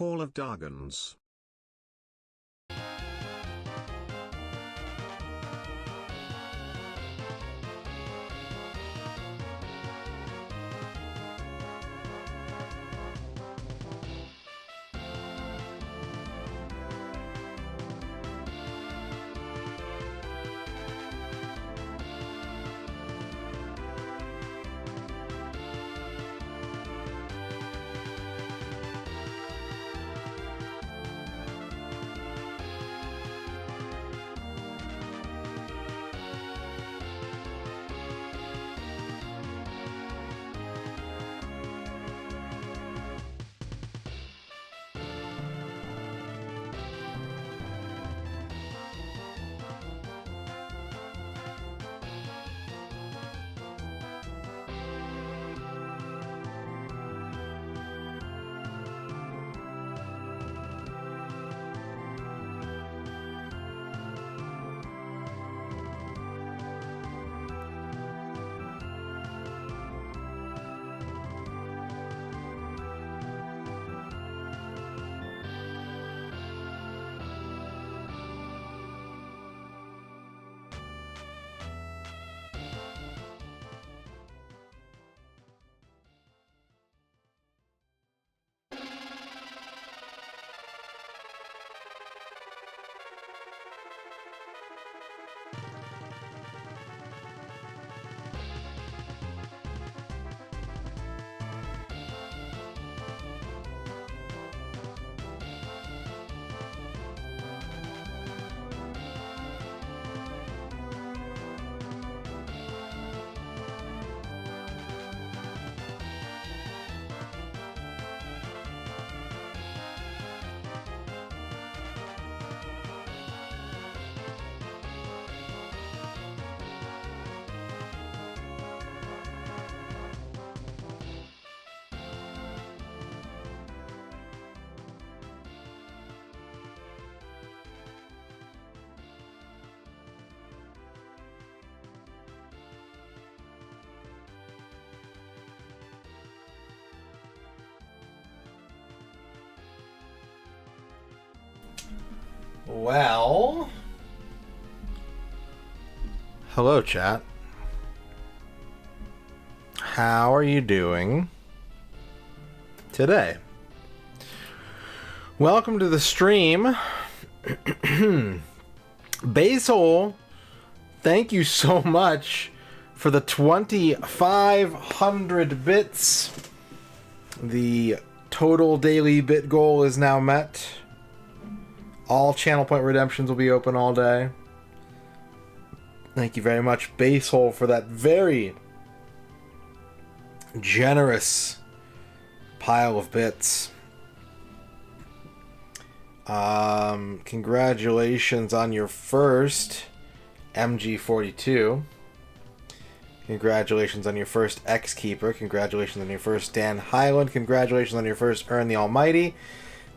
Call of Dargons. Well, hello chat. How are you doing today? Welcome to the stream. Basehole, thank you so much for the 2,500 bits. The total daily bit goal is now met. All channel point redemptions will be open all day. Thank you very much, Basehole, for that very generous pile of bits. Congratulations on your first MG42. Congratulations on your first X-Keeper. Congratulations on your first Dan Highland. Congratulations on your first Earn the Almighty.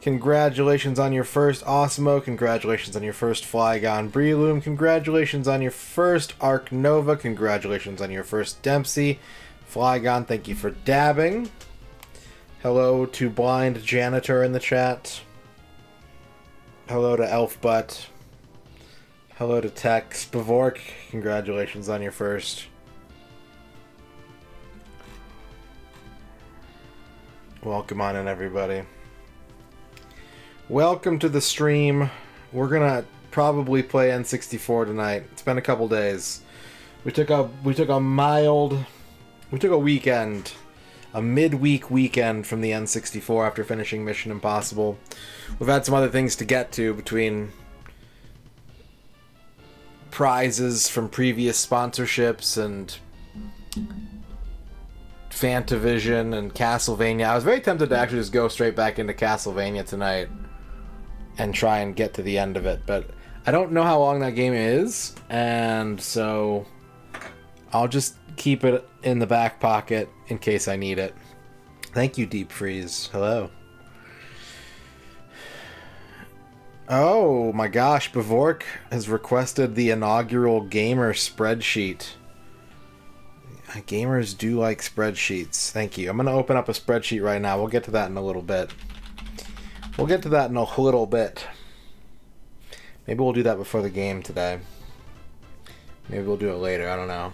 Congratulations on your first Osmo. Congratulations on your first Flygon Breloom. Congratulations on your first Arc Nova. Congratulations on your first Dempsey. Flygon, thank you for dabbing. Hello to Blind Janitor in the chat. Hello to Elfbutt. Hello to Tex. Bavork, congratulations on your first. Welcome on in, everybody. Welcome to the stream. We're gonna probably play N64 tonight. It's been a couple days. We took a weekend, a midweek weekend from the N64 after finishing Mission Impossible. We've had some other things to get to between prizes from previous sponsorships and Fantavision and Castlevania. I was very tempted to actually just go straight back into Castlevania tonight and try and get to the end of it, but I don't know how long that game is, and so I'll just keep it in the back pocket in case I need it. Thank you, Deep Freeze. Hello. Oh my gosh, Bavork has requested the inaugural gamer spreadsheet. Gamers do like spreadsheets. Thank you. I'm going to open up a spreadsheet right now. We'll get to that in a little bit. We'll get to that in a little bit. Maybe we'll do that before the game today. Maybe we'll do it later, I don't know.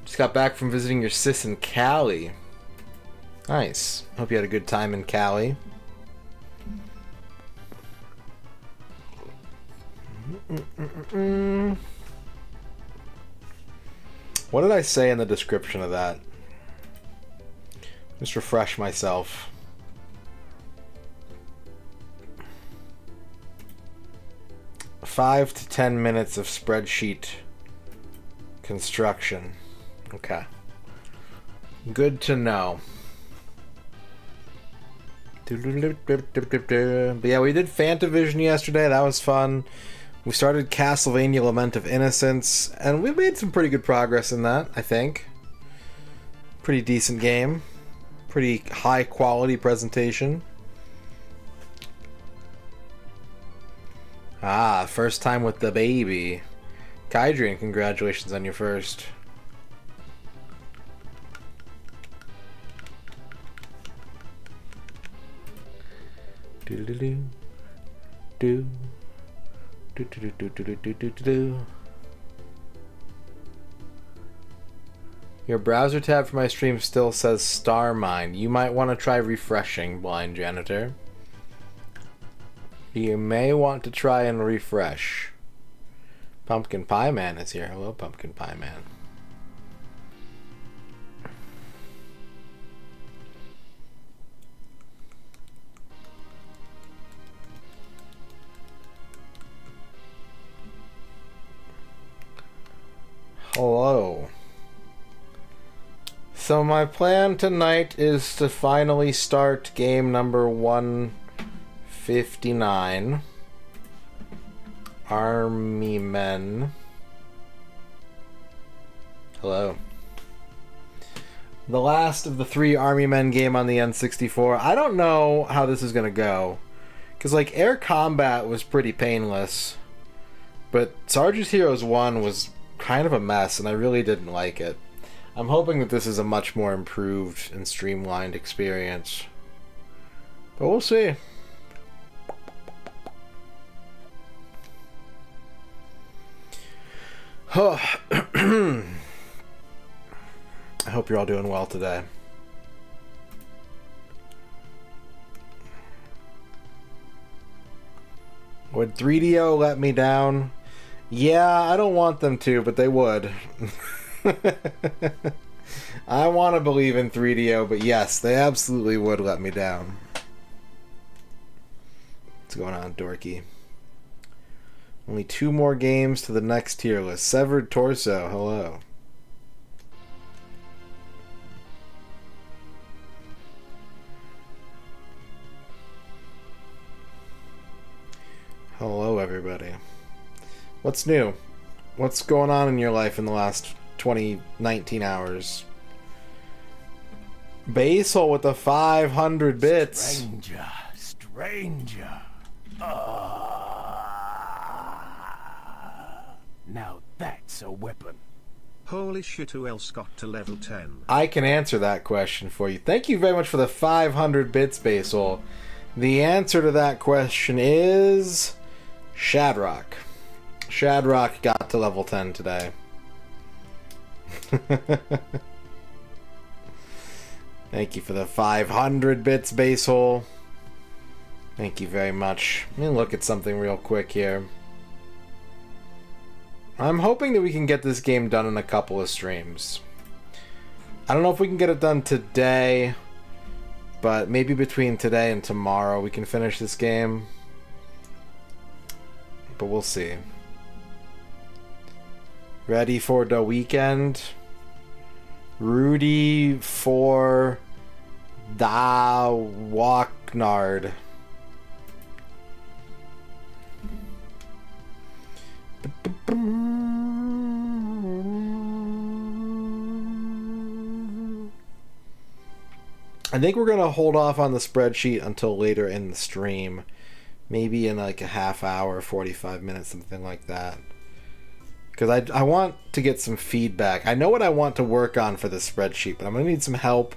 Just got back from visiting your sis in Cali. Nice. Hope you had a good time in Cali. What did I say in the description of that? Just refresh myself. Five to 10 minutes of spreadsheet construction. Okay. Good to know. But yeah, we did Fantavision yesterday. That was fun. We started Castlevania Lament of Innocence, and we made some pretty good progress in that, I think. Pretty decent game. Pretty high quality presentation. Ah, first time with the baby. Kydrian, congratulations on your first. Do-do-do-do. Do. Do-do-do-do-do-do-do-do. Your browser tab for my stream still says Starmine. You might want to try refreshing, Blind Janitor. You may want to try and refresh. Pumpkin Pie Man is here. Hello, Pumpkin Pie Man. Hello. So my plan tonight is to finally start game number 159. Army Men. Hello. The last of the 3 Army Men game on the N64. I don't know how this is gonna go. Because, like, air combat was pretty painless. But Sarge's Heroes 1 was kind of a mess, and I really didn't like it. I'm hoping that this is a much more improved and streamlined experience. But we'll see. I hope you're all doing well today. Would 3DO let me down? Yeah, I don't want them to, but they would. I want to believe in 3DO, but yes, they absolutely would let me down. What's going on, Dorky? Only 2 more games to the next tier list. Severed Torso, hello. Hello, everybody. What's new? What's going on in your life in the last 19 hours? Basil with the 500 bits. Stranger. Now that's a weapon. Holy shit, who else got to level 10? I can answer that question for you. Thank you very much for the 500 bits, Basil. The answer to that question is Shadrock. Shadrock got to level 10 today. Thank you for the 500 bits, Basehole. Thank you very much. Let me look at something real quick here. I'm hoping that we can get this game done in a couple of streams. I don't know if we can get it done today, but maybe between today and tomorrow we can finish this game. But we'll see. Ready for the weekend? Rudy for da Walknard. I think we're going to hold off on the spreadsheet until later in the stream. Maybe in like a half hour, 45 minutes, something like that. Because I want to get some feedback. I know what I want to work on for this spreadsheet, but I'm going to need some help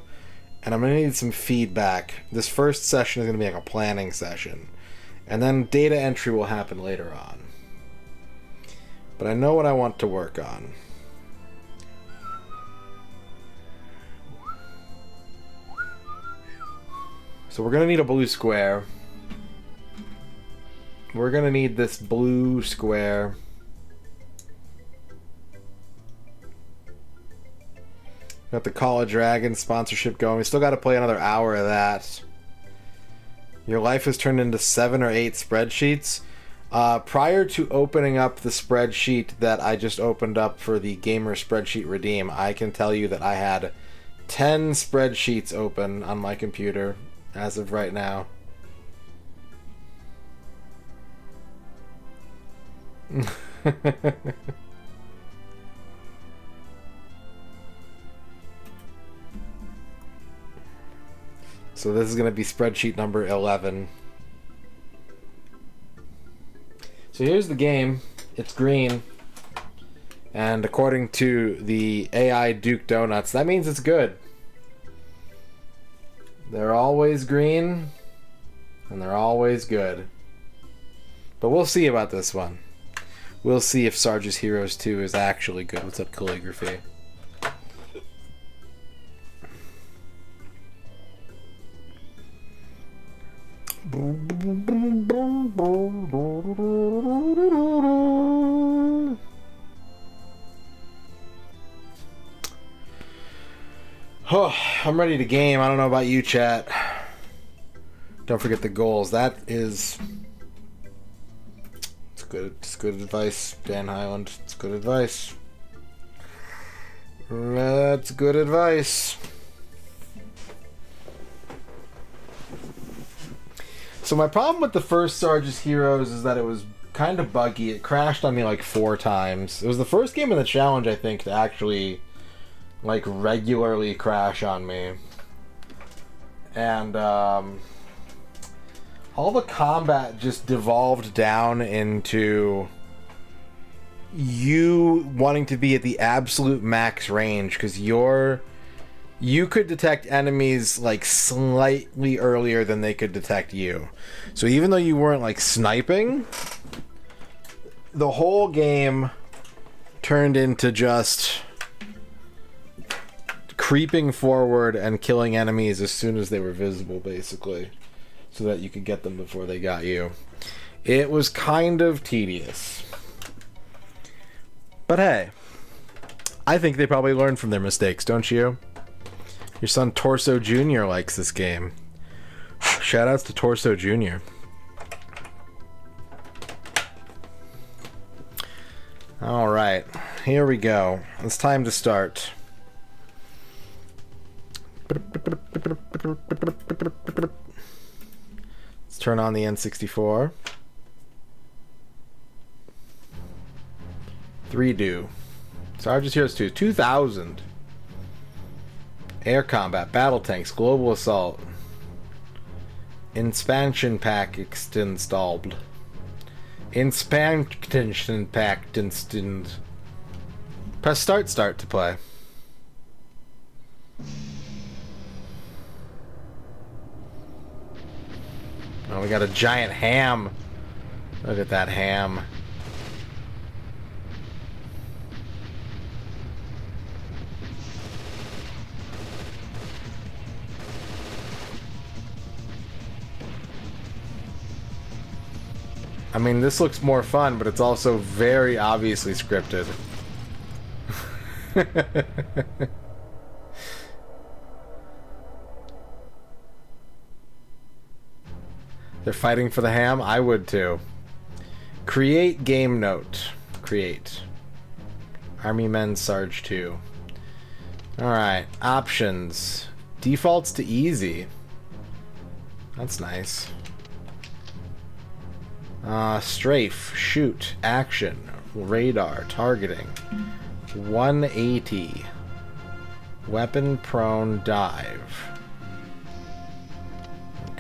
and I'm going to need some feedback. This first session is going to be like a planning session. And then data entry will happen later on. But I know what I want to work on. So we're going to need a blue square. We're going to need this blue square. Got the Call of Dragons sponsorship going. We still got to play another hour of that. Your life has turned into 7 or 8 spreadsheets. Prior to opening up the spreadsheet that I just opened up for the Gamer Spreadsheet Redeem, I can tell you that I had 10 spreadsheets open on my computer as of right now. So this is going to be spreadsheet number 11. So here's the game. It's green. And according to the AI Duke Donuts, that means it's good. They're always green. And they're always good. But we'll see about this one. We'll see if Sarge's Heroes 2 is actually good. What's up, Calligraphy? Oh, I'm ready to game. I don't know about you, chat. Don't forget the goals. That is... It's good. It's good advice, Dan Highland. It's good advice. That's good advice. So my problem with the first Sarge's Heroes is that it was kind of buggy. It crashed on me like 4 times. It was the first game in the challenge, I think, to actually like regularly crash on me. And all the combat just devolved down into you wanting to be at the absolute max range because you could detect enemies like slightly earlier than they could detect you. So even though you weren't like sniping, the whole game turned into just creeping forward and killing enemies as soon as they were visible, basically, so that you could get them before they got you. It was kind of tedious. But hey, I think they probably learned from their mistakes, don't you? Your son Torso Jr. likes this game. Shoutouts to Torso Jr. Alright, here we go. It's time to start. Let's turn on the N64. 3-do. Sarge's Heroes 2. 2000. Air combat, battle tanks, global assault. Expansion pack installed. Expansion pack installed. Press start to play. Oh, we got a giant ham. Look at that ham. I mean, this looks more fun, but it's also very obviously scripted. They're fighting for the ham? I would too. Create game note. Create. Army Men Sarge 2. Alright. Options. Defaults to easy. That's nice. Strafe, shoot, action, radar, targeting, 180, weapon prone, dive,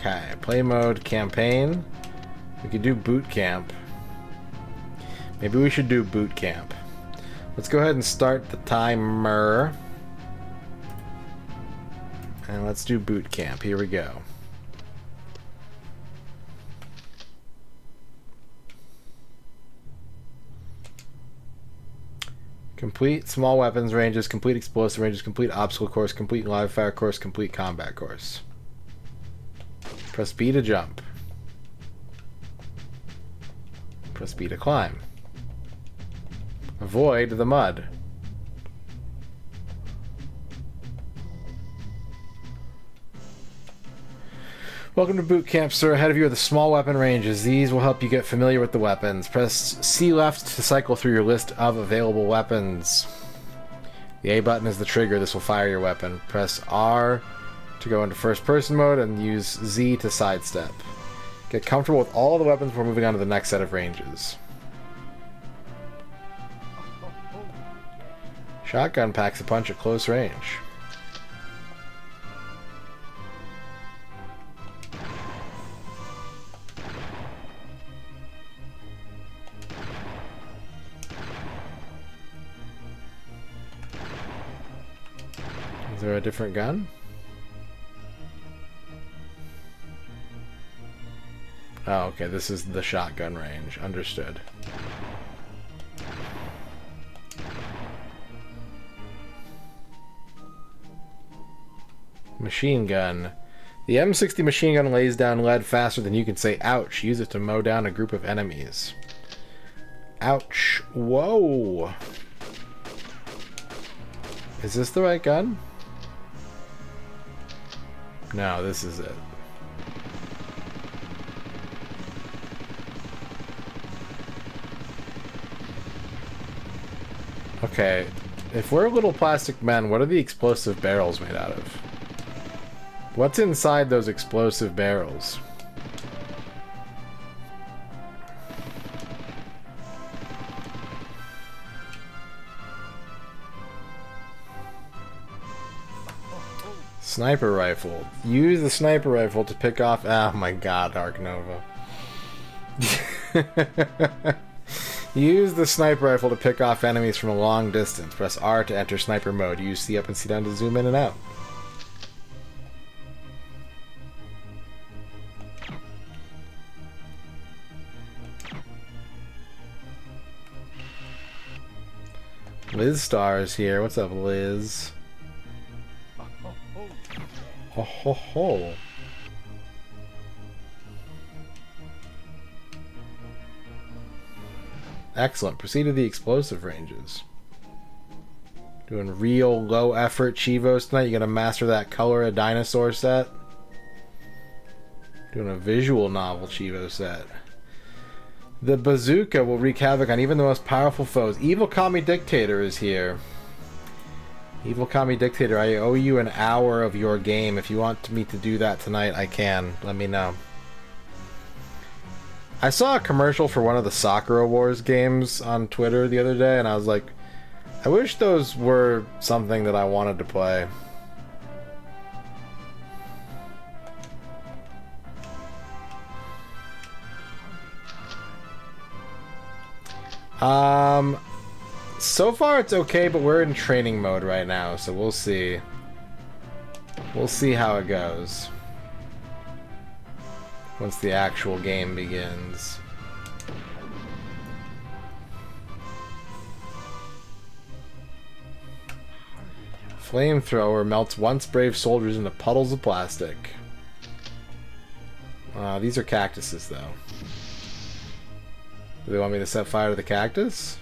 Okay, play mode, campaign. We could do boot camp. Maybe we should do boot camp. Let's go ahead and start the timer. And let's do boot camp. Here we go. Complete small weapons ranges, complete explosive ranges, complete obstacle course, complete live fire course, complete combat course. Press B to jump. Press B to climb. Avoid the mud. Welcome to boot camp, sir. Ahead of you are the small weapon ranges. These will help you get familiar with the weapons. Press C left to cycle through your list of available weapons. The A button is the trigger. This will fire your weapon. Press R to go into first person mode and use Z to sidestep. Get comfortable with all the weapons before moving on to the next set of ranges. Shotgun packs a punch at close range. Is there a different gun? Oh, okay, this is the shotgun range. Understood. Machine gun. The M60 machine gun lays down lead faster than you can say ouch. Use it to mow down a group of enemies. Ouch. Whoa. Is this the right gun? No, this is it. Okay, if we're little plastic men, what are the explosive barrels made out of? What's inside those explosive barrels? Sniper rifle. Use the sniper rifle to pick off... Oh my god, Arc Nova. Use the sniper rifle to pick off enemies from a long distance. Press R to enter sniper mode. Use C up and C down to zoom in and out. Liz Star is here. What's up, Liz? Ho ho ho. Excellent. Proceed to the explosive ranges. Doing real low effort Chivos tonight. You gotta master that color a dinosaur set. Doing a visual novel Chivo set. The bazooka will wreak havoc on even the most powerful foes. Evil Kami Dictator is here. Evil Kami Dictator, I owe you an hour of your game. If you want me to do that tonight, I can. Let me know. I saw a commercial for one of the Soccer Wars games on Twitter the other day, and I was like, I wish those were something that I wanted to play. So far it's okay, but we're in training mode right now, so we'll see. We'll see how it goes once the actual game begins. Flamethrower melts once brave soldiers into puddles of plastic. These are cactuses, though. Do they want me to set fire to the cactus?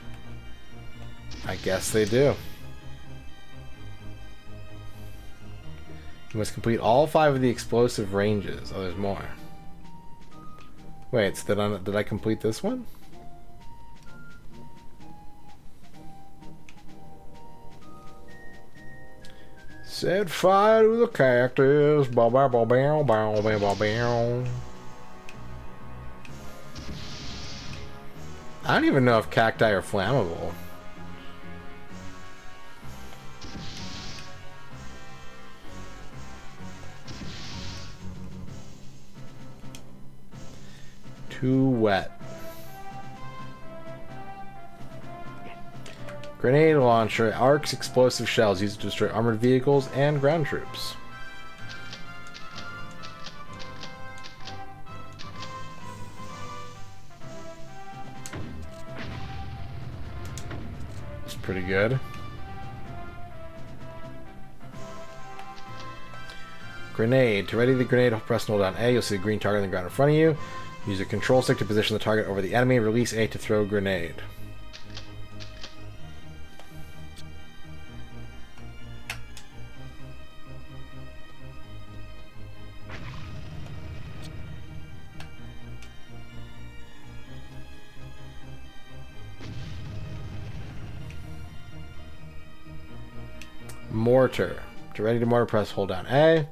I guess they do. You must complete all 5 of the explosive ranges. Oh, there's more. Wait, so did I complete this one? Set fire to the cactus. Bow, bow, bow, bow, bow, bow, bow, bow. I don't even know if cacti are flammable. Too wet. Grenade launcher arcs explosive shells used to destroy armored vehicles and ground troops. It's pretty good. Grenade. To ready the grenade, press and hold down A. You'll see a green target on the ground in front of you. Use a control stick to position the target over the enemy. Release A to throw grenade. Mortar. To ready to mortar, press hold down A.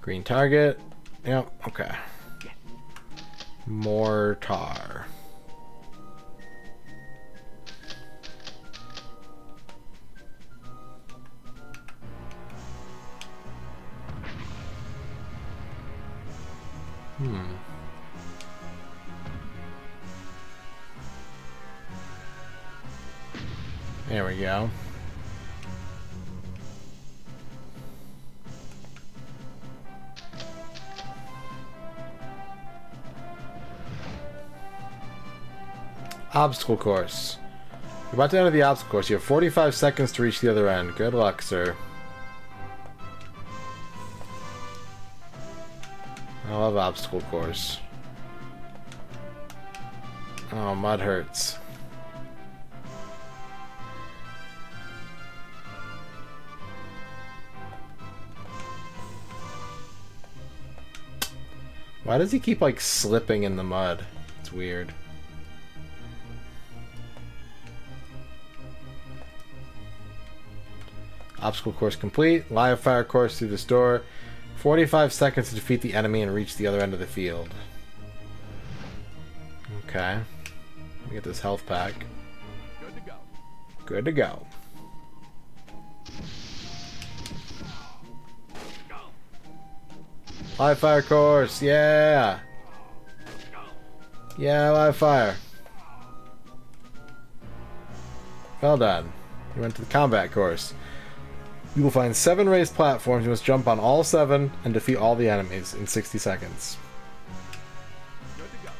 Green target. Yep, okay. Mortar. There we go. Obstacle course. You're about to enter the obstacle course. You have 45 seconds to reach the other end. Good luck, sir. I love obstacle course. Oh, mud hurts. Why does he keep, like, slipping in the mud? It's weird. Obstacle course complete. Live fire course through this door. 45 seconds to defeat the enemy and reach the other end of the field. Okay. Let me get this health pack. Good to go. Good to go. Live fire course. Yeah. Yeah, live fire. Well done. You went to the combat course. You will find 7 raised platforms. You must jump on all 7 and defeat all the enemies in 60 seconds. Good to go.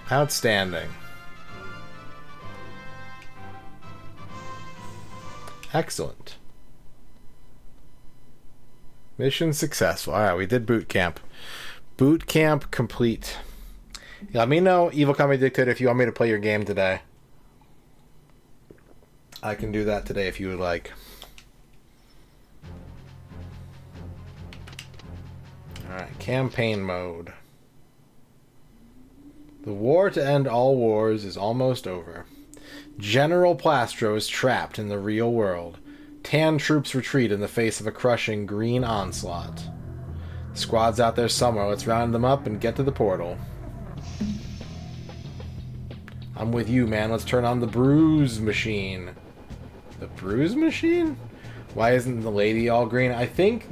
Outstanding. Excellent. Mission successful. Alright, we did boot camp. Boot camp complete. Let me know, Evil Comedy Dictator, if you want me to play your game today. I can do that today if you would like. Alright, campaign mode. The war to end all wars is almost over. General Plastro is trapped in the real world. Tan troops retreat in the face of a crushing green onslaught. Squad's out there somewhere. Let's round them up and get to the portal. I'm with you, man. Let's turn on the bruise machine. The bruise machine? Why isn't the lady all green? I think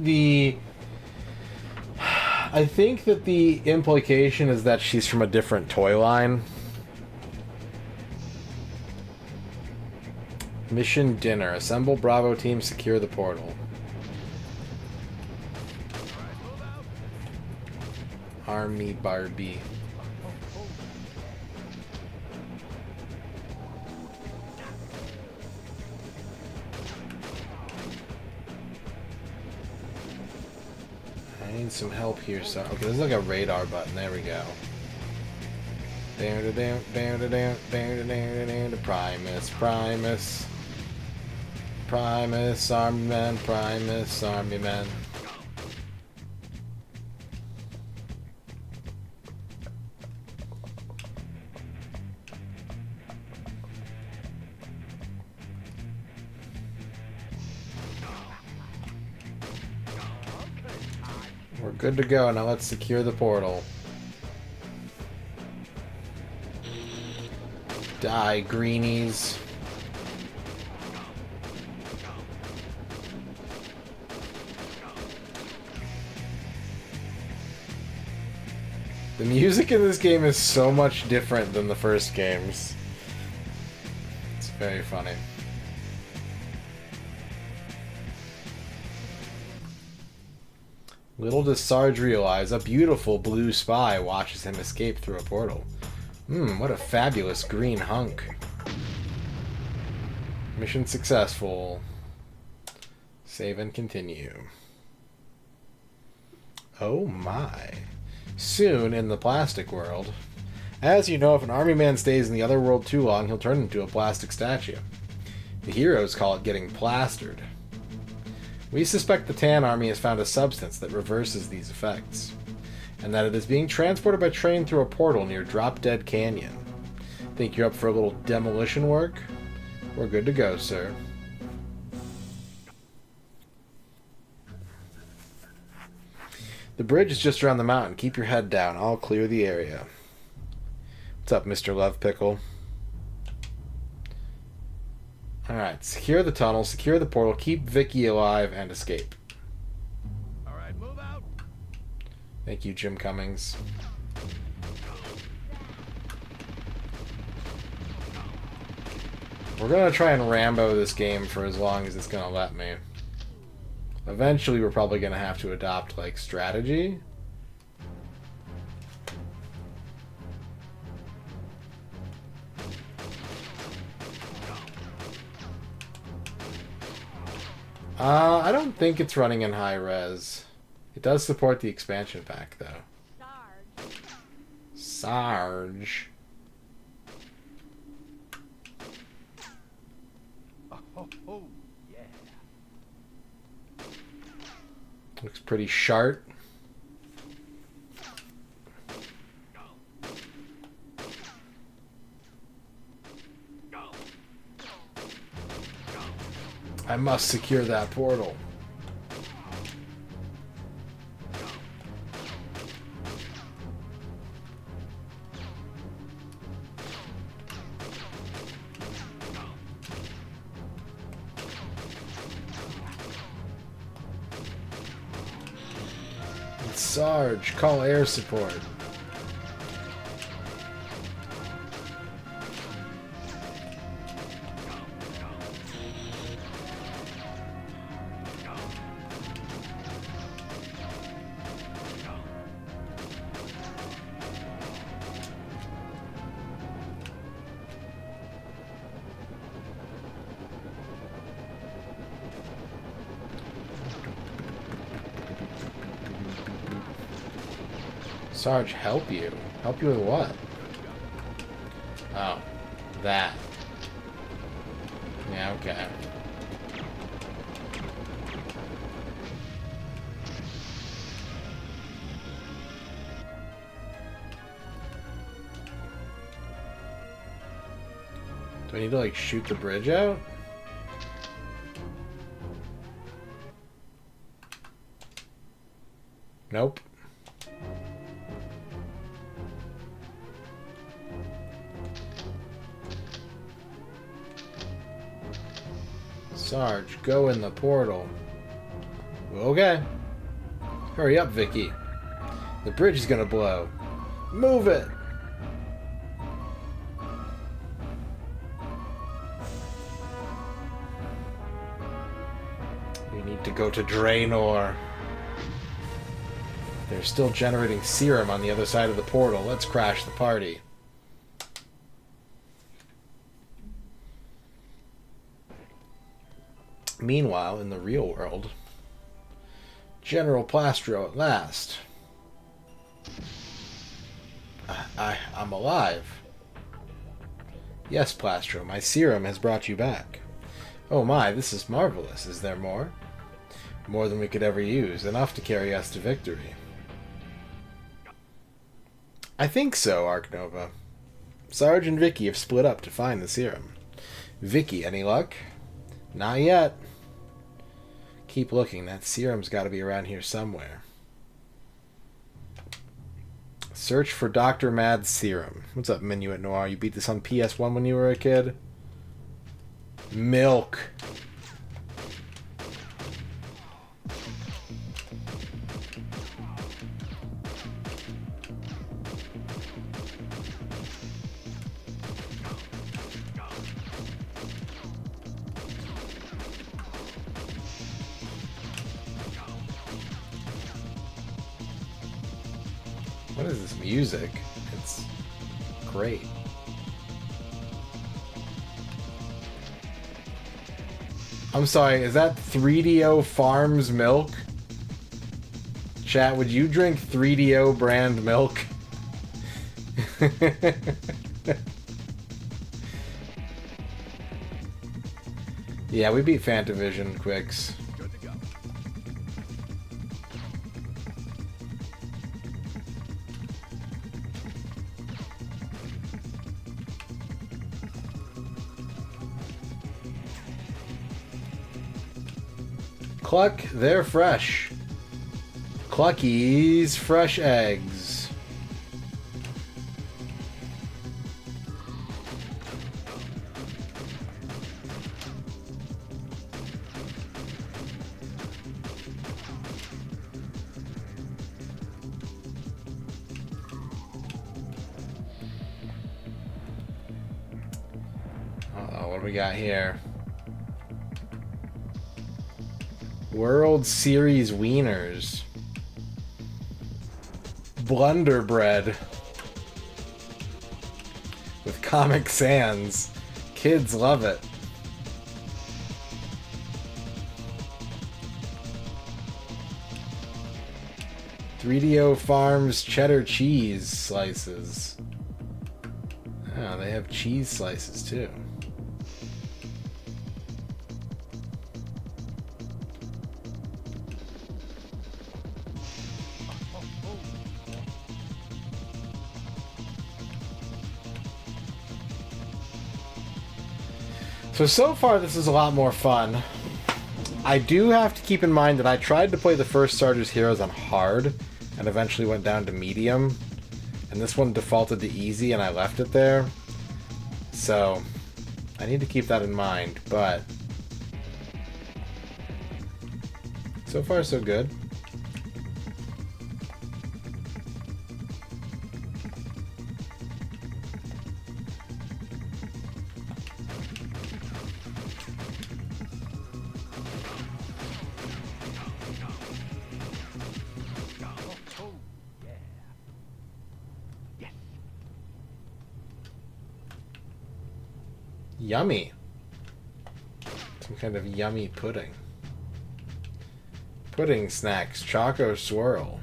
that the implication is that she's from a different toy line. Mission dinner. Assemble Bravo team, secure the portal. Army Barbie. I need some help here, so okay, this is like a radar button. There we go. Primus, Primus. Primus, Army Men, Primus, Army Men. We're good to go. Now let's secure the portal. Die, greenies. The music in this game is so much different than the first games. It's very funny. Little does Sarge realize a beautiful blue spy watches him escape through a portal. What a fabulous green hunk. Mission successful. Save and continue. Oh my. Soon in the plastic world. As you know, if an army man stays in the other world too long, he'll turn into a plastic statue. The heroes call it getting plastered. We suspect the Tan Army has found a substance that reverses these effects, and that it is being transported by train through a portal near Drop Dead Canyon. Think you're up for a little demolition work? We're good to go, sir. The bridge is just around the mountain. Keep your head down. I'll clear the area. What's up, Mr. Love Pickle? Alright, secure the tunnel, secure the portal, keep Vicky alive, and escape. Alright, move out. Thank you, Jim Cummings. We're gonna try and Rambo this game for as long as it's gonna let me. Eventually, we're probably gonna have to adopt, like, strategy. I don't think it's running in high res. It does support the expansion pack, though. Sarge. Oh, yeah. Looks pretty sharp. I must secure that portal. It's Sarge, call air support. Sarge, help you? Help you with what? Oh, that. Yeah, okay. Do I need to, like, shoot the bridge out? Nope. Sarge, go in the portal. Okay. Hurry up, Vicky. The bridge is gonna blow. Move it! We need to go to Draenor. They're still generating serum on the other side of the portal. Let's crash the party. Meanwhile, in the real world, General Plastro at last. I'm alive. Yes, Plastro, my serum has brought you back. Oh my, this is marvelous. Is there more? More than we could ever use. Enough to carry us to victory. I think so, Arc Nova. Sarge and Vicky have split up to find the serum. Vicky, any luck? Not yet. Keep looking. That serum's got to be around here somewhere. Search for Dr. Mad's serum. What's up, Minuet Noir? You beat this on PS1 when you were a kid? Milk. What is this music? It's great. I'm sorry, is that 3DO Farms milk? Chat, would you drink 3DO brand milk? Yeah, we beat Fantavision, Quicks. Good to go. Cluck, they're fresh. Clucky's fresh eggs. Uh-oh, what do we got here? World Series wieners. Blunder bread. With Comic Sans. Kids love it. .3DO Farms cheddar cheese slices. Oh, they have cheese slices too. So far this is a lot more fun. I do have to keep in mind that I tried to play the first Sarge's Heroes on hard, and eventually went down to medium, and this one defaulted to easy and I left it there. So, I need to keep that in mind, but so far so good. Yummy. Some kind of yummy pudding. Pudding snacks. Choco swirl.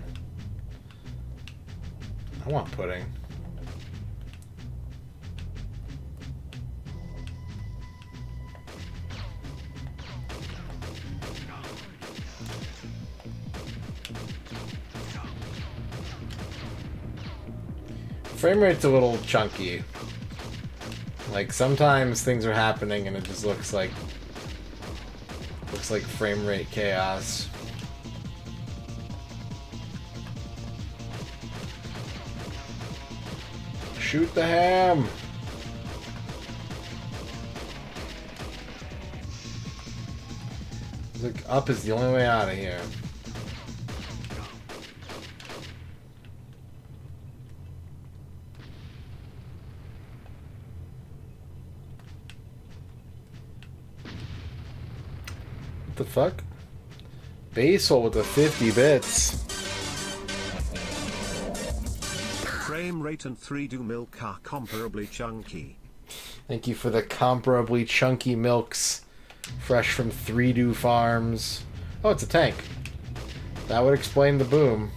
I want pudding. Frame rate's a little chunky. Like, sometimes things are happening and it just looks like frame rate chaos. Shoot the ham! It's like, up is the only way out of here. What the fuck? Basil with the 50 bits. Frame rate and 3DO milk are comparably chunky. Thank you for the comparably chunky milks. Fresh from 3DO Farms. Oh, it's a tank. That would explain the boom.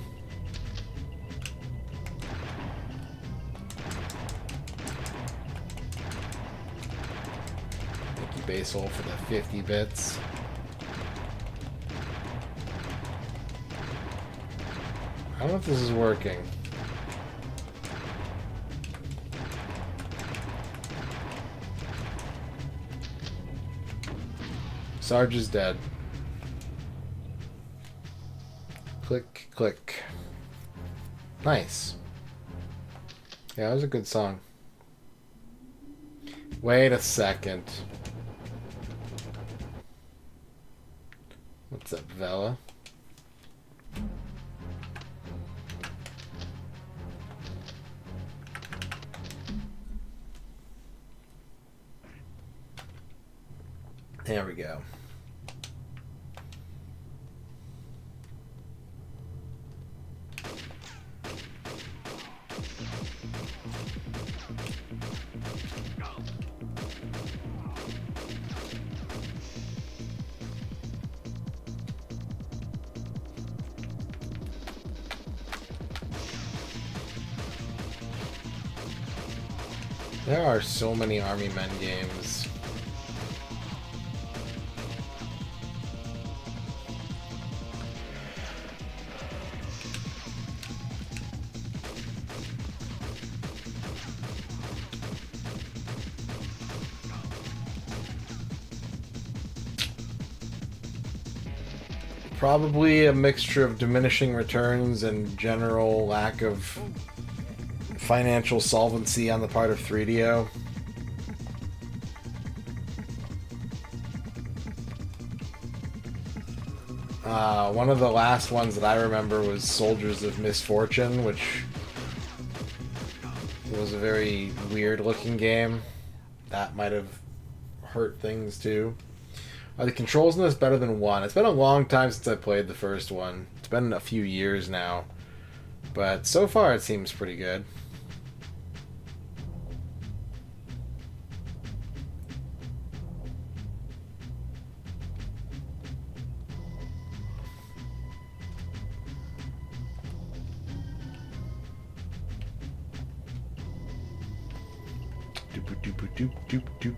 Thank you, Basil, for the 50 bits. I don't know if this is working. Sarge is dead. Click, click. Nice. Yeah, it was a good song. Wait a second. What's up, Vela? There we go. There are so many Army Men games. Probably a mixture of diminishing returns and general lack of financial solvency on the part of 3DO. One of the last ones that I remember was Soldiers of Misfortune, which was a very weird looking game. That might have hurt things too. Are the controls in this better than 1? It's been a long time since I played the first one. It's been a few years now. But so far it seems pretty good. Doop doop doop doop doop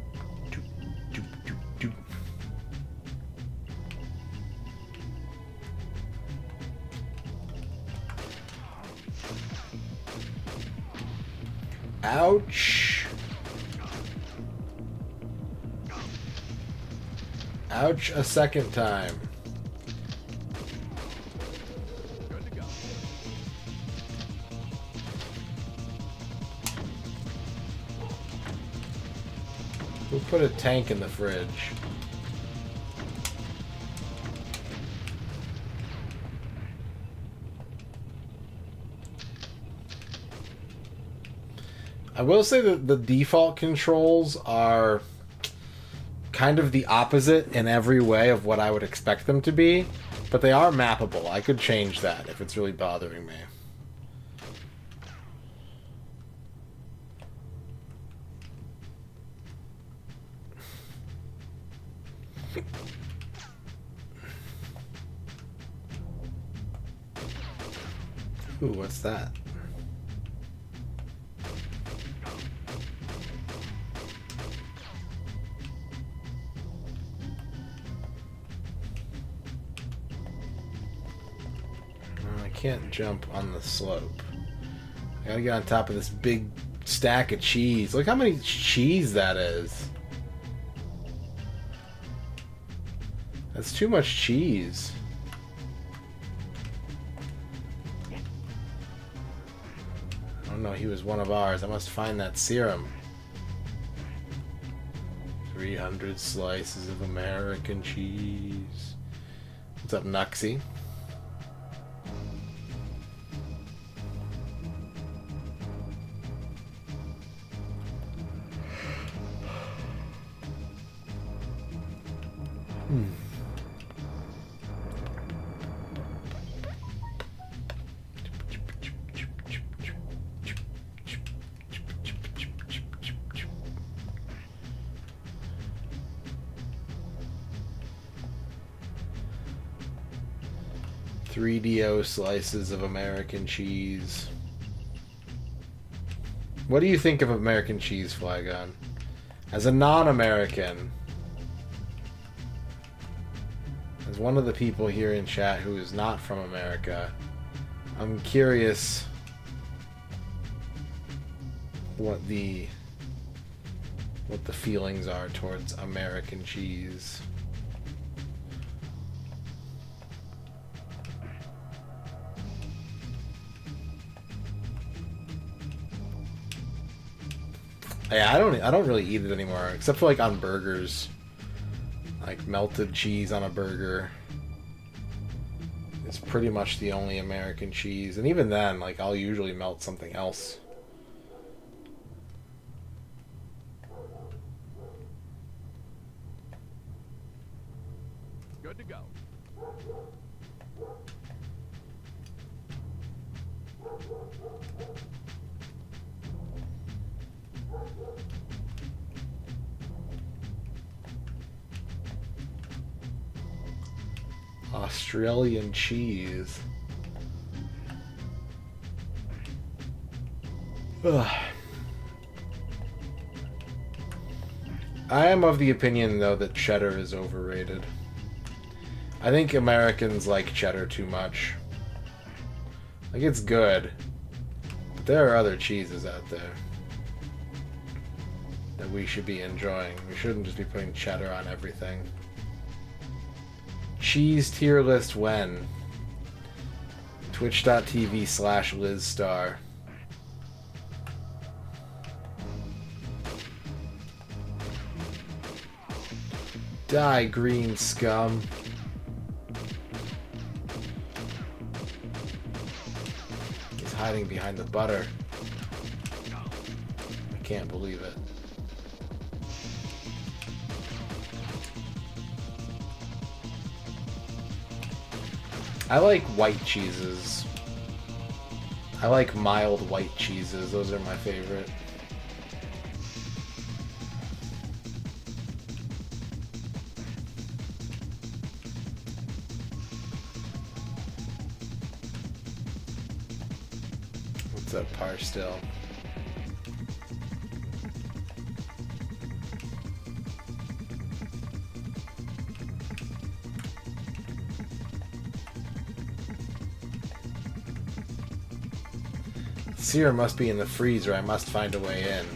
doop doop doop doop. Ouch. Ouch a second time. Good to go. Who put a tank in the fridge? I will say that the default controls are kind of the opposite in every way of what I would expect them to be, but they are mappable. I could change that if it's really bothering me. Ooh, what's that? I can't jump on the slope. I gotta get on top of this big stack of cheese. Look how many cheese that is. That's too much cheese. Oh no, he was one of ours. I must find that serum. 300 slices of American cheese. What's up, Nuxie? .3DO slices of American cheese. What do you think of American cheese, Flygon? As a non-American, as one of the people here in chat who is not from America, I'm curious what the feelings are towards American cheese. Yeah, I don't really eat it anymore, except for like on burgers. Like melted cheese on a burger. It's pretty much the only American cheese. And even then, like, I'll usually melt something else. Good to go. Australian cheese. Ugh. I am of the opinion, though, that cheddar is overrated. I think Americans like cheddar too much. Like, it's good. But there are other cheeses out there that we should be enjoying. We shouldn't just be putting cheddar on everything. Cheese tier list when? Twitch.tv/LizStar. Die, green scum. He's hiding behind the butter. I can't believe it. I like white cheeses. I like mild white cheeses. Those are my favorite. What's up, Parstill? Serum must be in the freezer. I must find a way in.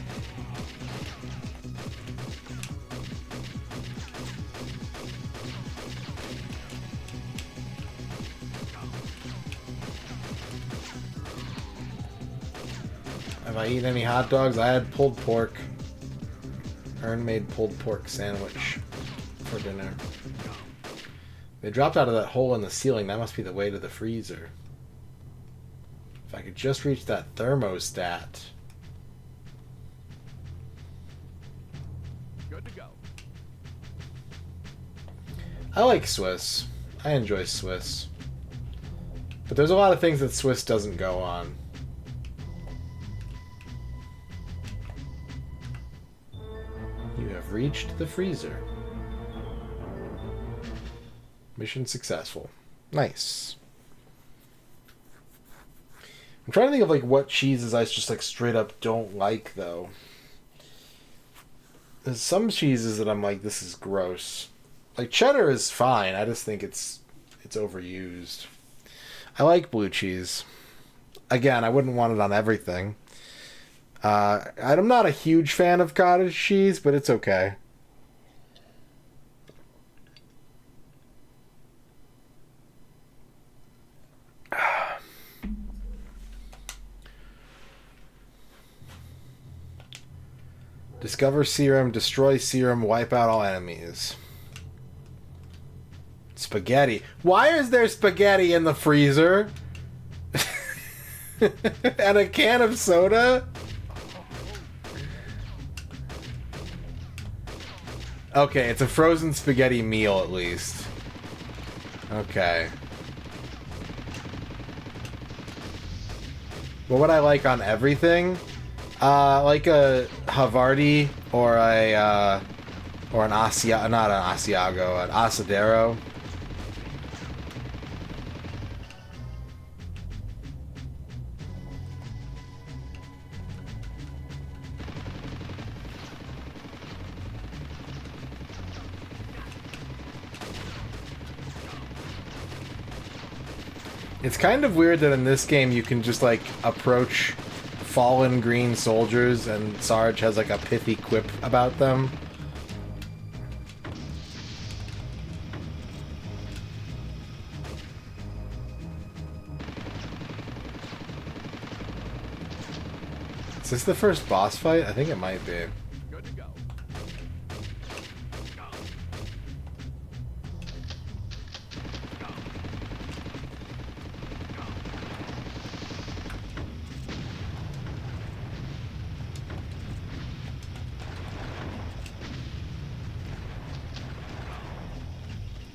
Have I eaten any hot dogs? I had pulled pork. Ern made pulled pork sandwich for dinner. They dropped out of that hole in the ceiling. That must be the way to the freezer. If I could just reach that thermostat. Good to go. I like Swiss. I enjoy Swiss. But there's a lot of things that Swiss doesn't go on. You have reached the freezer. Mission successful. Nice. I'm trying to think of like what cheeses I just like straight up don't like though. There's some cheeses that I'm like, this is gross. Like cheddar is fine. I just think it's overused. I like blue cheese. Again, I wouldn't want it on everything. I'm not a huge fan of cottage cheese, but it's okay. Discover serum, destroy serum, wipe out all enemies. Spaghetti. Why is there spaghetti in the freezer? And a can of soda? Okay, it's a frozen spaghetti meal at least. Okay. What would I like on everything? Like a Havarti or a or an Asiago, not an Asiago, an Asadero. It's kind of weird that in this game you can just like approach fallen green soldiers and Sarge has like a pithy quip about them. this the first boss fight? I think it might be. Good to go.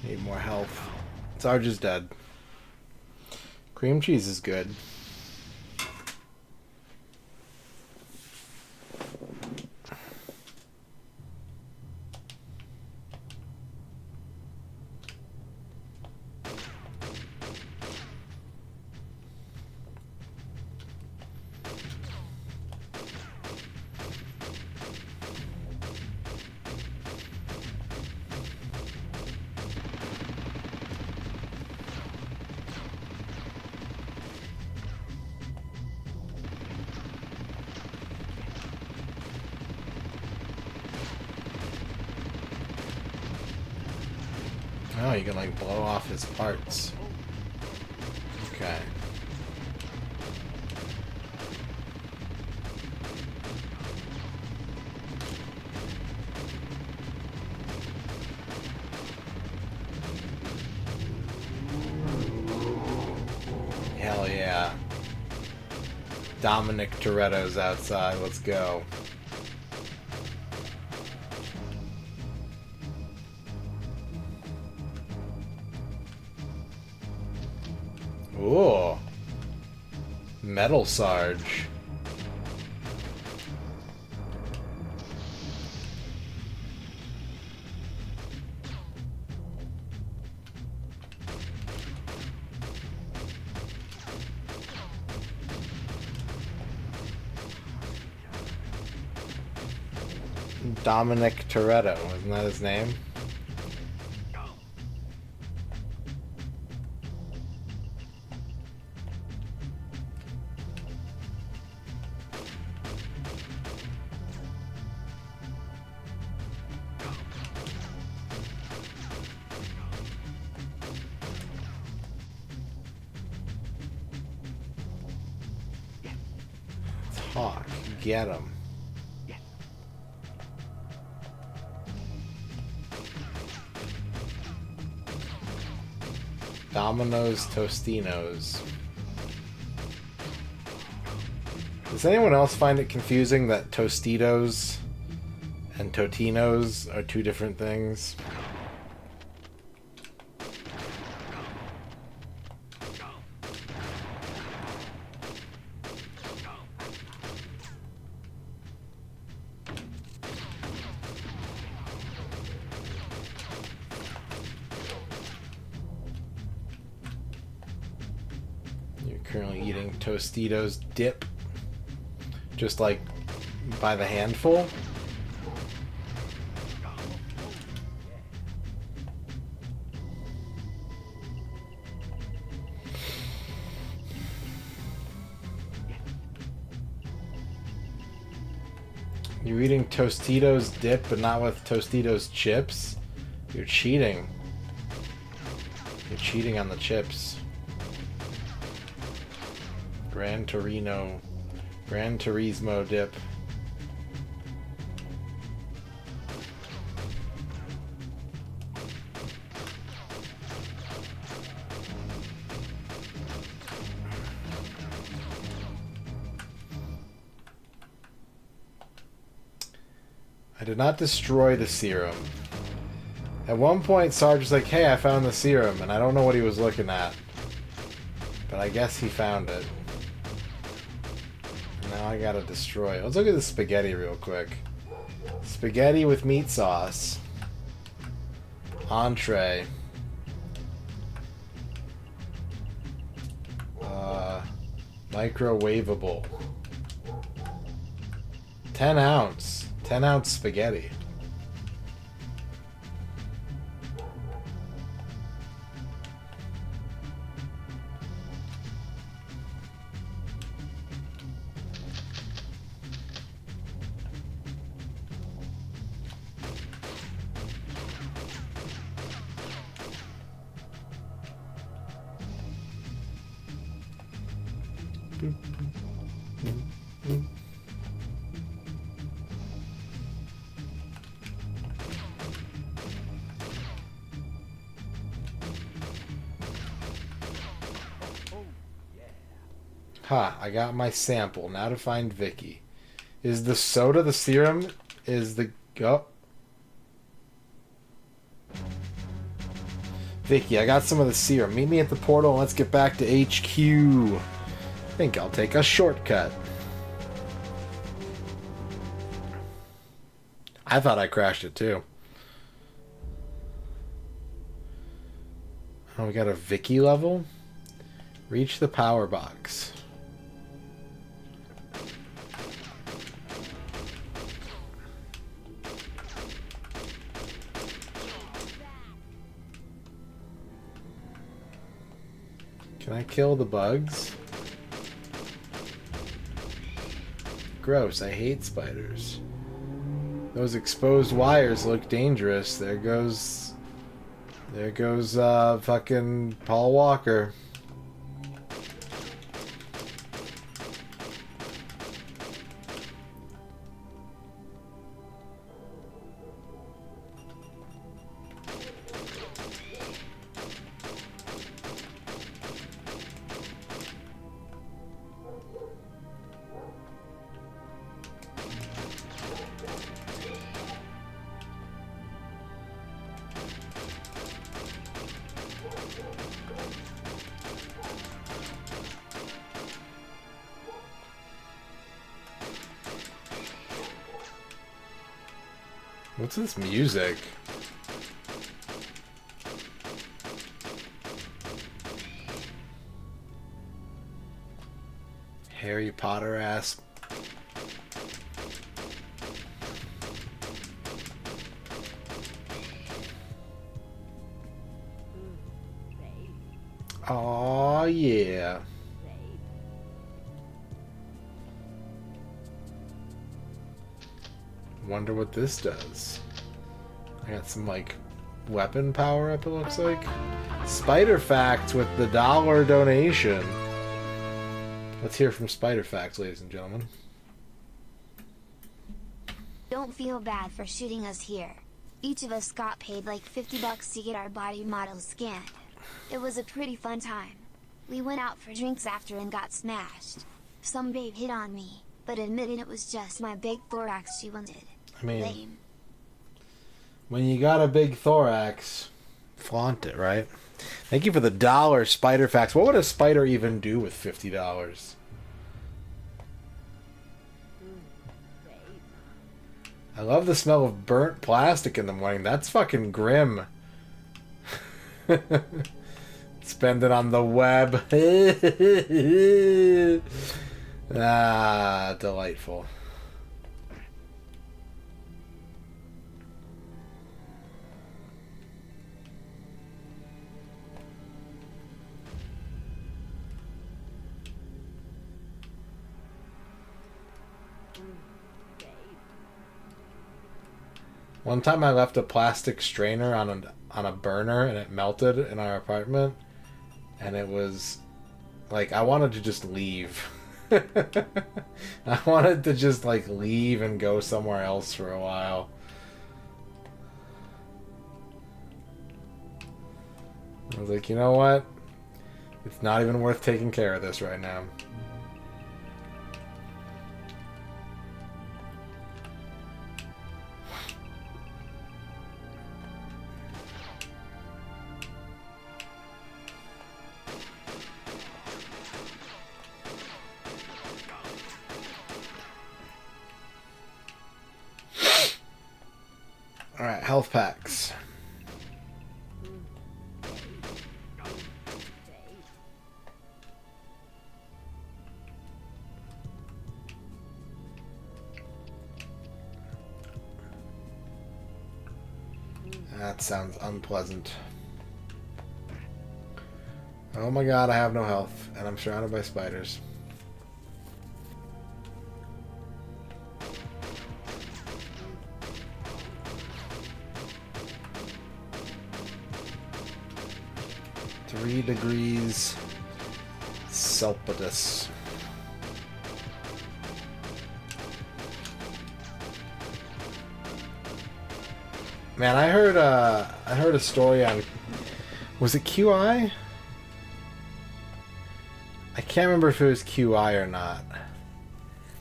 Need more health. Sarge is dead. Cream cheese is good. Oh, you can like blow off his parts. Okay. Hell yeah. Dominic Toretto's outside. Let's go. Ooh. Metal Sarge. Dominic Toretto, isn't that his name? Talk. Get him. Domino's Tostinos. Does anyone else find it confusing that Tostitos and Totinos are two different things? Currently eating Tostitos dip, just like by the handful. You're eating Tostitos dip, but not with Tostitos chips? You're cheating. You're cheating on the chips. Gran Turismo dip. I did not destroy the serum. At one point, Sarge was like, hey, I found the serum, and I don't know what he was looking at. But I guess he found it. Now I gotta destroy it. Let's look at the spaghetti real quick. Spaghetti with meat sauce. Entree. Microwavable. 10 ounce. 10 ounce spaghetti. Ha, I got my sample. Now to find Vicky. Is the soda the serum? Is the... Oh. Vicky, I got some of the serum. Meet me at the portal and let's get back to HQ. I think I'll take a shortcut. I thought I crashed it too. Oh, we got a Vicky level? Reach the power box. Can I kill the bugs? Gross, I hate spiders. Those exposed wires look dangerous. There goes fucking Paul Walker. What's this music? Harry Potter ass. Aw, yeah. Wonder what this does. I got some, like, weapon power up, it looks like. Spider Facts with the $1 donation. Let's hear from Spider Facts, ladies and gentlemen. Don't feel bad for shooting us here. Each of us got paid like $50 to get our body models scanned. It was a pretty fun time. We went out for drinks after and got smashed. Some babe hit on me, but admitted it was just my big thorax she wanted. I mean, lame. When you got a big thorax, flaunt it, right? Thank you for the $1 Spider Facts. What would a spider even do with $50? I love the smell of burnt plastic in the morning. That's fucking grim. Spend it on the web. Ah, delightful. One time I left a plastic strainer on a burner and it melted in our apartment, and it was like I wanted to just leave. I wanted to just like leave and go somewhere else for a while. I was like, you know what? It's not even worth taking care of this right now. Alright, health packs. That sounds unpleasant. Oh my god, I have no health, and I'm surrounded by spiders. Three degrees Celsius. Man, I heard a story on, was it QI? I can't remember if it was QI or not.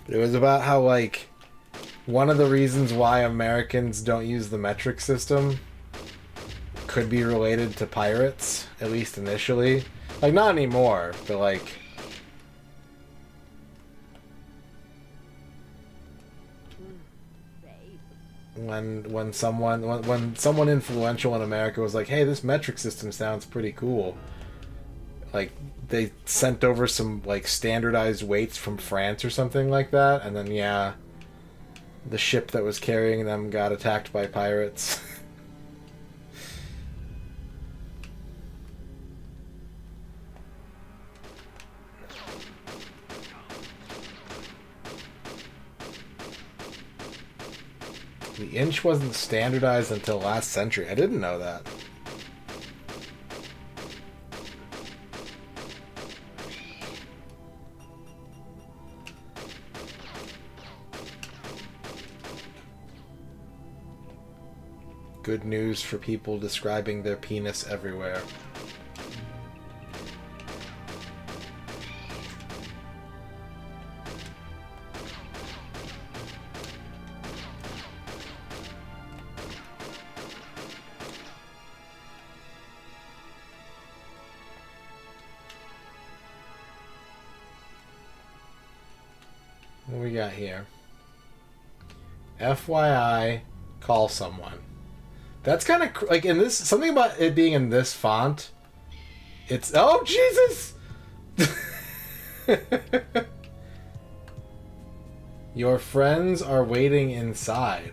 But it was about how, like, one of the reasons why Americans don't use the metric system could be related to pirates, at least initially. Like, not anymore, but like... When someone influential in America was like, hey, this metric system sounds pretty cool. Like, they sent over some, like, standardized weights from France or something like that, and then, yeah, the ship that was carrying them got attacked by pirates. The inch wasn't standardized until last century. I didn't know that. Good news for people describing their penis everywhere. What we got here? FYI, call someone. That's kind of like in this, something about it being in this font. It's, oh Jesus! Your friends are waiting inside.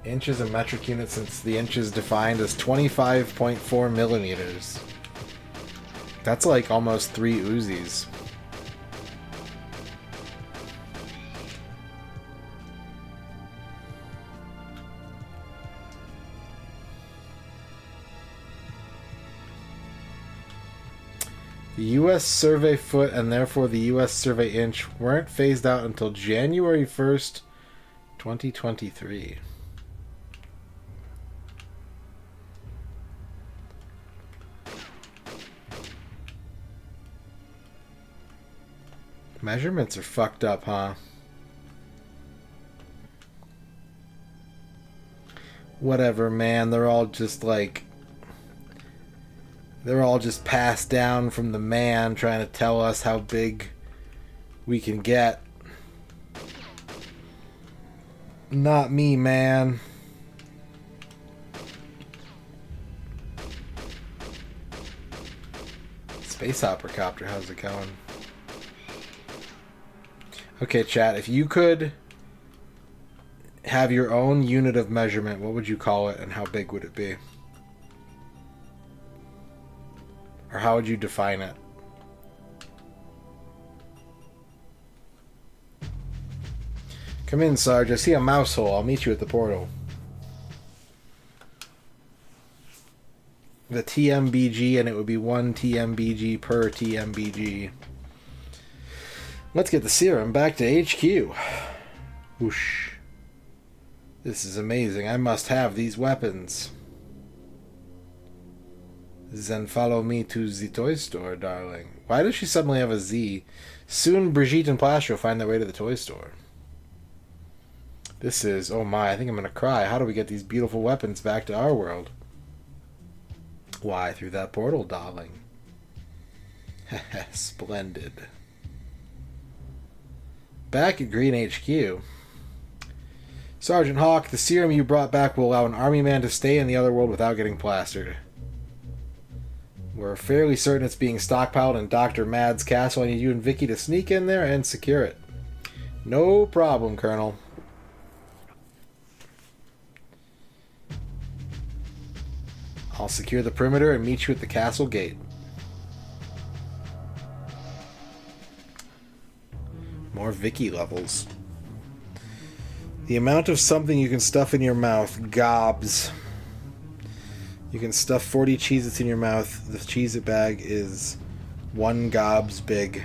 Inch is a metric unit since the inch is defined as 25.4 millimeters. That's like almost 3 Uzis. The U.S. survey foot and therefore the U.S. survey inch weren't phased out until January 1st, 2023. Measurements are fucked up, huh? Whatever, man. They're all just like... They're all just passed down from the man trying to tell us how big we can get. Not me, man. Space Opera Copter, how's it going? Okay, chat, if you could have your own unit of measurement, what would you call it and how big would it be? Or how would you define it? Come in, Sarge. I see a mouse hole. I'll meet you at the portal. The TMBG, and it would be 1 TMBG per TMBG. Let's get the serum back to HQ. Whoosh. This is amazing. I must have these weapons. Then follow me to the toy store, darling. Why does she suddenly have a Z? Soon Brigitte and Plastro find their way to the toy store. This is... Oh my, I think I'm gonna cry. How do we get these beautiful weapons back to our world? Why, through that portal, darling. Splendid. Back at Green HQ. Sergeant Hawk, the serum you brought back will allow an army man to stay in the other world without getting plastered. We're fairly certain it's being stockpiled in Dr. Mad's castle. I need you and Vicky to sneak in there and secure it. No problem, Colonel. I'll secure the perimeter and meet you at the castle gate. More Vicky levels. The amount of something you can stuff in your mouth, gobs. You can stuff 40 Cheez-Its in your mouth. The Cheez-It bag is 1 gobs big.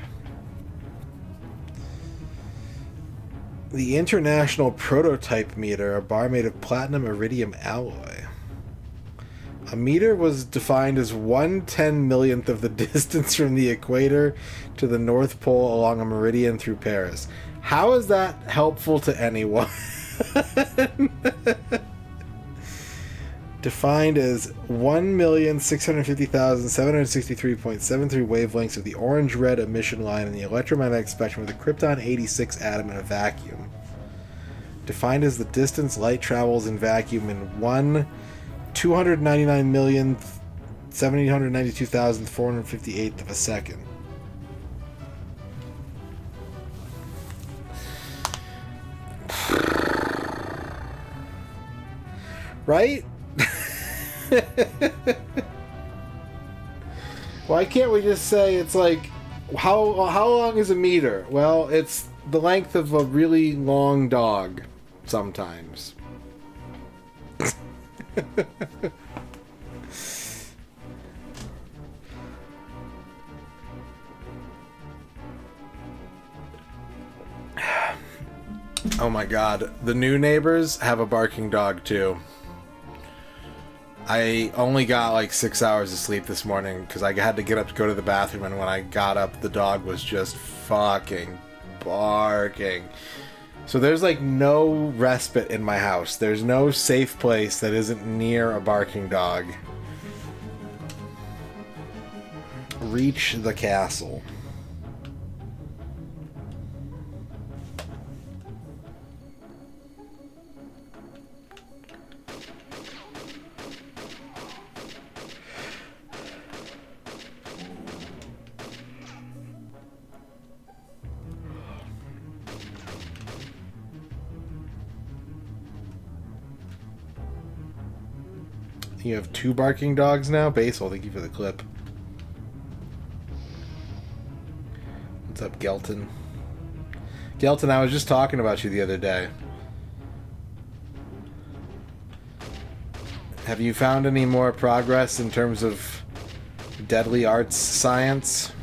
The International Prototype Meter, a bar made of platinum iridium alloy. A meter was defined as 1/10,000,000th of the distance from the equator to the North Pole along a meridian through Paris. How is that helpful to anyone? Defined as 1,650,763.73 wavelengths of the orange-red emission line in the electromagnetic spectrum with a krypton-86 atom in a vacuum. Defined as the distance light travels in vacuum in 1/299,792,458th of a second. Right? Why can't we just say it's like how long is a meter? Well, it's the length of a really long dog sometimes. Oh my god, the new neighbors have a barking dog too. I only got like 6 hours of sleep this morning because I had to get up to go to the bathroom, and when I got up, the dog was just fucking barking. So there's like no respite in my house. There's no safe place that isn't near a barking dog. Reach the castle. You have 2 barking dogs now? Basil, thank you for the clip. What's up, Gelton? Gelton, I was just talking about you the other day. Have you found any more progress in terms of deadly arts science?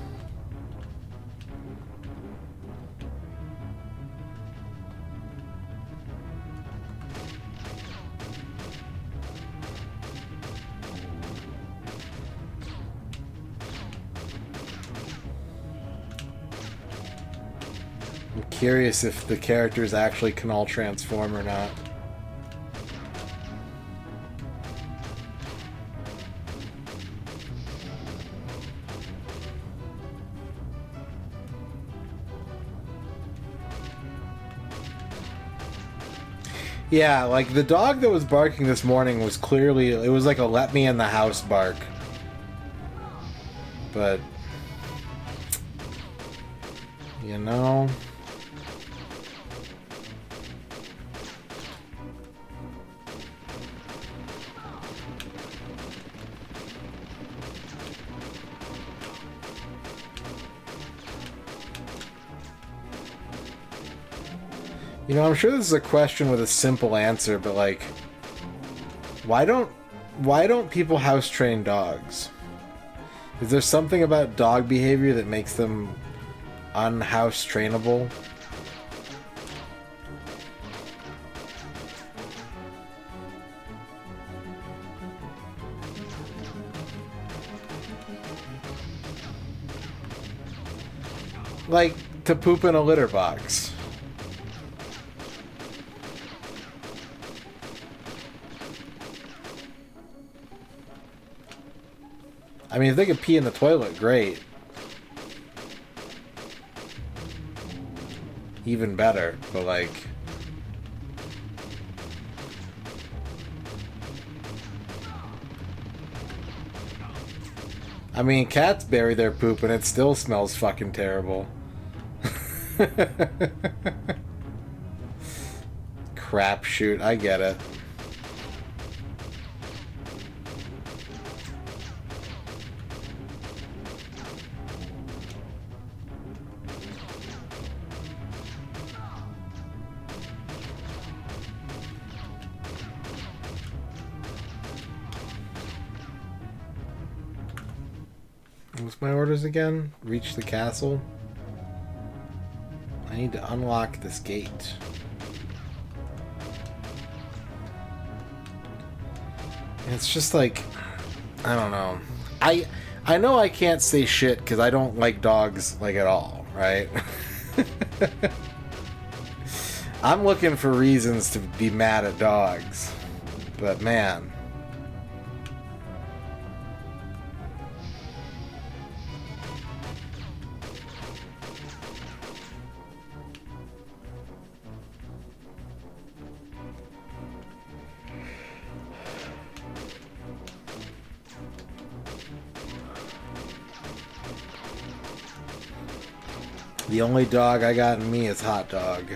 Curious if the characters actually can all transform or not. Yeah, like the dog that was barking this morning was clearly, it was like a let me in the house bark. But, you know... You know, I'm sure this is a question with a simple answer, but like, why don't people house train dogs? Is there something about dog behavior that makes them unhouse trainable? Like, to poop in a litter box. I mean, if they could pee in the toilet, great. Even better, but like... I mean, cats bury their poop and it still smells fucking terrible. Crapshoot, I get it. What's my orders again? Reach the castle. I need to unlock this gate. And it's just like, I don't know. I know I can't say shit because I don't like dogs like at all, right? I'm looking for reasons to be mad at dogs. But man. The only dog I got in me is Hot Dog.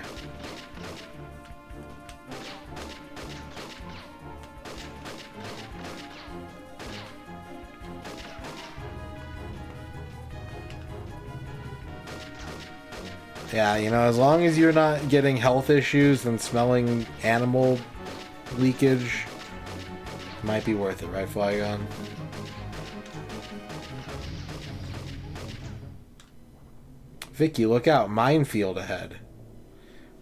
Yeah, you know, as long as you're not getting health issues and smelling animal leakage, it might be worth it, right, Flygon? Vicky, look out. Minefield ahead.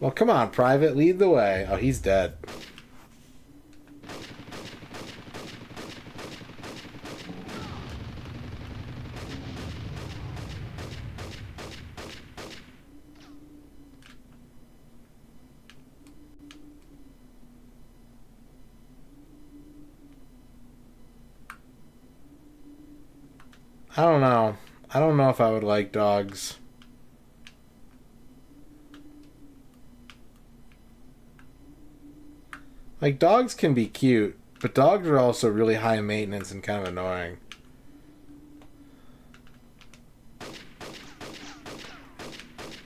Well, come on, Private. Lead the way. Oh, he's dead. I don't know. I don't know if I would like dogs. Like, dogs can be cute, but dogs are also really high maintenance and kind of annoying.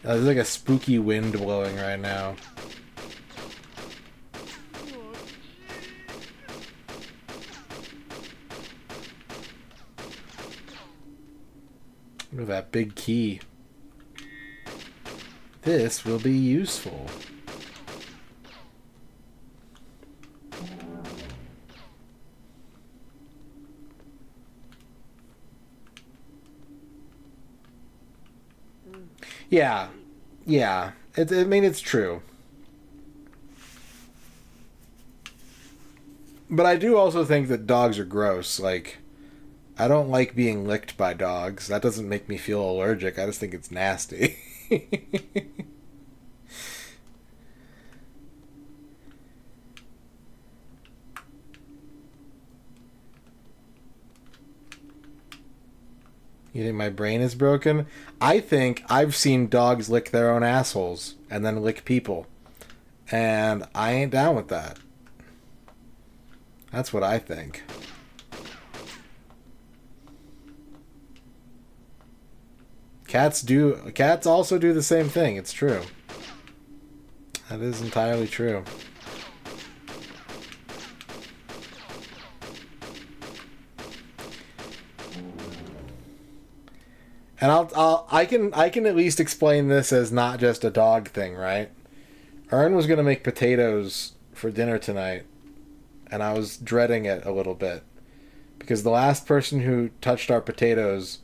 There's like a spooky wind blowing right now. Look at that big key. This will be useful. Yeah. Yeah. I mean, it's true. But I do also think that dogs are gross. Like, I don't like being licked by dogs. That doesn't make me feel allergic. I just think it's nasty. You think my brain is broken? I think I've seen dogs lick their own assholes and then lick people. And I ain't down with that. That's what I think. Cats also do the same thing. It's true. That is entirely true. And I can at least explain this as not just a dog thing, right? Ern was gonna make potatoes for dinner tonight, and I was dreading it a little bit because the last person who touched our potatoes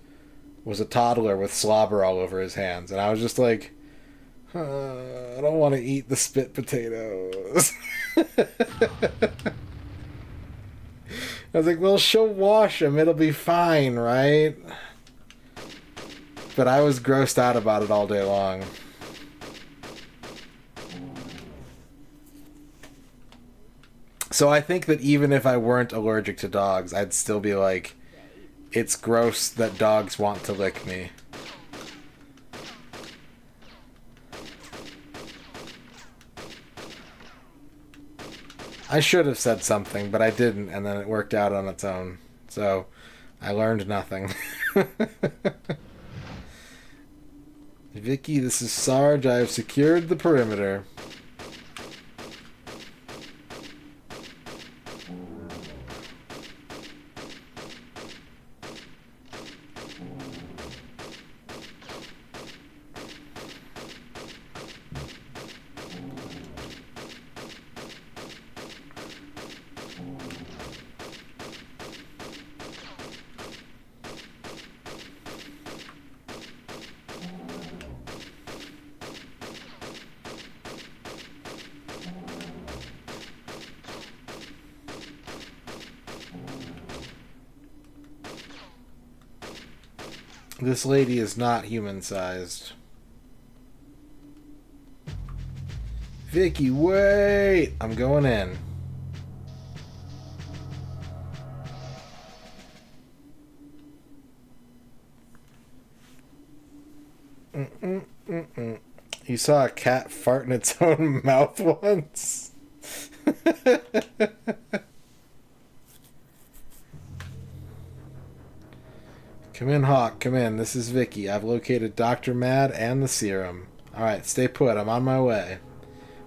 was a toddler with slobber all over his hands, and I was just like, I don't want to eat the spit potatoes. I was like, well, she'll wash them, it'll be fine, right? But I was grossed out about it all day long. So I think that even if I weren't allergic to dogs, I'd still be like, it's gross that dogs want to lick me. I should have said something, but I didn't, and then it worked out on its own. So I learned nothing. Vicky, this is Sarge. I have secured the perimeter. This lady is not human-sized. Vicky, wait! I'm going in. You saw a cat fart in its own mouth once? Come in, Hawk. Come in. This is Vicky. I've located Dr. Mad and the serum. Alright, stay put. I'm on my way.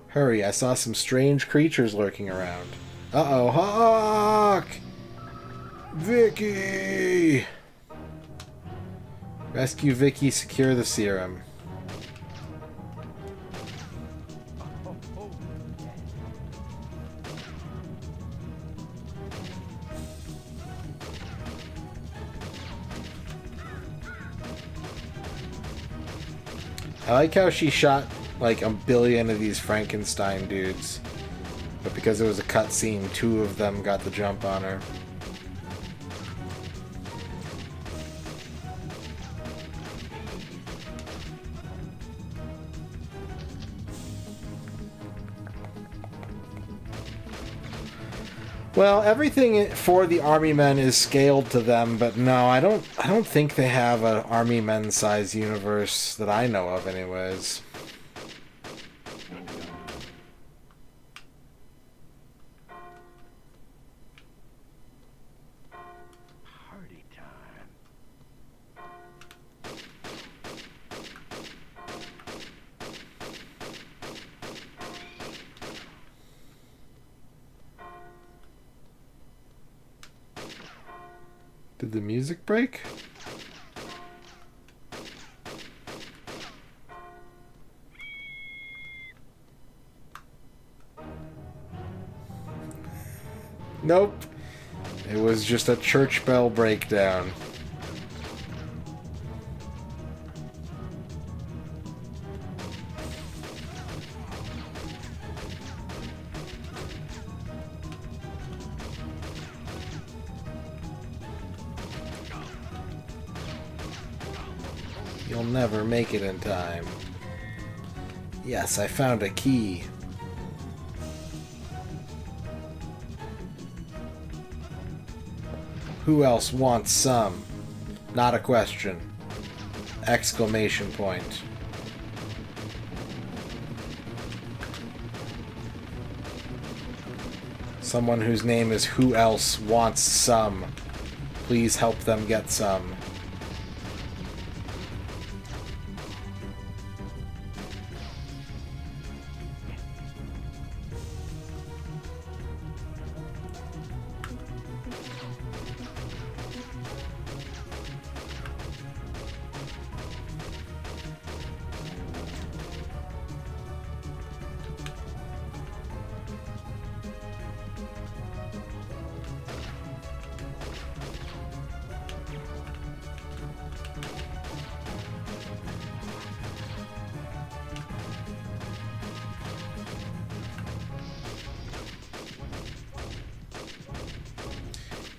Hurry, I saw some strange creatures lurking around. Uh-oh, Hawk! Vicky! Rescue Vicky, secure the serum. I like how she shot like a billion of these Frankenstein dudes, but because it was a cutscene, 2 of them got the jump on her. Well, everything for the army men is scaled to them, but no, I don't think they have an army men size universe that I know of anyways. Party time. Did the music break? Nope. It was just a church bell breakdown. You'll never make it in time. Yes, I found a key. Who else wants some? Not a question. Exclamation point. Someone whose name is Who Else Wants Some. Please help them get some.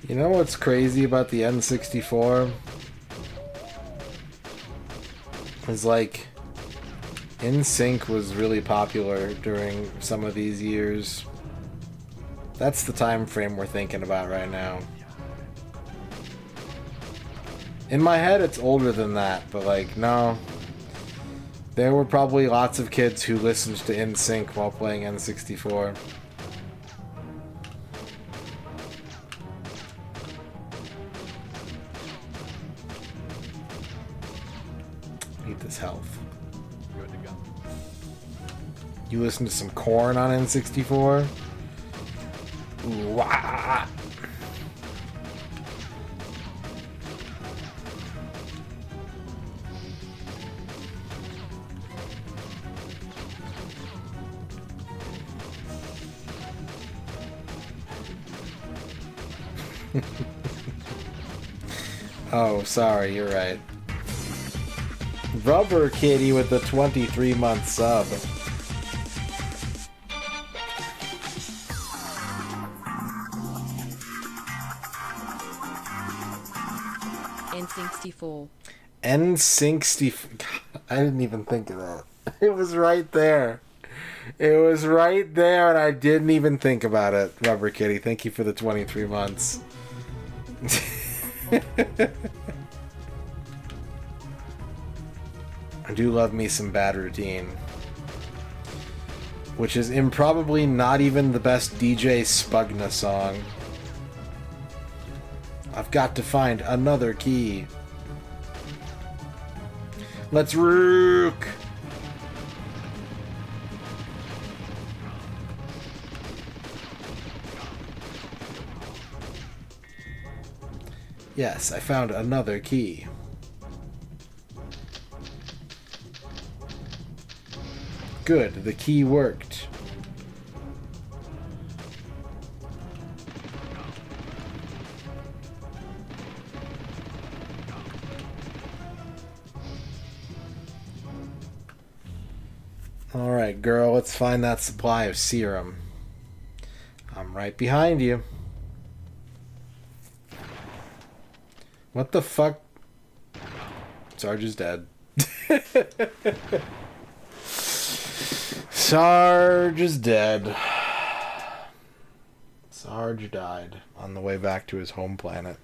You know what's crazy about the N64? Is like NSYNC was really popular during some of these years. That's the time frame we're thinking about right now. In my head it's older than that, but like no. There were probably lots of kids who listened to NSYNC while playing N64. Need this health. Good to go. You listen to some Korn on N64? Ooh, wah. Oh, sorry, you're right. Rubber Kitty with the 23-month sub. N64. N64. I didn't even think of that. It was right there. It was right there, and I didn't even think about it. Rubber Kitty, thank you for the 23 months. I do love me some Bad Routine. Which is improbably not even the best DJ Spugna song. I've got to find another key. Let's rook! Yes, I found another key. Good, the key worked. Alright, girl, let's find that supply of serum. I'm right behind you. What the fuck? Sarge is dead. Sarge is dead. Sarge died on the way back to his home planet.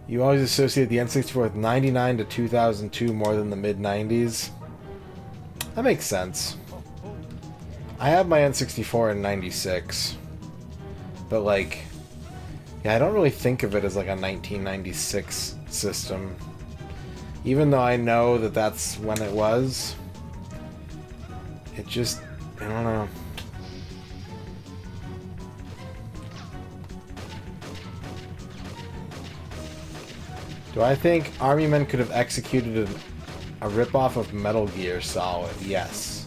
You always associate the N64 with 99 to 2002 more than the mid-90s. That makes sense. I have my N64 in 96. But, like, yeah, I don't really think of it as, like, a 1996 system. Even though I know that that's when it was. It just, I don't know. Do I think Army Men could have executed a ripoff of Metal Gear Solid? Yes.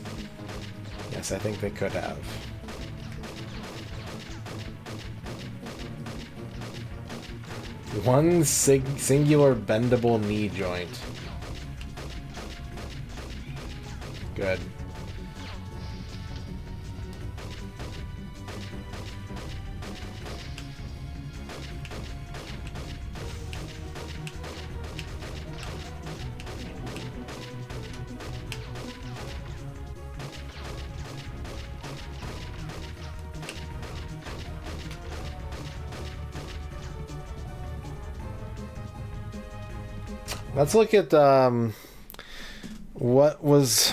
Yes, I think they could have. One singular bendable knee joint. Good. Let's look at what was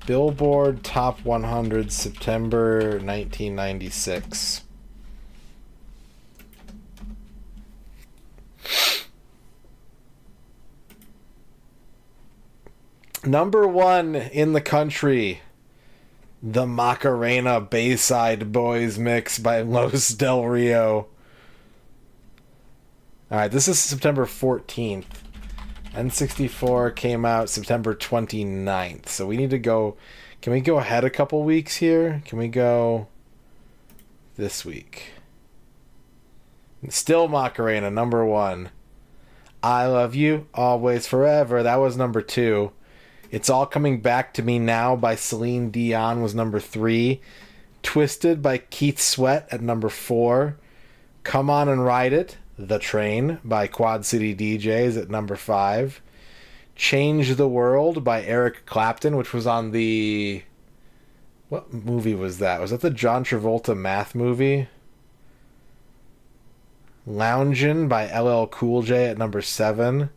Billboard Top 100 September 1996. Number one in the country, the Macarena Bayside Boys mix by Los Del Rio. Alright, this is September 14th. N64 came out September 29th. So we need to go... Can we go ahead a couple weeks here? Can we go this week? Still Macarena, number one. I Love You, Always Forever. That was number two. It's All Coming Back to Me Now by Celine Dion was number three. Twisted by Keith Sweat at number four. Come On and Ride It, The Train by Quad City DJs at number 5. Change the World by Eric Clapton, which was on the... What movie was that? Was that the John Travolta math movie? Loungin' by LL Cool J at number 7.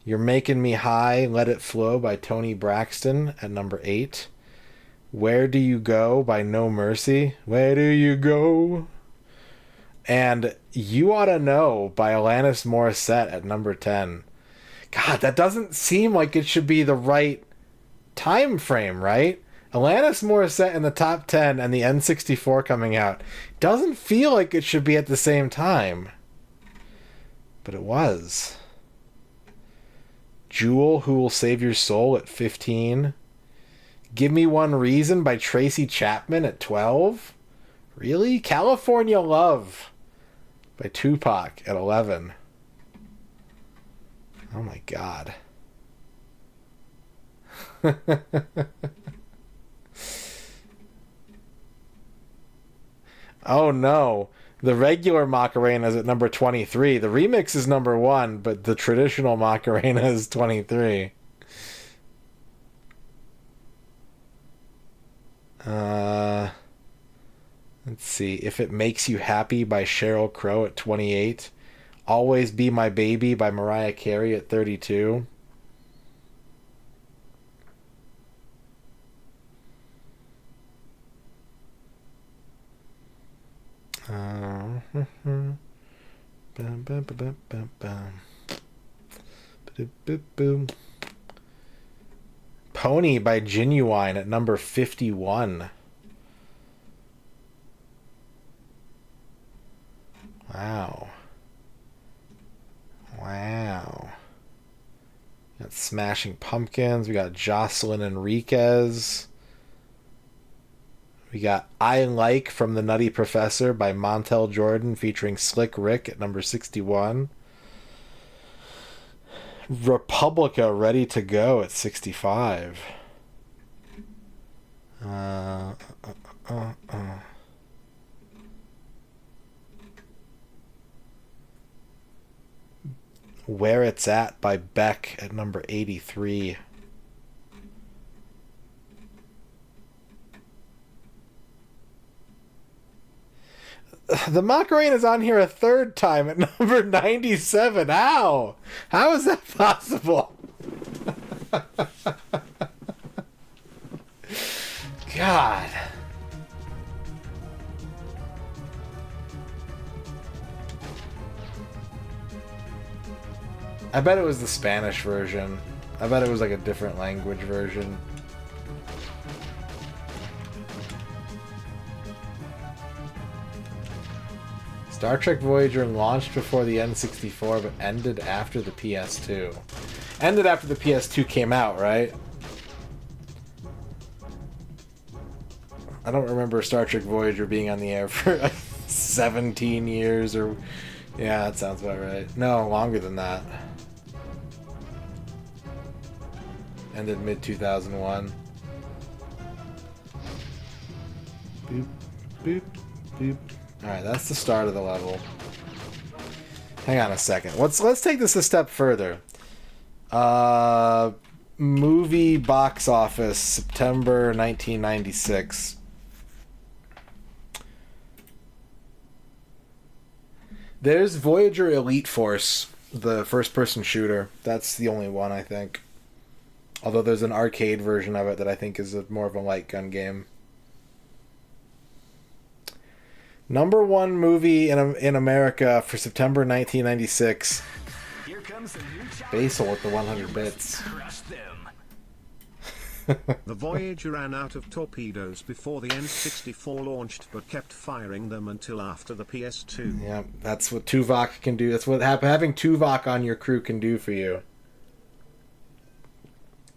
You're Making Me High, Let It Flow by Tony Braxton at number 8. Where Do You Go by No Mercy. Where do you go? And You Oughta Know by Alanis Morissette at number 10. God, that doesn't seem like it should be the right time frame, right? Alanis Morissette in the top 10 and the N64 coming out. Doesn't feel like it should be at the same time. But it was. Jewel, Who Will Save Your Soul at 15. Give Me One Reason by Tracy Chapman at 12. Really? California Love by Tupac at 11. Oh my god. Oh no. The regular Macarena is at number 23. The remix is number 1, but the traditional Macarena is 23. Let's see. If It Makes You Happy by Sheryl Crow at 28. Always Be My Baby by Mariah Carey at 32. Pony by Genuine at number 51. Wow. Wow. We got Smashing Pumpkins. We got Jocelyn Enriquez. We got I Like from the Nutty Professor by Montel Jordan featuring Slick Rick at number 61. Republica Ready to Go at 65. Where It's At by Beck at number 83. The Macarena is on here a third time at number 97. How? How is that possible? God. I bet it was the Spanish version. I bet it was like a different language version. Star Trek Voyager launched before the N64, but ended after the PS2. Ended after the PS2 came out, right? I don't remember Star Trek Voyager being on the air for like 17 years or... Yeah, that sounds about right. No, longer than that. Ended mid-2001. Boop, boop, boop. Alright, that's the start of the level. Hang on a second. Let's take this a step further. Movie box office, September 1996. There's Voyager Elite Force, the first-person shooter. That's the only one, I think. Although there's an arcade version of it that I think is more of a light gun game. Number 1 movie in America for September 1996. Here comes a new Basil with the 100 bits. Crush them. The Voyager ran out of torpedoes before the N64 launched, but kept firing them until after the PS2. Yeah, that's what Tuvok can do. That's what having Tuvok on your crew can do for you.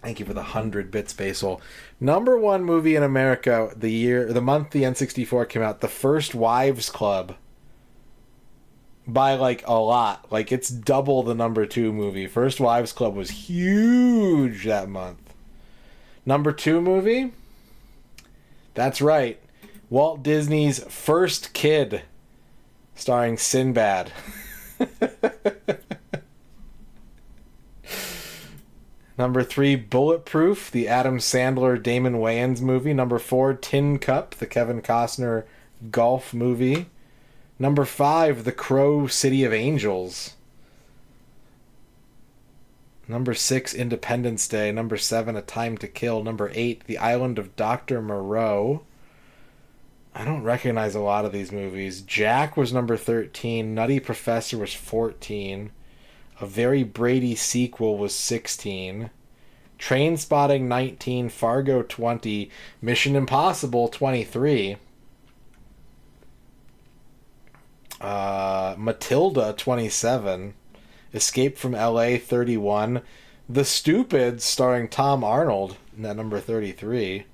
Thank you for the 100 bits, Basil. Number 1 movie in America the month the N64 came out, The First Wives Club. By like a lot. Like it's double the number 2 movie. First Wives Club was huge that month. Number 2 movie? That's right. Walt Disney's First Kid, starring Sinbad. Number 3, Bulletproof, the Adam Sandler, Damon Wayans movie. Number 4, Tin Cup, the Kevin Costner golf movie. Number 5, The Crow, City of Angels. Number 6, Independence Day. Number 7, A Time to Kill. Number 8, The Island of Dr. Moreau. I don't recognize a lot of these movies. Jack was number 13. Nutty Professor was 14. A Very Brady Sequel was 16. Trainspotting 19. Fargo 20. Mission Impossible 23. Matilda 27. Escape from LA 31. The Stupids starring Tom Arnold at number 33.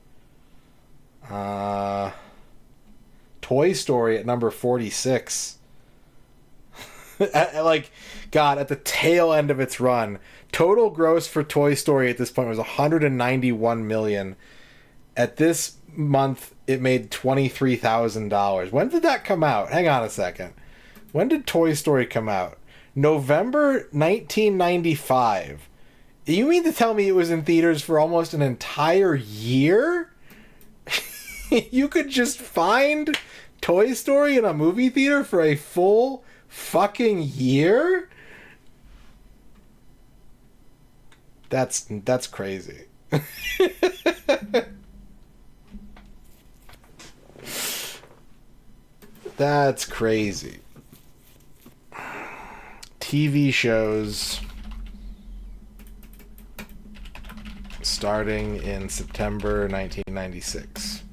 Toy Story at number 46. Like, God, at the tail end of its run, total gross for Toy Story at this point was $191 million, At this month, it made $23,000. When did that come out? Hang on a second. When did Toy Story come out? November 1995. You mean to tell me it was in theaters for almost an entire year? You could just find Toy Story in a movie theater for a full fucking year? That's crazy. That's crazy. TV shows starting in September 1996.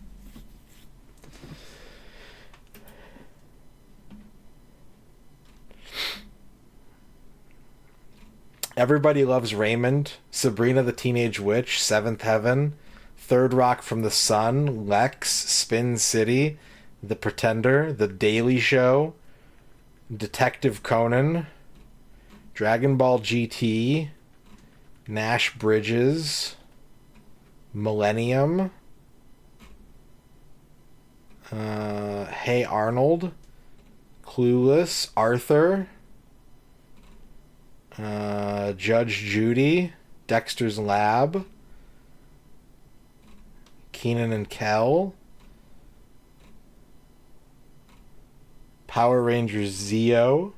Everybody Loves Raymond, Sabrina the Teenage Witch, Seventh Heaven, Third Rock from the Sun, Lex, Spin City, The Pretender, The Daily Show, Detective Conan, Dragon Ball GT, Nash Bridges, Millennium, Hey Arnold, Clueless, Arthur, Judge Judy, Dexter's Lab, Kenan and Kel, Power Rangers Zeo.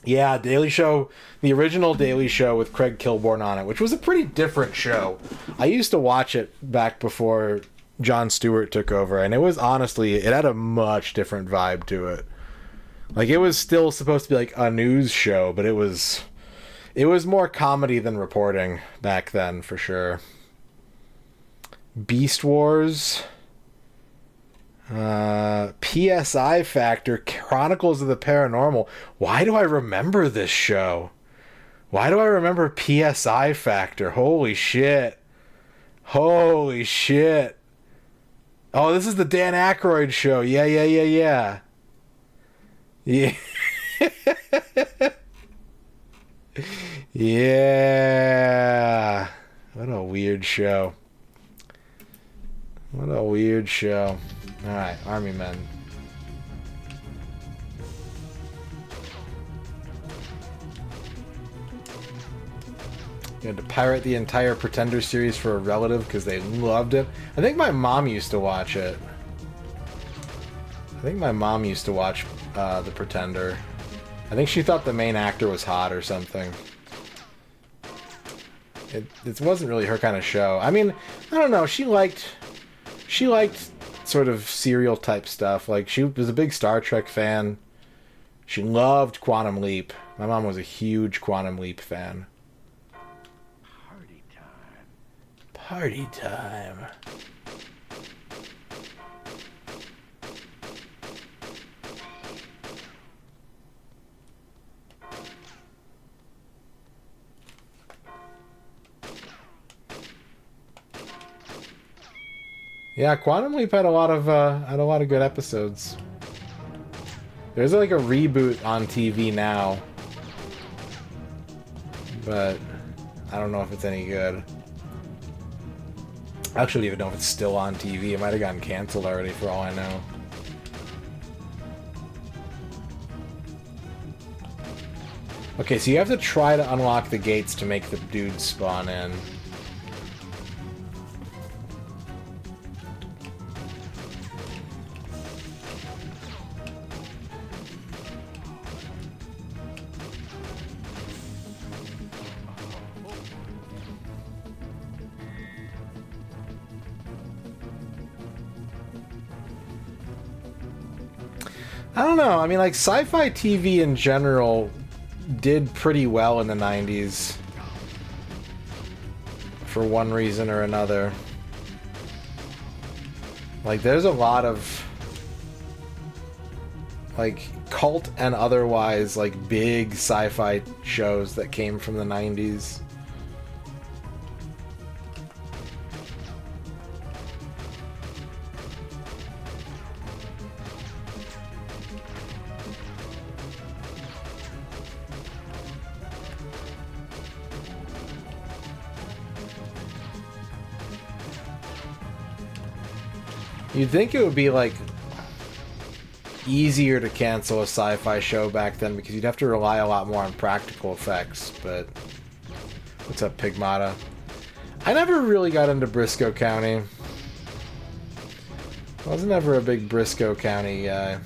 Yeah, Daily Show, the original Daily Show with Craig Kilborn on it, which was a pretty different show. I used to watch it back before Jon Stewart took over, and it was honestly, it had a much different vibe to it. Like, it was still supposed to be like a news show, but it was more comedy than reporting back then, for sure. Beast Wars, PSI Factor, Chronicles of the Paranormal. Why do I remember this show? Why do I remember PSI Factor? Holy shit. Holy shit. Oh, this is the Dan Aykroyd show. Yeah. Yeah. Yeah. What a weird show. What a weird show. Alright, Army Men. You had to pirate the entire Pretender series for a relative because they loved it. I think my mom used to watch it. I think my mom used to watch The Pretender. I think she thought the main actor was hot or something. It wasn't really her kind of show. I mean, I don't know. She liked sort of serial type stuff. Like, she was a big Star Trek fan. She loved Quantum Leap. My mom was a huge Quantum Leap fan. Party time. Party time. Yeah, Quantum Leap had a lot of good episodes. There's like a reboot on TV now, but I don't know if it's any good. I actually don't even know if it's still on TV. It might have gotten canceled already, for all I know. Okay, so you have to try to unlock the gates to make the dudes spawn in. I don't know. I mean, like, sci-fi TV in general did pretty well in the 90s. For one reason or another. Like, there's a lot of, like, cult and otherwise, like, big sci-fi shows that came from the 90s. You'd think it would be, like, easier to cancel a sci-fi show back then because you'd have to rely a lot more on practical effects, but... What's up, Pigmata? I never really got into Briscoe County. I wasn't ever a big Briscoe County guy.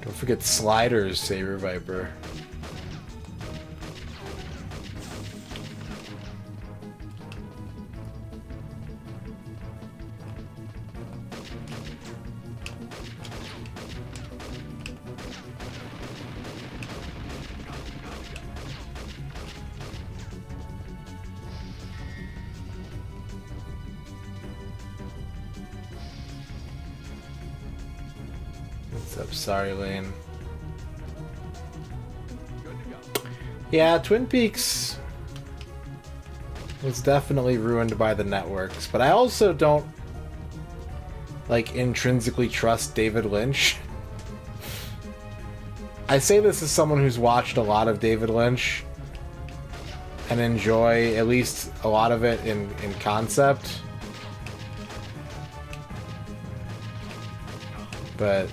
Don't forget sliders, Saber Viper. What's up, Sorry Lane? Yeah, Twin Peaks was definitely ruined by the networks, but I also don't, like, intrinsically trust David Lynch. I say this as someone who's watched a lot of David Lynch and enjoy at least a lot of it in concept. But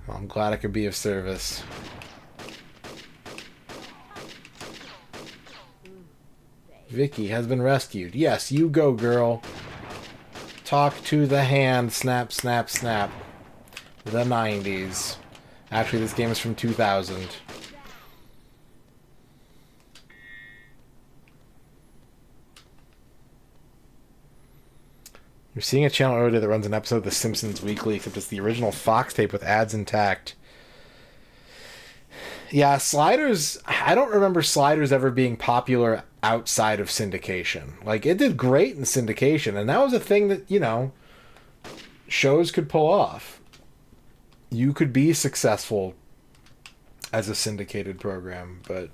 I'm glad I could be of service. Vicky has been rescued. Yes, you go, girl. Talk to the hand. Snap, snap, snap. The 90s. Actually, this game is from 2000. You're seeing a channel earlier that runs an episode of The Simpsons weekly, except it's the original Fox tape with ads intact. Yeah, Sliders... I don't remember Sliders ever being popular outside of syndication. Like, it did great in syndication, and that was a thing that, you know, shows could pull off. You could be successful as a syndicated program, but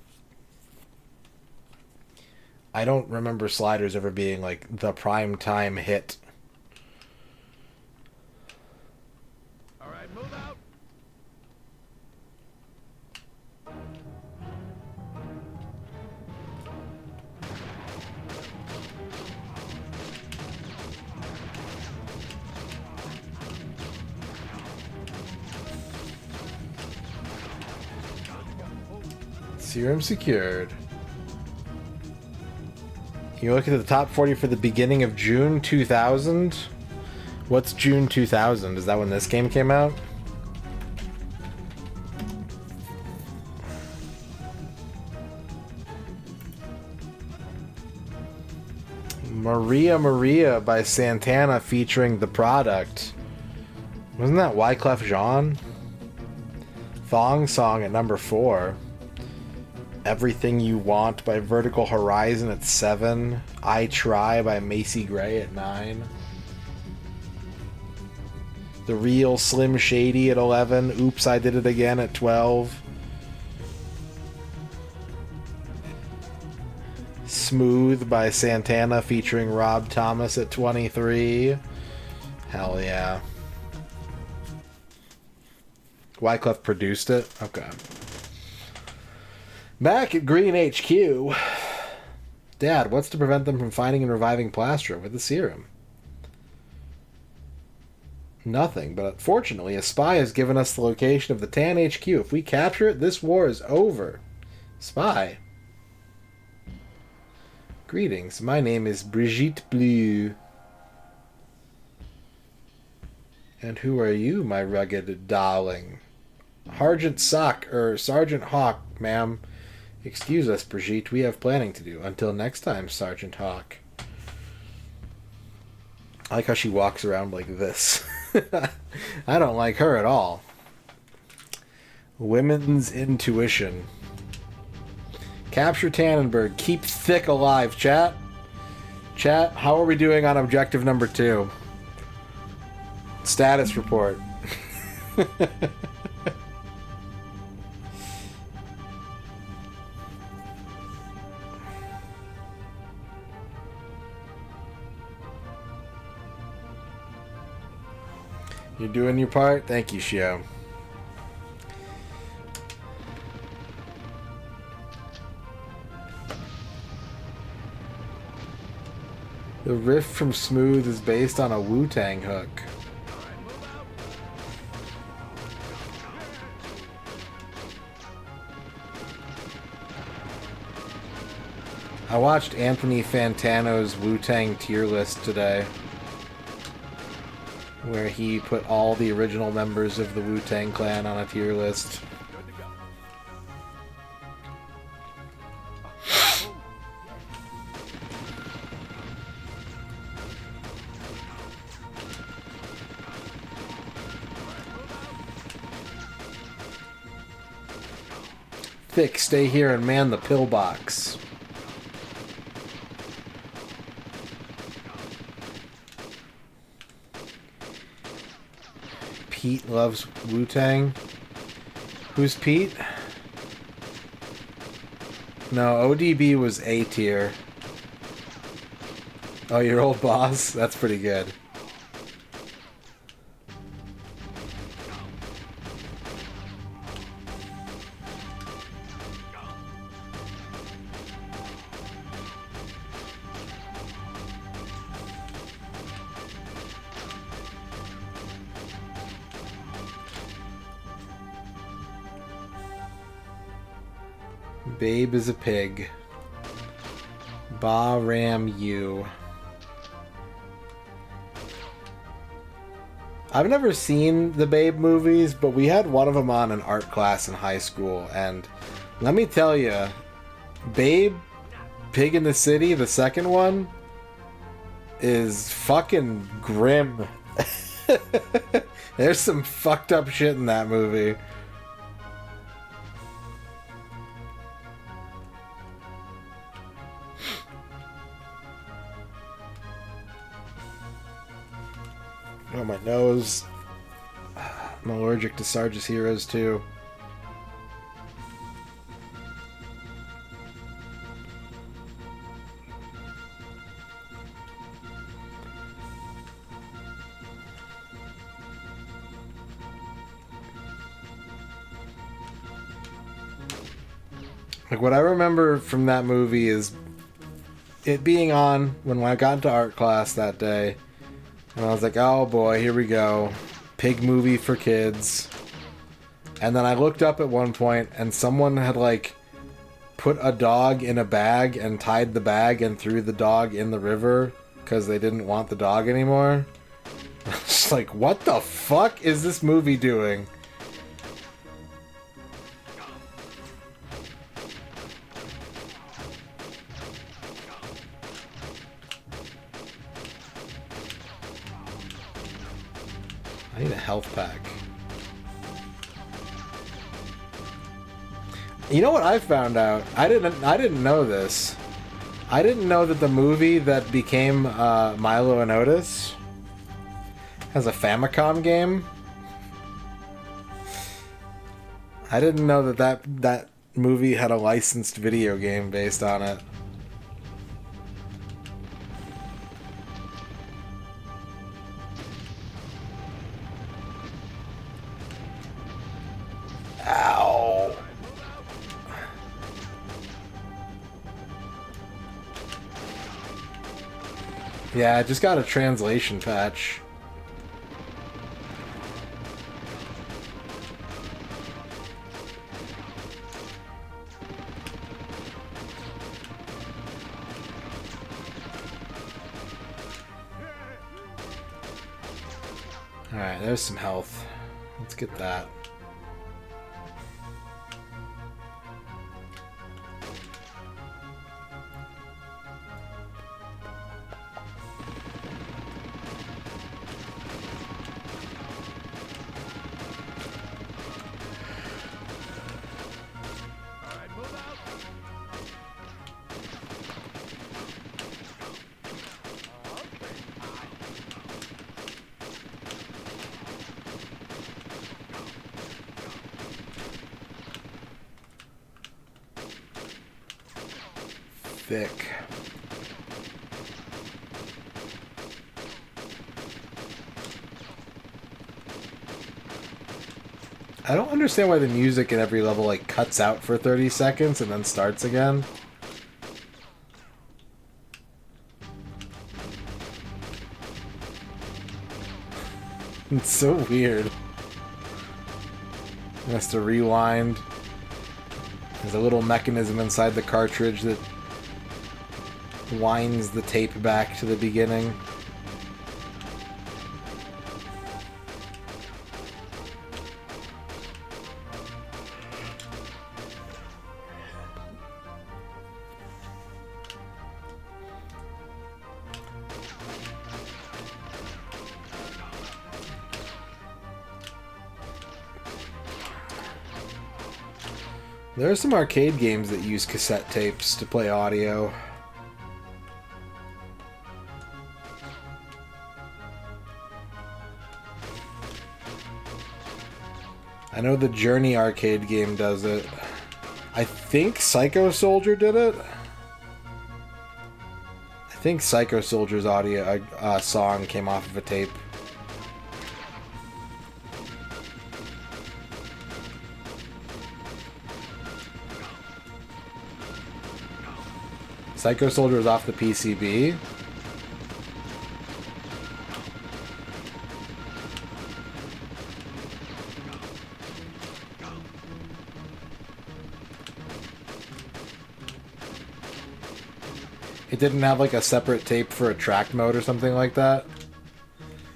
I don't remember Sliders ever being, like, the prime time hit. All right, move out. Serum secured. You look at the top 40 for the beginning of June 2000. What's June 2000? Is that when this game came out? Maria Maria by Santana featuring The Product. Wasn't that Wyclef Jean? Thong Song at number 4. Everything You Want by Vertical Horizon at 7. I Try by Macy Gray at 9. The Real Slim Shady at 11. Oops, I Did It Again at 12. Smooth by Santana featuring Rob Thomas at 23. Hell yeah. Wyclef produced it? Okay. Back at Green HQ. Dad, what's to prevent them from finding and reviving Plastra with the serum? Nothing, but unfortunately a spy has given us the location of the Tan HQ. If we capture it, this war is over. Spy? Greetings, my name is Brigitte Bleu. And who are you, my rugged darling? Sergeant Hawk, ma'am. Excuse us, Brigitte, we have planning to do. Until next time, Sergeant Hawk. I like how she walks around like this. I don't like her at all. Women's intuition. Capture Tannenberg. Keep thick alive, chat. Chat, how are we doing on objective number 2? Status report. You're doing your part? Thank you, Shio. The riff from Smooth is based on a Wu-Tang hook. I watched Anthony Fantano's Wu-Tang tier list today, where he put all the original members of the Wu-Tang Clan on a tier list. Thick, stay here and man the pillbox. Pete loves Wu-Tang. Who's Pete? No, ODB was A tier. Oh, your old boss? That's pretty good. Babe is a pig. Ba Ram you. I've never seen the Babe movies, but we had one of them on an art class in high school, and let me tell you, Babe, Pig in the City, the second one, is fucking grim. There's some fucked up shit in that movie. Oh, my nose. I'm allergic to Sarge's Heroes, too. Like, what I remember from that movie is it being on when I got into art class that day. And I was like, oh boy, here we go. Pig movie for kids. And then I looked up at one point and someone had like put a dog in a bag and tied the bag and threw the dog in the river because they didn't want the dog anymore. I was just like, what the fuck is this movie doing? I need a health pack. You know what I found out? I didn't know this. I didn't know that the movie that became Milo and Otis has a Famicom game. I didn't know that movie had a licensed video game based on it. Ow! Yeah, I just got a translation patch. Alright, there's some health. Let's get that. thick. I don't understand why the music in every level like cuts out for 30 seconds and then starts again. It's so weird. It has to rewind. There's a little mechanism inside the cartridge that winds the tape back to the beginning. There are some arcade games that use cassette tapes to play audio. I know the Journey arcade game does it. I think Psycho Soldier did it. I think Psycho Soldier's audio song came off of a tape. Psycho Soldier was off the PCB. It didn't have like a separate tape for a track mode or something like that.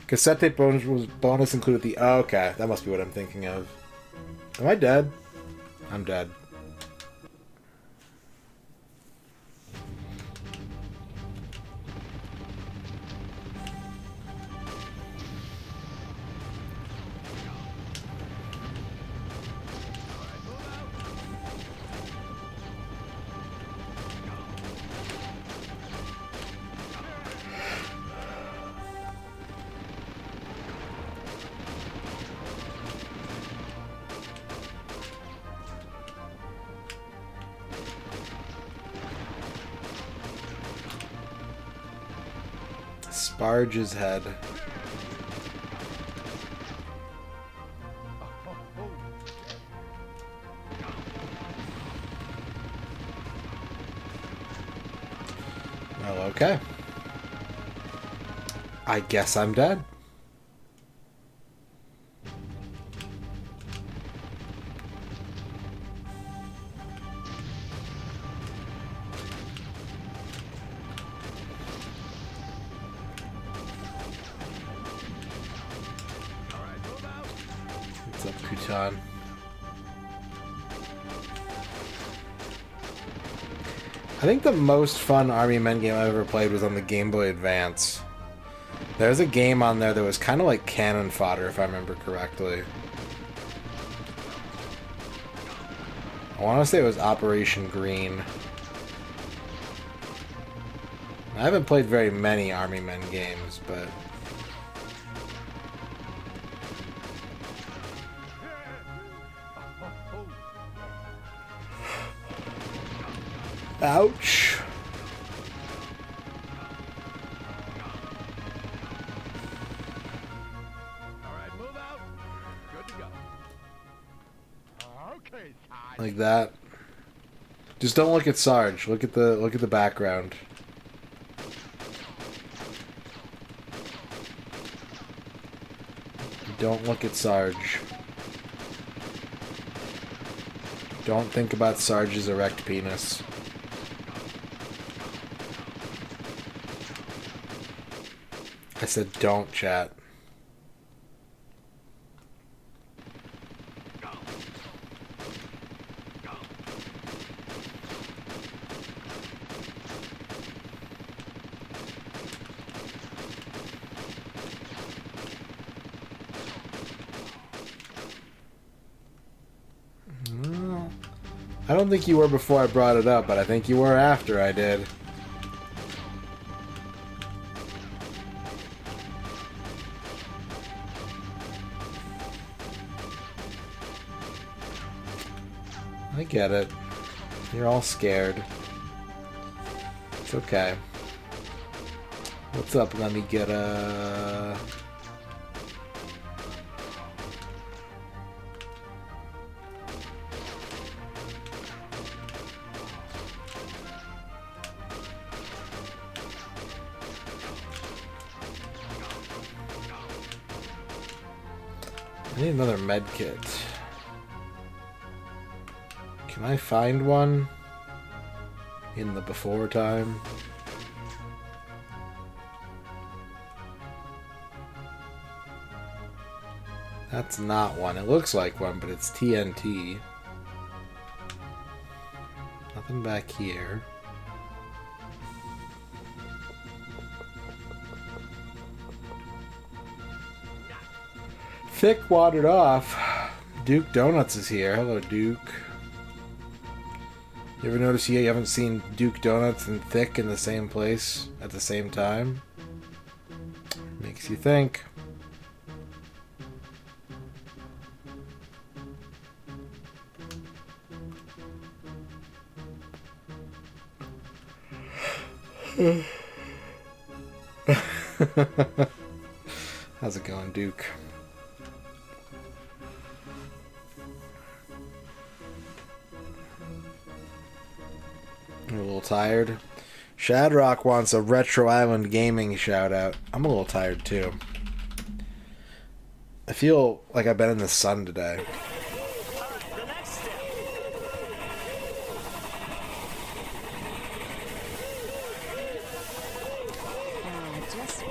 Cassette tape bonus included the... Oh, okay, that must be what I'm thinking of. Am I dead? I'm dead. Sarge's head. Well, okay. I guess I'm dead. I think the most fun Army Men game I ever played was on the Game Boy Advance. There's a game on there that was kind of like cannon fodder, if I remember correctly. I want to say it was Operation Green. I haven't played very many Army Men games, but... Ouch. Alright, move out. Good to go. Okay, Sarge. Like that. Just don't look at Sarge. Look at the background. Don't look at Sarge. Don't think about Sarge's erect penis. I said don't, chat. I don't think you were before I brought it up, but I think you were after I did. I get it. You're all scared. It's okay. What's up? Let me get a... I need another med kit. Can I find one in the before time? That's not one. It looks like one, but it's TNT. Nothing back here. Thick watered off. Duke Donuts is here. Hello, Duke. You ever notice you haven't seen Duke Donuts and Thick in the same place at the same time? Makes you think. How's it going, Duke? I'm a little tired. Shadrock wants a Retro Island Gaming shout out. I'm a little tired too. I feel like I've been in the sun today. The next step. Just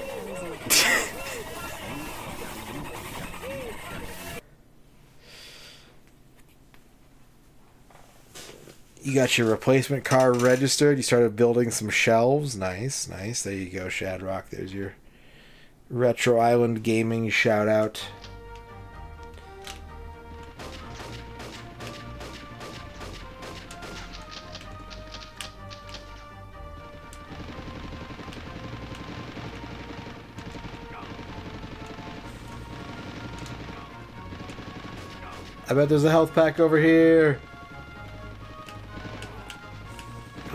You got your replacement car registered. You started building some shelves. Nice, nice. There you go, Shadrock. There's your Retro Island Gaming shout out. I bet there's a health pack over here.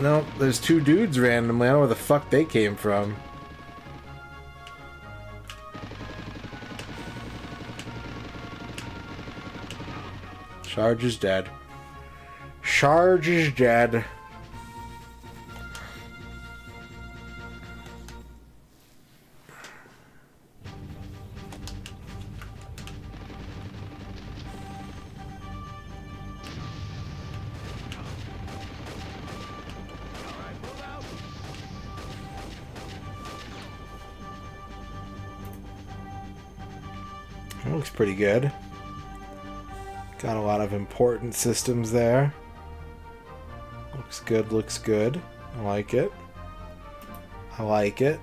No, there's two dudes randomly. I don't know where the fuck they came from. Sarge is dead. Sarge is dead. That looks pretty good. Got a lot of important systems there. Looks good, looks good. I like it. I like it.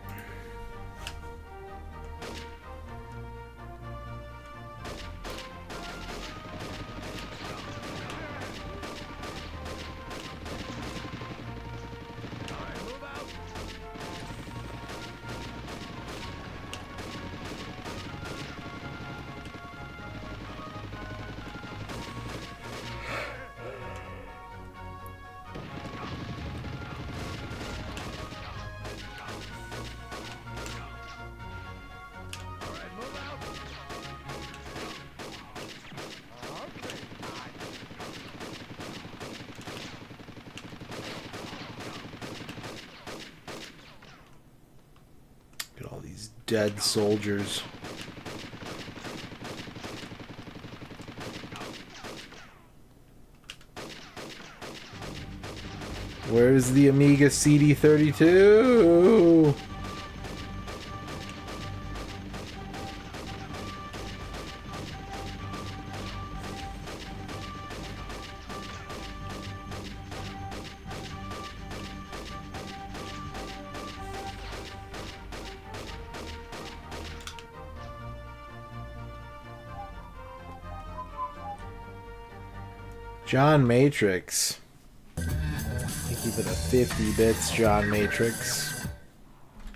Get all these dead soldiers. Where's the Amiga CD32? John Matrix. Keep it at 50 bits, John Matrix.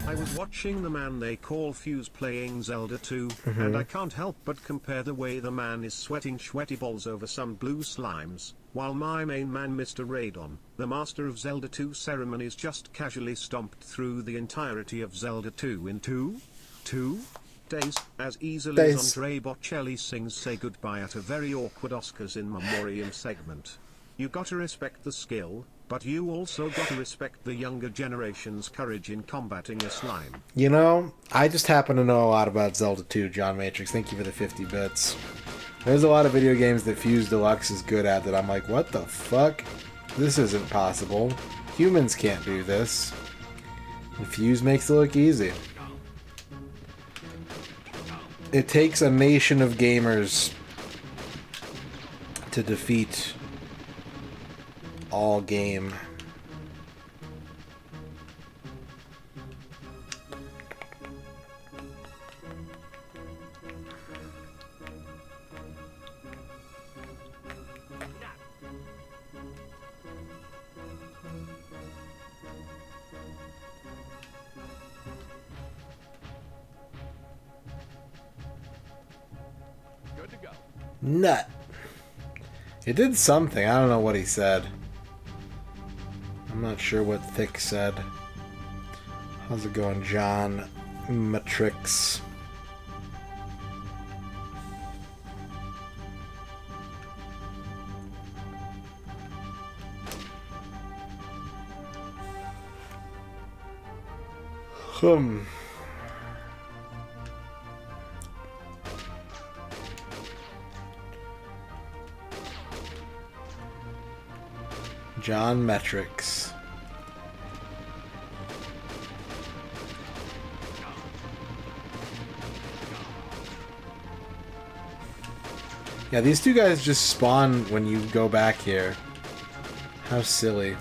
I was watching the man they call Fuse playing Zelda 2, and I can't help but compare the way the man is sweating sweaty balls over some blue slimes, while my main man MisterRadon, the master of Zelda 2 ceremonies, just casually stomped through the entirety of Zelda 2 in two days, as easily as Andre Bocelli sings Say Goodbye at a very awkward Oscars in Memoriam segment. You gotta respect the skill, but you also gotta respect the younger generation's courage in combating a slime. You know, I just happen to know a lot about Zelda 2, John Matrix. Thank you for the 50 bits. There's a lot of video games that Fuse Deluxe is good at that I'm like, what the fuck? This isn't possible. Humans can't do this. And Fuse makes it look easy. It takes a nation of gamers to defeat all game. Good to go. Nut. It did something. I don't know what he said. I'm not sure what Thick said. How's it going, John Matrix? John Metrics. Yeah, these two guys just spawn when you go back here. How silly.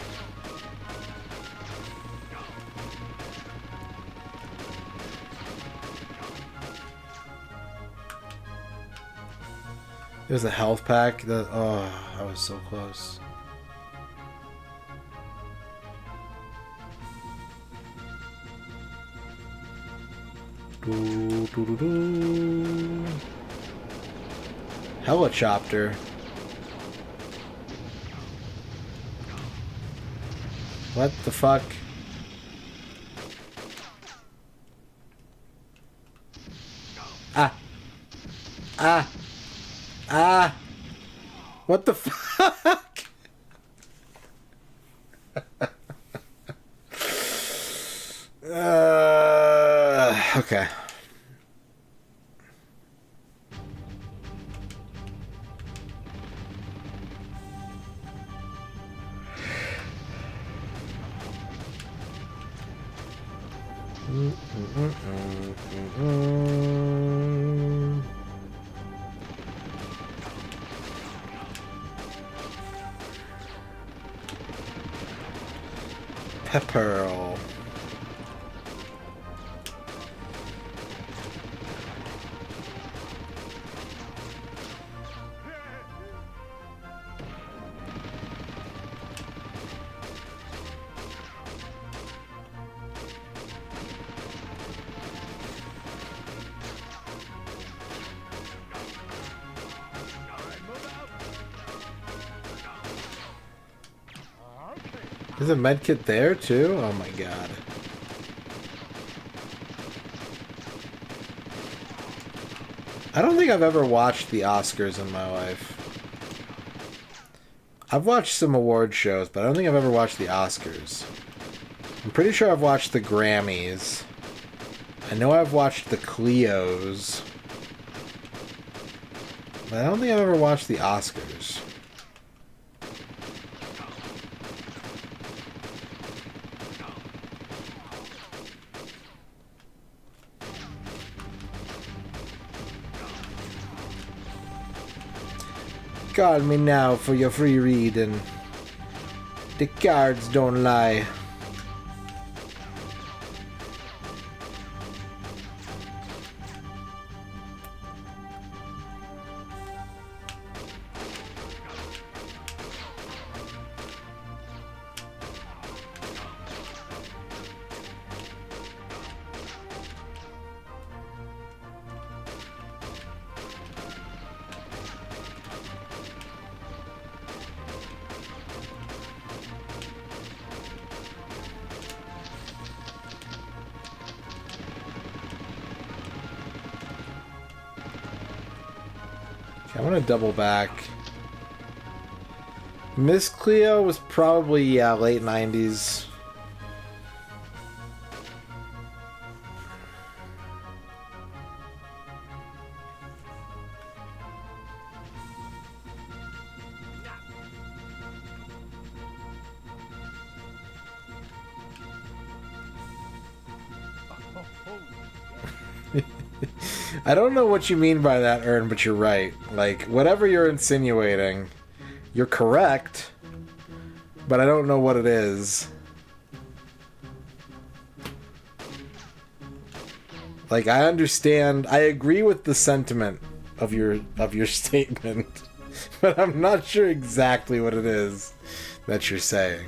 There's a health pack. Oh, I was so close. Helicopter. What the fuck? Ah. Ah. Ah. What the fuck? Okay. Pepperl. There's a medkit there too? Oh my god. I don't think I've ever watched the Oscars in my life. I've watched some award shows, but I don't think I've ever watched the Oscars. I'm pretty sure I've watched the Grammys. I know I've watched the Clios. But I don't think I've ever watched the Oscars. Call me now for your free reading. The cards don't lie. Okay, I'm gonna double back. Miss Cleo was probably, yeah, late 90s. I don't know what you mean by that, Ern, but you're right. Like, whatever you're insinuating, you're correct, but I don't know what it is. Like, I understand, I agree with the sentiment of your statement, but I'm not sure exactly what it is that you're saying.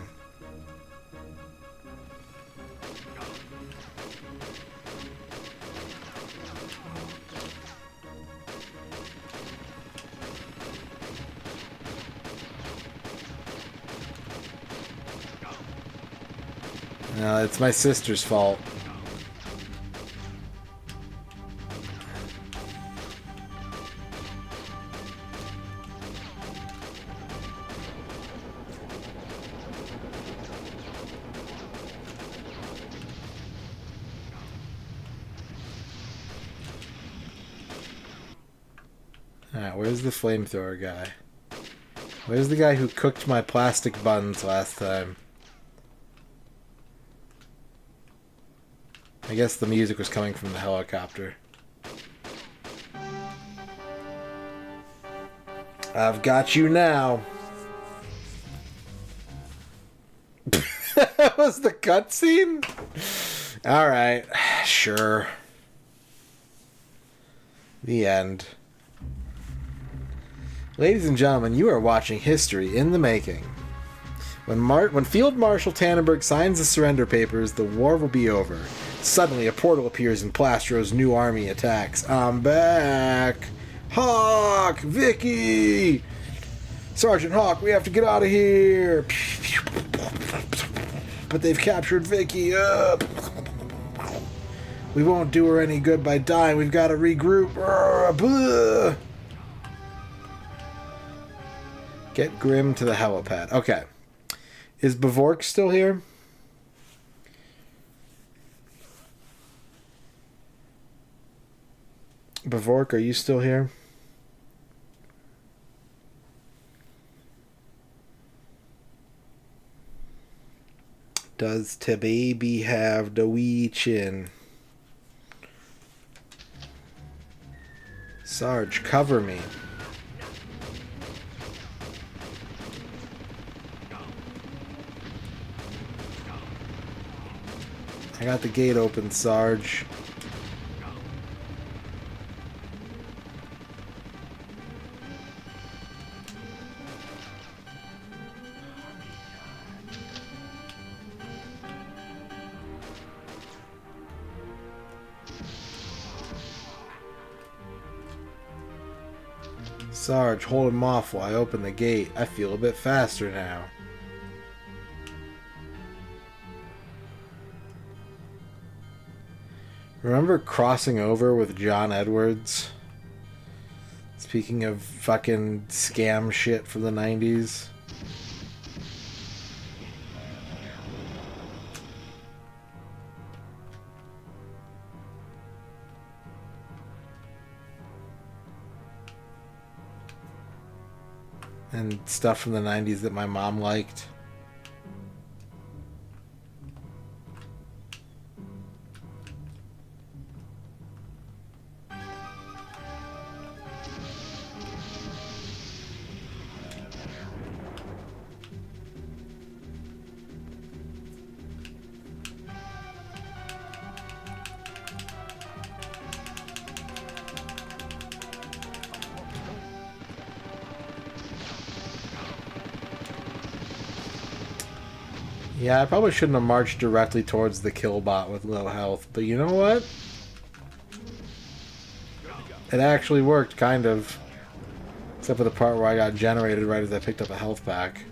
No, it's my sister's fault. Alright, where's the flamethrower guy? Where's the guy who cooked my plastic buns last time? I guess the music was coming from the helicopter. I've got you now. That was the cutscene? Alright, sure. The end. Ladies and gentlemen, you are watching history in the making. When Field Marshal Tannenberg signs the surrender papers, the war will be over. Suddenly, a portal appears and Plastro's new army attacks. I'm back! Hawk! Vicky! Sergeant Hawk, we have to get out of here! But they've captured Vicky. We won't do her any good by dying. We've got to regroup. Get Grim to the helipad. Okay. Is Bavork still here? Bavork, are you still here? Does the baby have the wee chin? Sarge, cover me. I got the gate open, Sarge. Sarge, hold him off while I open the gate. I feel a bit faster now. Remember crossing over with John Edwards? Speaking of fucking scam shit from the 90s. And stuff from the 90s that my mom liked. Yeah, I probably shouldn't have marched directly towards the killbot with low health, but you know what? It actually worked, kind of. Except for the part where I got generated right as I picked up a health pack.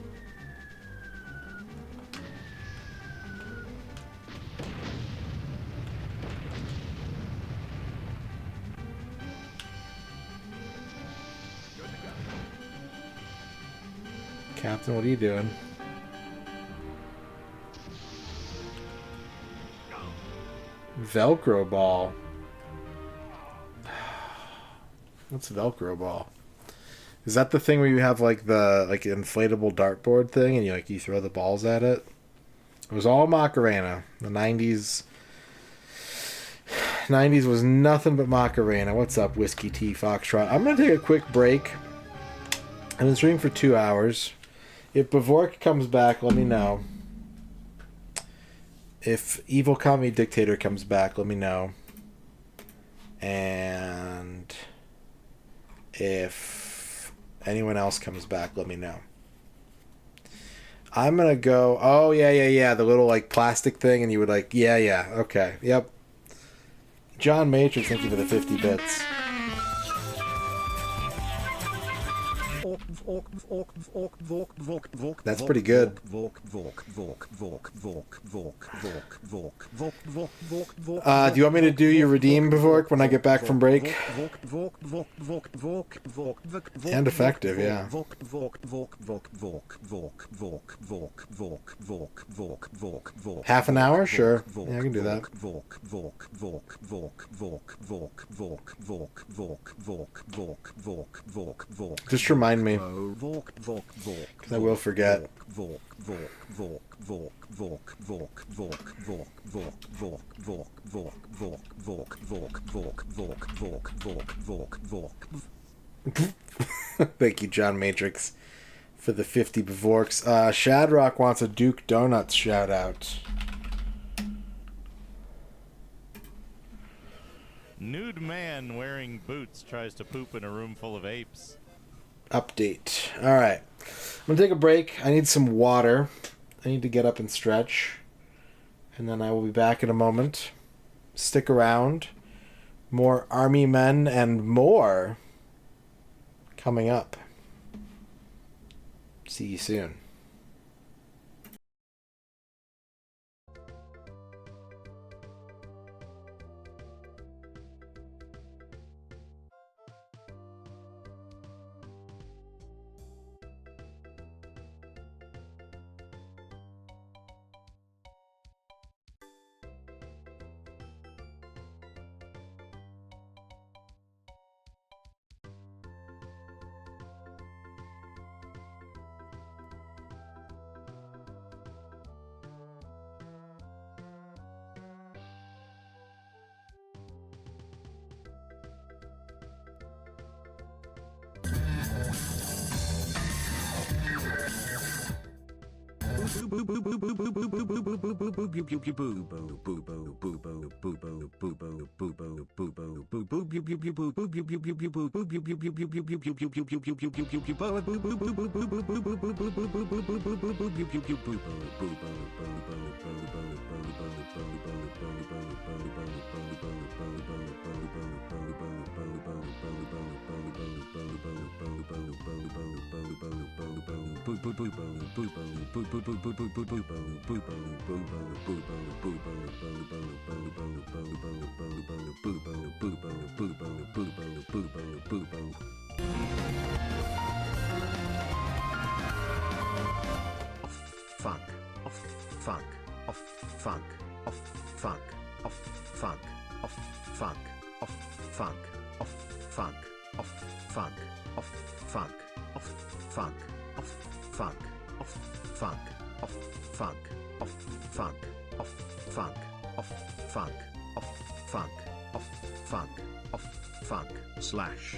Captain, what are you doing? Velcro ball. What's Velcro ball? Is that the thing where you have like the inflatable dartboard thing and you throw the balls at it? It was all Macarena. The 90s was nothing but Macarena. What's up, Whiskey Tea Foxtrot? I'm going to take a quick break. I've been streaming for 2 hours. If Bavork comes back, let me know. If Evil Commie Dictator comes back, let me know. And if anyone else comes back, let me know. I'm gonna go. Oh yeah. The little plastic thing, and you would yeah. Okay, yep. John Matrix, thank you for the 50 bits. That's pretty good. Do you want me to do your redeem, Bavork, when I get back from break? And effective, yeah. Half an hour? Sure. Yeah, I can do that. Just remind me, because I will forget. Thank you, John Matrix, for the 50 Bavorks. Shadrock wants a Duke Donuts shout out. Nude man wearing boots tries to poop in a room full of apes. Update. Alright. I'm going to take a break. I need some water. I need to get up and stretch. And then I will be back in a moment. Stick around. More army men and more coming up. See you soon. Slash.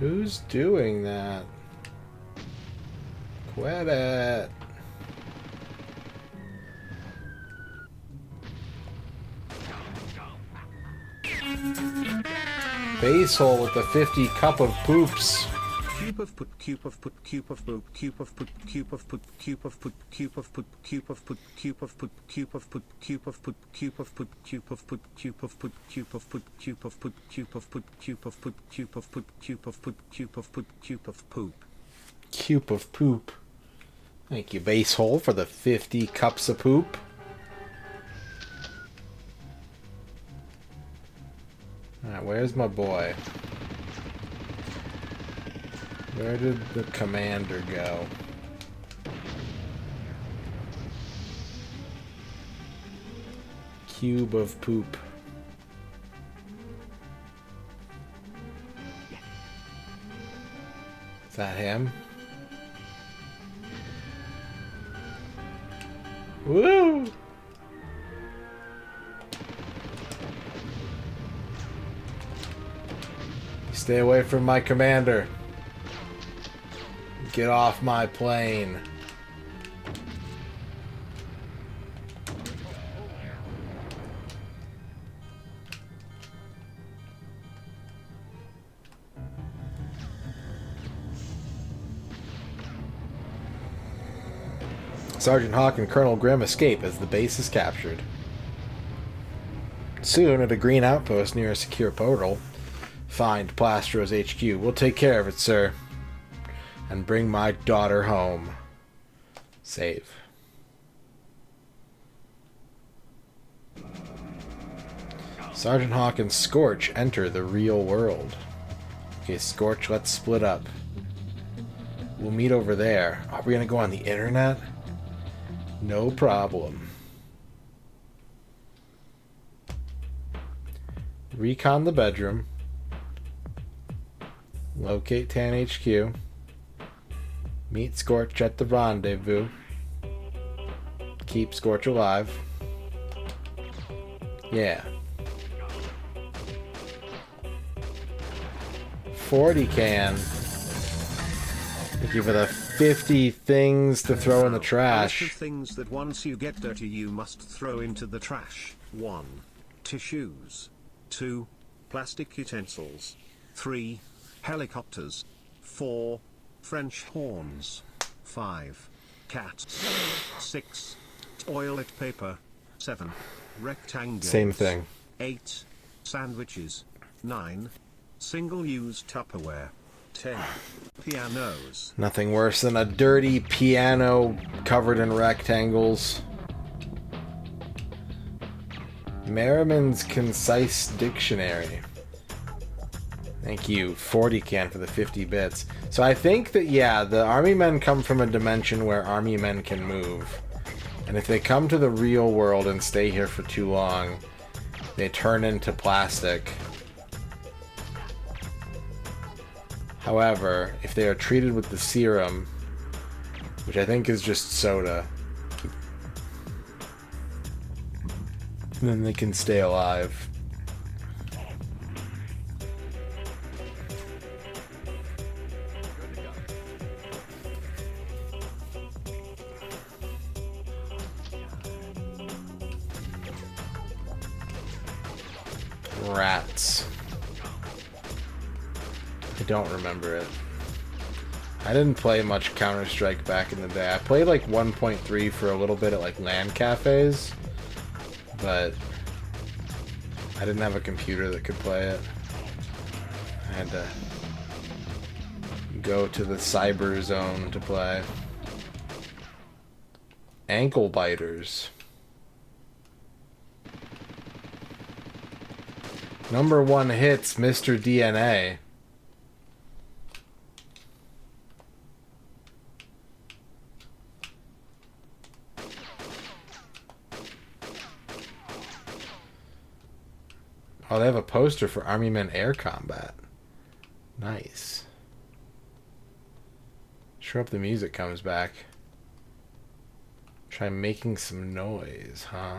Who's doing that? Quit it. Base hole with the 50 cup of poops. Cube of put, cube of put, cube of poop, cube of put, cube of put, cube of put, cube of put, cube of put, cube of put, cube of put, cube of put, cube of put, cube of put, cube of put, cube of put, cube of put, cube of put, cube of put, cube of put, cube of put, cube of put, cube of poop. Cube of poop. Thank you, base hole, for the 50 cups of poop. Alright, where's my boy? Where did the commander go? Cube of poop. Is that him? Woo! Stay away from my commander. Get off my plane. Sergeant Hawk and Colonel Grimm escape as the base is captured. Soon, at a green outpost near a secure portal, find Plastro's HQ. We'll take care of it, sir. And bring my daughter home. Save. Sergeant Hawk and Scorch enter the real world. Okay, Scorch, let's split up. We'll meet over there. Are we gonna go on the internet? No problem. Recon the bedroom. Locate Tan HQ. Meet Scorch at the rendezvous. Keep Scorch alive. Yeah. 40 can. Thank you for the 50 things to throw in the A trash. list of things that once you get dirty you must throw into the trash. 1. Tissues. 2. Plastic utensils. 3. Helicopters. 4. French horns. 5. Cats. 6. Toilet paper. 7. Rectangles. Same thing. 8. Sandwiches. 9. Single-use Tupperware. 10. Pianos. Nothing worse than a dirty piano covered in rectangles. Merriman's Concise Dictionary. Thank you, 40 can for the 50 bits. So I think that, yeah, the army men come from a dimension where army men can move. And if they come to the real world and stay here for too long, they turn into plastic. However, if they are treated with the serum, which I think is just soda, then they can stay alive. Rats. I don't remember it. I didn't play much Counter-Strike back in the day. I played like 1.3 for a little bit at like LAN cafes, but I didn't have a computer that could play it. I had to go to the cyber zone to play. Ankle biters. Number 1 hits Mr. DNA. Oh, they have a poster for Army Men Air Combat. Nice. Sure hope the music comes back. Try making some noise, huh?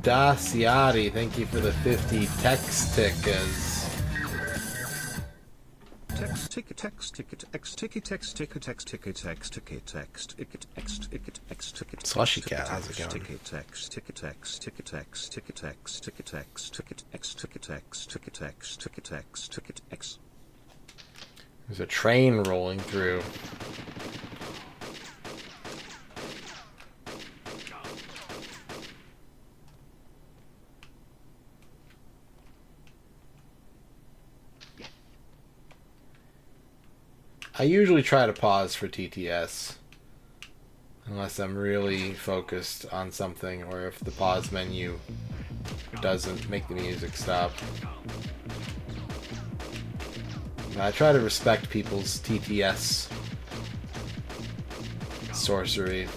Daciati, thank you for the 50 text tickers. Text ticket text ticket x ticket text ticket text ticket text ticket text ticket x ticket x ticket Slushy Cat, how's it going? ticket text ticket text ticket text ticket text ticket text ticket x ticket text ticket text ticket text ticket x. There's a train rolling through. I usually try to pause for TTS unless I'm really focused on something, or if the pause menu doesn't make the music stop. I try to respect people's TTS sorcery.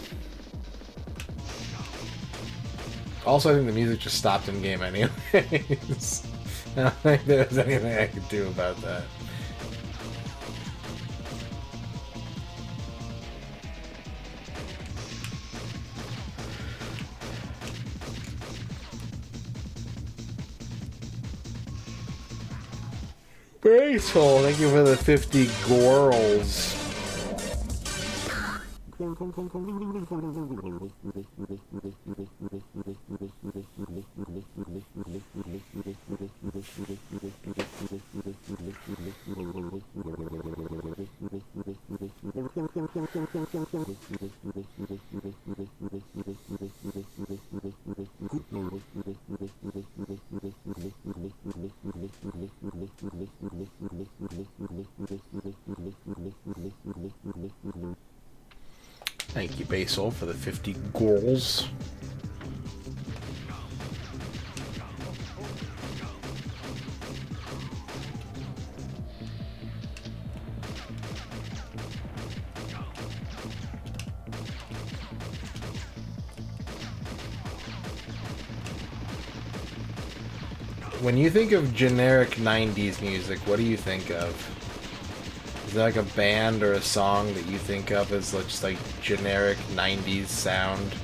Also, I think the music just stopped in game anyways. I don't think there's anything I could do about that. Graceful, thank you for the 50 gorals. Thank you, Basil, for the 50 gorals. When you think of generic 90s music, what do you think of? Is there like a band or a song that you think of as just like generic 90s sound?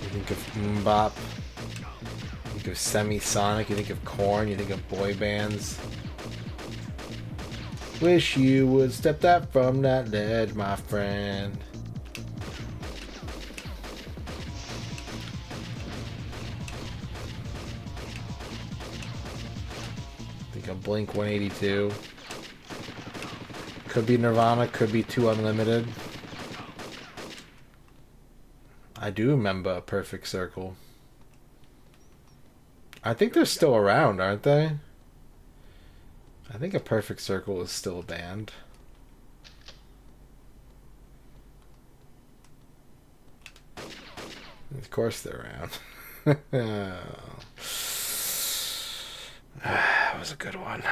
You think of MMMBop, you think of Semisonic, you think of Korn, you think of boy bands. Wish you would step that from that ledge, my friend. Blink 182. Could be Nirvana, could be 2 Unlimited. I do remember a Perfect Circle. I think they're still around, aren't they? I think a Perfect Circle is still a band. Of course they're around. That was a good one.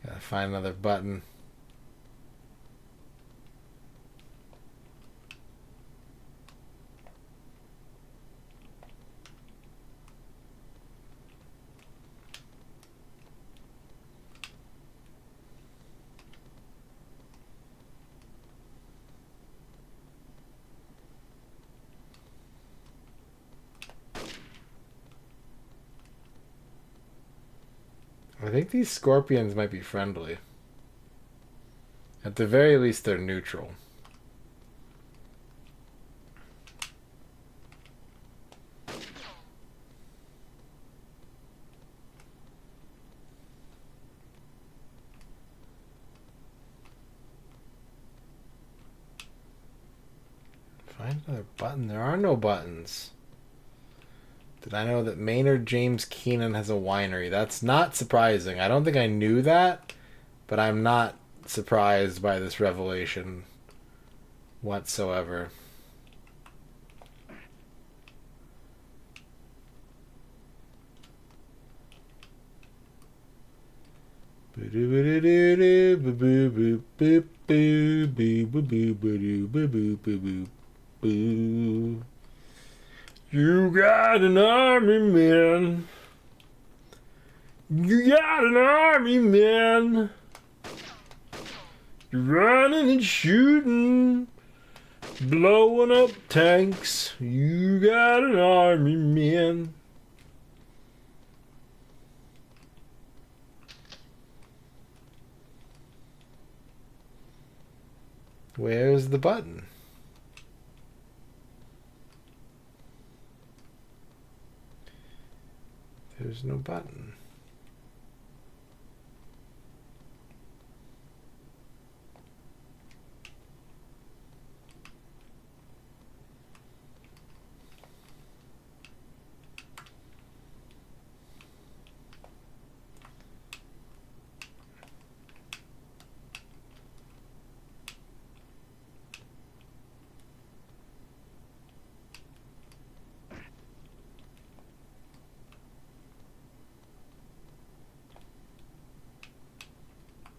Gotta find another button. I think these scorpions might be friendly. At the very least, they're neutral. Find another button. There are no buttons. Did I know that Maynard James Keenan has a winery? That's not surprising. I don't think I knew that, but I'm not surprised by this revelation whatsoever. You got an army man. You got an army man. Running and shooting, blowing up tanks. You got an army, man. Where's the button? There's no button.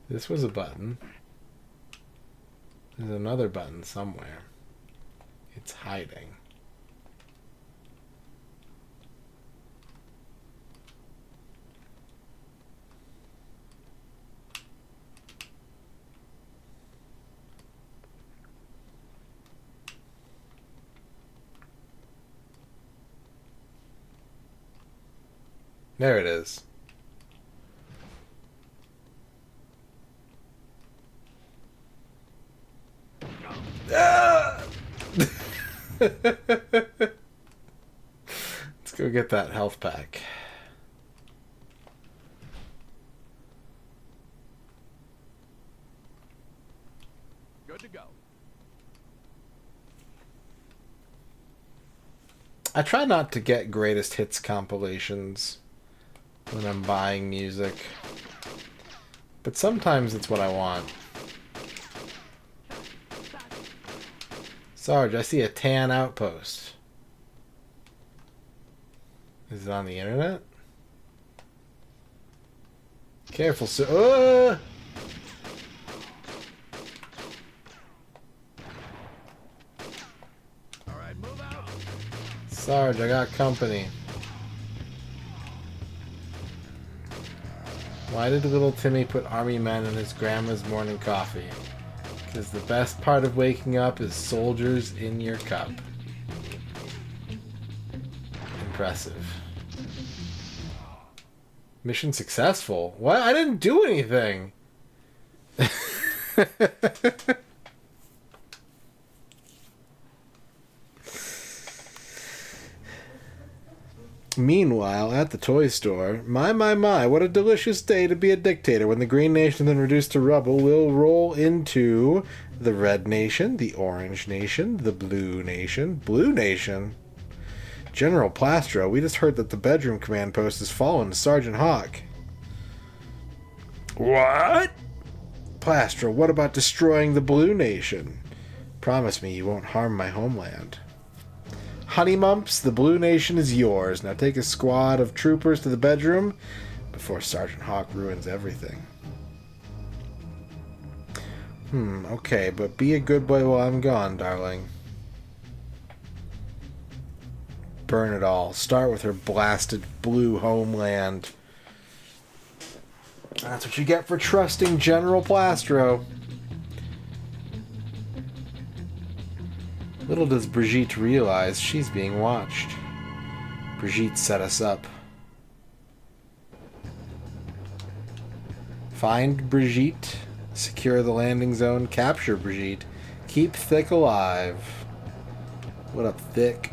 This was a button. There's another button somewhere. It's hiding. There it is. Ah! Let's go get that health pack. Good to go. I try not to get greatest hits compilations when I'm buying music, but sometimes it's what I want. Sarge, I see a tan outpost. Is it on the internet? Careful, sir. All right, move out. Sarge, I got company. Why did little Timmy put army men in his grandma's morning coffee? Because the best part of waking up is soldiers in your cup. Impressive. Mission successful? What? I didn't do anything! Meanwhile, at the toy store, my, what a delicious day to be a dictator when the Green Nation, then reduced to rubble, will roll into the Red Nation, the Orange Nation, the Blue Nation. Blue Nation? General Plastro, we just heard that the bedroom command post has fallen to Sergeant Hawk. What? Plastro, what about destroying the Blue Nation? Promise me you won't harm my homeland. Honey Mumps, the Blue Nation is yours. Now take a squad of troopers to the bedroom before Sergeant Hawk ruins everything. Okay, but be a good boy while I'm gone, darling. Burn it all. Start with her blasted blue homeland. That's what you get for trusting General Plastro. Little does Brigitte realize she's being watched. Brigitte set us up. Find Brigitte. Secure the landing zone. Capture Brigitte. Keep Thick alive. What up, Thick?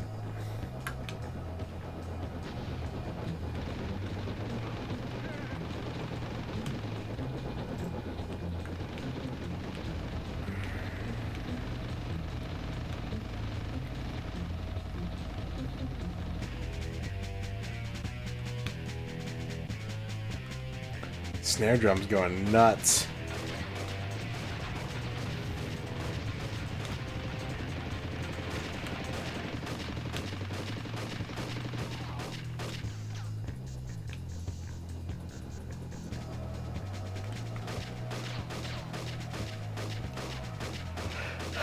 Snare drum's going nuts.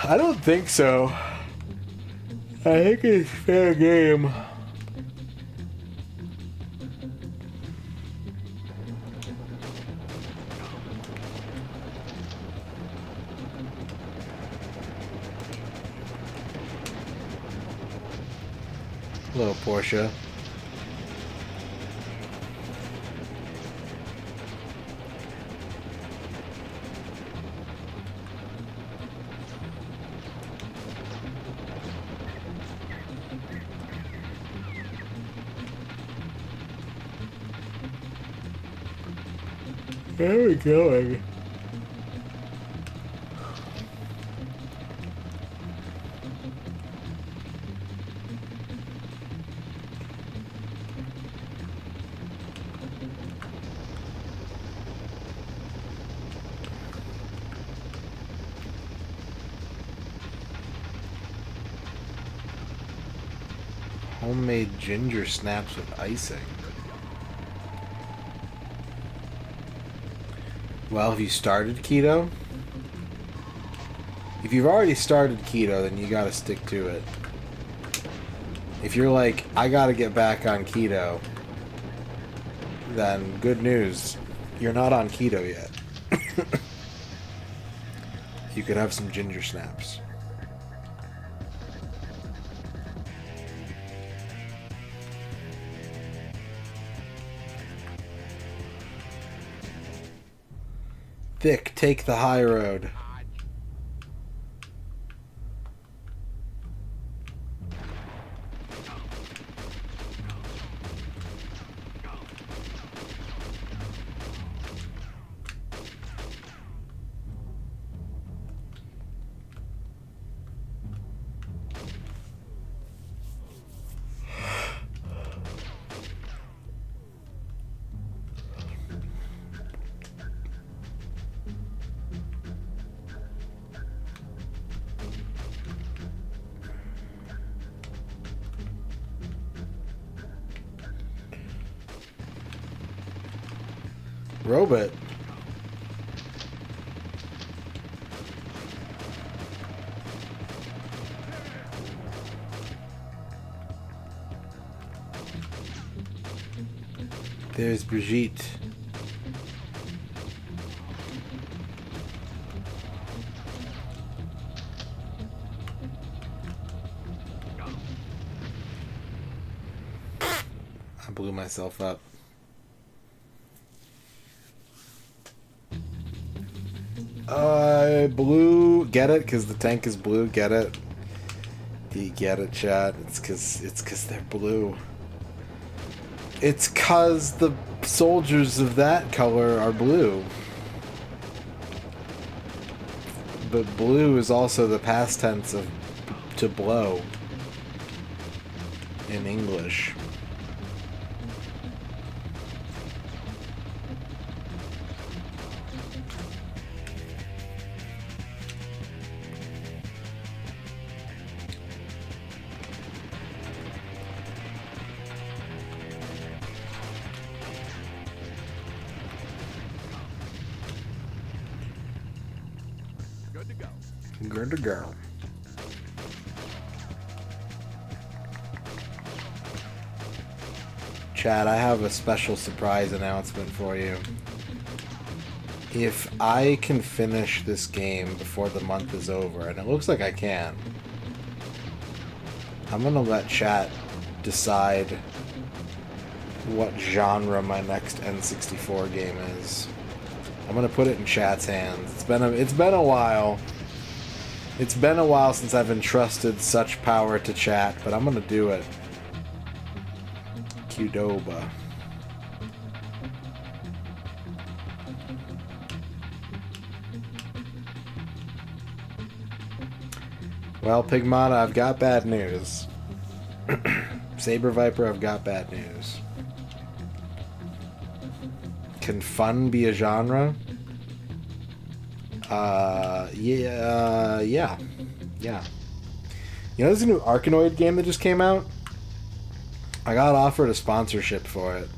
I don't think so. I think it's fair game. Hello, Portia. Where are we going? Homemade ginger snaps with icing. Well, have you started keto? If you've already started keto, then you gotta stick to it. If you're like, I gotta get back on keto, then good news, you're not on keto yet. You could have some ginger snaps. Thick, take the high road. Robot. There's Brigitte. I blew myself up. Blue, get it? Because the tank is blue, get it? Do you get it, chat? It's cause they're blue. It's cause the soldiers of that color are blue. But blue is also the past tense of to blow in English. Good to go. Chad, I have a special surprise announcement for you. If I can finish this game before the month is over, and it looks like I can, I'm gonna let chat decide what genre my next N64 game is. I'm gonna put it in chat's hands. It's been a while. It's been a while since I've entrusted such power to chat, but I'm gonna do it. Qdoba. Well, Pigmata, I've got bad news. Saber Viper, I've got bad news. Can fun be a genre? Yeah. You know, there's a new Arkanoid game that just came out? I got offered a sponsorship for it.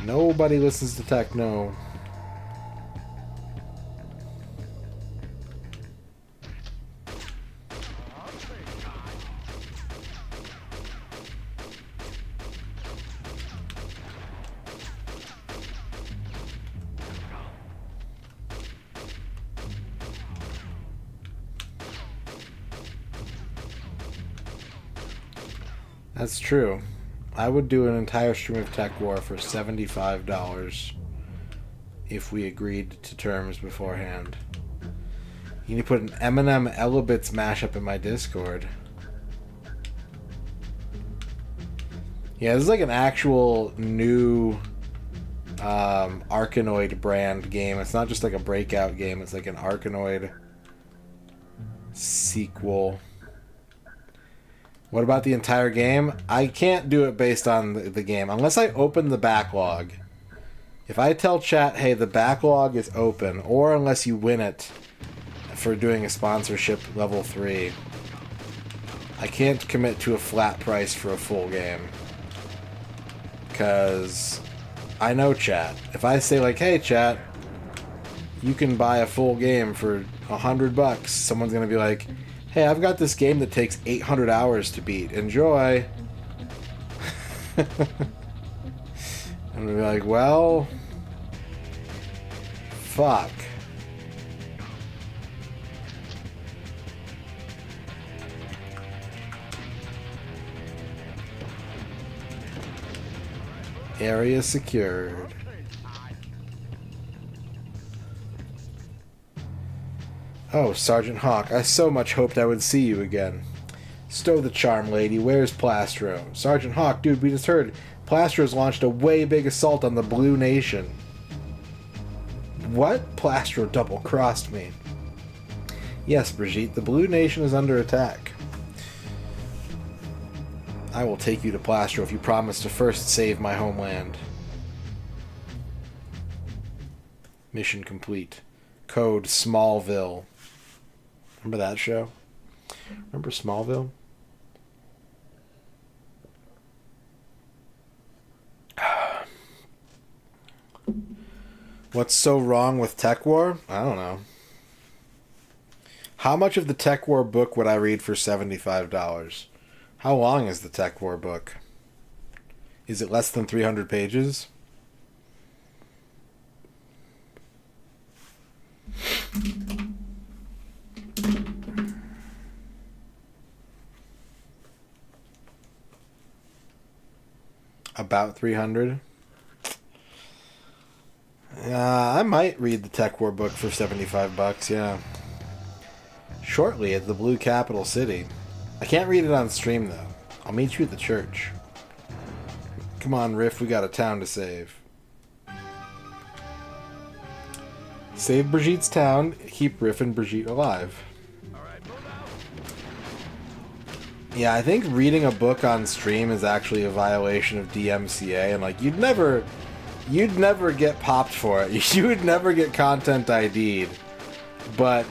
Nobody listens to techno. That's true. I would do an entire stream of Tech War for $75 if we agreed to terms beforehand. You need to put an Eminem Elabits mashup in my Discord. Yeah, this is like an actual new Arkanoid brand game. It's not just like a breakout game. It's like an Arkanoid sequel. What about the entire game? I can't do it based on the game. Unless I open the backlog. If I tell chat, hey, the backlog is open, or unless you win it for doing a sponsorship level 3, I can't commit to a flat price for a full game. Because I know chat. If I say like, hey chat, you can buy a full game for $100, someone's going to be like, hey, I've got this game that takes 800 hours to beat. Enjoy. I'm going to be like, well, fuck. Area secured. Oh, Sergeant Hawk, I so much hoped I would see you again. Stow the charm, lady. Where's Plastro? Sergeant Hawk, dude, we just heard Plastro's launched a way big assault on the Blue Nation. What? Plastro double-crossed me. Yes, Brigitte, the Blue Nation is under attack. I will take you to Plastro if you promise to first save my homeland. Mission complete. Code Smallville. Remember that show? Remember Smallville? What's so wrong with Tech War? I don't know. How much of the Tech War book would I read for $75? How long is the Tech War book? Is it less than 300 pages? About 300? I might read the Tech War book for $75, yeah. Shortly at the Blue Capital City. I can't read it on stream, though. I'll meet you at the church. Come on, Riff, we got a town to save. Save Brigitte's town, keep Riff and Brigitte alive. Yeah, I think reading a book on stream is actually a violation of DMCA, and like you'd never get popped for it. You would never get content ID'd. But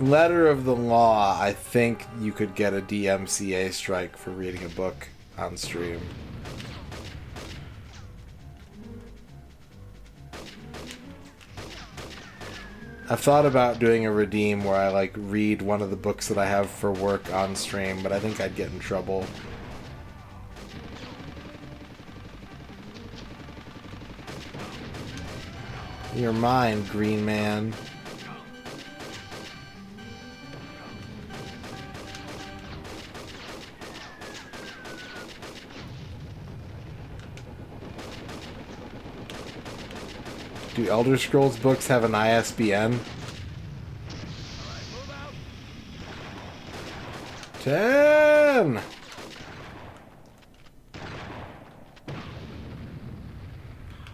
letter of the law, I think you could get a DMCA strike for reading a book on stream. I've thought about doing a redeem where I like read one of the books that I have for work on stream, but I think I'd get in trouble. You're mine, green man. Do Elder Scrolls books have an ISBN? 10!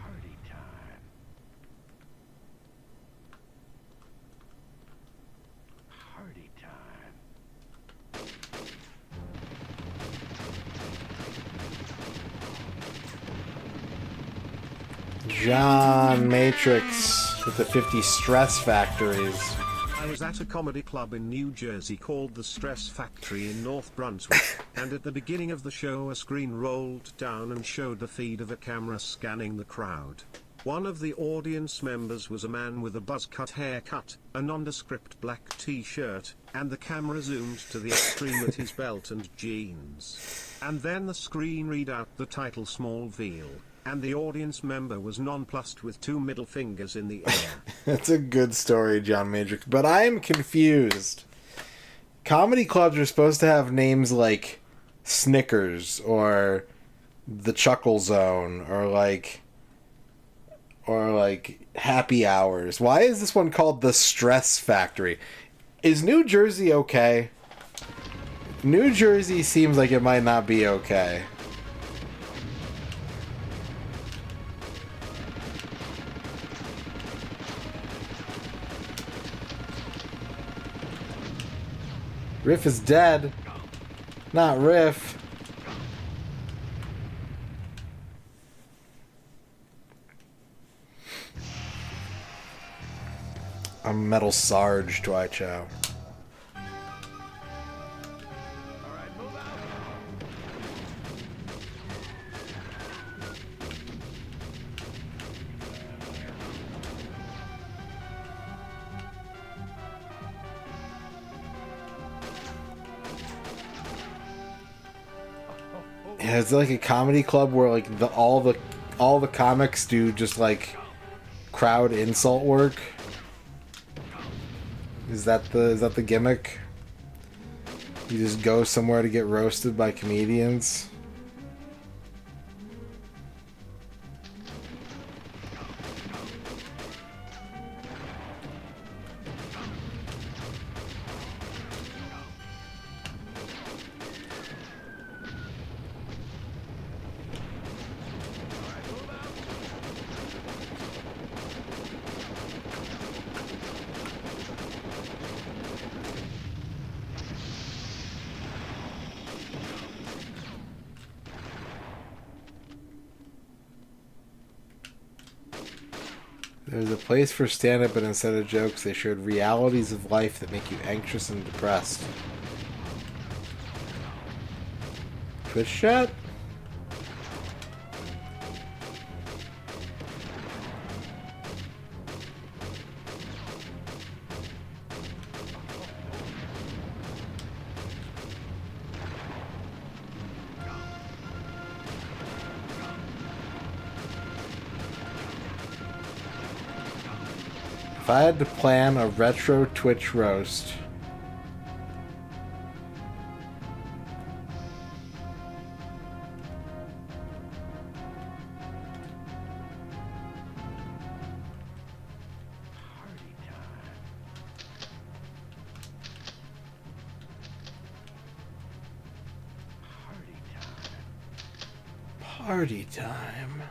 Party time. Party time. John Matrix with the 50 stress factories. I was at a comedy club in New Jersey called the Stress Factory in North Brunswick, and at the beginning of the show a screen rolled down and showed the feed of a camera scanning the crowd. One of the audience members was a man with a buzz-cut haircut, a nondescript black t-shirt, and the camera zoomed to the extreme at his belt and jeans. And then the screen read out the title Smallville, and the audience member was nonplussed with two middle fingers in the air. That's a good story, John Matrix, but I am confused. Comedy clubs are supposed to have names like Snickers or the Chuckle Zone or Happy Hours. Why is this one called the Stress Factory? Is New Jersey okay? New Jersey seems like it might not be okay. Riff is dead. Not Riff. I'm Metal Sarge, Dwight Chow. Yeah, it's like a comedy club where like all the comics do just like crowd insult work. Is that the gimmick? You just go somewhere to get roasted by comedians? There's a place for stand-up, but instead of jokes, they showed realities of life that make you anxious and depressed. Twitch chat? If I had to plan a retro Twitch roast, party time.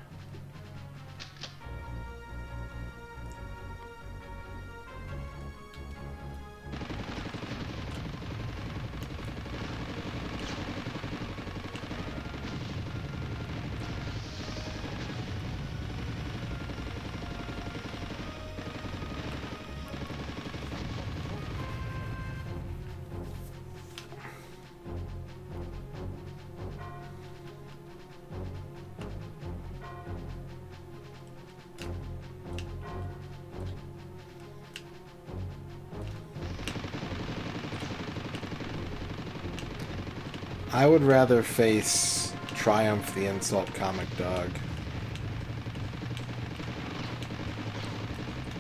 I would rather face Triumph the Insult Comic Dog.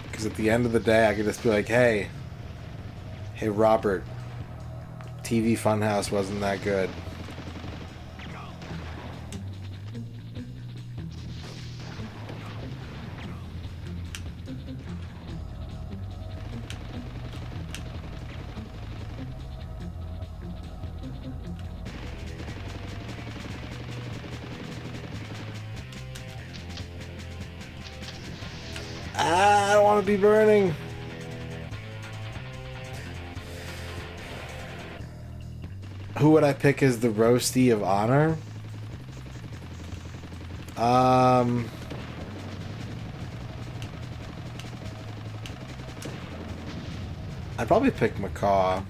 Because at the end of the day, I could just be like, hey Robert, TV Funhouse wasn't that good. I don't want to be burning. Who would I pick as the roasty of honor? I'd probably pick Macaw.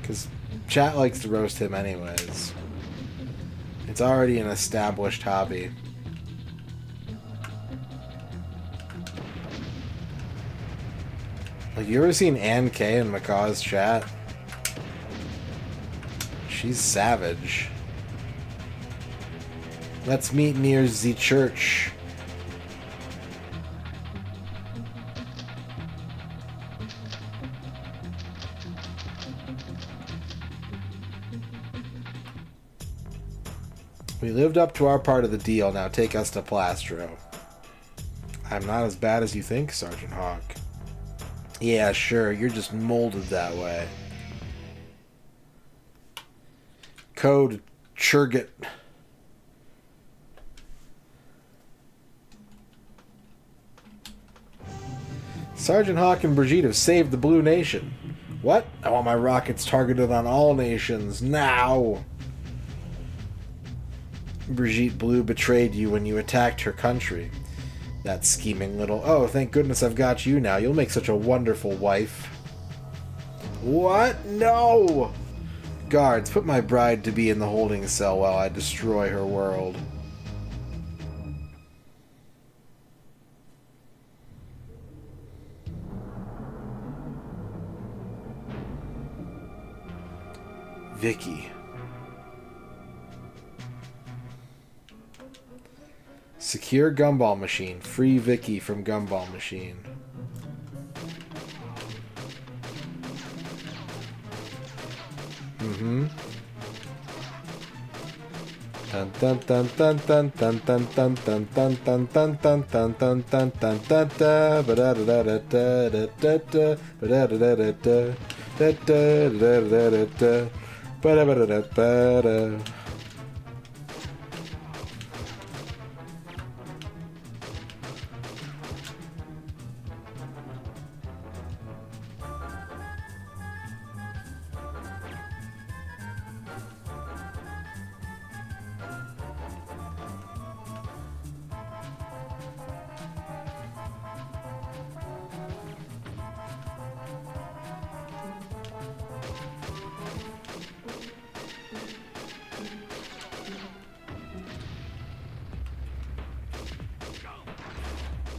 Because chat likes to roast him anyways. It's already an established hobby. Like, you ever seen Ann K in Macaw's chat? She's savage. Let's meet near the church. We lived up to our part of the deal. Now take us to Plastro. I'm not as bad as you think, Sergeant Hawk. Yeah, sure. You're just molded that way. Code Churgit. Sergeant Hawk and Brigitte have saved the Blue Nation. What? I want my rockets targeted on all nations, now! Brigitte Blue betrayed you when you attacked her country. That scheming little... Oh, thank goodness I've got you now. You'll make such a wonderful wife. What? No! Guards, put my bride to be in the holding cell while I destroy her world. Vicky. Secure Gumball Machine. Free Vicky from Gumball Machine. Mm-hmm. Dun dun dun dun dun dun dun dun dun dun dun dun dun dun dun dun dun dun da ba da da da da da da da ba da da da da da da da da da da ba da ba da da ba da.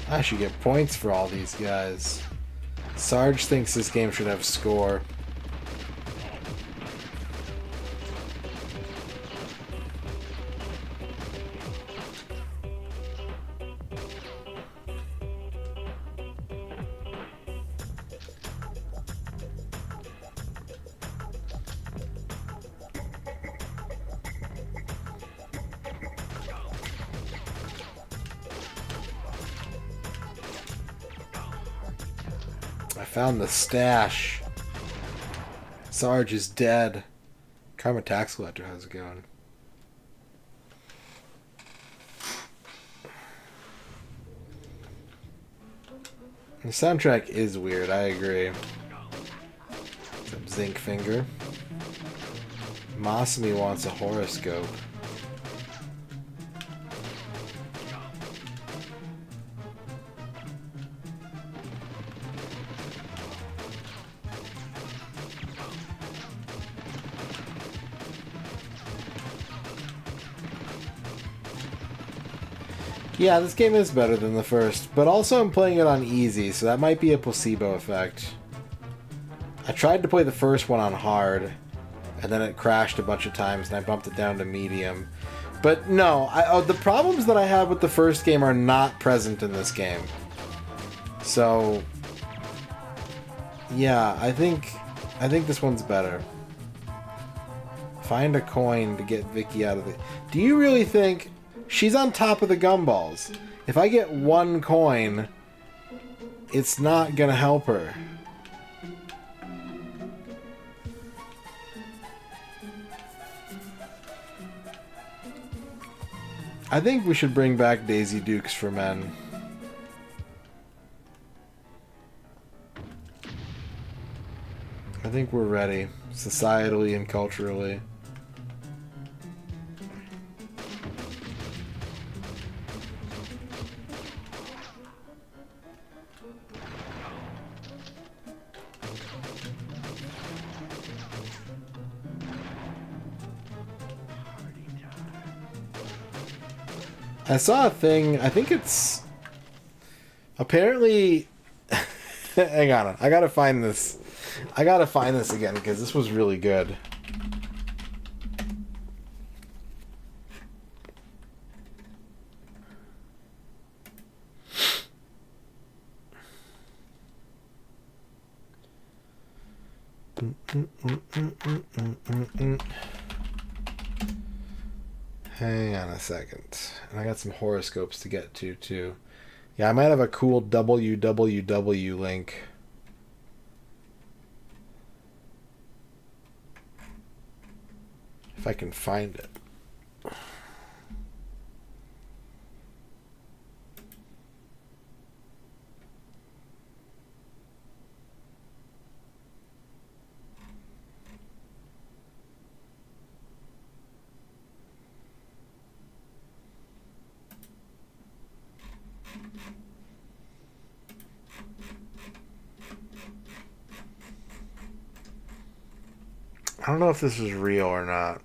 I should get points for all these guys. Sarge thinks this game should have a score. I found the stash. Sarge is dead. Karma Tax Collector, how's it going? The soundtrack is weird, I agree. Some Zinc Finger. Masami wants a horoscope. Yeah, this game is better than the first, but also I'm playing it on easy, so that might be a placebo effect. I tried to play the first one on hard, and then it crashed a bunch of times, and I bumped it down to medium. But no, the problems that I had with the first game are not present in this game. So, yeah, I think this one's better. Find a coin to get Vicky out of the... Do you really think... She's on top of the gumballs. If I get one coin, it's not gonna help her. I think we should bring back Daisy Dukes for men. I think we're ready, societally and culturally. I saw a thing, I think it's... Apparently... Hang on, I gotta find this. I gotta find this again, because this was really good. Hang on a second. And I got some horoscopes to get to, too. Yeah, I might have a cool www link. If I can find it. I don't know if this is real or not.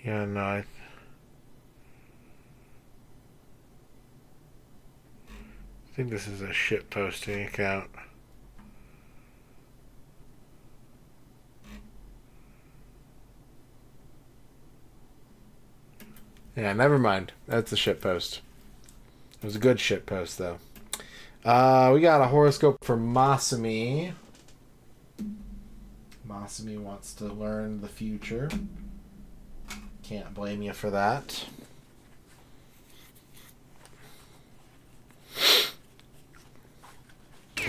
Yeah, no, I think this is a shit posting account. Yeah, never mind. That's a shit post. It was a good shit post, though. We got a horoscope for Masami. Masami wants to learn the future. Can't blame you for that.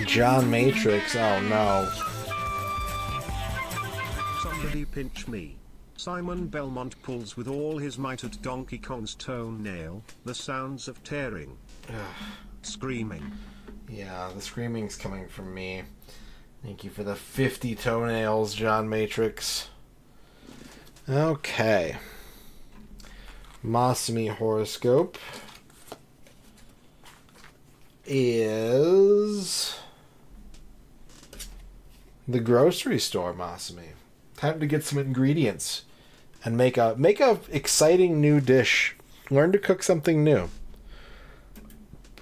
John Matrix. Oh, no. Somebody pinch me. Simon Belmont pulls with all his might at Donkey Kong's toenail, the sounds of tearing. Screaming. Yeah, the screaming's coming from me. Thank you for the 50 toenails, John Matrix. Okay. Masami horoscope is the grocery store, Masami. Time to get some ingredients and make a exciting new dish. Learn to cook something new.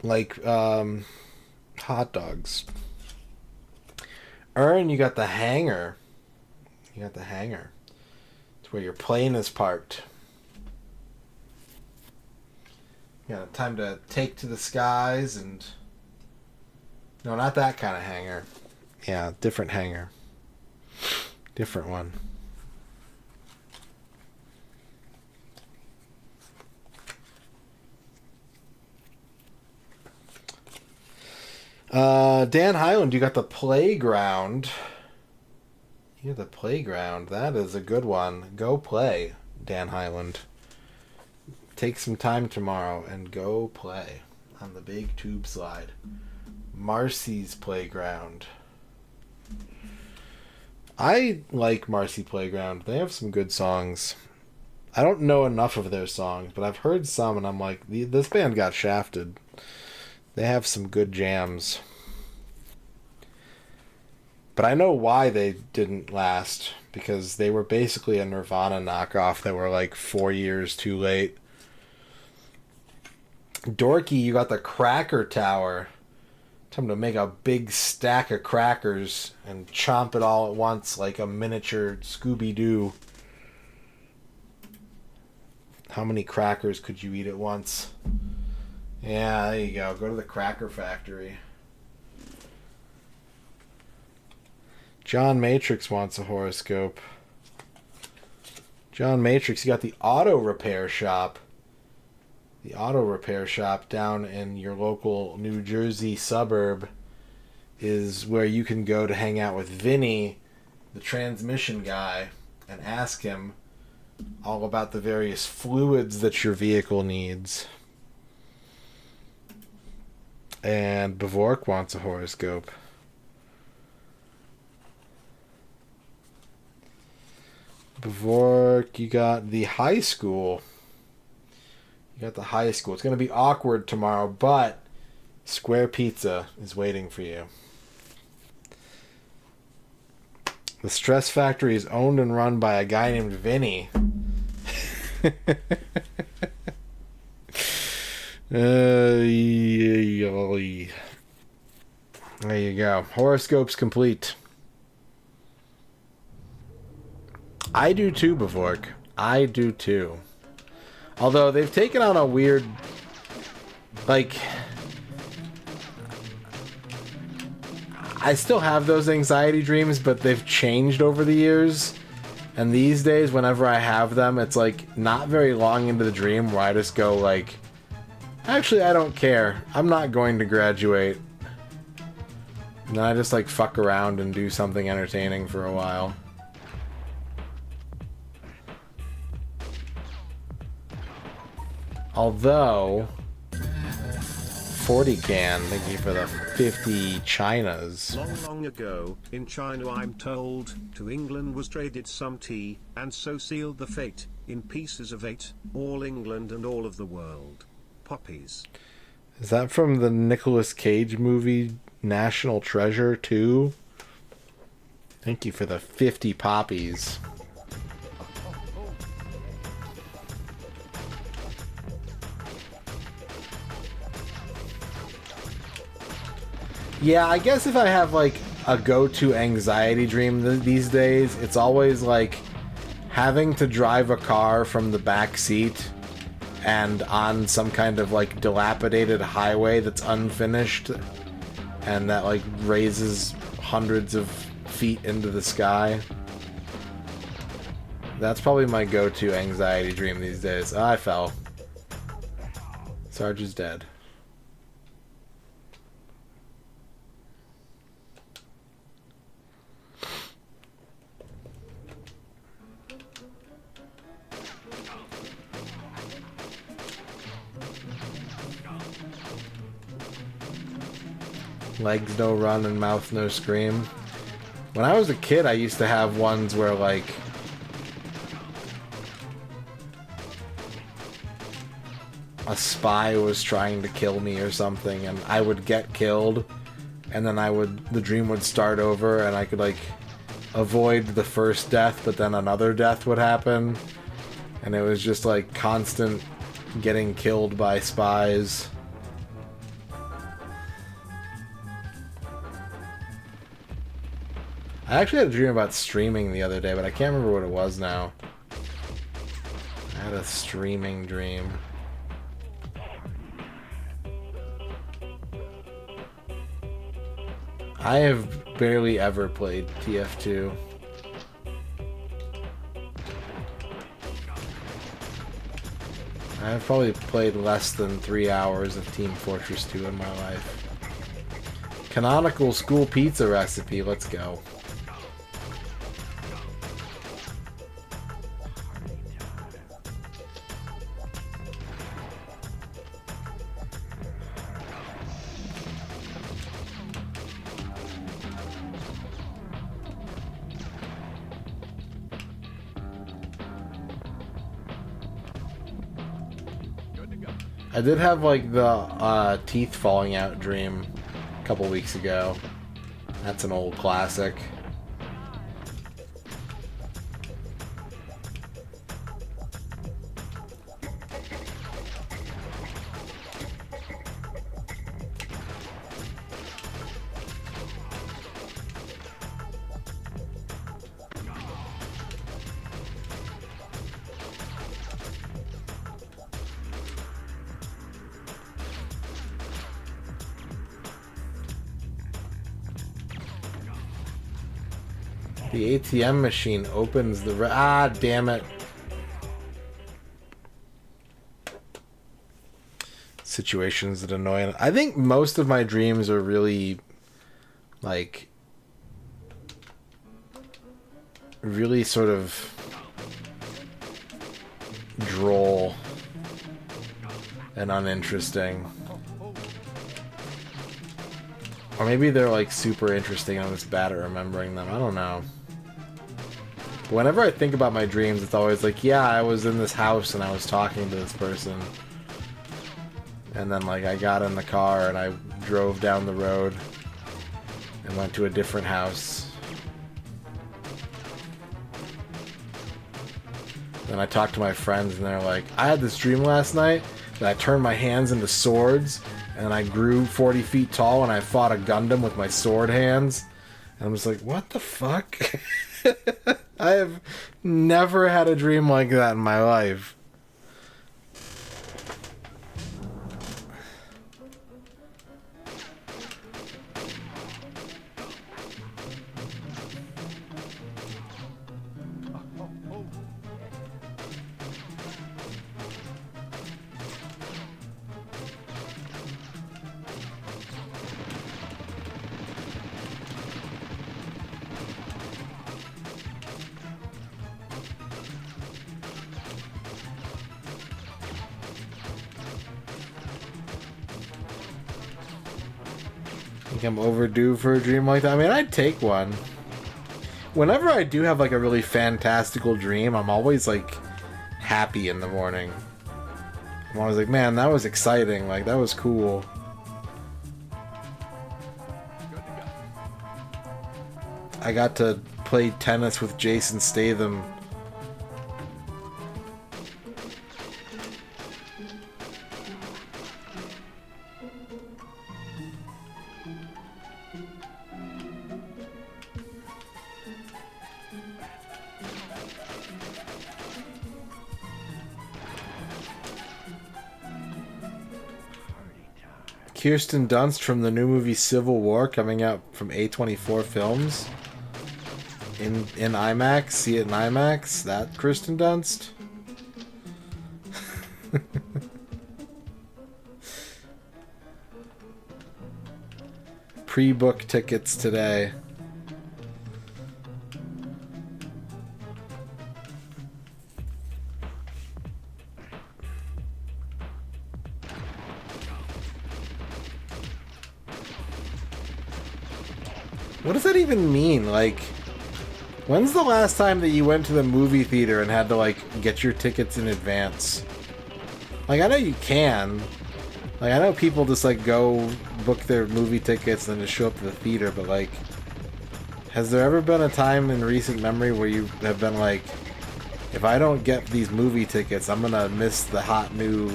Like hot dogs. Ern, you got the hangar. You got the hangar. It's where your plane is parked. You got time to take to the skies and... No, not that kind of hangar. Yeah, different hangar. Different one. Dan Highland, you got the playground. You got the playground. That is a good one. Go play, Dan Highland. Take some time tomorrow and go play on the big tube slide. Marcy's Playground. I like Marcy Playground. They have some good songs. I don't know enough of their songs, but I've heard some and I'm like, this band got shafted. They have some good jams. But I know why they didn't last, because they were basically a Nirvana knockoff that were like 4 years too late. Dorky, you got the Cracker Tower. Time to make a big stack of crackers and chomp it all at once like a miniature Scooby-Doo. How many crackers could you eat at once? Yeah, there you go. Go to the Cracker Factory. John Matrix wants a horoscope. John Matrix, you got the auto repair shop. The auto repair shop down in your local New Jersey suburb is where you can go to hang out with Vinny, the transmission guy, and ask him all about the various fluids that your vehicle needs. And Bavork wants a horoscope. Bavork, you got the high school. You got the high school. It's going to be awkward tomorrow, but Square Pizza is waiting for you. The Stress Factory is owned and run by a guy named Vinny. There you go. Horoscope's complete. I do too, Bavork. I do too. Although they've taken on a weird, like, I still have those anxiety dreams, but they've changed over the years. And these days, whenever I have them, it's like not very long into the dream where I just go like, actually, I don't care. I'm not going to graduate. And then I just like fuck around and do something entertaining for a while. Although, 40 can, thank you for the 50 Chinas. Long ago, in China I'm told, to England was traded some tea, and so sealed the fate, in pieces of 8, all England and all of the world. Poppies. Is that from the Nicolas Cage movie National Treasure 2? Thank you for the 50 poppies. Yeah, I guess if I have like a go-to anxiety dream these days, it's always like having to drive a car from the back seat and on some kind of like dilapidated highway that's unfinished and that like raises hundreds of feet into the sky. That's probably my go-to anxiety dream these days. Oh, I fell. Sarge is dead. Legs no run and mouth no scream. When I was a kid, I used to have ones where, like, a spy was trying to kill me or something, and I would get killed, and then the dream would start over, and I could, like, avoid the first death, but then another death would happen, and it was just, like, constant getting killed by spies. I actually had a dream about streaming the other day, but I can't remember what it was now. I had a streaming dream. I have barely ever played TF2. I have probably played less than 3 hours of Team Fortress 2 in my life. Canonical school pizza recipe, let's go. I did have, like, the teeth falling out dream a couple weeks ago. That's an old classic. The ATM machine opens the... Ah, damn it. Situations that annoy... I think most of my dreams are really, like... really sort of... droll and uninteresting. Or maybe they're, like, super interesting and I'm just bad at remembering them. I don't know. But whenever I think about my dreams, it's always like, yeah, I was in this house and I was talking to this person. And then, like, I got in the car and I drove down the road and went to a different house. Then I talked to my friends and they're like, I had this dream last night that I turned my hands into swords and I grew 40 feet tall and I fought a Gundam with my sword hands. And I'm just like, what the fuck? I have never had a dream like that in my life. think I'm overdue for a dream like that. I mean, I'd take one. Whenever I do have like a really fantastical dream, I'm always like happy in the morning. I'm always like, man, that was exciting. Like, that was cool. I got to play tennis with Jason Statham. Kirsten Dunst from the new movie Civil War coming out from A24 Films in IMAX. See it in IMAX. That Kirsten Dunst. Pre-book tickets today. What does that even mean? Like, when's the last time that you went to the movie theater and had to, like, get your tickets in advance? Like, I know you can. Like, I know people just, like, go book their movie tickets and then just show up to the theater, but, like, has there ever been a time in recent memory where you have been like, if I don't get these movie tickets, I'm gonna miss the hot new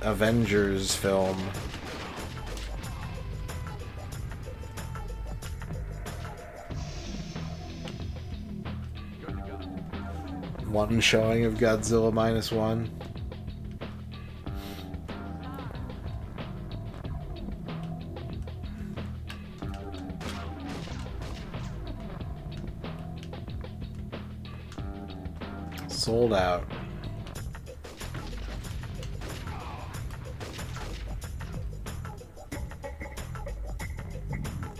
Avengers film? One showing of Godzilla -1. Sold out.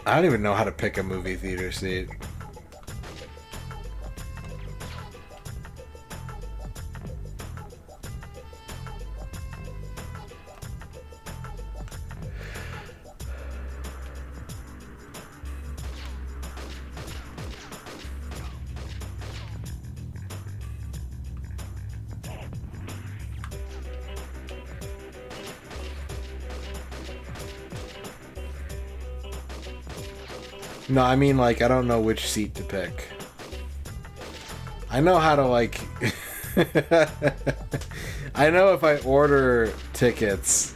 I don't even know how to pick a movie theater seat. No, I mean, like, I don't know which seat to pick. I know how to, like... I know if I order tickets...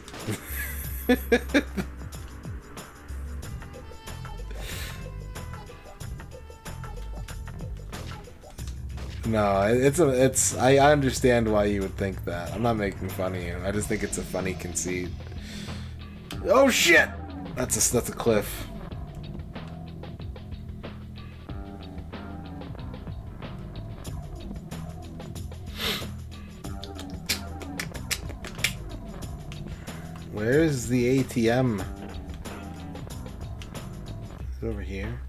No, it's... I understand why you would think that. I'm not making fun of you. I just think it's a funny conceit. Oh, shit! That's a cliff. Where's the ATM? Is it over here?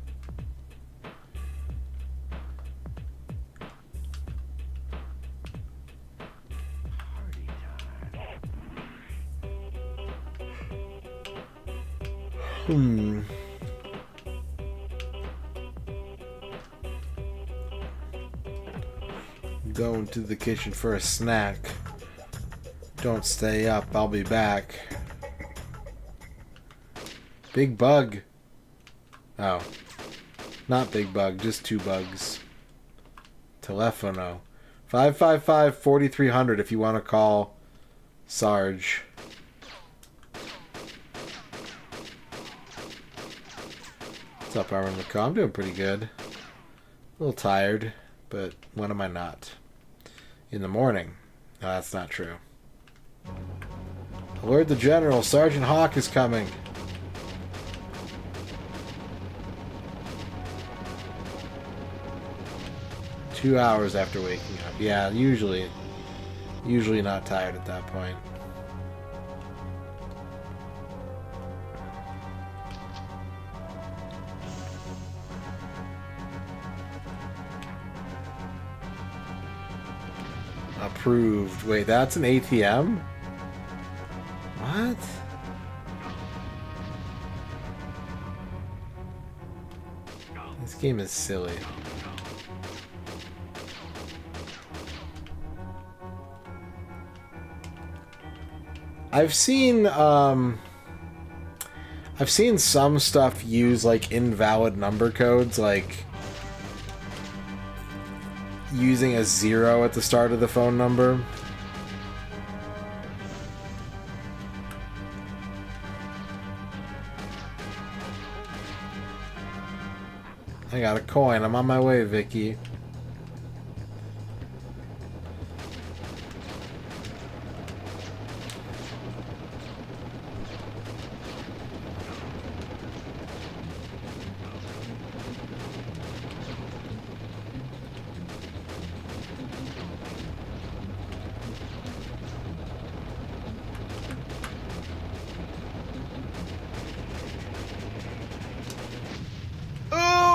Going to the kitchen for a snack. Don't stay up, I'll be back. Big bug. Oh. Not big bug, just two bugs. Telefono. 555-4300 if you want to call Sarge. What's up, Armin McCall? I'm doing pretty good. A little tired, but when am I not? In the morning. No, that's not true. Alert the General, Sergeant Hawk is coming. Two hours after waking up. Yeah, usually not tired at that point. Approved. Wait, that's an ATM? What? game is silly. I've seen some stuff use like invalid number codes, like using a 0 at the start of the phone number. I got a coin. I'm on my way, Vicky.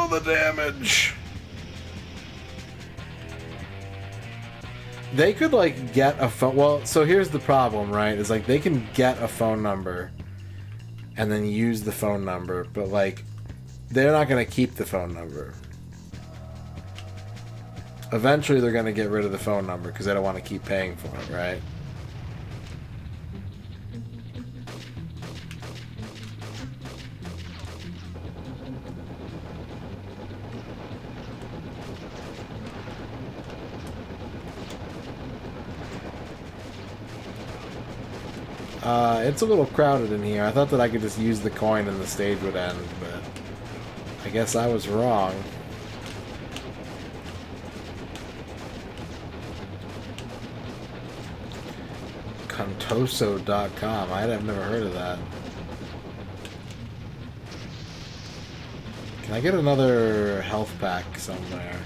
The damage. They could like get a phone. Well, so here's the problem, right? Is like they can get a phone number and then use the phone number, but like they're not going to keep the phone number. Eventually, they're going to get rid of the phone number because they don't want to keep paying for it, right? It's a little crowded in here. I thought that I could just use the coin and the stage would end, but I guess I was wrong. Contoso.com. I've never heard of that. Can I get another health pack somewhere?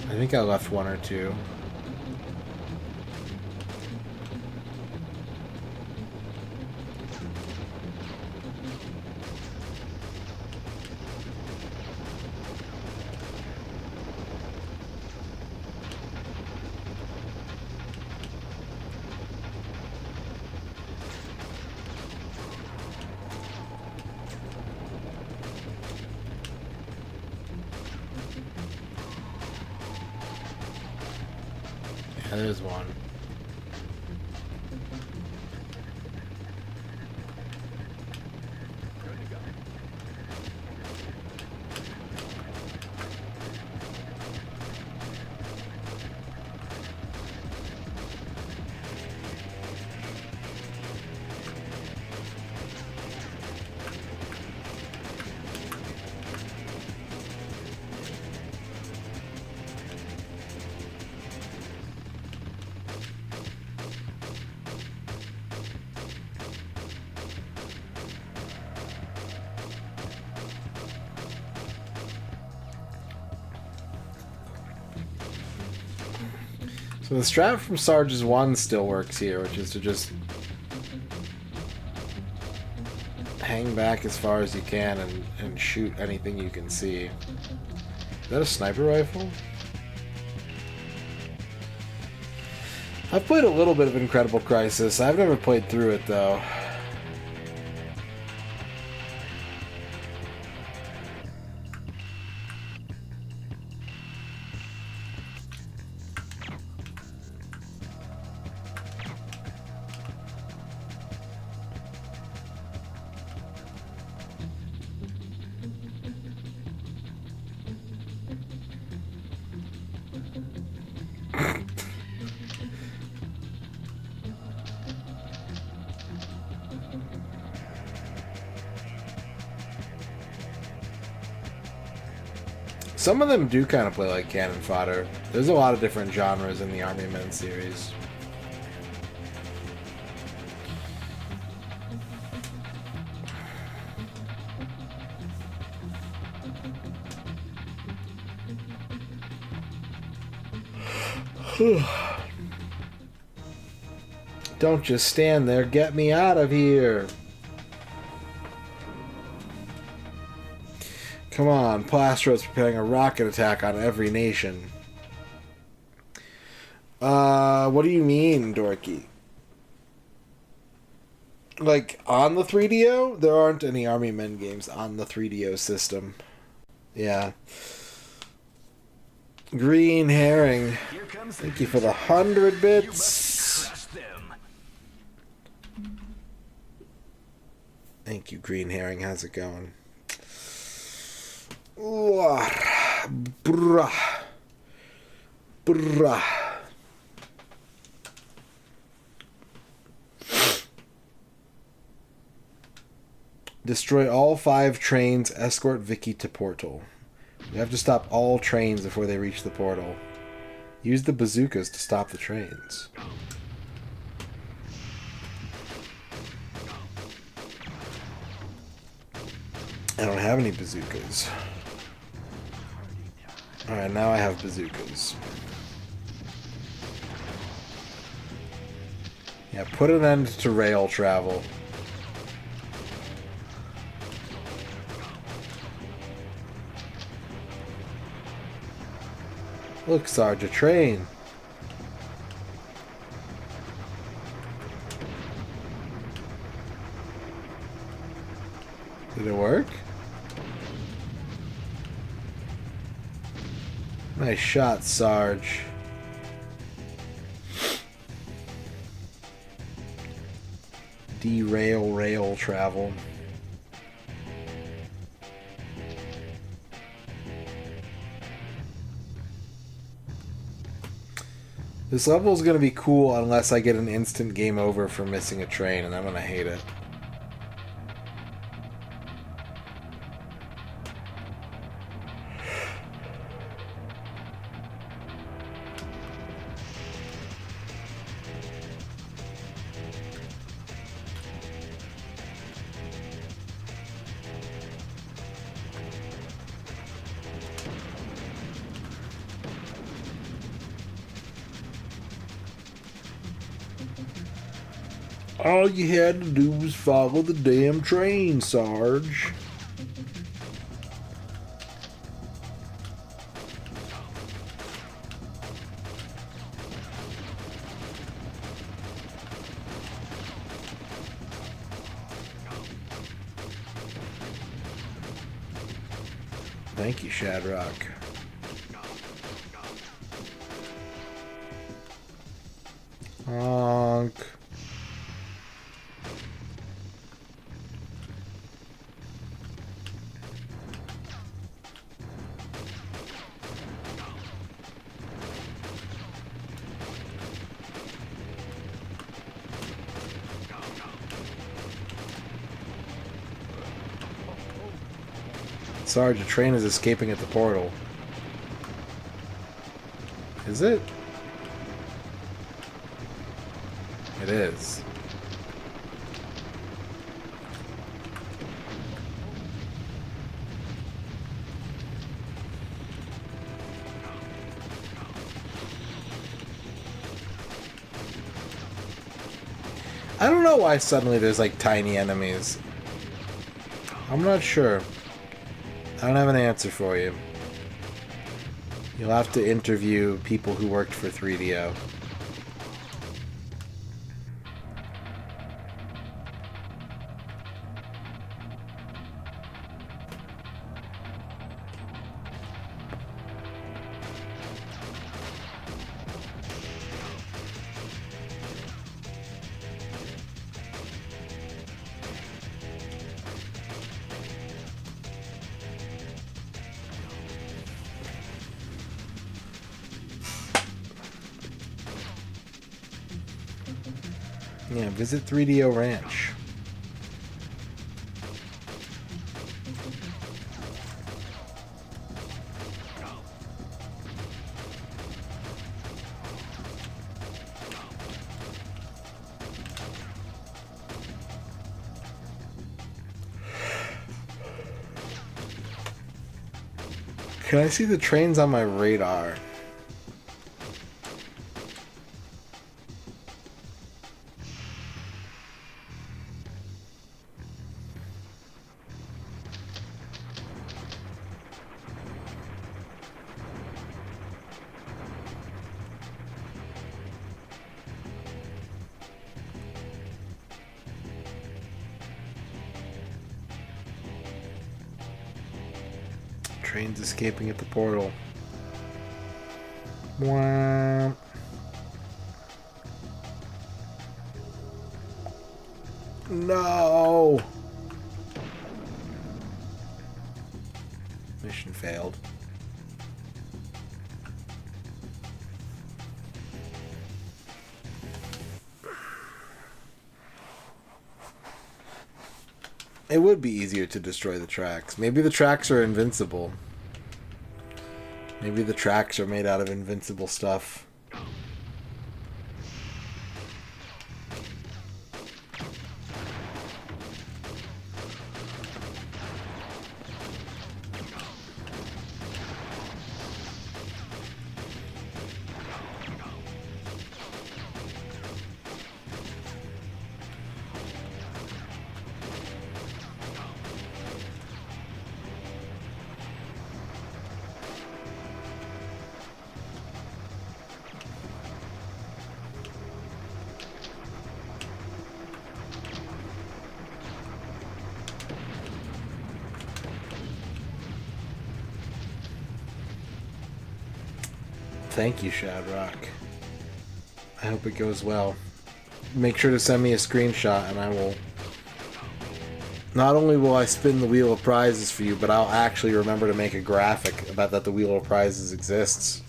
I think I left one or two. Yeah, there's one. So the strat from Sarge's 1 still works here, which is to just hang back as far as you can and shoot anything you can see. Is that a sniper rifle? I've played a little bit of Incredible Crisis. I've never played through it, though. Some of them do kind of play like cannon fodder. There's a lot of different genres in the Army Men series. Don't just stand there. Get me out of here. Come on, Plastro's preparing a rocket attack on every nation. What do you mean, Dorky? Like, on the 3DO, there aren't any Army Men games on the 3DO system. Yeah. Green Herring. Thank you for the 100 bits. Thank you, Green Herring. How's it going? Brah. Brah. Destroy all 5 trains. Escort Vicky to portal. We have to stop all trains before they reach the portal. Use the bazookas to stop the trains. I don't have any bazookas. Alright, now I have bazookas. Yeah, put an end to rail travel. Look, Sarge, a train. Did it work? Nice shot, Sarge. Derail rail travel. This level is going to be cool unless I get an instant game over for missing a train, and I'm going to hate it. All you had to do was follow the damn train, Sarge. Thank you, Shadrock. Honk. Sarge, a train is escaping at the portal. Is it? It is. I don't know why suddenly there's like tiny enemies. I'm not sure. I don't have an answer for you. You'll have to interview people who worked for 3DO. Yeah, visit 3DO Ranch. Can I see the trains on my radar? Train's escaping at the portal. Wah. No! Mission failed. It would be easier to destroy the tracks. Maybe the tracks are invincible. Maybe the tracks are made out of invincible stuff. Thank you, Shadrock. I hope it goes well. Make sure to send me a screenshot and I will... Not only will I spin the Wheel of Prizes for you, but I'll actually remember to make a graphic about that the Wheel of Prizes exists.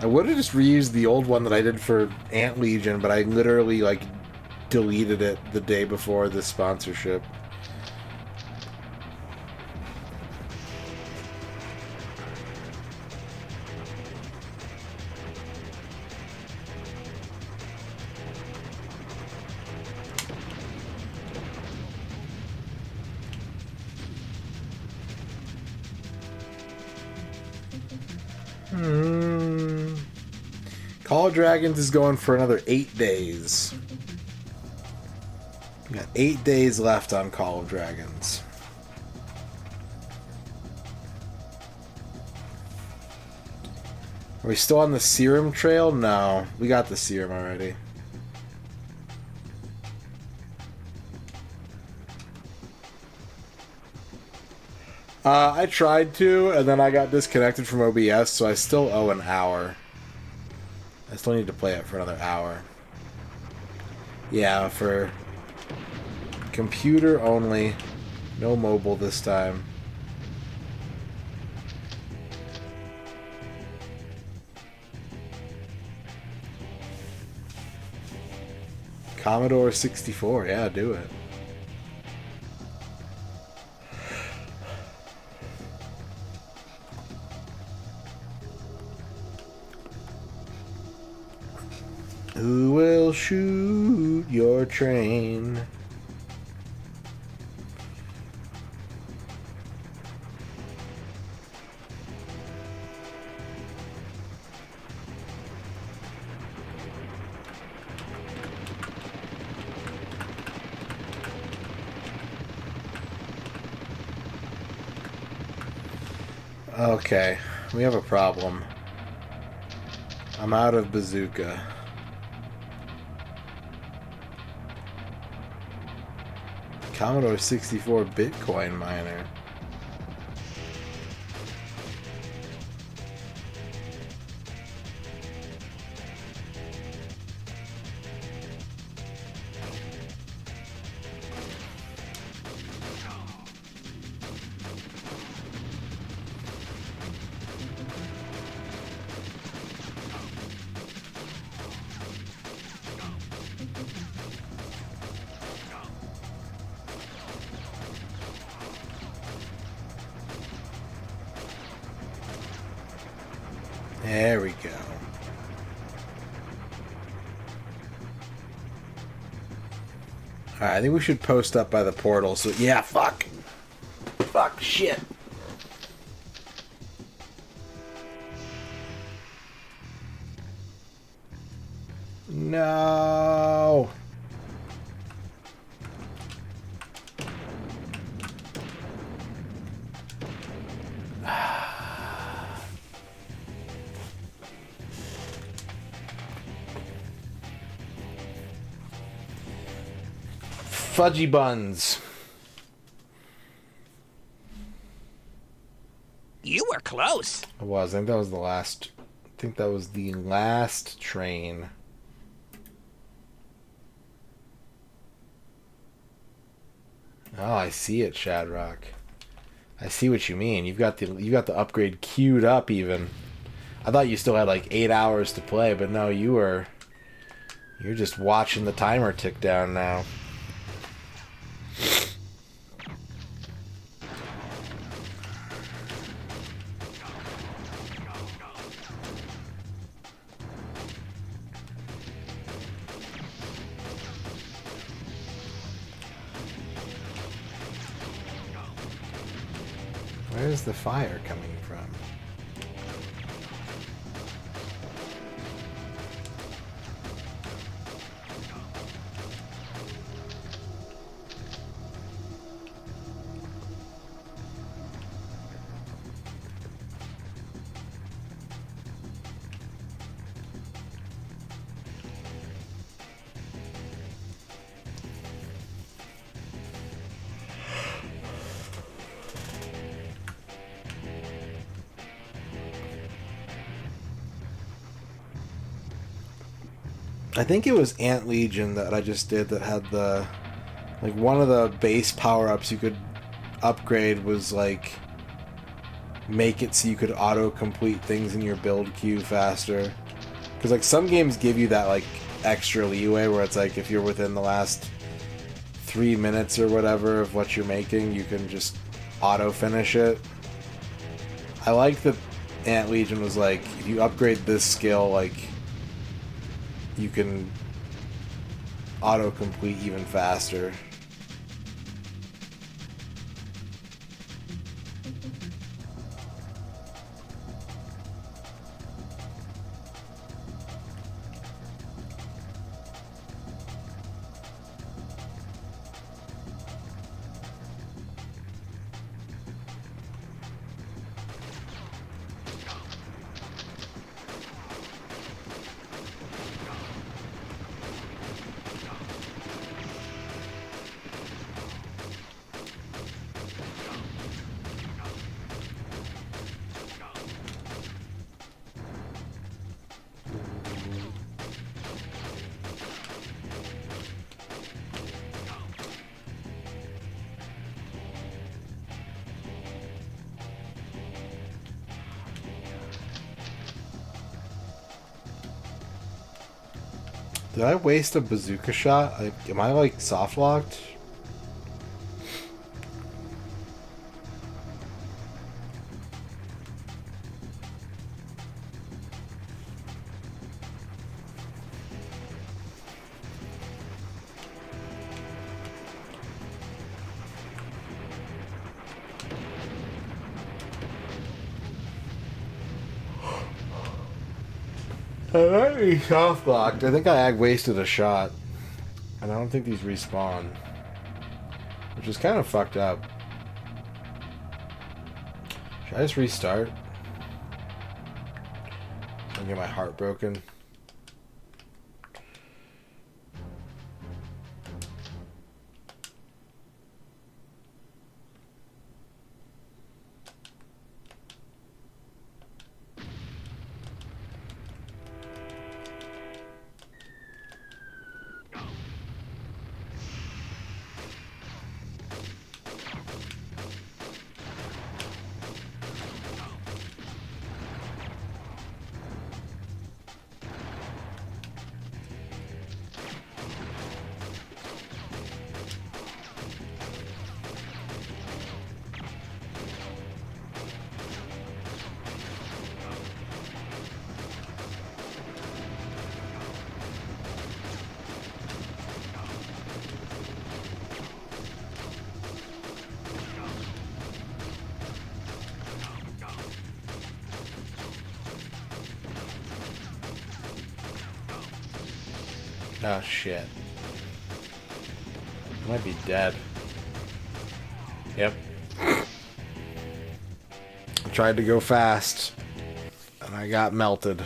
I would have just reused the old one that I did for Ant Legion, but I literally, like, deleted it the day before this sponsorship. Call of Dragons is going for another 8 days. We got 8 days left on Call of Dragons. Are we still on the serum trail? No, we got the serum already. I tried to, and then I got disconnected from OBS, so I still owe an hour. I still need to play it for another hour. Yeah, for computer only. No mobile this time. Commodore 64, yeah, do it. Who will shoot your train? Okay, we have a problem. I'm out of bazooka. Commodore 64 Bitcoin miner. There we go. Alright, I think we should post up by the portal, so yeah, fuck! Fuck, shit! No! Fudgy buns. You were close. It was. I think that was the last. I think that was the last train. Oh, I see it, Shadrock. I see what you mean. You got the upgrade queued up even. I thought you still had like 8 hours to play, but no, you're just watching the timer tick down now. Where's the fire coming from? I think it was Ant Legion that I just did that had the, like, one of the base power-ups you could upgrade was, like, make it so you could auto-complete things in your build queue faster. Because, like, some games give you that, like, extra leeway where it's like if you're within the last 3 minutes or whatever of what you're making, you can just auto-finish it. I like that Ant Legion was like, if you upgrade this skill, like, you can auto-complete even faster. Did I waste a bazooka shot? Am I, like, soft-locked? I might be soft-locked. I think I wasted a shot. And I don't think these respawn. Which is kind of fucked up. Should I just restart? And get my heart broken? Oh shit. I might be dead. Yep. I tried to go fast, and I got melted.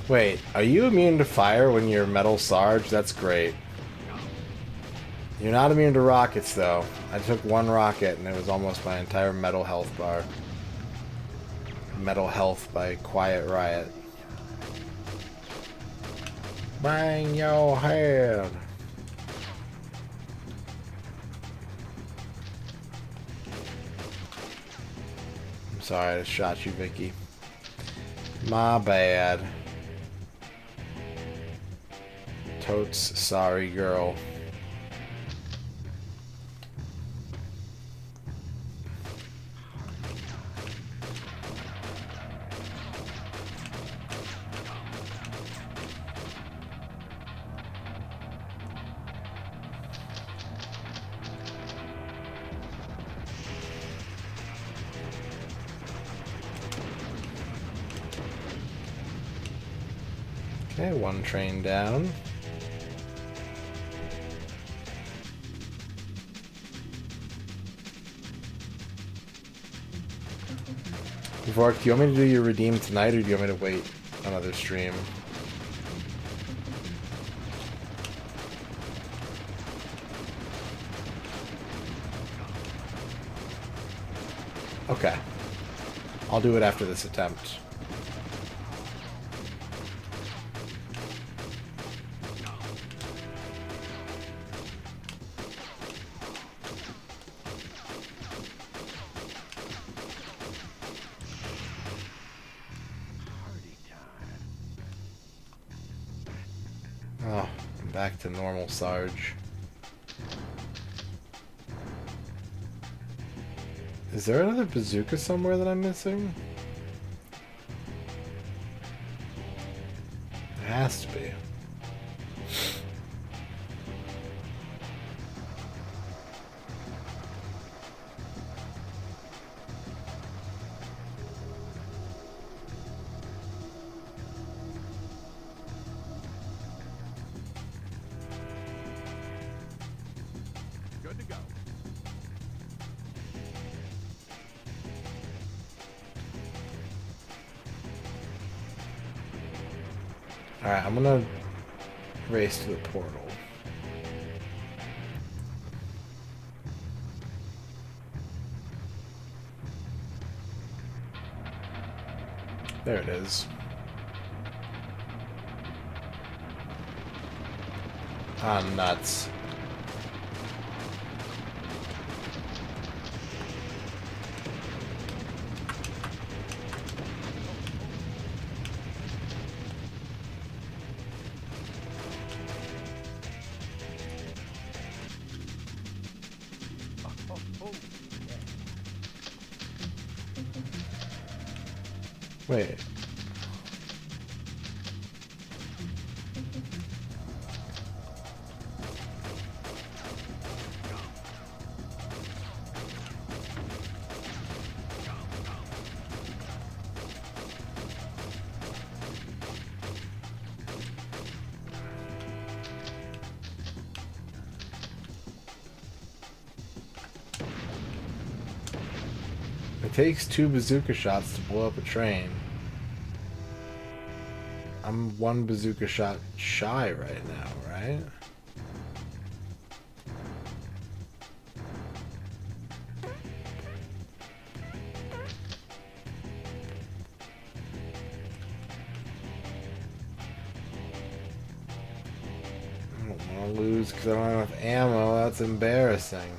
Wait, are you immune to fire when you're Metal Sarge? That's great. You're not immune to rockets, though. I took one rocket, and it was almost my entire metal health bar. Metal Health by Quiet Riot. Bang your head! I'm sorry I shot you, Vicky. My bad. Totes sorry, girl. Okay, one train down. Vork, do you want me to do your redeem tonight, or do you want me to wait another stream? Okay. I'll do it after this attempt. Oh, I'm back to normal Sarge. Is there another bazooka somewhere that I'm missing? There has to be. Good to go. Alright, I'm gonna race to the portal. There it is. Ah, nuts. Wait. It takes 2 bazooka shots to blow up a train. I'm 1 bazooka shot shy right now, right? I don't want to lose because I don't have enough ammo. That's embarrassing.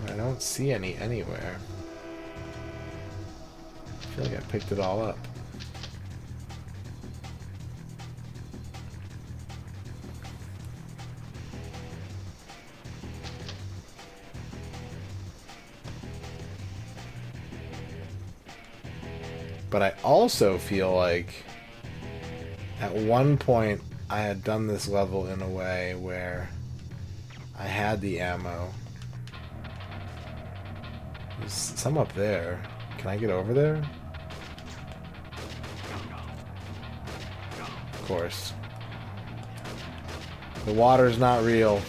I don't see any anywhere. I feel like I picked it all up. But I also feel like at one point I had done this level in a way where I had the ammo. There's some up there. Can I get over there? Of course. The water's not real.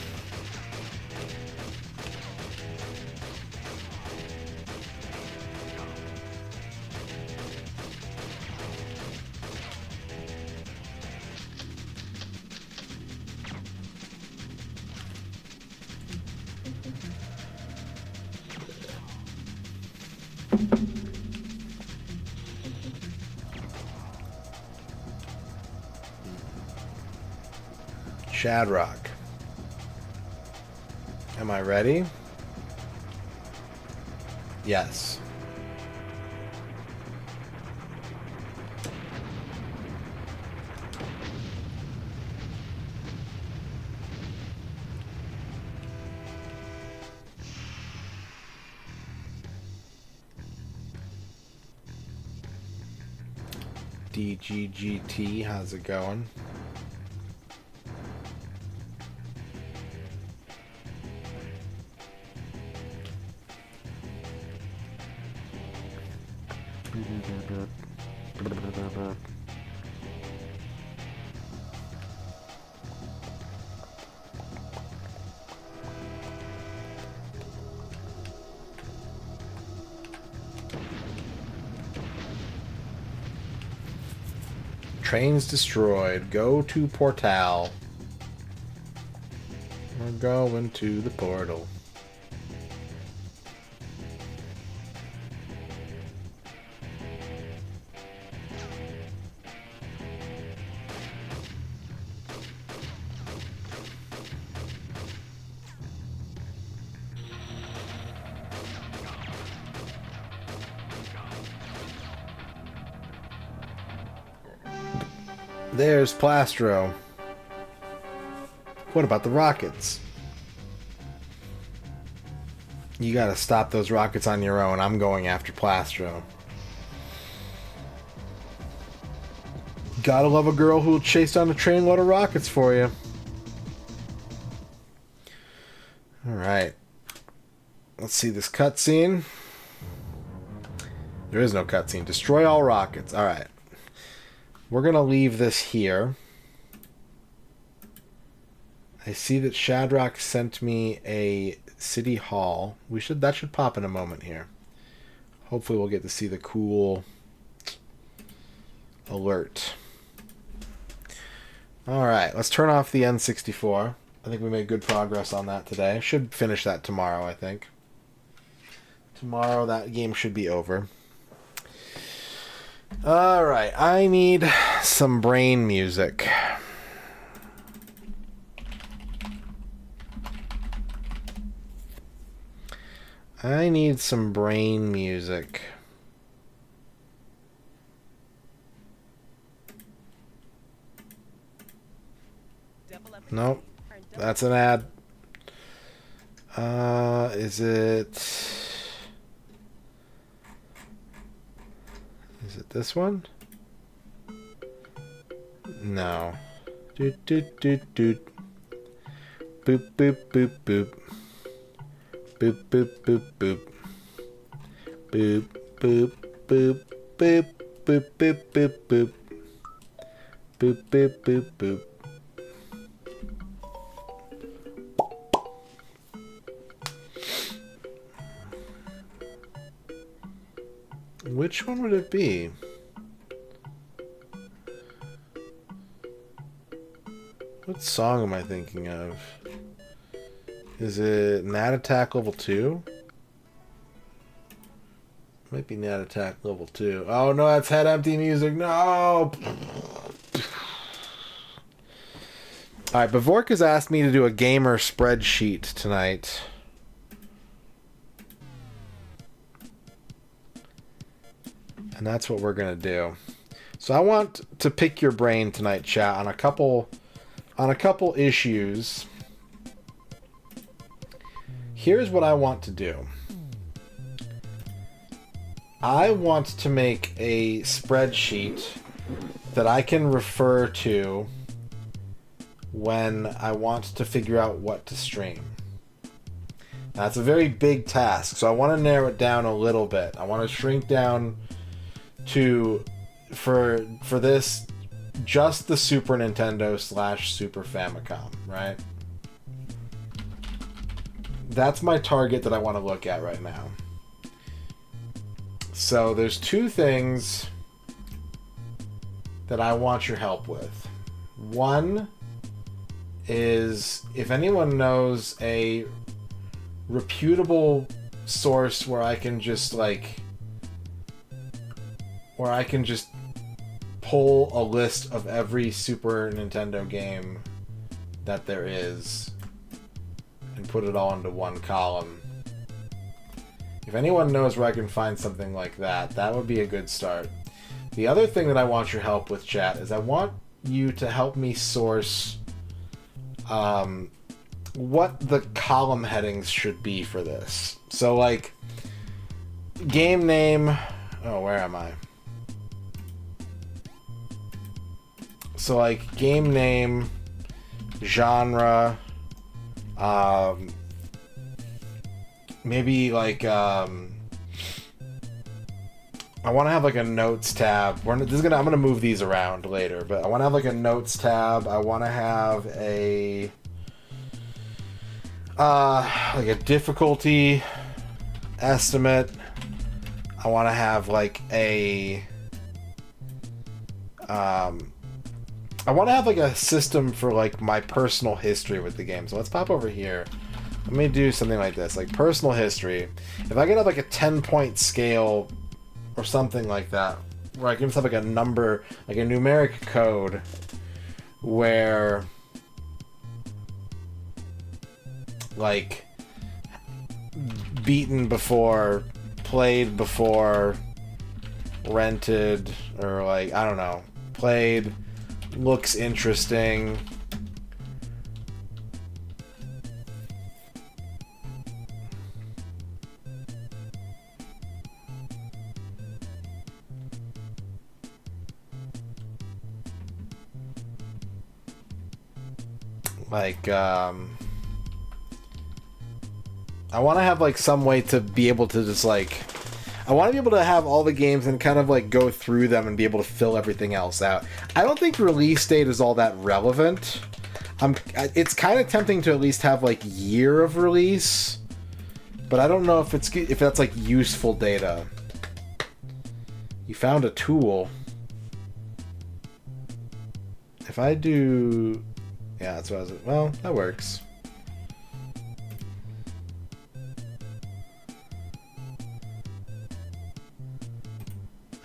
Shadrock. Am I ready? Yes. DGGT, how's it going? Trains destroyed. Go to Portal. We're going to the portal. There's Plastro. What about the rockets? You gotta stop those rockets on your own. I'm going after Plastro. Gotta love a girl who'll chase down a train load of rockets for you. Alright. Let's see this cutscene. There is no cutscene. Destroy all rockets. Alright. We're gonna leave this here. I see that Shadrock sent me a city hall. That should pop in a moment here. Hopefully we'll get to see the cool alert. Alright, let's turn off the N64. I think we made good progress on that today. Should finish that tomorrow, I think. Tomorrow that game should be over. Alright, I need some brain music. I need some brain music. Nope, that's an ad. Is it this one? No. Doot doot doot doot. Boop boop boop boop. Boop boop boop boop. Boop boop boop boop boop boop boop boop. Boop boop boop boop. Which one would it be? What song am I thinking of? Is it Nat Attack Level 2? Might be Nat Attack Level 2. Oh no, that's Head Empty music. No! Alright, Bavork has asked me to do a gamer spreadsheet tonight. And that's what we're going to do. So I want to pick your brain tonight, chat, on a couple issues. Here's what I want to do. I want to make a spreadsheet that I can refer to when I want to figure out what to stream. Now, it's a very big task, so I want to narrow it down a little bit. I want to shrink down to, for this, just the Super Nintendo / Super Famicom, right? That's my target that I want to look at right now. So there's two things that I want your help with. One is, if anyone knows a reputable source where I can just pull a list of every Super Nintendo game that there is and put it all into one column. If anyone knows where I can find something like that, that would be a good start. The other thing that I want your help with, chat, is I want you to help me source what the column headings should be for this. So, like, game name... Oh, where am I? So, like, game name, genre, maybe, like, I want to have, like, a notes tab. I'm gonna move these around later, but I want to have, like, a notes tab. I want to have a, like, a difficulty estimate. I want to have, like, a, I want to have, like, a system for, like, my personal history with the game. So let's pop over here. Let me do something like this, like personal history. If I could have, like, a 10-point scale or something like that, where I can just have, like, a number, like a numeric code where, like, beaten before, played before, rented, or, like, I don't know, played, looks interesting, like, I want to have, like, some way to be able to just, like, I want to be able to have all the games and kind of, like, go through them and be able to fill everything else out. I don't think release date is all that relevant. It's kind of tempting to at least have, like, year of release, but I don't know if that's, like, useful data. You found a tool. If I do... Yeah, that's what I was... Well, that works.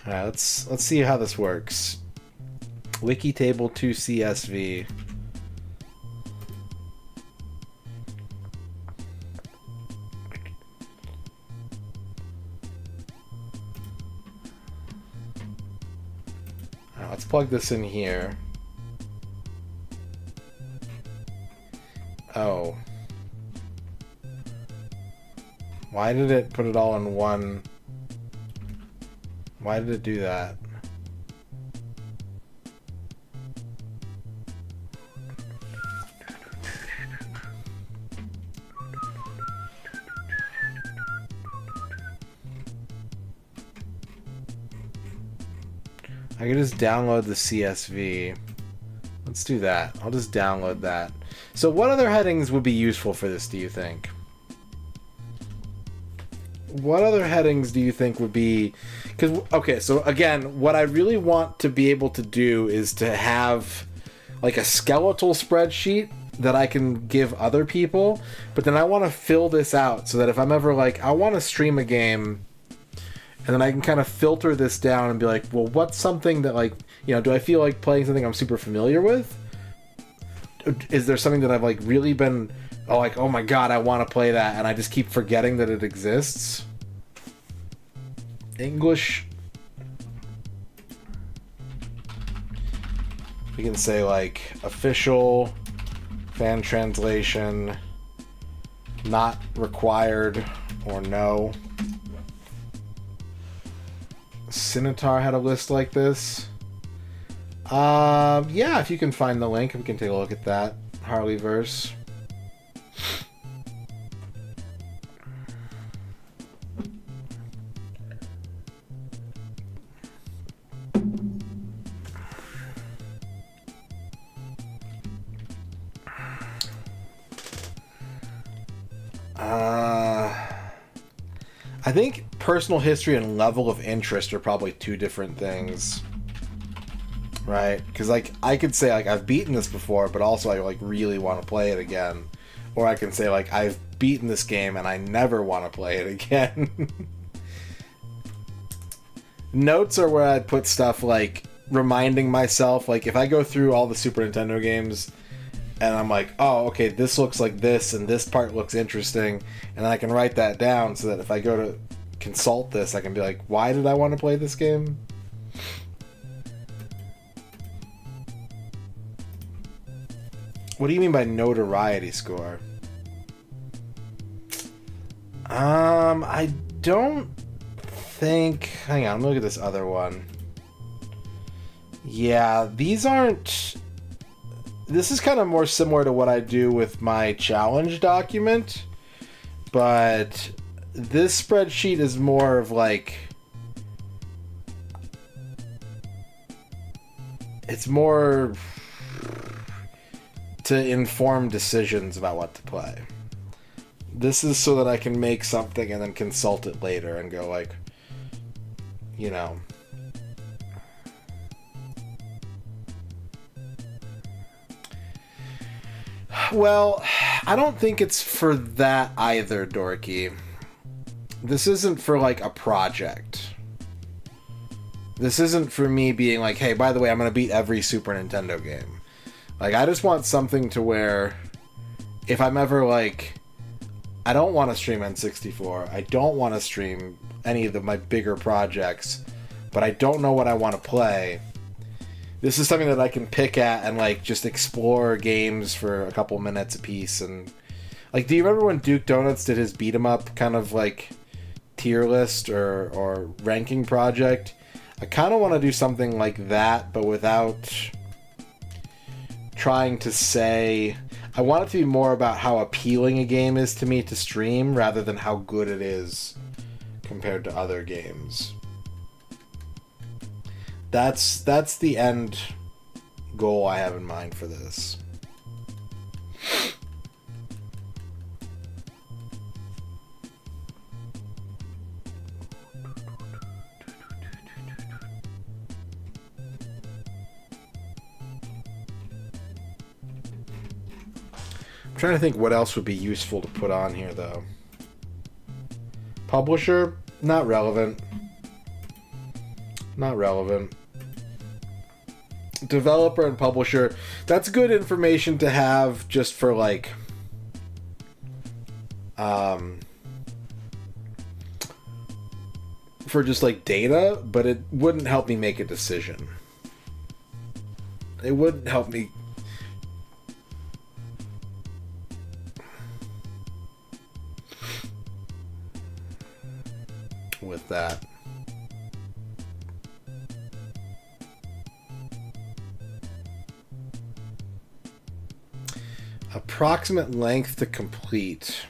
Alright, let's see how this works. Wiki table 2 CSV. Alright, let's plug this in here. Oh. Why did it put it all in one... Why did it do that? I can just download the CSV. Let's do that. I'll just download that. So what other headings would be useful for this, do you think? What other headings do you think would be... Because, okay, so again, what I really want to be able to do is to have, like, a skeletal spreadsheet that I can give other people, but then I want to fill this out so that if I'm ever like, I want to stream a game, and then I can kind of filter this down and be like, well, what's something that, like, you know, do I feel like playing something I'm super familiar with? Is there something that I've, like, really been, oh, like, oh my god, I want to play that, and I just keep forgetting that it exists? English. We can say, like, official, fan translation, not required, or no. Scimitar had a list like this. Yeah, if you can find the link, we can take a look at that. Harleyverse. I think personal history and level of interest are probably two different things. Right? Because, like, I could say, like, I've beaten this before, but also I, like, really want to play it again. Or I can say, like, I've beaten this game and I never want to play it again. Notes are where I'd put stuff like reminding myself, like, if I go through all the Super Nintendo games, and I'm like, oh, okay, this looks like this, and this part looks interesting, and then I can write that down so that if I go to consult this, I can be like, why did I want to play this game? What do you mean by notoriety score? I don't think... Hang on, look at this other one. Yeah, these aren't... This is kind of more similar to what I do with my challenge document, but this spreadsheet is more of like... It's more to inform decisions about what to play. This is so that I can make something and then consult it later and go like, you know... Well, I don't think it's for that either, Dorky. This isn't for, like, a project. This isn't for me being like, hey, by the way, I'm going to beat every Super Nintendo game. Like, I just want something to where, if I'm ever, like, I don't want to stream N64, I don't want to stream any of my bigger projects, but I don't know what I want to play... This is something that I can pick at and, like, just explore games for a couple minutes a piece. And, like, do you remember when Duke Donuts did his beat-em-up kind of, like, tier list or ranking project? I kind of want to do something like that, but without trying to say... I want it to be more about how appealing a game is to me to stream, rather than how good it is compared to other games. That's the end goal I have in mind for this. I'm trying to think what else would be useful to put on here, though. Publisher? Not relevant. Not relevant. Developer and publisher, that's good information to have just for like for just like data, but it wouldn't help me make a decision. It wouldn't help me with that. Approximate length to complete.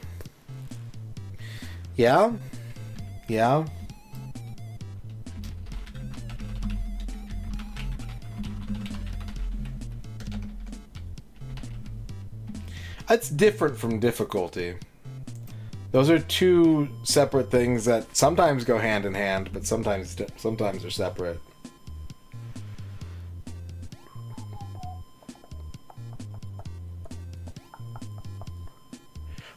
Yeah? Yeah? That's different from difficulty. Those are two separate things that sometimes go hand in hand, but sometimes are separate.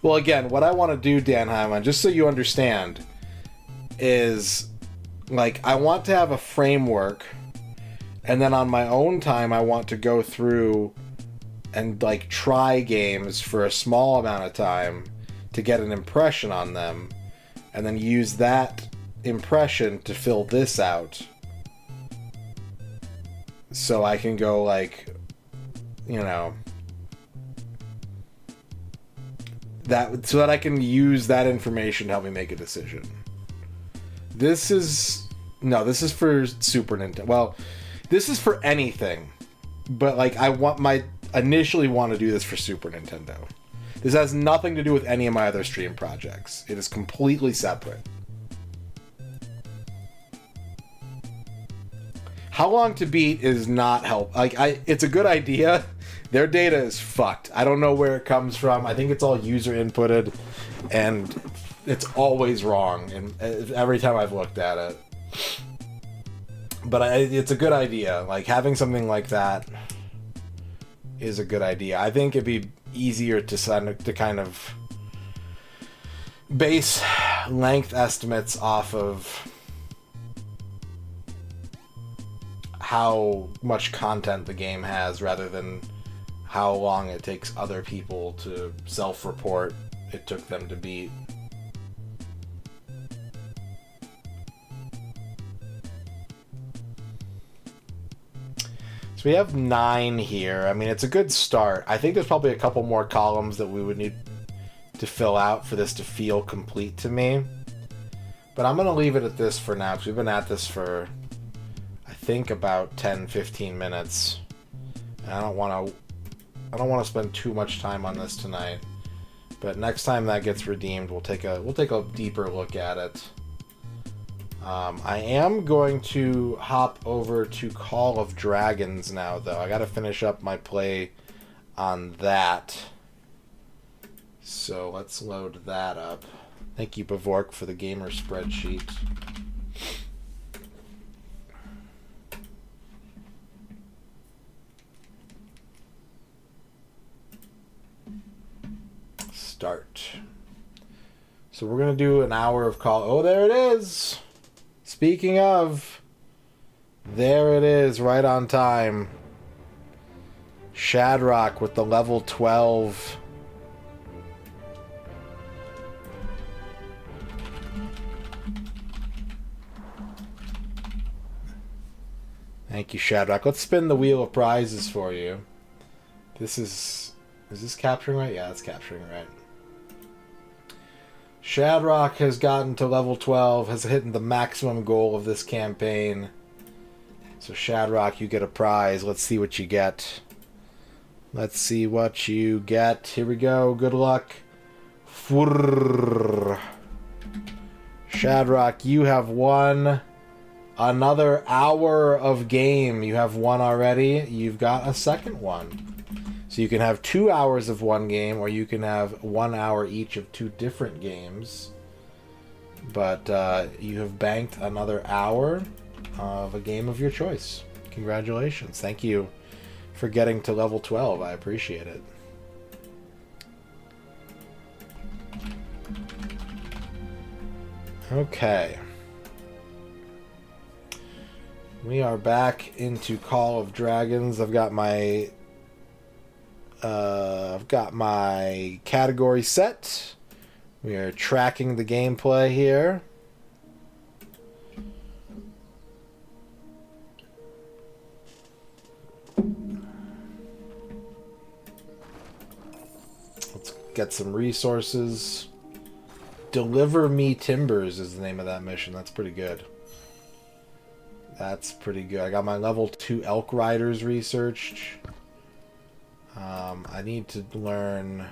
Well, again, what I want to do, Dan Hyman, just so you understand, is, like, I want to have a framework, and then on my own time, I want to go through and, like, try games for a small amount of time to get an impression on them, and then use that impression to fill this out. So I can go, like, you know... so that I can use that information to help me make a decision. This is for Super Nintendo. Well, this is for anything, but like initially want to do this for Super Nintendo. This has nothing to do with any of my other stream projects. It is completely separate. How long to beat is not help. It's a good idea. Their data is fucked. I don't know where it comes from. I think it's all user inputted, and it's always wrong. And every time I've looked at it, but it's a good idea. Like having something like that is a good idea. I think it'd be easier to kind of base length estimates off of how much content the game has rather than how long it takes other people to self-report it took them to beat. So we have 9 here. I mean, it's a good start. I think there's probably a couple more columns that we would need to fill out for this to feel complete to me. But I'm going to leave it at this for now, because we've been at this for, I think, about 10-15 minutes. And I don't want to spend too much time on this tonight. But next time that gets redeemed, we'll take a deeper look at it. I am going to hop over to Call of Dragons now, though. I got to finish up my play on that. So let's load that up. Thank you, Bavork, for the gamer spreadsheet. Start. So we're going to do an hour of Call... Oh, there it is! Speaking of, there it is, right on time. Shadrock with the level 12. Thank you, Shadrock. Let's spin the wheel of prizes for you. This is this capturing right? Yeah, it's capturing right. Shadrock has gotten to level 12, has hit the maximum goal of this campaign. So Shadrock, you get a prize. Let's see what you get. Let's see what you get. Here we go. Good luck. Shadrock, you have won another hour of game. You have one already. You've got a second one. So you can have 2 hours of one game, or you can have 1 hour each of 2 different games. But you have banked another hour of a game of your choice. Congratulations. Thank you for getting to level 12. I appreciate it. Okay. We are back into Call of Dragons. I've got my category set. We are tracking the gameplay here. Let's get some resources. Deliver Me Timbers is the name of that mission. That's pretty good. That's pretty good. I got my level 2 Elk Riders researched. I need to learn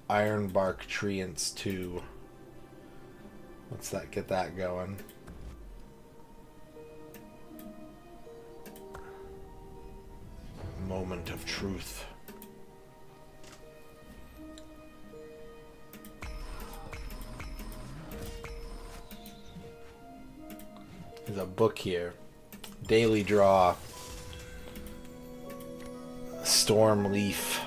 Ironbark Treants 2. Let's get that going. Moment of truth. There's a book here. Daily Draw. Storm Leaf.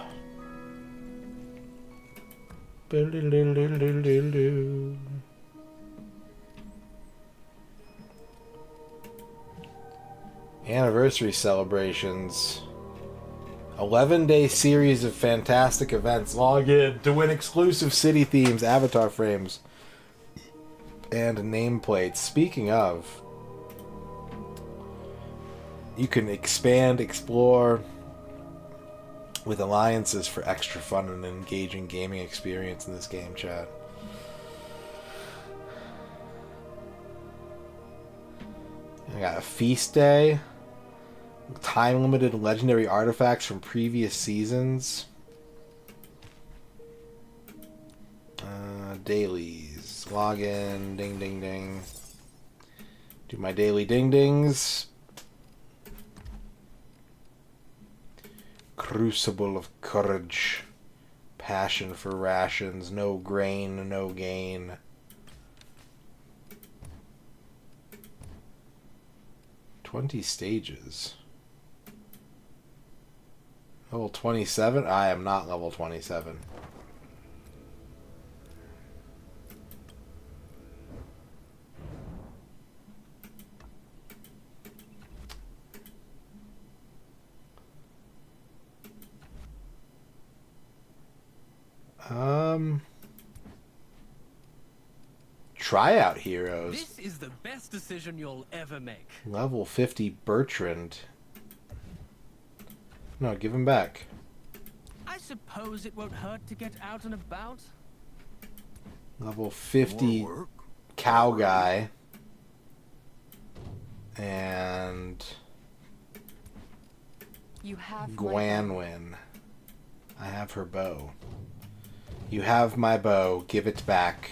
Anniversary celebrations. 11-day series of fantastic events. Log in to win exclusive city themes, avatar frames, and nameplates. Speaking of, you can expand, explore with alliances for extra fun and engaging gaming experience in this game, chat. I got a feast day, time-limited legendary artifacts from previous seasons, dailies, login, ding ding ding, do my daily ding dings. Crucible of Courage. Passion for rations. No grain, no gain. "20 stages. Level 27? I am not level 27. Tryout heroes. This is the best decision you'll ever make. Level 50 Bertrand. No, give him back. I suppose it won't hurt to get out and about. Level 50 Cow Guy. And You have Gwanwyn. I have her bow. You have my bow. Give it back.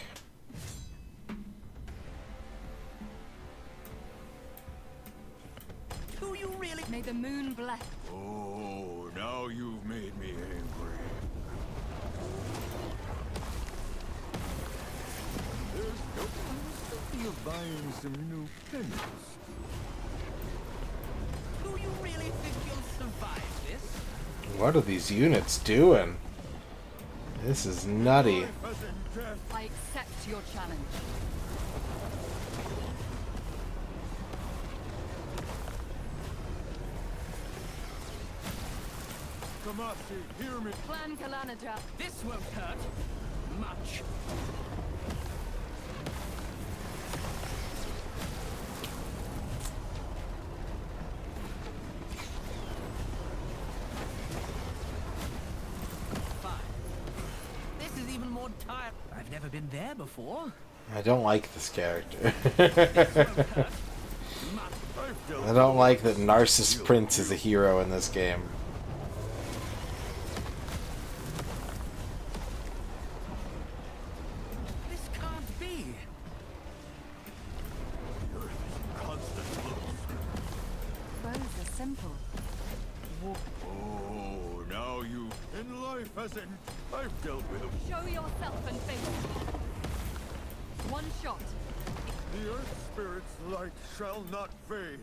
Do you really? May the moon bless. Oh, now you've made me angry. There's no thinking of buying some new pennies. Do you really think you'll survive this? What are these units doing? This is nutty. Life as in death. I accept your challenge. Kamasi, hear me. Plan Kalanaja. This won't hurt much. Fine. This is even more tired. I've never been there before. I don't like this character. This won't hurt much. I've dealt I don't like that Narcissus Prince is a hero in this game. This can't be. the earth is in constant flux. Bows are simple. Oh, now you... In life as in... I've dealt with them. Show yourself and face it. One shot. The earth spirit's light shall not fade.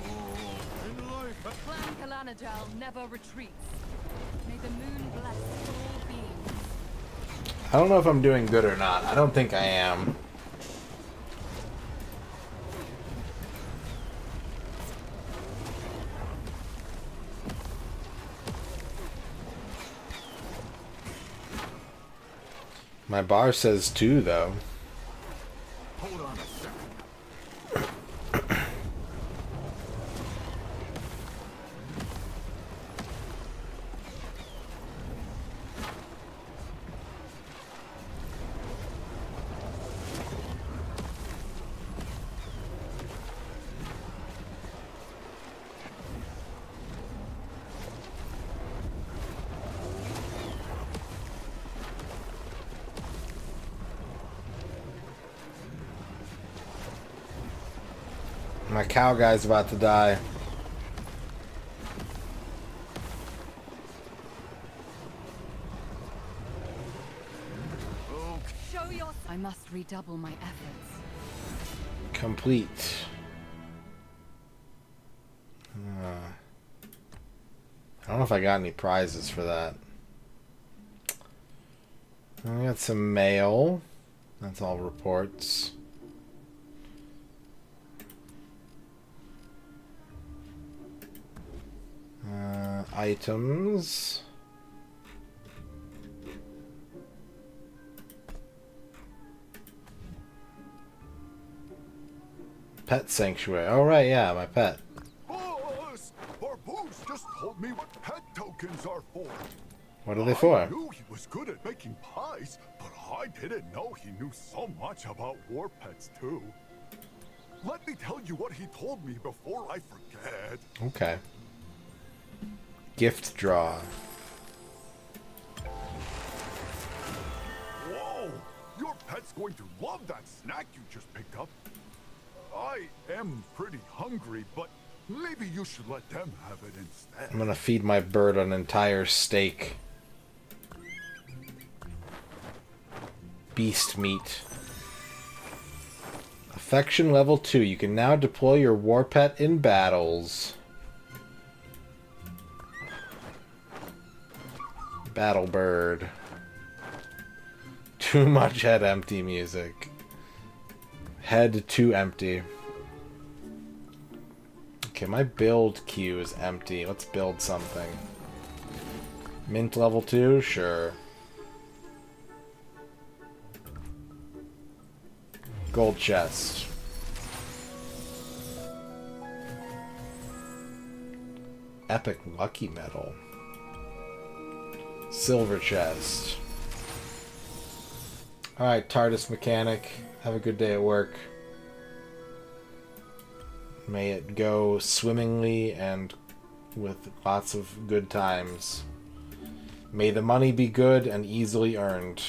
Oh, in life... Clan Kalanajal never retreats. May the moon bless all beings. I don't know if I'm doing good or not. I don't think I am. My bar says 2, though. Hold on a second. My cow guy's about to die. Show your. I must redouble my efforts. Complete. I don't know if I got any prizes for that. I got some mail. That's all reports. Items. Pet sanctuary. Oh, right, yeah, my pet. Boss! Barboos just told me what pet tokens are for. What are they for? I knew he was good at making pies, but I didn't know he knew so much about war pets, too. Let me tell you what he told me before I forget. Okay. Gift draw. Whoa! Your pet's going to love that snack you just picked up. I am pretty hungry, but maybe you should let them have it instead. I'm gonna feed my bird an entire steak. Beast meat. Affection level 2. You can now deploy your war pet in battles. Battle bird. Too much head empty music. Head to empty. Okay, my build queue is empty. Let's build something. Mint level 2? Sure. Gold chest. Epic lucky medal. Silver chest. Alright, TARDIS mechanic. Have a good day at work. May it go swimmingly and with lots of good times. May the money be good and easily earned.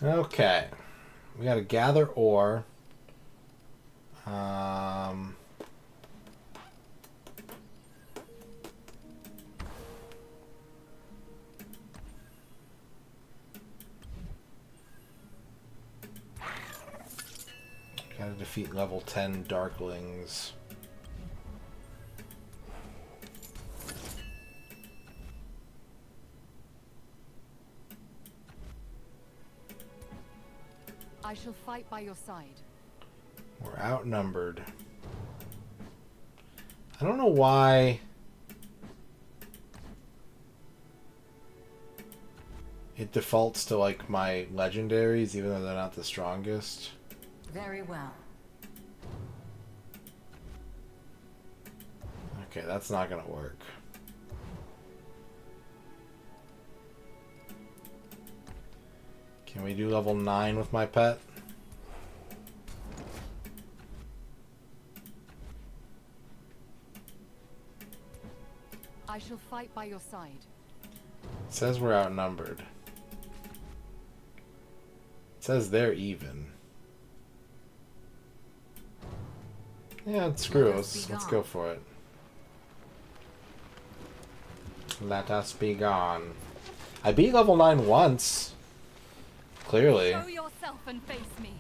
Okay, we gotta gather ore. Gotta defeat level 10 Darklings. I shall fight by your side. We're outnumbered. I don't know why it defaults to like my legendaries even though they're not the strongest. Very well. Okay, that's not gonna work. Can we do level 9 with my pet? I shall fight by your side. It says we're outnumbered. It says they're even. Yeah, screw us. Let's go for it. Let us be gone. I beat level 9 once. Clearly. Show yourself and face me.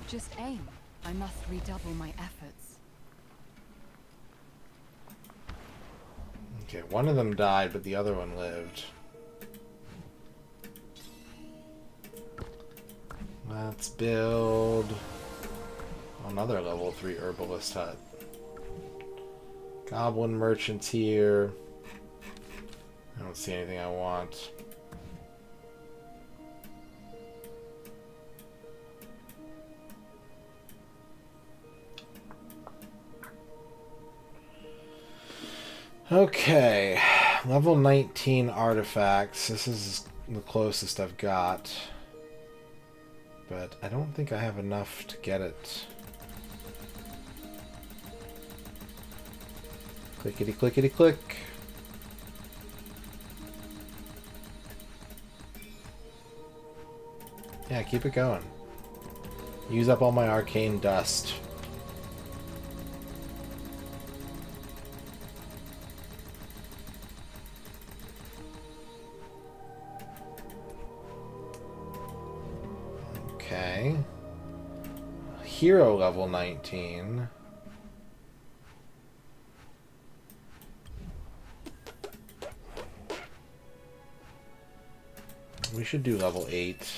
Just aim. I must redouble my efforts. Okay, one of them died, but the other one lived. Let's build another level 3 herbalist hut. Goblin merchants here. I don't see anything I want. Okay, level 19 artifacts. This is the closest I've got. But I don't think I have enough to get it. Clickety clickety click. Yeah, keep it going. Use up all my arcane dust. Okay. Hero level 19. We should do level 8.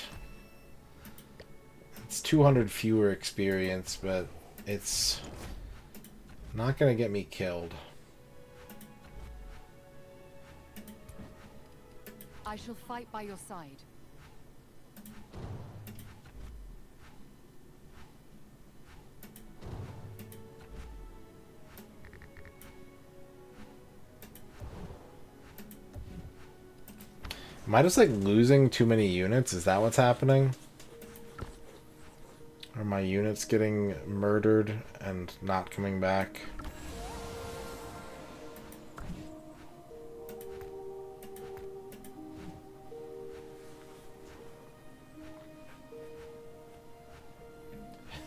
It's 200 fewer experience, but it's not going to get me killed. I shall fight by your side. Am I just like losing too many units? Is that what's happening? Are my units getting murdered and not coming back?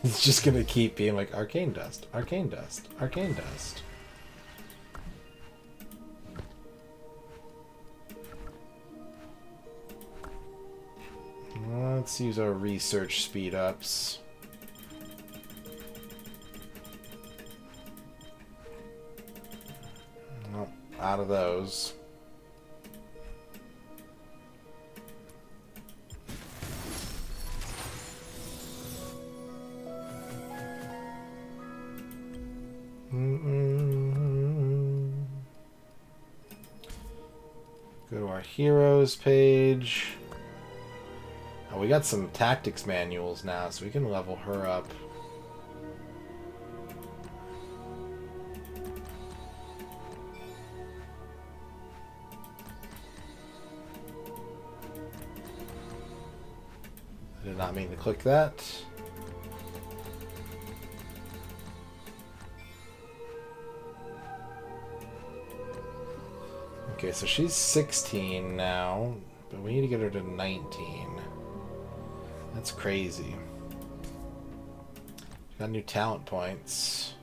It's just gonna keep being like arcane dust, arcane dust, arcane dust. Let's use our research speed ups. Nope, out of those. Go to our heroes page. Oh, we got some tactics manuals now, so we can level her up. I did not mean to click that. Okay, so she's 16 now, but we need to get her to 19. That's crazy. Got new talent points.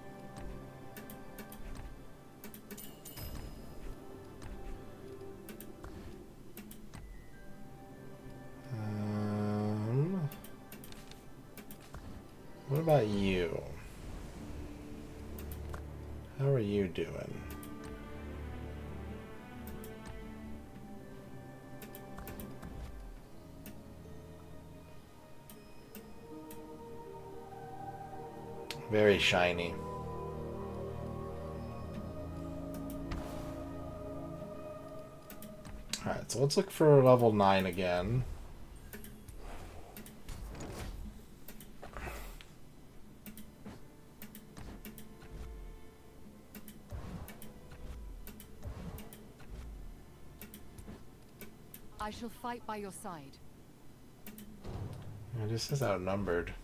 What about you? How are you doing? Very shiny. Alright, so let's look for level 9 again. I shall fight by your side. It just says outnumbered.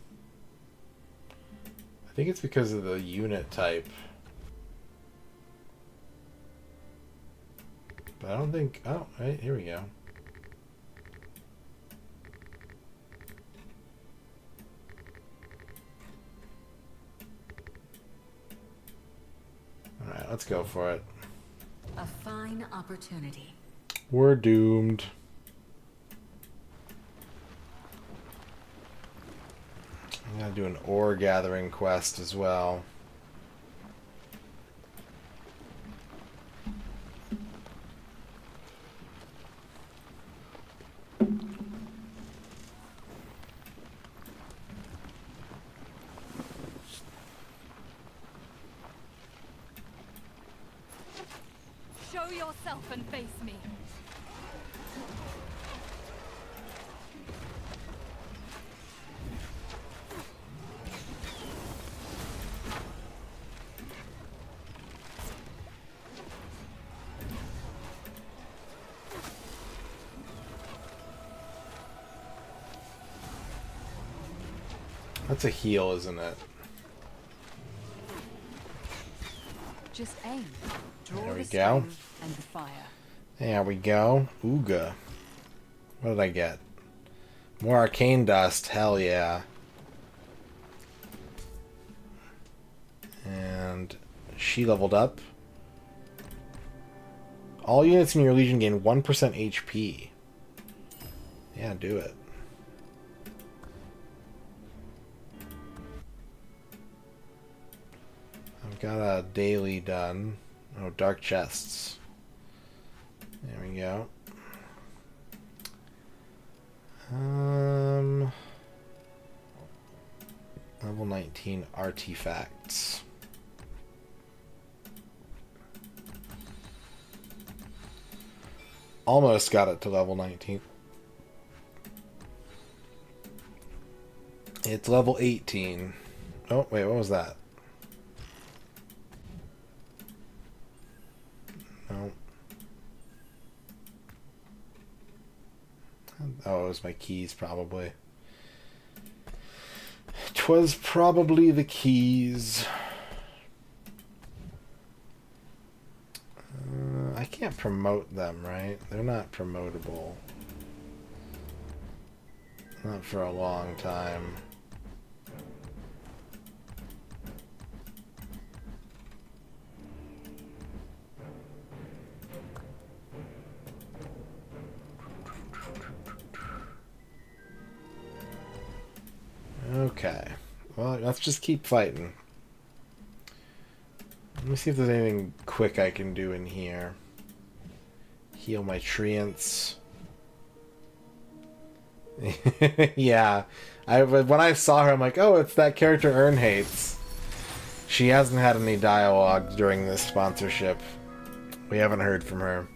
I think it's because of the unit type. But I don't think... Oh, right, here we go. Alright, let's go for it. A fine opportunity. We're doomed. I'm gonna do an ore gathering quest as well. Show yourself and face me. That's a heal, isn't it? Just aim. Draw There we the go. stone and the fire. There we go. Ooga. What did I get? More arcane dust. Hell yeah. And she leveled up. All units in your legion gain 1% HP. Yeah, do it. I've got a daily done. Oh, dark chests. There we go. Level 19 artifacts. Almost got it to level 19. It's level 18. Oh, wait, what was that? No. Oh, it was my keys, probably. 'Twas probably the keys. I can't promote them, right? They're not promotable. Not for a long time. Well, let's just keep fighting. Let me see if there's anything quick I can do in here. Heal my treants. Yeah. When I saw her, I'm like, oh, it's that character Ern hates. She hasn't had any dialogue during this sponsorship. We haven't heard from her.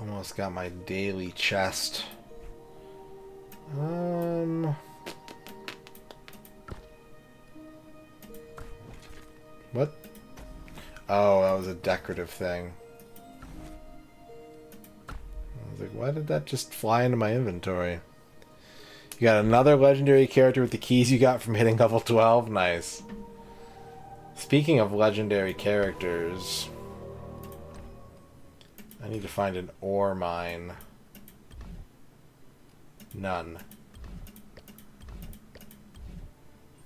Almost got my daily chest. What? Oh, that was a decorative thing. I was like, why did that just fly into my inventory? You got another legendary character with the keys you got from hitting level 12? Nice. Speaking of legendary characters, I need to find an ore mine. None.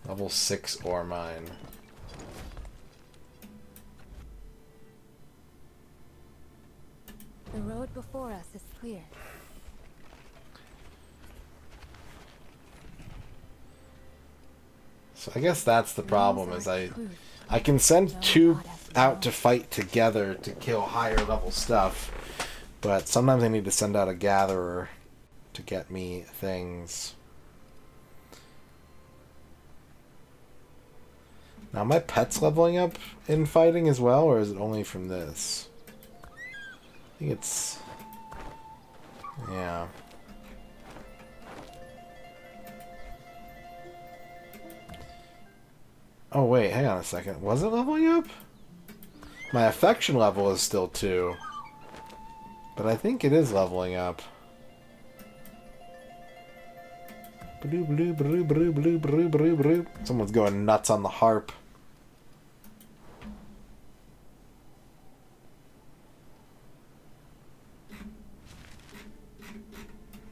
Level 6 ore mine. The road before us is clear. So I guess that's the problem, is I can send two out to fight together to kill higher level stuff, but sometimes I need to send out a gatherer to get me things. Now, my pet's leveling up in fighting as well, or is it only from this? I think it's... yeah. Oh wait, hang on a second. Was it leveling up? My affection level is still 2. But I think it is leveling up. Someone's going nuts on the harp.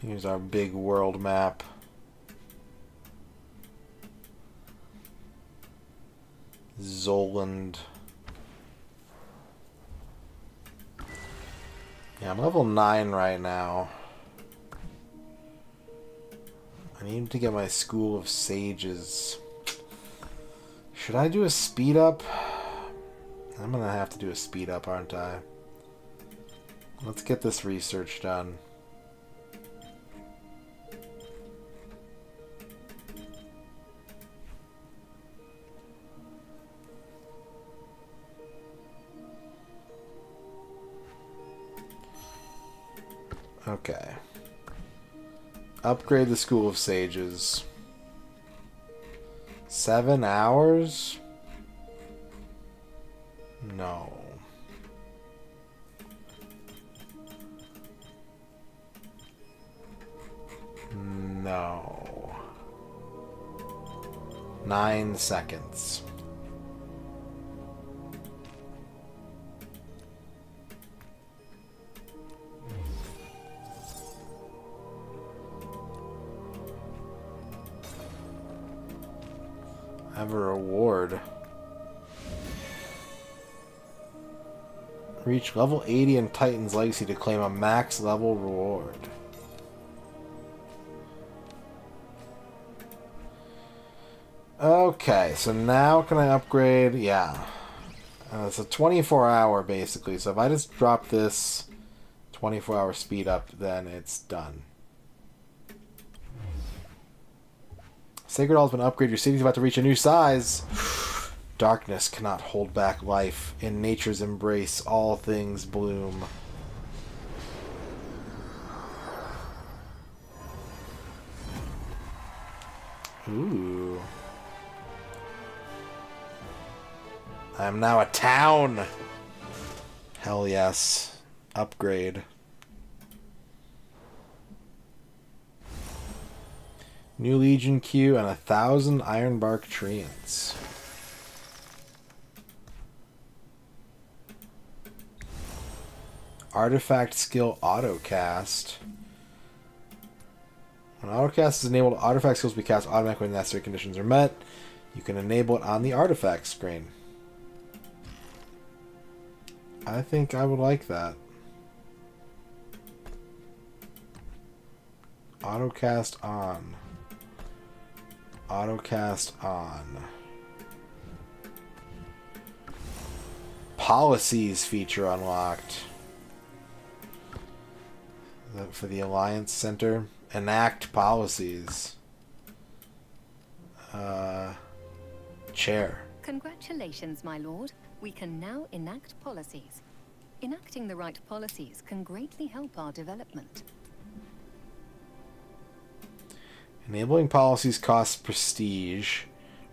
Here's our big world map. Zoland. Yeah, I'm level 9 right now. I need to get my School of Sages. Should I do a speed up? I'm gonna have to do a speed up, aren't I? Let's get this research done. Okay. Upgrade the School of Sages. 7 hours? No. No. 9 seconds. I have a reward. Reach level 80 in Titan's Legacy to claim a max level reward. Okay, so now can I upgrade? Yeah. It's a 24-hour basically, so if I just drop this 24-hour speed up, then it's done. Sacred Hall has been upgraded. Your city's about to reach a new size. Darkness cannot hold back life. In nature's embrace, all things bloom. Ooh. I am now a town. Hell yes. Upgrade. New Legion Q and 1,000 Ironbark Treants. Artifact skill autocast. When autocast is enabled, artifact skills will be cast automatically when necessary conditions are met. You can enable it on the artifact screen. I think I would like that. Autocast on. Autocast on. Policies feature unlocked. Is that for the Alliance Center? Enact policies. Chair. Congratulations, my lord. We can now enact policies. Enacting the right policies can greatly help our development. Enabling policies costs prestige.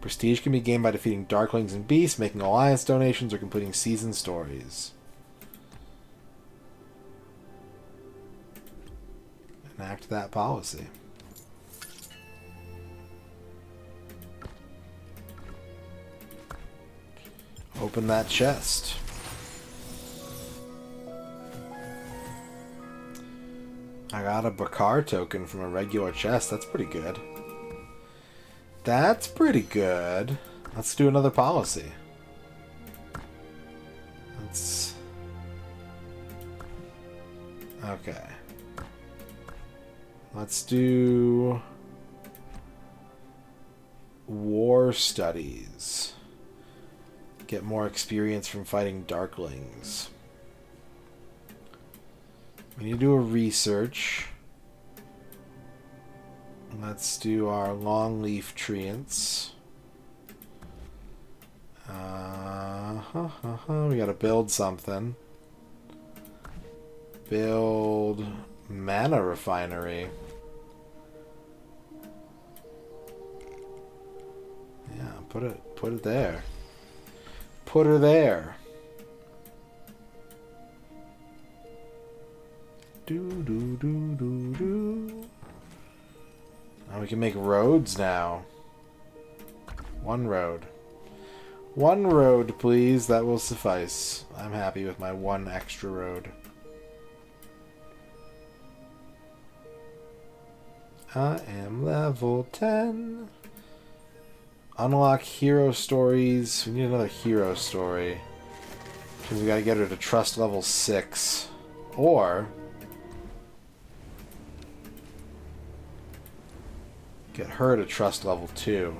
Prestige can be gained by defeating Darklings and Beasts, making Alliance donations, or completing season stories. Enact that policy. Open that chest. I got a Bakar token from a regular chest. That's pretty good. That's pretty good. Let's do another policy. Let's... Okay. Let's do... War studies. Get more experience from fighting Darklings. We need to do a research. Let's do our longleaf treants. We gotta build something. Build mana refinery. Yeah, put it there. Put her there. Do. Now we can make roads now. One road. One road, please. That will suffice. I'm happy with my one extra road. I am level 10. Unlock hero stories. We need another hero story. Because we gotta get her to trust level 6. Or... get her to trust level 2.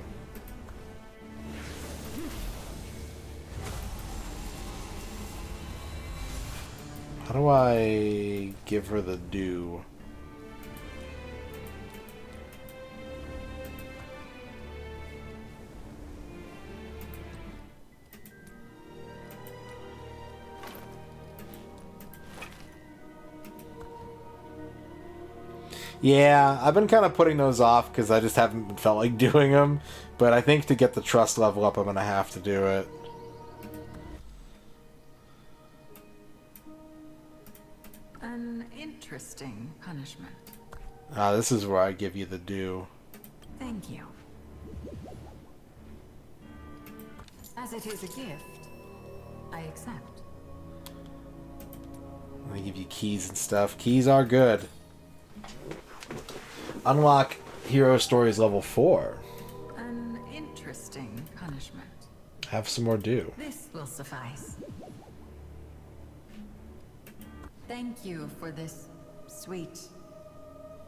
How do I give her the due? Yeah, I've been kind of putting those off because I just haven't felt like doing them. But I think to get the trust level up, I'm going to have to do it. An interesting punishment. Ah, this is where I give you the due. Thank you. As it is a gift, I accept. I give you keys and stuff. Keys are good. Unlock hero stories level 4. An interesting punishment. Have some more due. This will suffice. Thank you for this sweet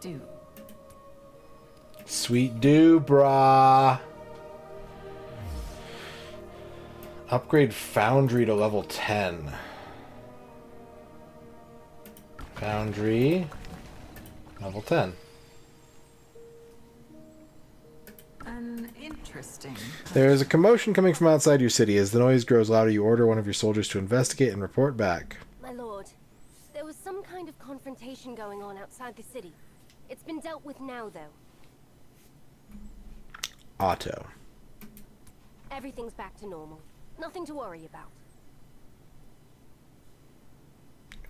due. Sweet due, brah. Upgrade Foundry to level 10. Foundry, level 10. An interesting. There is a commotion coming from outside your city. As the noise grows louder, you order one of your soldiers to investigate and report back. My lord, there was some kind of confrontation going on outside the city. It's been dealt with now, though. Otto. Everything's back to normal. Nothing to worry about.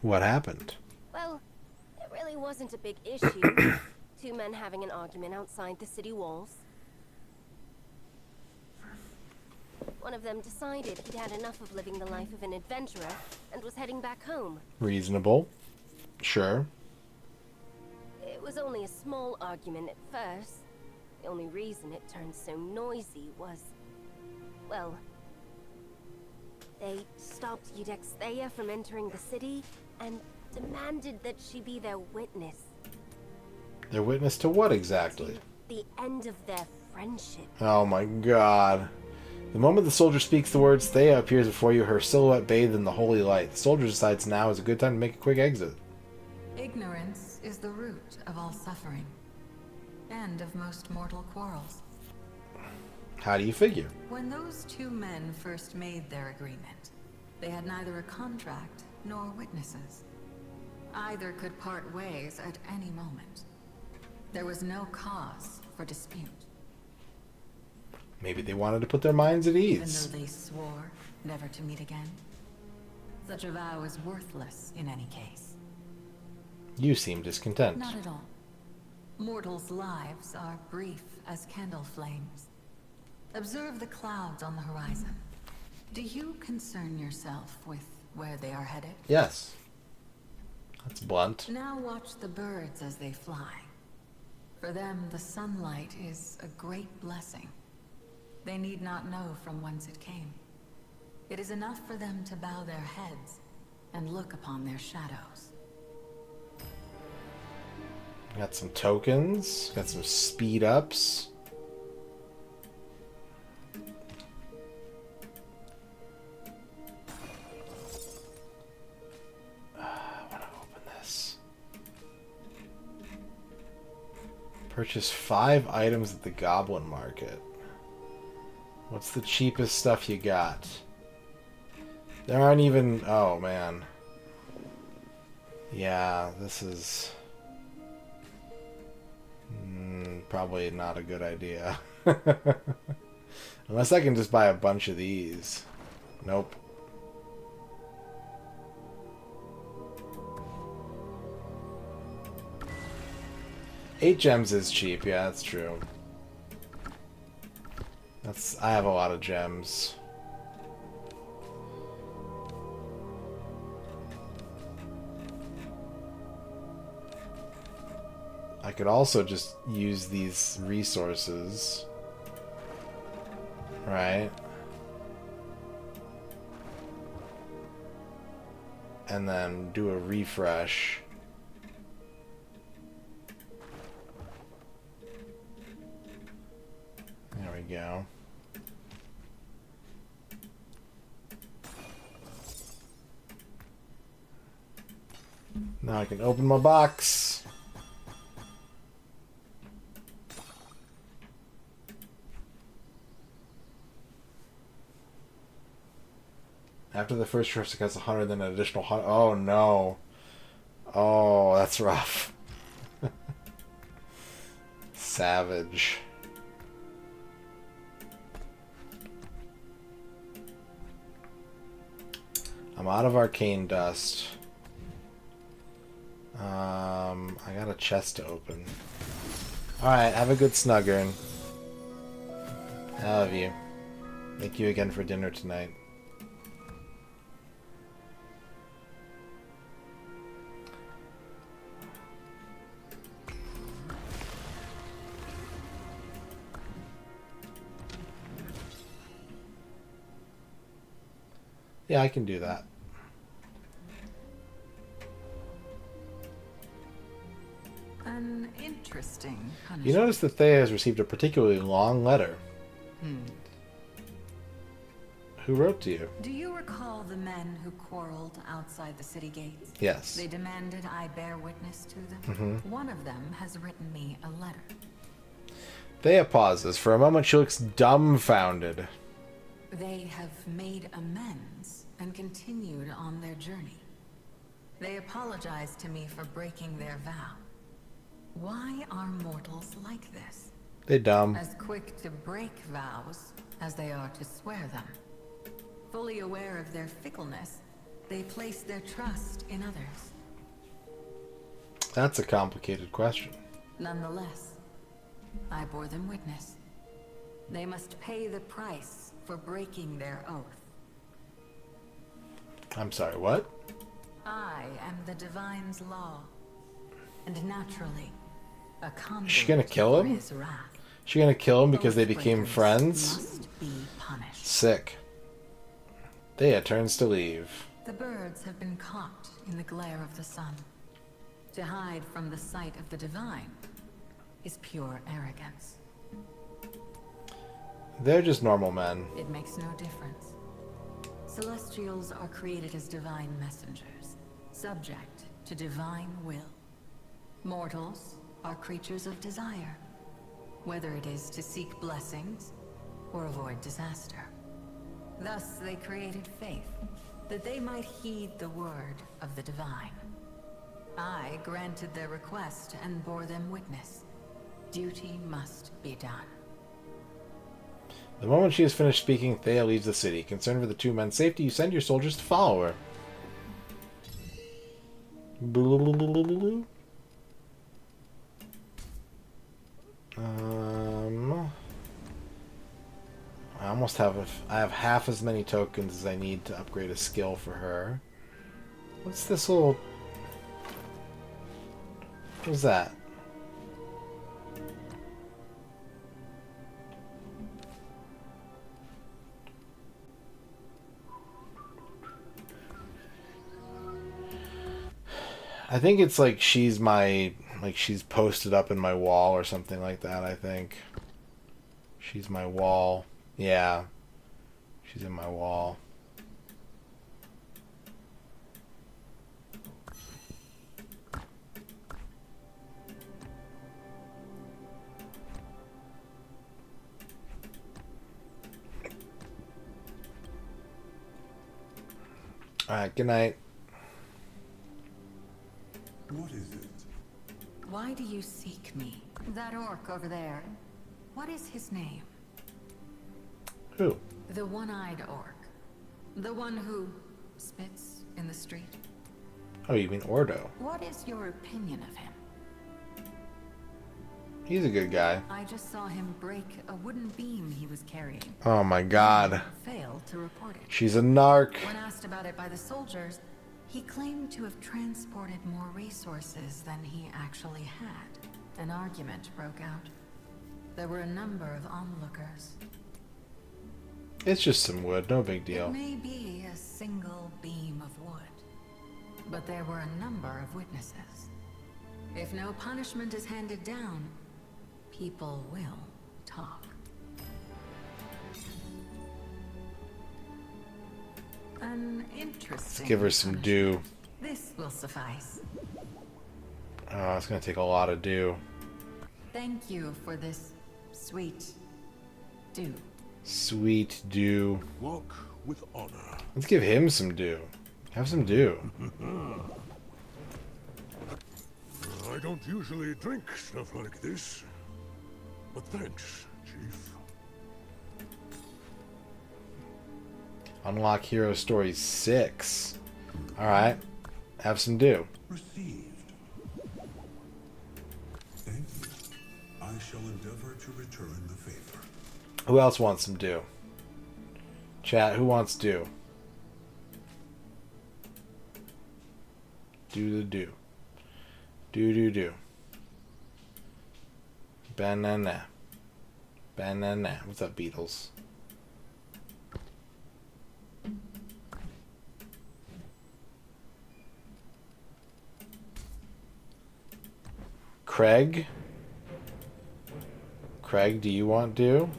What happened? Well, it really wasn't a big issue. Two men having an argument outside the city walls. One of them decided he'd had enough of living the life of an adventurer and was heading back home. Reasonable. Sure. It It was only a small argument at first. The only reason it turned so noisy was... well... they stopped Eudexthea from entering the city and demanded that she be their witness. Their witness to what exactly? The end of their friendship. Oh my god. The moment the soldier speaks the words, Thea appears before you, her silhouette bathed in the holy light. The soldier decides now is a good time to make a quick exit. Ignorance is the root of all suffering, and of most mortal quarrels. How do you figure? When those two men first made their agreement, they had neither a contract nor witnesses. Either could part ways at any moment. There was no cause for dispute. Maybe they wanted to put their minds at ease. Even though they swore never to meet again. Such a vow is worthless in any case. You seem discontent. Not at all. Mortals' lives are brief as candle flames. Observe the clouds on the horizon. Do you concern yourself with where they are headed? Yes. That's blunt. Now watch the birds as they fly. For them, the sunlight is a great blessing. They need not know from whence it came. It is enough for them to bow their heads and look upon their shadows. Got some tokens. Got some speed ups. I want to open this. Purchase 5 items at the Goblin Market. What's the cheapest stuff you got? There aren't even... oh, man. Yeah, this is... probably not a good idea. Unless I can just buy a bunch of these. Nope. $8 gems is cheap, yeah, that's true. I have a lot of gems. I could also just use these resources. Right? And then do a refresh. There we go. Now I can open my box. After the first trip, it gets 100, then an additional 100. Oh no. Oh, that's rough. Savage. I'm out of arcane dust. I got a chest to open. Alright, have a good snuggering. I love you. Thank you again for dinner tonight. Yeah, I can do that. An interesting punishment. You notice that Thea has received a particularly long letter. Who wrote to you? Do you recall the men who quarreled outside the city gates? Yes. They demanded I bear witness to them. Mm-hmm. One of them has written me a letter. Thea pauses. For a moment, she looks dumbfounded. They have made amends and continued on their journey. They apologized to me for breaking their vow. Why are mortals like this? They dumb. As quick to break vows as they are to swear them. Fully aware of their fickleness, they place their trust in others. That's a complicated question. Nonetheless, I bore them witness. They must pay the price for breaking their oath. I'm sorry, what? I am the Divine's law, and naturally, A Is she gonna kill conduit for him? his wrath. Is she gonna kill him because they became Oathbreakers friends? must be punished. Sick. Thea turns to leave. The birds have been caught in the glare of the sun. To hide from the sight of the divine is pure arrogance. They're just normal men. It makes no difference. Celestials are created as divine messengers, subject to divine will. Mortals are creatures of desire, whether it is to seek blessings or avoid disaster. Thus they created faith, that they might heed the word of the divine. I granted their request and bore them witness. Duty must be done. The moment she has finished speaking, Thea leaves the city. Concerned for the two men's safety, you send your soldiers to follow her. I almost have I have half as many tokens as I need to upgrade a skill for her. What's this little... What's that? I think it's like she's my... Like she's posted up in my wall or something like that, I think. She's my wall. Yeah. She's in my wall. Alright, good night. What is it? Why do you seek me? That orc over there. What is his name? Who? The one-eyed orc. The one who spits in the street. Oh, you mean Ordo. What is your opinion of him? He's a good guy. I just saw him break a wooden beam he was carrying. Oh my god. Failed to report it. She's a narc. When asked about it by the soldiers, he claimed to have transported more resources than he actually had. An argument broke out. There were a number of onlookers. It's just some wood, no big It deal. may be a single beam of wood, but there were a number of witnesses. If no punishment is handed down, people will talk. An interesting. Let's give her some dew. This will suffice. Oh, it's gonna take a lot of dew. Thank you for this sweet dew. Sweet dew. Walk with honor. Let's give him some dew. Have some dew. I don't usually drink stuff like this, but thanks, Chief. Unlock Hero Story 6. Alright. Have some dew. Received. Thank you. I shall endeavor to return the favor. Who else wants some dew? Chat, who wants dew? Do the dew. Do. Banana. Banana. What's up, Beatles? Craig? Craig, do you want dew?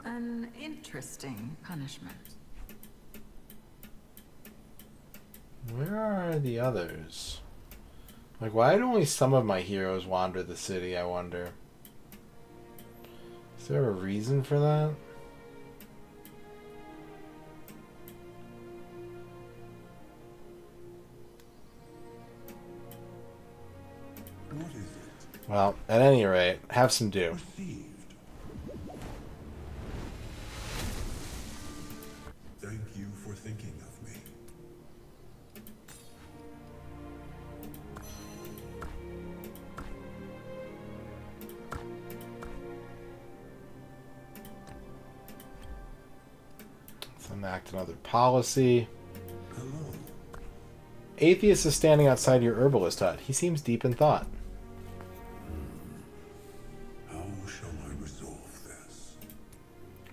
An interesting punishment. Where are the others? Like, why do only some of my heroes wander the city, I wonder? Is there a reason for that? What is it? Well, at any rate, have some dew. Received. Thank you for thinking of me. Enact another policy. Atheist is standing outside your herbalist hut. He seems deep in thought. How shall I resolve this?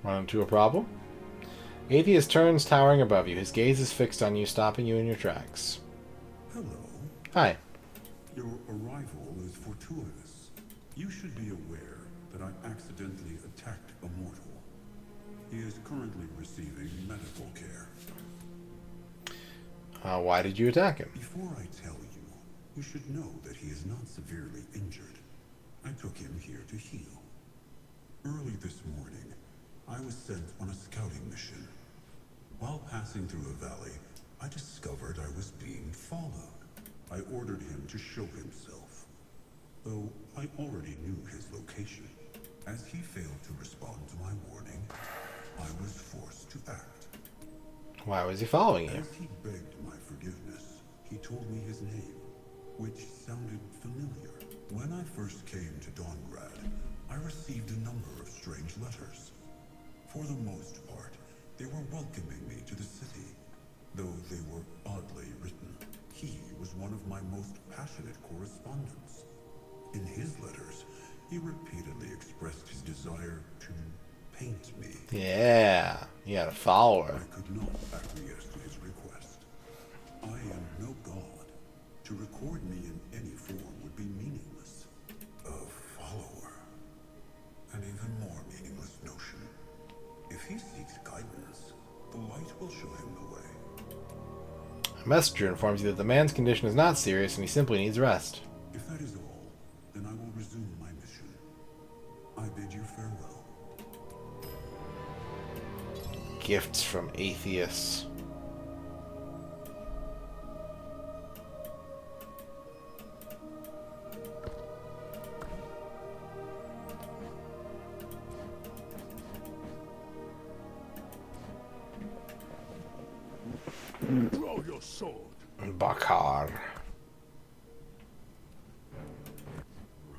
Run into a problem? Atheist turns, towering above you. His gaze is fixed on you, stopping you in your tracks. Hello. Hi. Your arrival is fortuitous. You should be aware that I accidentally attacked a mortal. He is currently receiving medical care. Why did you attack him? Before I tell you, you should know that he is not severely injured. I took him here to heal. Early this morning, I was sent on a scouting mission. While passing through a valley, I discovered I was being followed. I ordered him to show himself, though I already knew his location. As he failed to respond to my warning, I was forced to act. Why was he following you? As he begged my forgiveness, he told me his name, which sounded familiar. When I first came to Dawngrad, I received a number of strange letters. For the most part, they were welcoming me to the city, though they were oddly written. He was one of my most passionate correspondents. In his letters, he repeatedly expressed his desire to paint me. Yeah, you had a follower. I could not acquiesce to his request. I am no god. To record me in any form would be meaningless. A follower. An even more meaningless notion. If he seeks guidance, the light will show him the way. A messenger informs you that the man's condition is not serious and he simply needs rest. If that is all, then I will resume my mission. I bid you farewell. Gifts from atheists. Draw your sword. Bakar.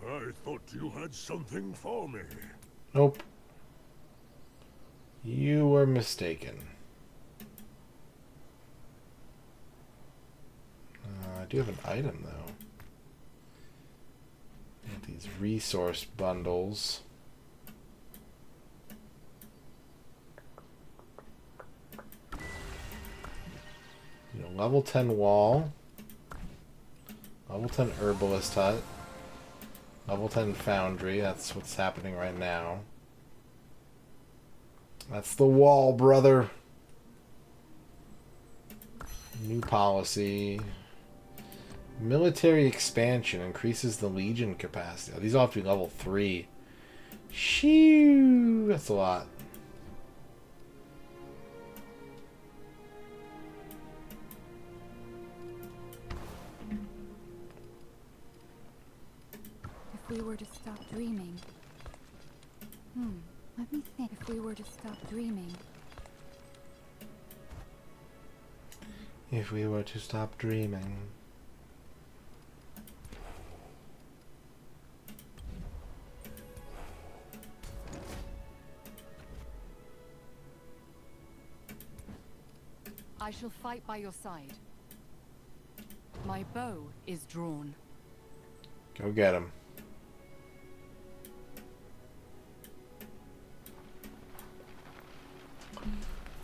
I thought you had something for me. Nope. You were mistaken. I do have an item, though. Get these resource bundles. Level 10 wall. Level 10 herbalist hut. Level 10 foundry. That's what's happening right now. That's the wall, brother. New policy. Military expansion increases the legion capacity. Oh, these all have to be level 3. Shoo! That's a lot. If we were to stop dreaming. Let me think. If we were to stop dreaming. If we were to stop dreaming. I shall fight by your side. My bow is drawn. Go get him.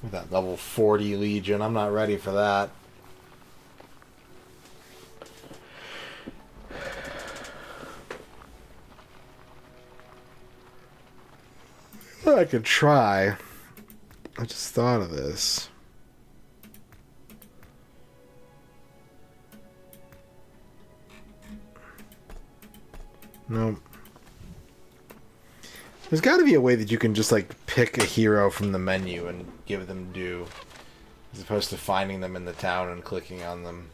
With that level 40 Legion, I'm not ready for that. Well, I could try. I just thought of this. Nope. There's got to be a way that you can just, like, pick a hero from the menu and give them due, as opposed to finding them in the town and clicking on them.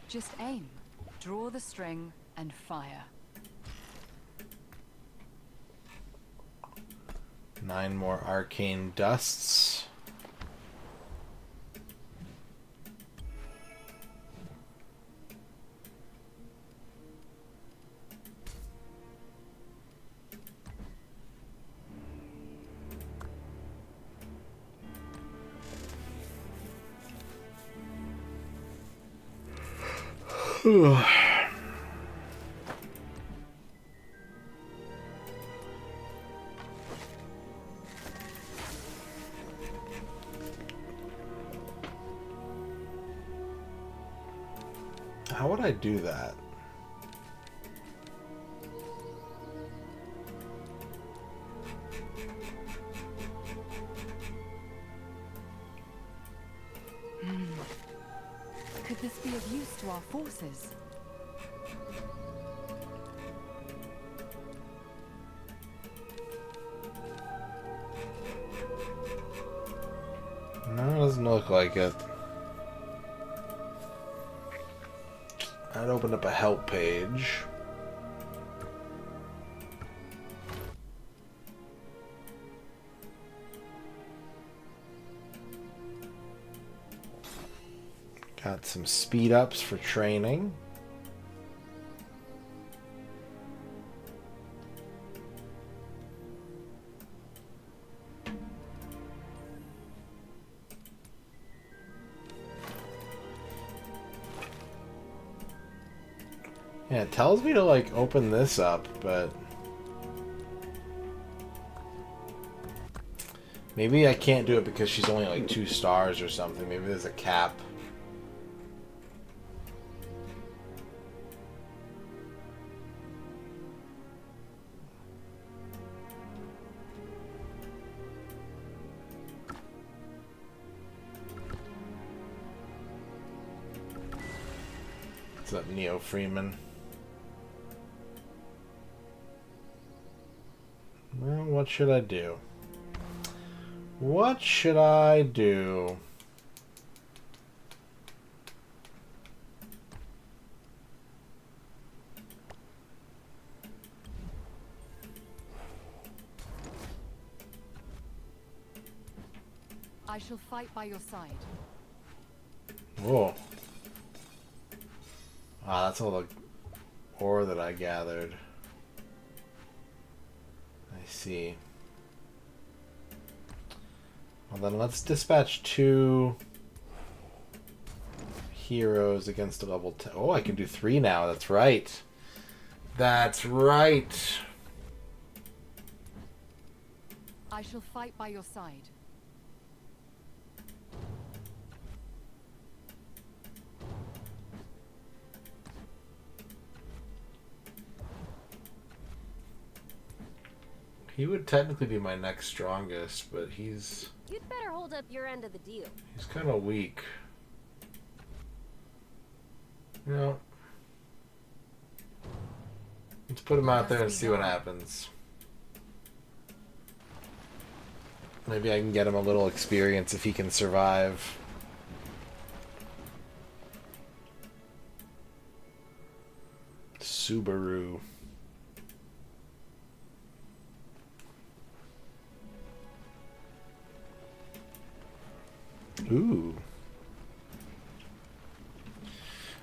Just aim, draw the string, and fire. 9 more arcane dusts. How would I do that? Could this be of use to our forces? No, it doesn't look like it. I'd open up a help page. Got some speed ups for training. Yeah, it tells me to like open this up, but maybe I can't do it because she's only like 2 stars or something. Maybe there's a cap. What's up, Neo Freeman? Well, what should I do? What should I do? I shall fight by your side. Whoa. Wow, that's all the ore that I gathered. I see. Well, then let's dispatch 2 heroes against a level 10. Oh, I can do 3 now. That's right. That's right. I shall fight by your side. He would technically be my next strongest, but he's You'd better hold up your end of the deal. kind of weak. You know, let's put him out there and see what happens. Maybe I can get him a little experience if he can survive. Subaru. Ooh.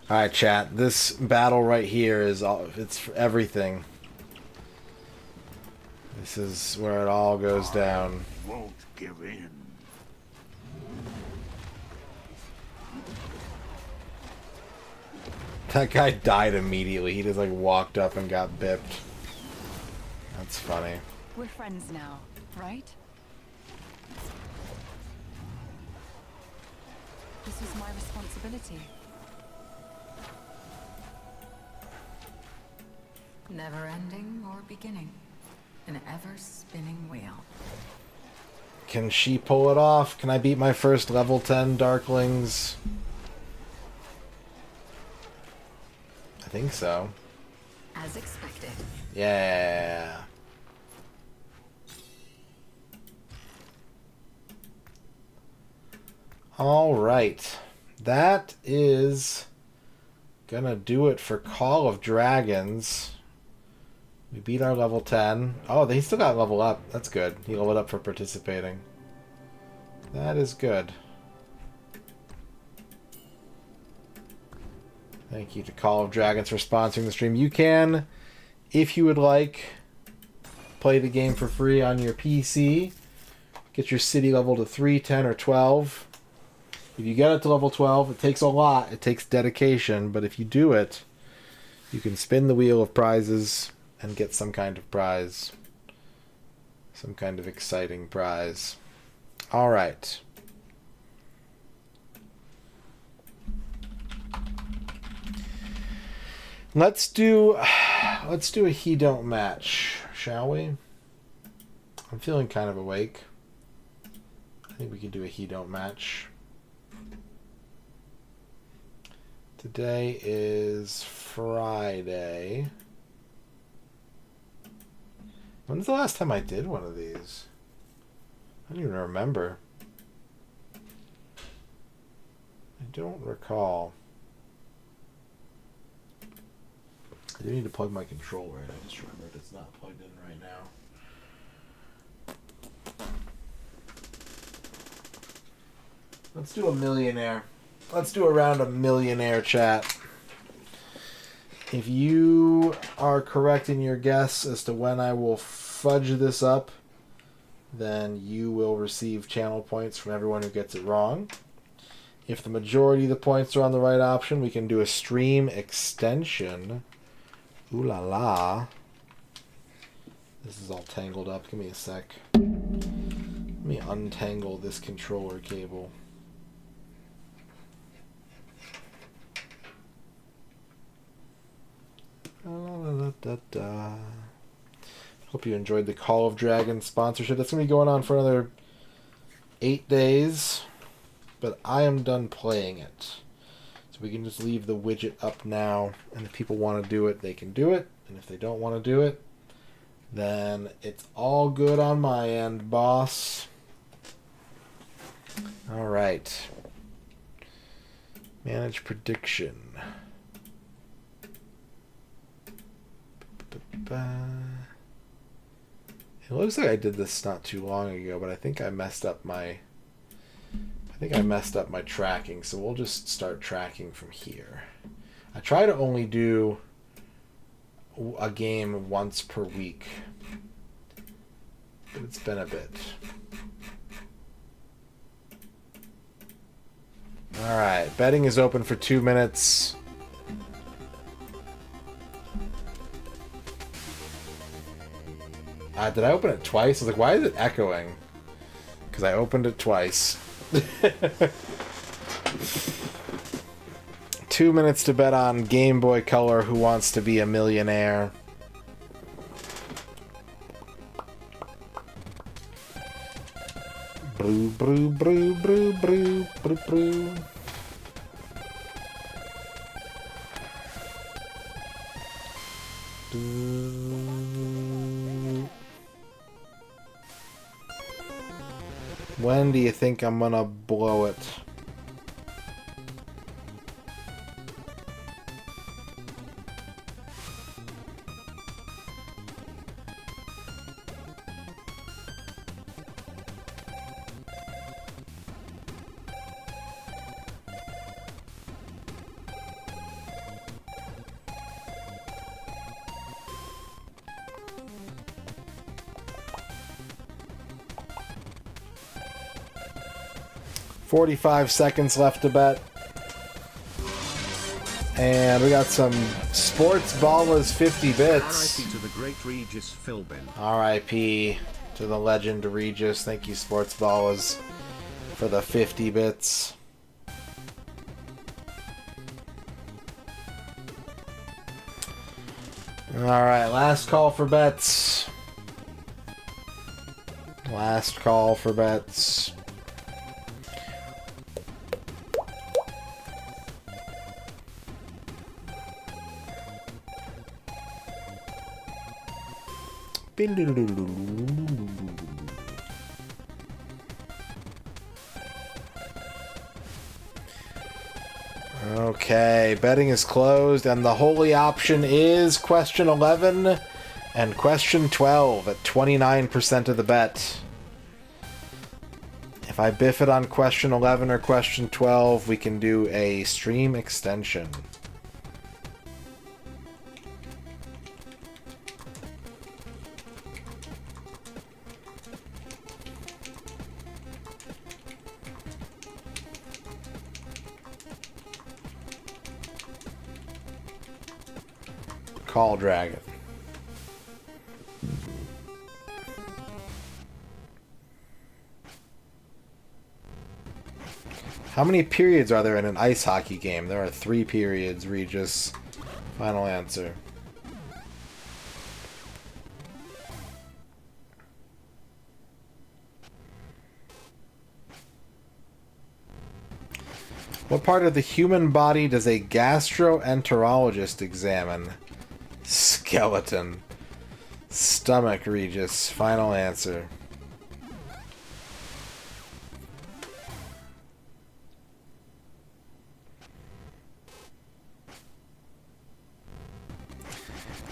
Alright, chat. This battle right here is all, it's for everything. This is where it all goes down. Won't give in. That guy died immediately. He just like walked up and got bipped. That's funny. We're friends now, right? This was my responsibility. Never ending or beginning. An ever-spinning wheel. Can she pull it off? Can I beat my first level 10 Darklings? I think so. As expected. Yeah. Alright. That is gonna do it for Call of Dragons. We beat our level 10. Oh, they still got level up. That's good. He leveled up for participating. That is good. Thank you to Call of Dragons for sponsoring the stream. You can, if you would like, play the game for free on your PC. Get your city level to 3, 10, or 12. If you get it to level 12, it takes a lot. It takes dedication. But if you do it, you can spin the wheel of prizes and get some kind of prize. Some kind of exciting prize. All right. Let's do a he don't match, shall we? I'm feeling kind of awake. I think we can do a he don't match. Today is Friday. When's the last time I did one of these? I don't even remember. I don't recall. I do need to plug my controller in. I just remembered it's not plugged in right now. Let's do a millionaire. Let's do a round of millionaire chat. If you are correct in your guess as to when I will fudge this up, then you will receive channel points from everyone who gets it wrong. If the majority of the points are on the right option, we can do a stream extension. Ooh la la. This is all tangled up. Give me a sec. Let me untangle this controller cable. Hope you enjoyed the Call of Dragons sponsorship. That's going to be going on for another 8 days. But I am done playing it. So we can just leave the widget up now. And if people want to do it, they can do it. And if they don't want to do it, then it's all good on my end, boss. All right. Manage prediction. It looks like I did this not too long ago, but I think I messed up my tracking, so we'll just start tracking from here. I try to only do a game once per week, but it's been a bit. Alright, betting is open for 2 minutes. Did I open it twice? I was like, why is it echoing? Because I opened it twice. 2 minutes to bet on Game Boy Color Who Wants to Be a Millionaire. Brew, brew, brew, brew, brew, brew, brew. When do you think I'm gonna blow it? $45 seconds left to bet. And we got some Sports Ballas 50 bits. R.I.P. to the great Regis Philbin. R.I.P. to the legend Regis. Thank you, Sports Ballas, for the 50 bits. Alright, last call for bets. Last call for bets. Okay, betting is closed, and the holy option is question 11 and question 12 at 29% of the bet. If I biff it on question 11 or question 12, we can do a stream extension. Call Dragon. How many periods are there in an ice hockey game? There are 3 periods, Regis. Final answer. What part of the human body does a gastroenterologist examine? Skeleton. Stomach, Regis. Final answer.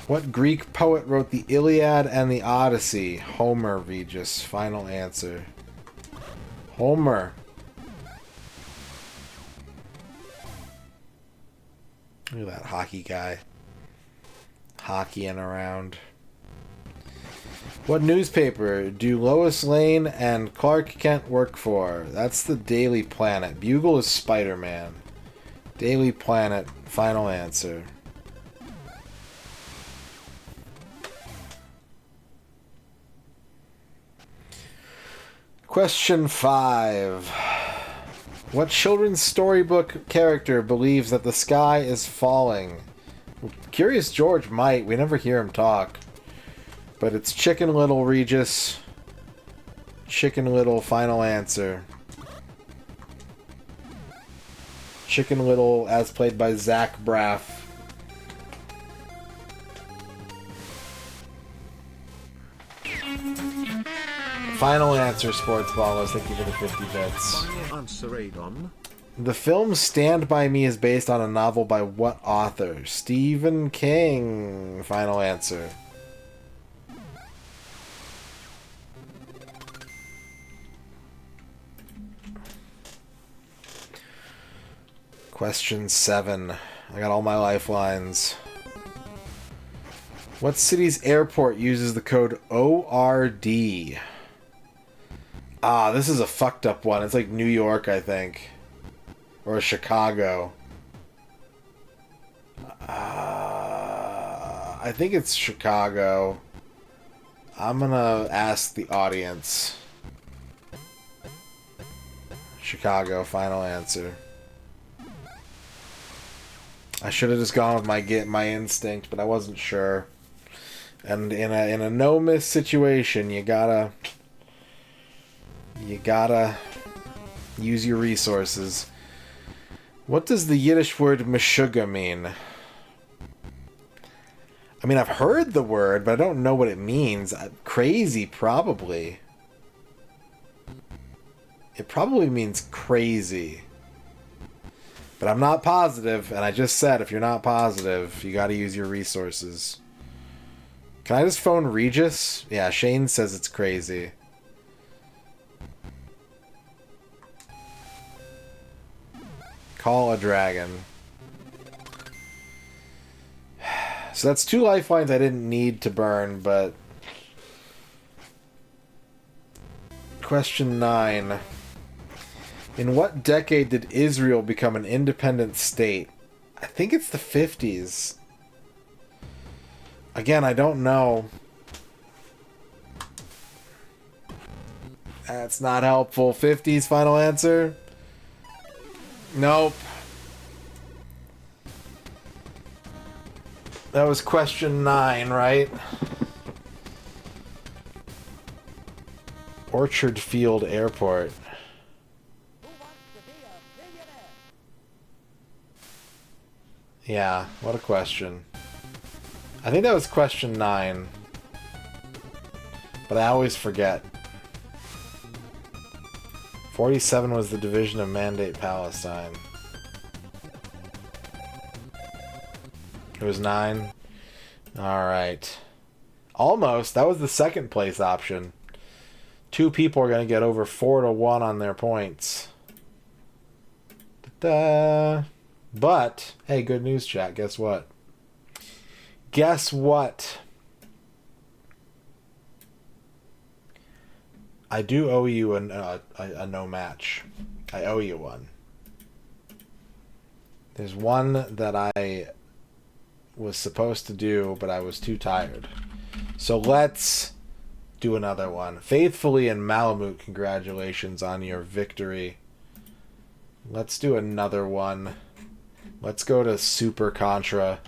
What Greek poet wrote the Iliad and the Odyssey? Homer, Regis. Final answer. Homer. Look at that hockey guy. Hockeying around. What newspaper do Lois Lane and Clark Kent work for? That's the Daily Planet. Bugle is Spider-Man. Daily Planet. Final answer. Question 5. What children's storybook character believes that the sky is falling? Curious George might. We never hear him talk. But it's Chicken Little, Regis. Chicken Little, final answer. Chicken Little, as played by Zach Braff. Final answer, Sports Ballos. Thank you for the 50 bits. MisterRadon. The film Stand By Me is based on a novel by what author? Stephen King. Final answer. Question 7. I got all my lifelines. What city's airport uses the code ORD? Ah, this is a fucked up one. It's like New York, I think. Or Chicago. I think it's Chicago. I'm gonna ask the audience. Chicago, final answer. I should have just gone with my instinct, but I wasn't sure. And in a no miss situation, you gotta use your resources. What does the Yiddish word meshuggah mean? I mean, I've heard the word, but I don't know what it means. Crazy, probably. It probably means crazy. But I'm not positive, and I just said if you're not positive, you gotta use your resources. Can I just phone Regis? Yeah, Shane says it's crazy. Call a dragon. So that's 2 lifelines I didn't need to burn, but... Question 9. In what decade did Israel become an independent state? I think it's the 50s. Again, I don't know. That's not helpful. 50s, final answer? Nope. That was question 9, right? Orchard Field Airport. Yeah, what a question. I think that was question 9. But I always forget. 47 was the division of Mandate Palestine. It was 9. Alright. Almost. That was the second place option. 2 people are going to get over 4-1 on their points. Da-da. But, hey, good news, chat. Guess what? Guess what? I do owe you a no match. I owe you one. There's one that I was supposed to do, but I was too tired. So let's do another one. Faithfully and Malamute, congratulations on your victory. Let's do another one. Let's go to Super Contra.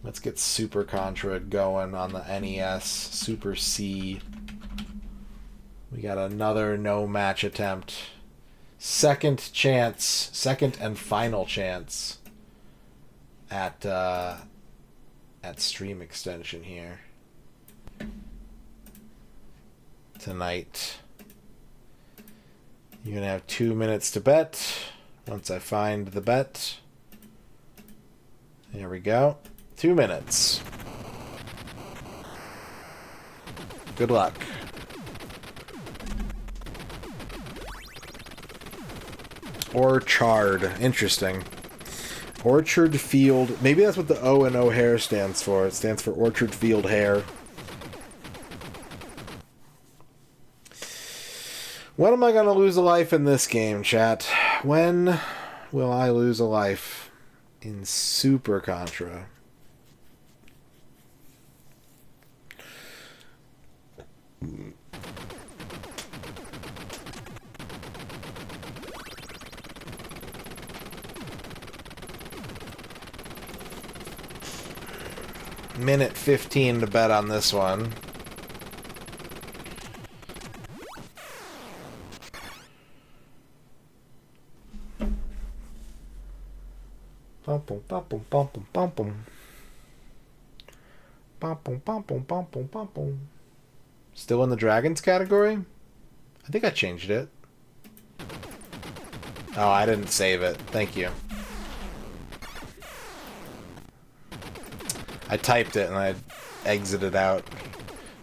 Let's get Super Contra going on the NES. Super C. We got another no match attempt. Second chance. Second and final chance at stream extension here tonight. You're gonna have 2 minutes to bet. Once I find the bet. There we go. 2 minutes. Good luck. Orchard. Interesting. Orchard Field. Maybe that's what the O and O'Hare stands for. It stands for Orchard Field Hare. When am I going to lose a life in this game, chat? When will I lose a life in Super Contra? Minute 15 to bet on this one. Bum bum bum bum bum bum bum bum bum bum bum bum bum bum bum. Still in the dragons category? I think I changed it. Oh, I didn't save it. Thank you. I typed it and I exited out.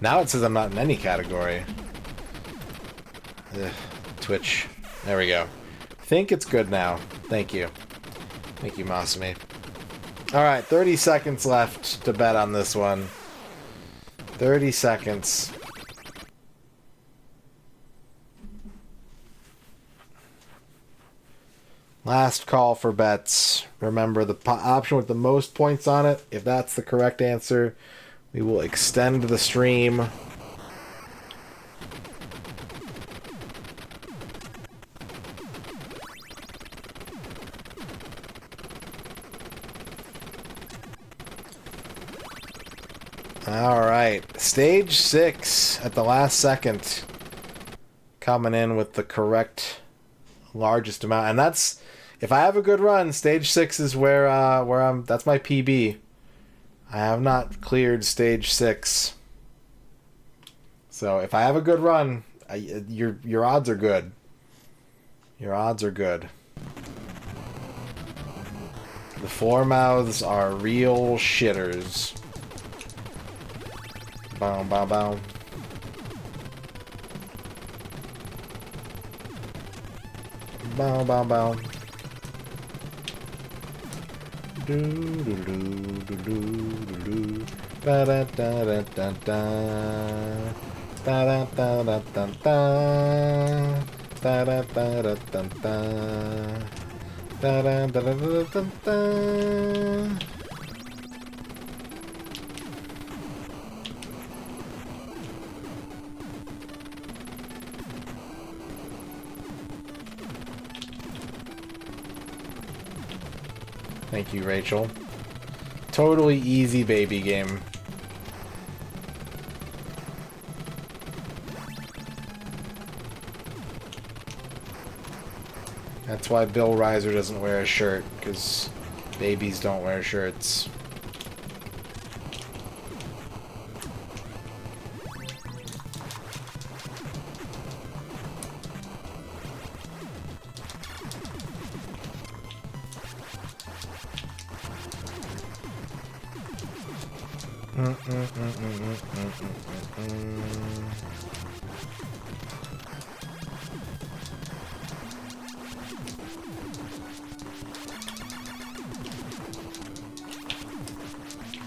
Now it says I'm not in any category. Ugh, Twitch. There we go. I think it's good now. Thank you. Thank you, Masumi. Alright, 30 seconds left to bet on this one. 30 seconds. Last call for bets. Remember, the option with the most points on it, if that's the correct answer, we will extend the stream. Alright, stage 6 at the last second. Coming in with the correct largest amount. And that's, if I have a good run, stage 6 is where I'm, that's my PB. I have not cleared stage 6. So if I have a good run, your odds are good. Your odds are good. The floor mouths are real shitters. Bow, bow, bow. Bow, bow, bow. Do do do do do do. Ba da da da da da. Da da da da da da. Da da da da da da. Da da da da da da. Thank you, Rachel. Totally easy baby game. That's why Bill Reiser doesn't wear a shirt, because babies don't wear shirts.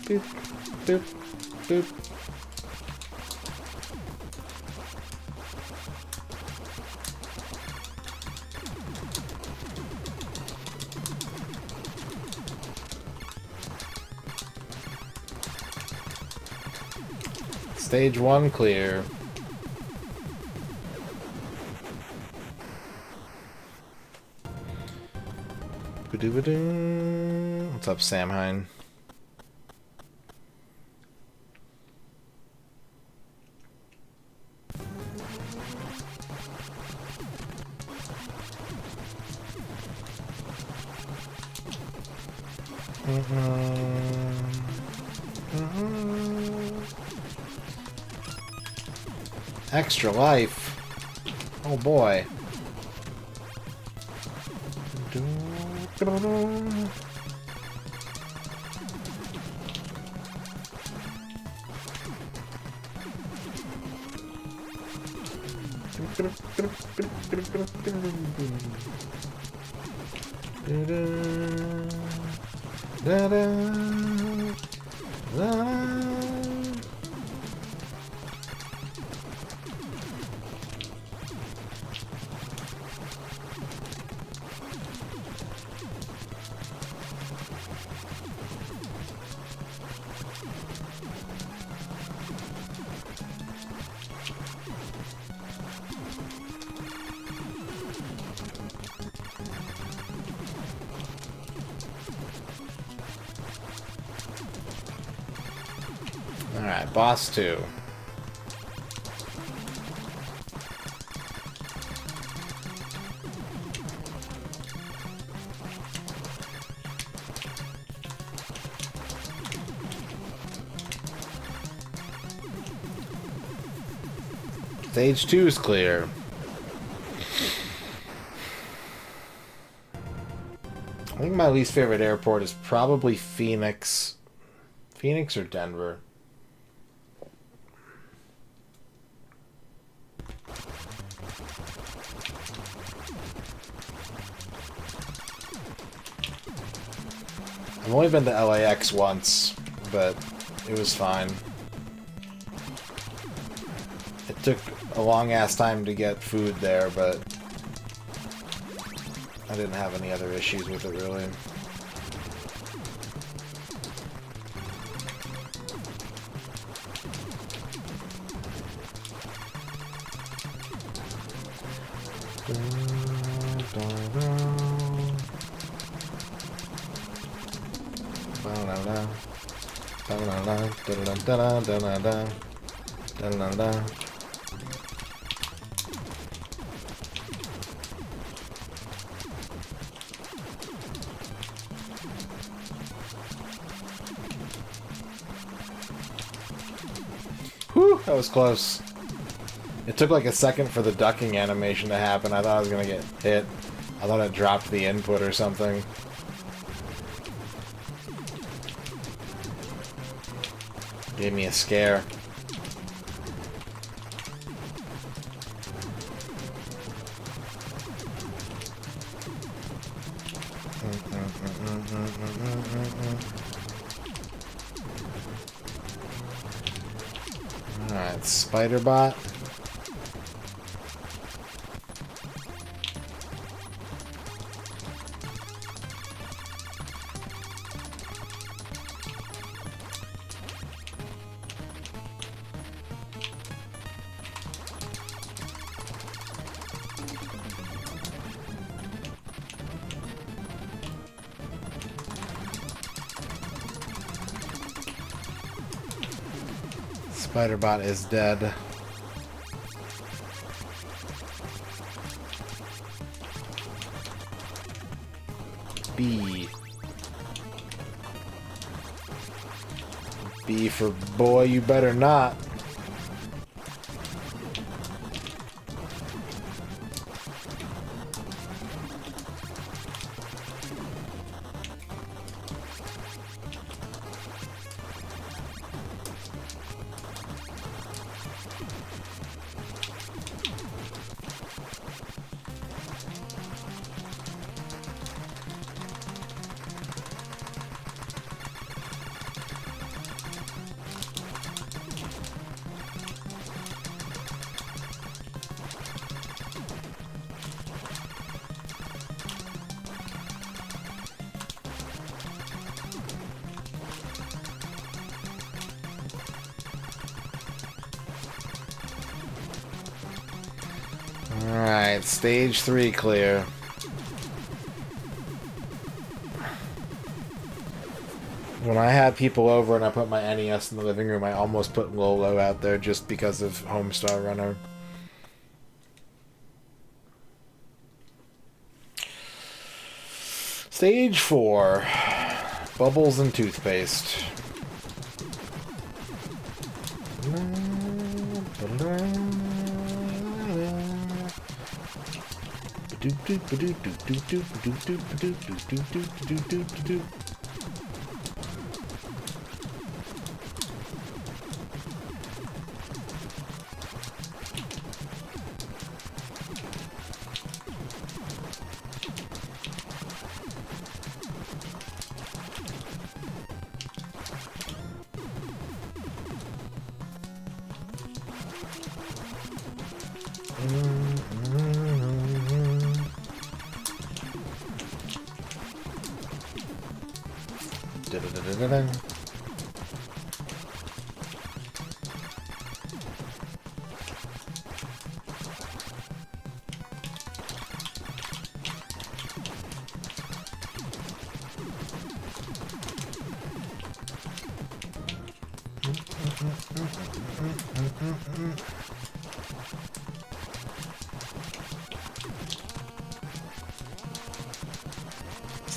Boop, boop, boop. Stage 1 clear. What's up, Sam Hine? Extra life. Oh boy. Alright, boss 2. Stage 2 is clear. I think my least favorite airport is probably Phoenix. Phoenix or Denver? I've only been to LAX once, but it was fine. It took a long-ass time to get food there, but I didn't have any other issues with it, really. Whew, that was close. It took like a second for the ducking animation to happen. I thought I was gonna get hit. I thought it dropped the input or something. Gave me a scare. Alright, spider bot. Spiderbot is dead. B. B for boy, you better not. Alright, stage 3 clear. When I had people over and I put my NES in the living room, I almost put Lolo out there just because of Homestar Runner. Stage 4. Bubbles and toothpaste.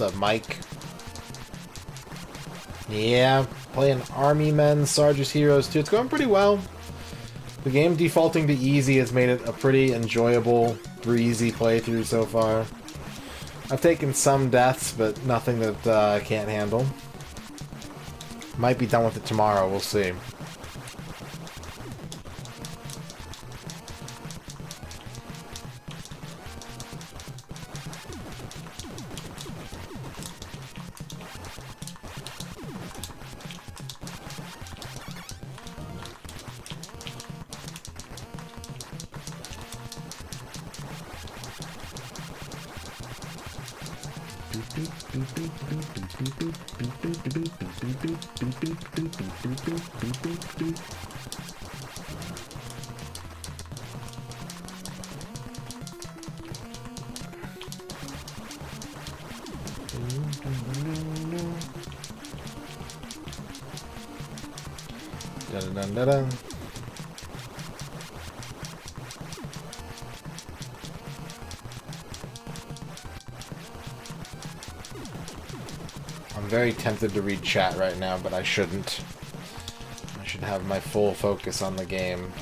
What's up, Mike? Yeah, playing Army Men, Sarge's Heroes 2. It's going pretty well. The game defaulting to easy has made it a pretty enjoyable, breezy playthrough so far. I've taken some deaths, but nothing that I can't handle. Might be done with it tomorrow, we'll see. Da-da-da-da-da. I'm very tempted to read chat right now, but I shouldn't. I should have my full focus on the game.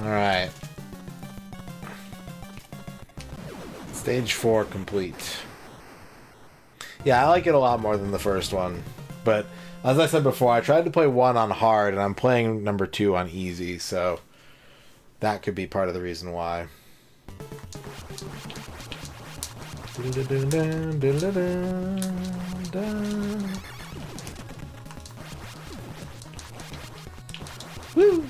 Alright. Stage 4 complete. Yeah, I like it a lot more than the first one. But, as I said before, I tried to play 1 on hard, and I'm playing number 2 on easy, so that could be part of the reason why. Woo!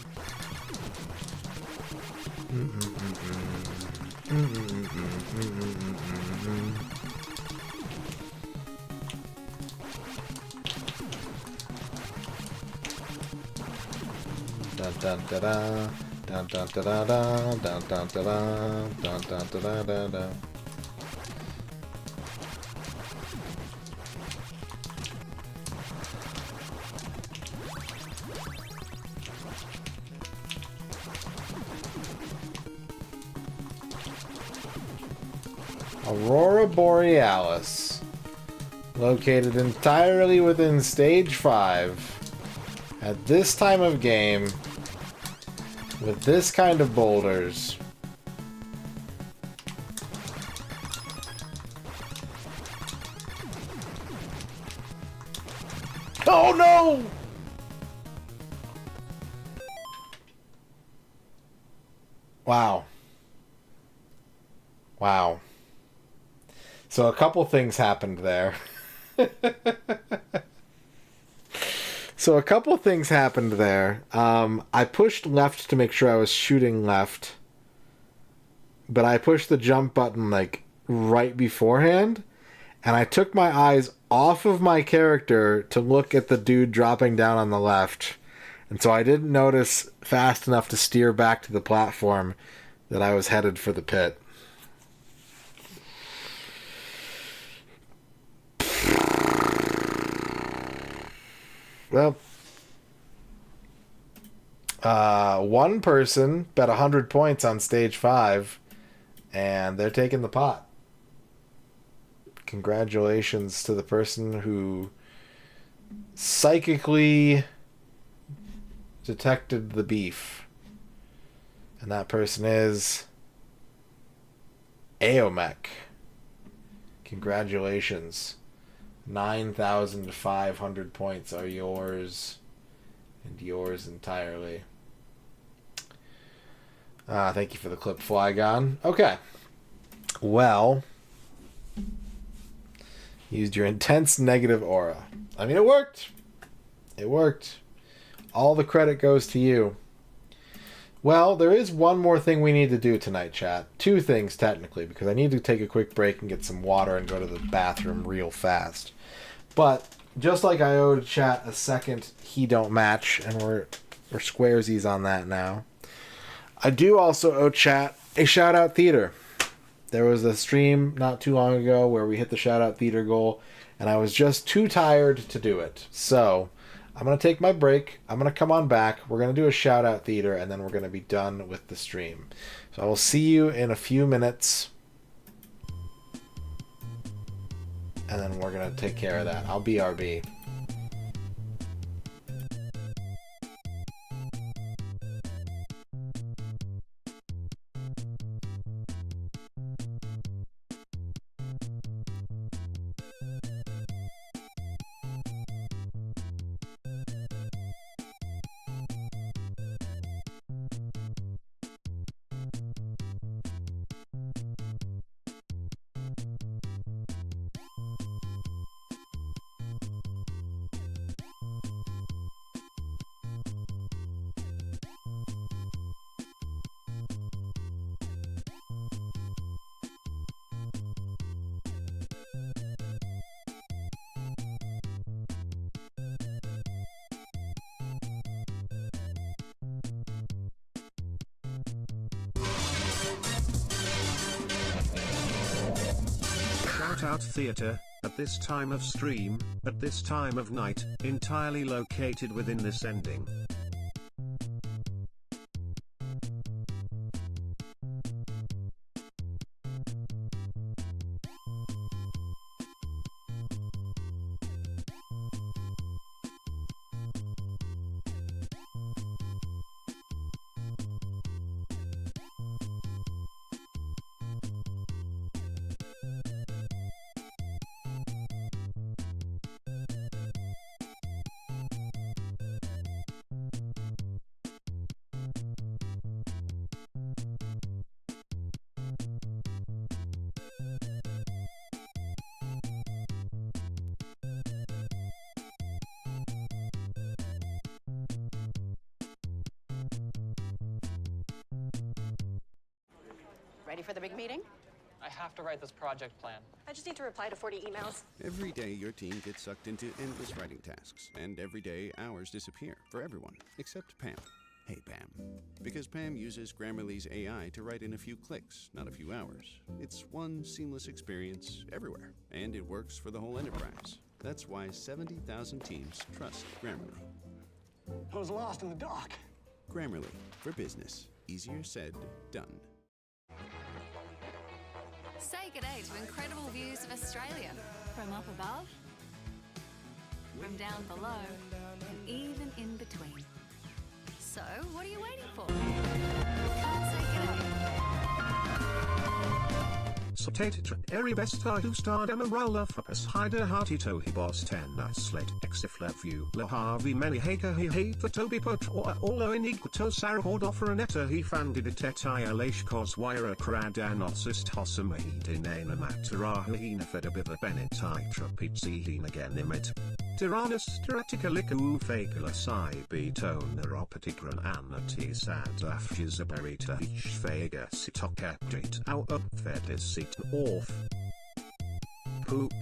Dun dun da da, dun dun da da da, dun dun da da, dun dun da da da da. Aurora Borealis, located entirely within Stage 5. At this time of game, with this kind of boulders. Oh no! Wow. Wow. So a couple things happened there. I pushed left to make sure I was shooting left. But I pushed the jump button like right beforehand. And I took my eyes off of my character to look at the dude dropping down on the left. And so I didn't notice fast enough to steer back to the platform that I was headed for the pit. Well, one person bet 100 points on stage 5, and they're taking the pot. Congratulations to the person who psychically detected the beef. And that person is Aomek. Congratulations. 9,500 points are yours, and yours entirely. Thank you for the clip, Flygon. Okay. Well, used your intense negative aura. I mean, it worked. It worked. All the credit goes to you. Well, there is one more thing we need to do tonight, chat. Two things, technically, because I need to take a quick break and get some water and go to the bathroom real fast. But, just like I owed chat a second He Don't Match, and we're squaresies on that now, I do also owe chat a shout-out theater. There was a stream not too long ago where we hit the shout-out theater goal, and I was just too tired to do it. So, I'm going to take my break. I'm going to come on back. We're going to do a shout-out theater, and then we're going to be done with the stream. So I will see you in a few minutes. And then we're going to take care of that. I'll BRB. Shout-out theater, at this time of stream, at this time of night, entirely located within this ending. Ready for the big meeting? I have to write this project plan. I just need to reply to 40 emails. Every day, your team gets sucked into endless writing tasks, and every day, hours disappear for everyone, except Pam. Hey, Pam. Because Pam uses Grammarly's AI to write in a few clicks, not a few hours. It's one seamless experience everywhere, and it works for the whole enterprise. That's why 70,000 teams trust Grammarly. I was lost in the dark. Grammarly, for business. Easier said, done. Say g'day to incredible views of Australia. From up above, from down below, and even in between. So, what are you waiting for? Say g'day. Sotated Eri Besta who starred Emma Rolla Frappus Hyder Hearty Tohi Boss 10 Slate Exifla View La Harvey Many Haker he hate the Toby Put or Olo Iniguto Sarah Hord Anetta he founded it Etialash Coswira Cradanosis Hossama he dinana Matara Hina Fedabiva Benetai Trapizzi Hina Genimit. Tyrannus Teraticalicu Fagula Sai Betone Ropatigran Anatis and Afgizaberita Ish Faga Sitok Update Out of Fedis Seat Off Poop.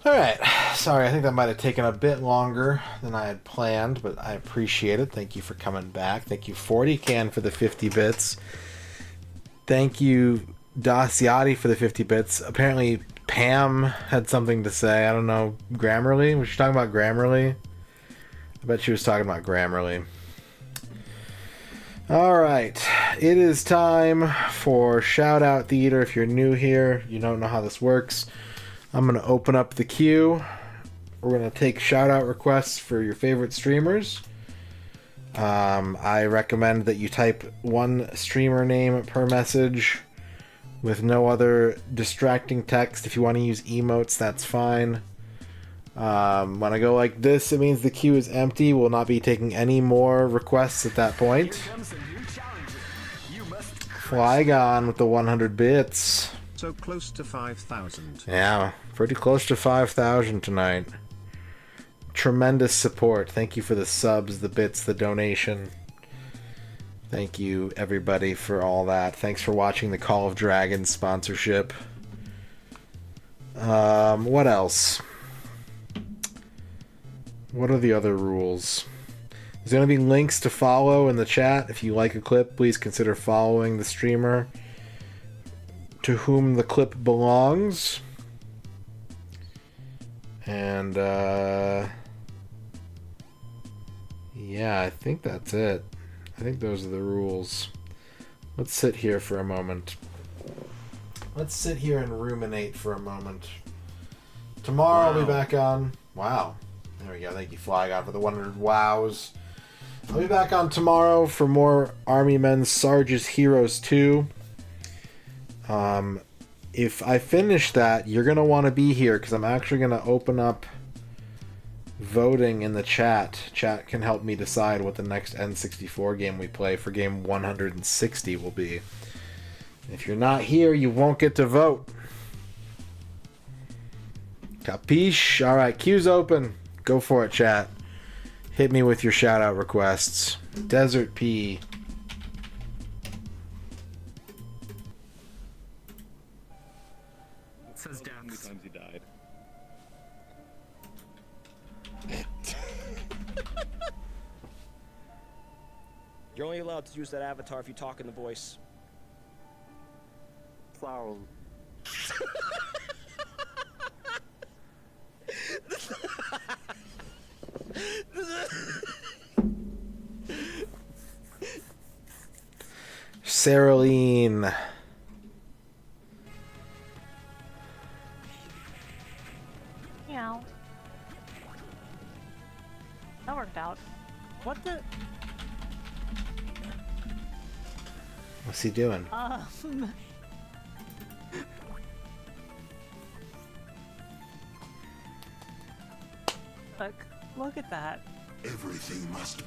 Alright, sorry, I think that might have taken a bit longer than I had planned, but I appreciate it. Thank you for coming back. Thank you, 40can, for the 50 bits. Thank you, Daciati, for the 50 bits. Apparently, Pam had something to say. I don't know, Grammarly? Was she talking about Grammarly? I bet she was talking about Grammarly. Alright, it is time for Shout Out Theater. If you're new here, you don't know how this works, I'm going to open up the queue. We're going to take shout out requests for your favorite streamers. I recommend that you type one streamer name per message with no other distracting text. If you want to use emotes, that's fine. When I go like this, it means the queue is empty. We'll not be taking any more requests at that point. Flygon with the 100 bits. So close to 5,000. Yeah, pretty close to 5,000 tonight. Tremendous support. Thank you for the subs, the bits, the donation. Thank you, everybody, for all that. Thanks for watching the Call of Dragons sponsorship. What else? What are the other rules? There's going to be links to follow in the chat. If you like a clip, please consider following the streamer to whom the clip belongs. And, yeah, I think that's it. I think those are the rules. Let's sit here for a moment. Let's sit here and ruminate for a moment. Tomorrow I'll be back on... Wow. There we go. Thank you, Flygon, for the 100 wows. I'll be back on tomorrow for more Army Men's Sarge's Heroes 2. If I finish that, you're going to want to be here, because I'm actually going to open up voting in the chat. Chat can help me decide what the next N64 game we play for game 160 will be. If you're not here, you won't get to vote. Capiche? Alright, queue's open. Go for it, chat. Hit me with your shout-out requests. Desert P. It says deaths. How many times he died? You're only allowed to use that avatar if you talk in the voice. Flower. Saraline. Meow. That worked out. What the? What's he doing? Look at that. Everything must.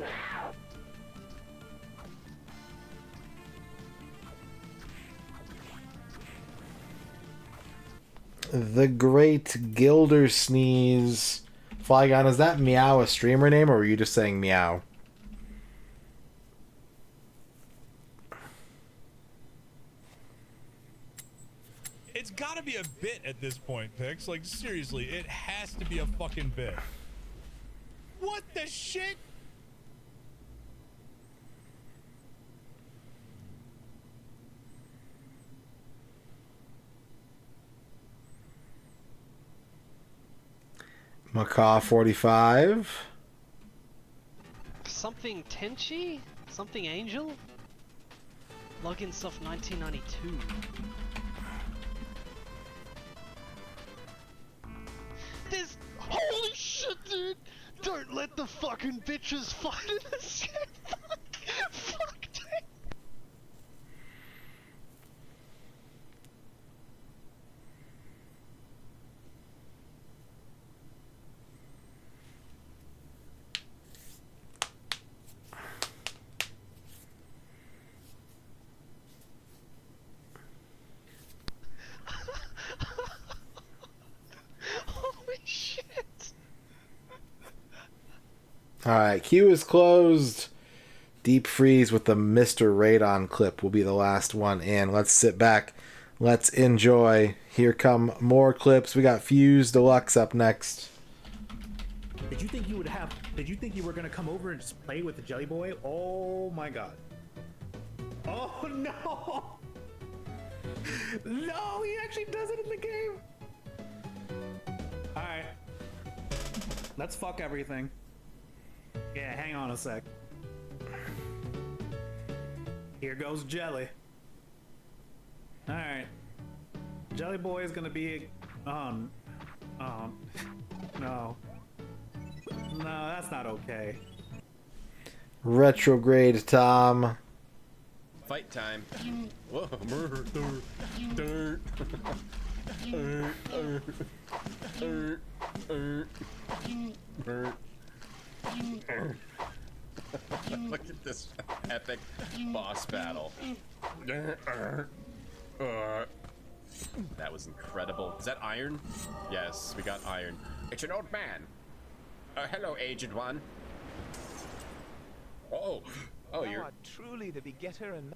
The Great Gildersneeze. Flygon, is that Meow a streamer name, or were you just saying meow? It's gotta be a bit at this point, Pix. Like, seriously, it has to be a fucking bit. What the shit? Macaw 45. Something Tenchi? Something Angel? Login stuff 1992. This. Holy shit, dude! Don't let the fucking bitches fight in this game! Fuck, dude! Holy shit! Alright, queue is closed. Deep freeze with the MisterRadon clip will be the last one in. Let's sit back. Let's enjoy. Here come more clips. We got Fuse Deluxe up next. Did you think you would have... Did you think you were going to come over and just play with the Jelly Boy? Oh my god. Oh no! No, he actually does it in the game! Alright. Let's fuck everything. Yeah, hang on a sec. Here goes Jelly. Alright. Jelly Boy is gonna be... no. No, that's not okay. Retrograde Tom. Fight time. Whoa. Look at this epic boss battle. That was incredible. Is that iron? Yes, we got iron. It's an old man. Hello, aged one. Oh, you're truly the begetter and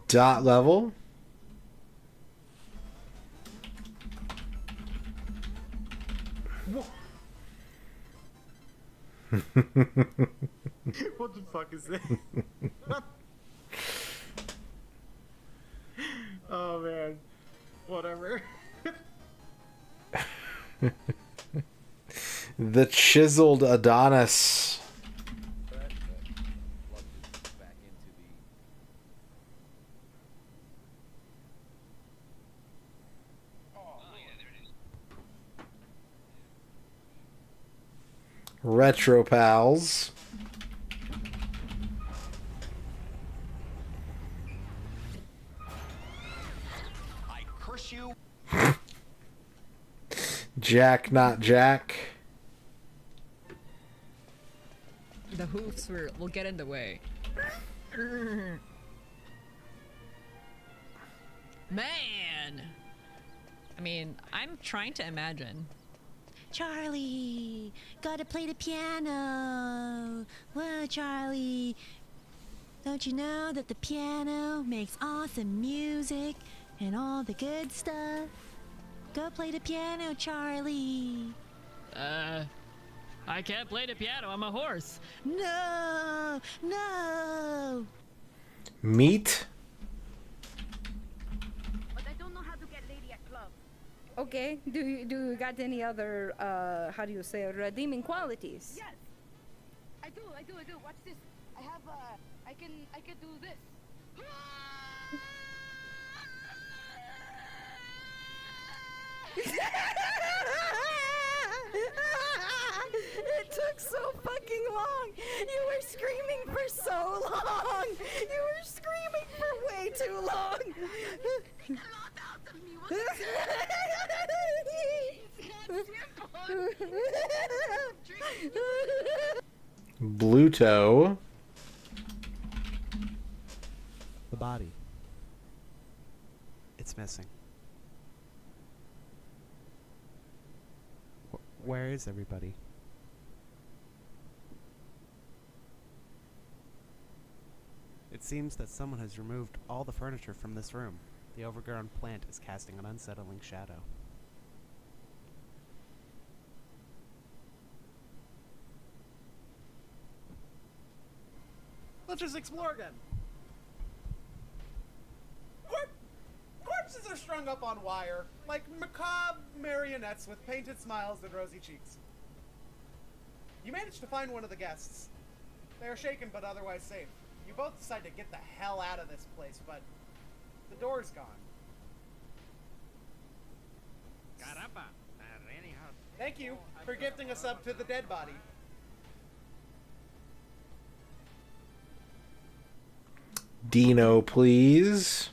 Dot level. What the fuck is that? Oh man. Whatever. The chiseled Adonis. Retro Pals. I curse you. Jack, not Jack. The hoofs will get in the way. Man! I mean, I'm trying to imagine. Charlie, gotta play the piano. Whoa, Charlie. Don't you know that the piano makes awesome music and all the good stuff? Go play the piano, Charlie. I can't play the piano. I'm a horse. No, no. Meat. But I don't know how to get lady at club. Okay. Do you got any other how do you say redeeming qualities? Yes. I do. Watch this. I have I can do this. It took so fucking long. You were screaming for so long. You were screaming for way too long. Bluto. The body. It's missing. Where is everybody? It seems that someone has removed all the furniture from this room. The overgrown plant is casting an unsettling shadow. Let's just explore again. Corpses are strung up on wire, like macabre marionettes with painted smiles and rosy cheeks. You managed to find one of the guests. They are shaken but otherwise safe. You both decide to get the hell out of this place, but the door's gone. Thank you for gifting a sub to the dead body. Dino, please.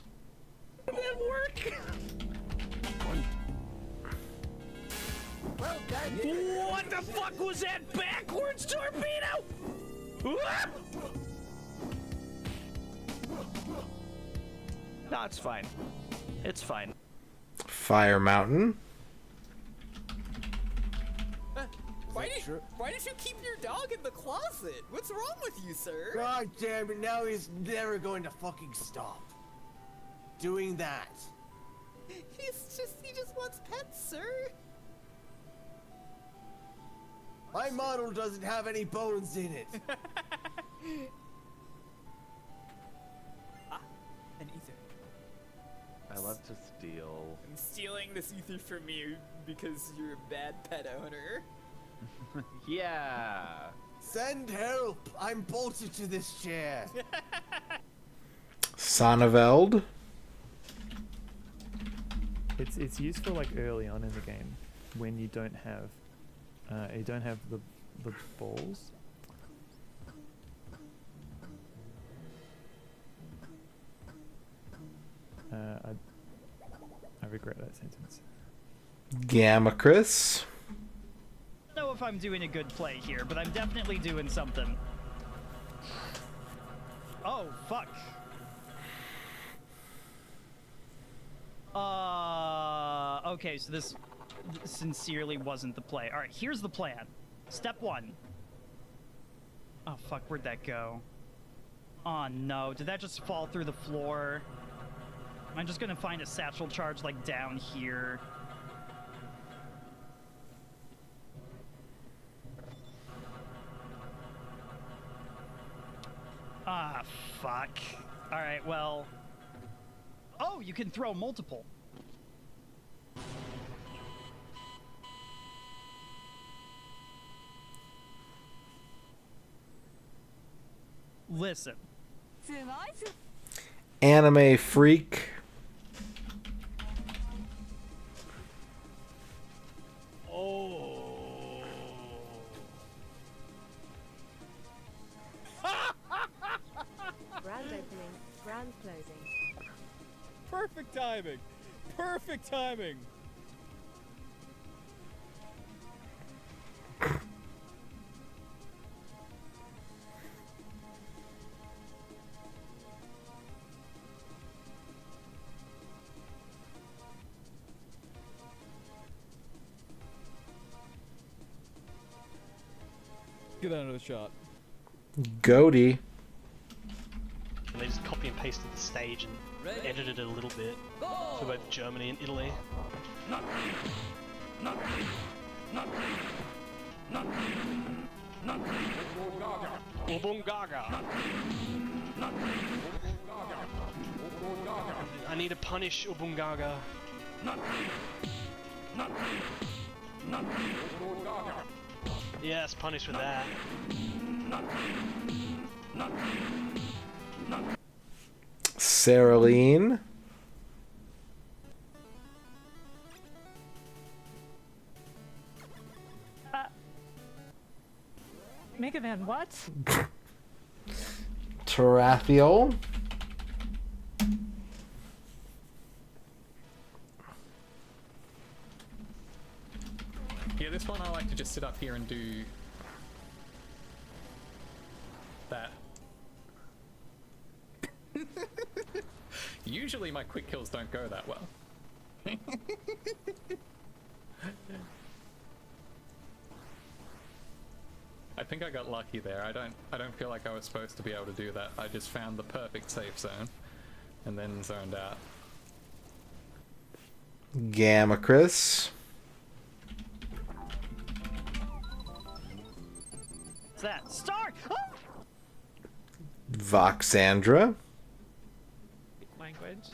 What the fuck was that backwards torpedo? No, it's fine. It's fine. Fire Mountain. Why did you keep your dog in the closet? What's wrong with you, sir? God damn it, now he's never going to fucking stop doing that. He just wants pets, sir. My model doesn't have any bones in it. An ether. I love to steal. I'm stealing this ether from you because you're a bad pet owner. Yeah. Send help! I'm bolted to this chair. Sonneveld. It's useful like early on in the game when you don't have the balls. I regret that sentence. Gamma Chris. I don't know if I'm doing a good play here, but I'm definitely doing something. Oh, fuck. Okay, so this sincerely wasn't the play. Alright, here's the plan. Step 1. Oh, fuck, where'd that go? Oh, no. Did that just fall through the floor? I'm just gonna find a satchel charge, like, down here. Ah, fuck. Alright, well... Oh, you can throw multiple. Listen. Anime freak. Oh. Grand opening, grand closing. Perfect timing. Perfect timing. Give that another shot. Goaty. And they just copy and pasted the stage and edited it a little bit for both Germany and Italy. Ubungaga. I need to punish Ubungaga. Yes, punish with that. Saraline. Mega Man, what? Tarathiel. Yeah, this one I like to just sit up here and do that. Usually my quick kills don't go that well. I think I got lucky there. I don't feel like I was supposed to be able to do that. I just found the perfect safe zone and then zoned out. Gamma Chris. What's that? Star! Oh! Voxandra. Language.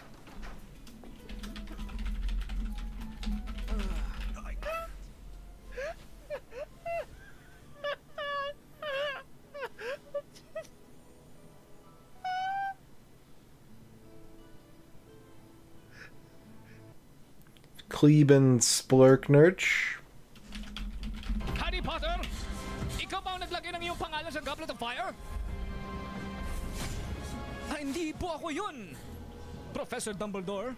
Kleben Splurknurch. Harry Potter! Ikaw ba ang naglagay ng iyong pangalan sa Goblet of Fire? Hindi po ako yun! Professor Dumbledore?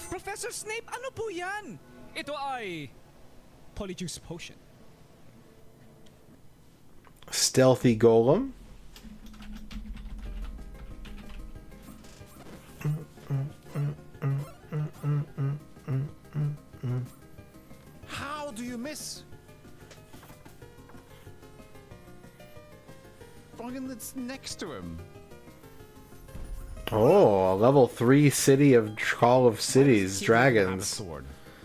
Professor Snape, ano po yan? Ito ay... Polyjuice Potion. Stealthy Golem. How do you miss? Fucking that's next to him. Oh, a level 3 city of Call of Cities Dragons.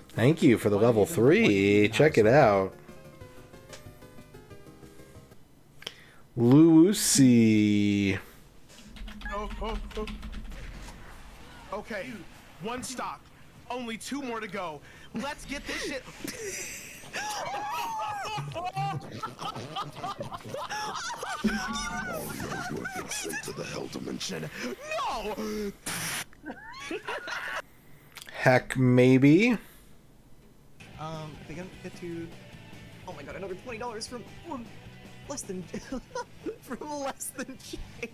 Thank you for the level 3. Check it out. Lucy. Oh. Okay, one stock. Only 2 more to go. Let's get this shit. To the hell dimension. No! Heck, maybe. They get to Oh my god, another $20 from less than from less than change.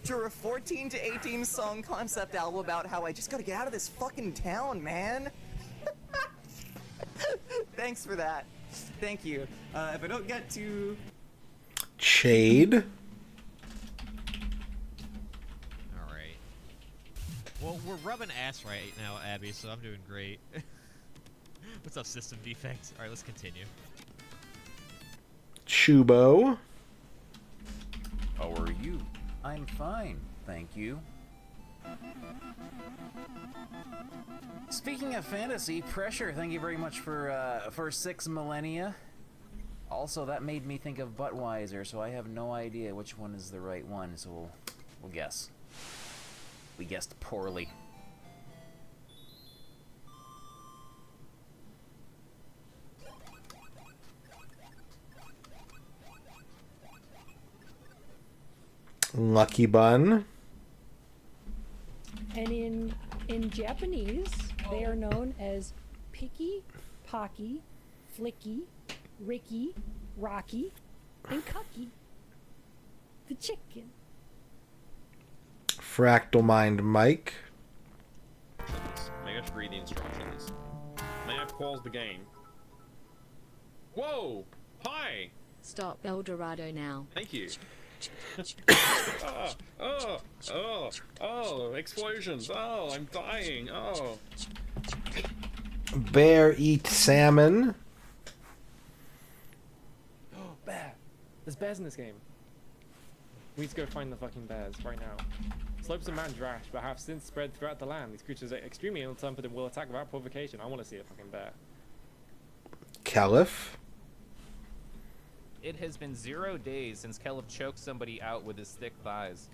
For a 14 to 18 song concept album about how I just gotta get out of this fucking town, man. Thanks for that. Thank you. If I don't get to... Shade. Alright. Well, we're rubbing ass right now, Abby, so I'm doing great. What's up, system defect? Alright, let's continue. Chubo. How are you? I'm fine, thank you. Speaking of fantasy, Pressure, thank you very much for 6 millennia. Also, that made me think of Buttweiser, so I have no idea which one is the right one, so we'll guess. We guessed poorly. Lucky Bun. And in Japanese, they are known as Picky, Pocky, Flicky, Ricky, Rocky, and Cucky. The chicken. Fractal Mind Mike. May I just read the instructions? May I pause the game? Whoa! Hi! Stop Eldorado now. Thank you. Explosions. Oh, I'm dying. Oh. Bear Eat Salmon. Oh, bear. There's bears in this game. We need to go find the fucking bears right now. Slopes of Mandrash, but have since spread throughout the land. These creatures are extremely ill-tempered and will attack without provocation. I want to see a fucking bear. Caliph. It has been 0 days since Caleb choked somebody out with his thick thighs.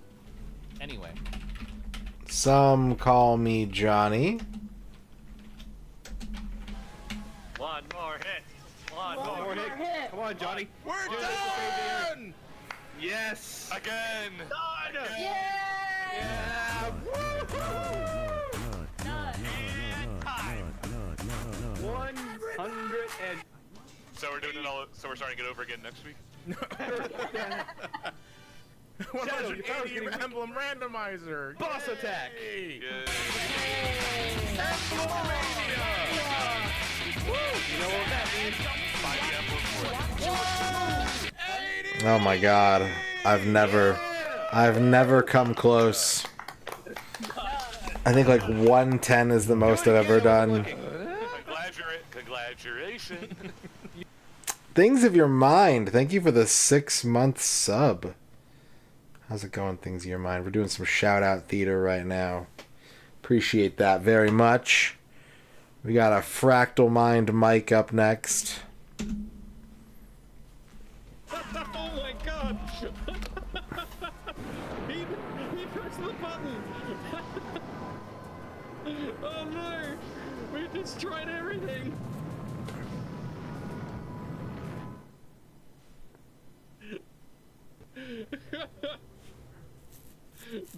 Anyway. Some call me Johnny. One more hit. One more hit. Come on, Johnny. We're done! Yes! Again! Done! Yeah! Time! 100 and... So we're doing it all. So we're starting it over again next week. 180 emblem randomizer. Boss attack. Yay. You know what that means? Oh my god. I've never come close. I think like 110 is the most I've ever done. Congratulations. Things of Your Mind. Thank you for the 6-month sub. How's it going, Things of Your Mind? We're doing some shout-out theater right now. Appreciate that very much. We got a Fractal Mind Mike up next. Oh my god! he pressed the button! Oh no! We destroyed everything!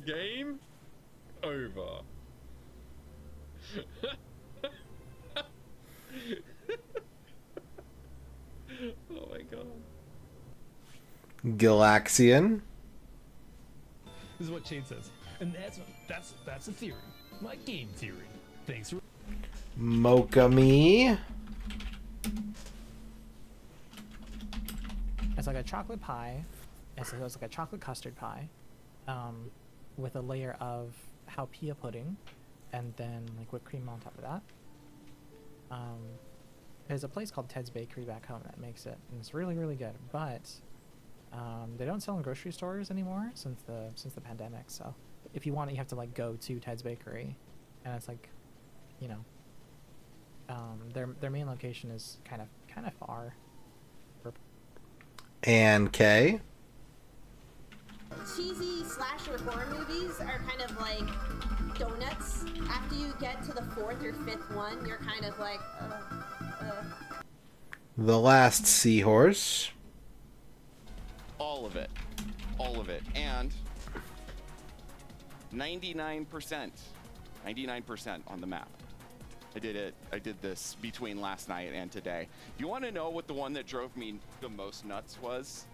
Game over. Oh my god. Galaxian. This is what Shane says. And that's a theory. My game theory. Thanks for Mokami. It's like a chocolate pie. It's like a chocolate custard pie, with a layer of Halpia pudding, and then like whipped cream on top of that. There's a place called Ted's Bakery back home that makes it, and it's really, really good. But they don't sell in grocery stores anymore since the pandemic. So if you want it, you have to like go to Ted's Bakery, and it's like, you know, their main location is kind of far. And K. Cheesy slasher horror movies are kind of like donuts. After you get to the 4th or 5th one, you're kind of like, The Last Seahorse. All of it. All of it. And 99% 99% on the map. I did this between last night and today. You want to know what the one that drove me the most nuts was?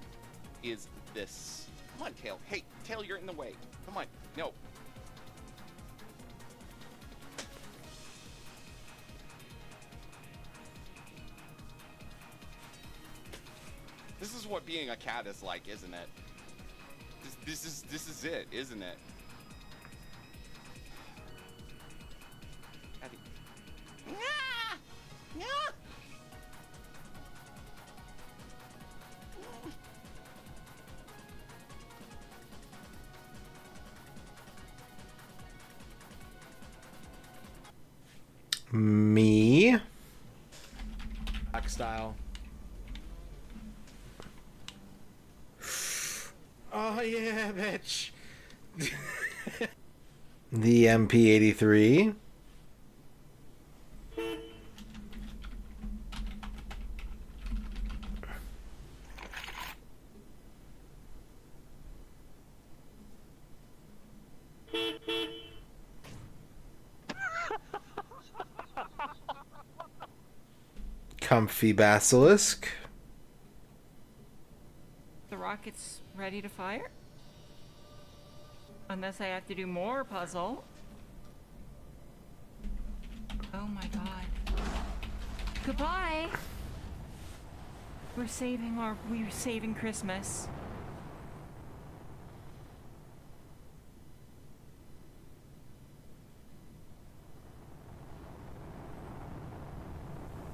Is this. Come on, Tail. Hey, Tail, you're in the way. Come on. No. This is what being a cat is like, isn't it? This is it, isn't it? Abby. Yeah. Me. Back style. Oh yeah, bitch. The MP83. Comfy Basilisk. The rocket's ready to fire? Unless I have to do more puzzle. Oh my god. Goodbye! We're saving Christmas.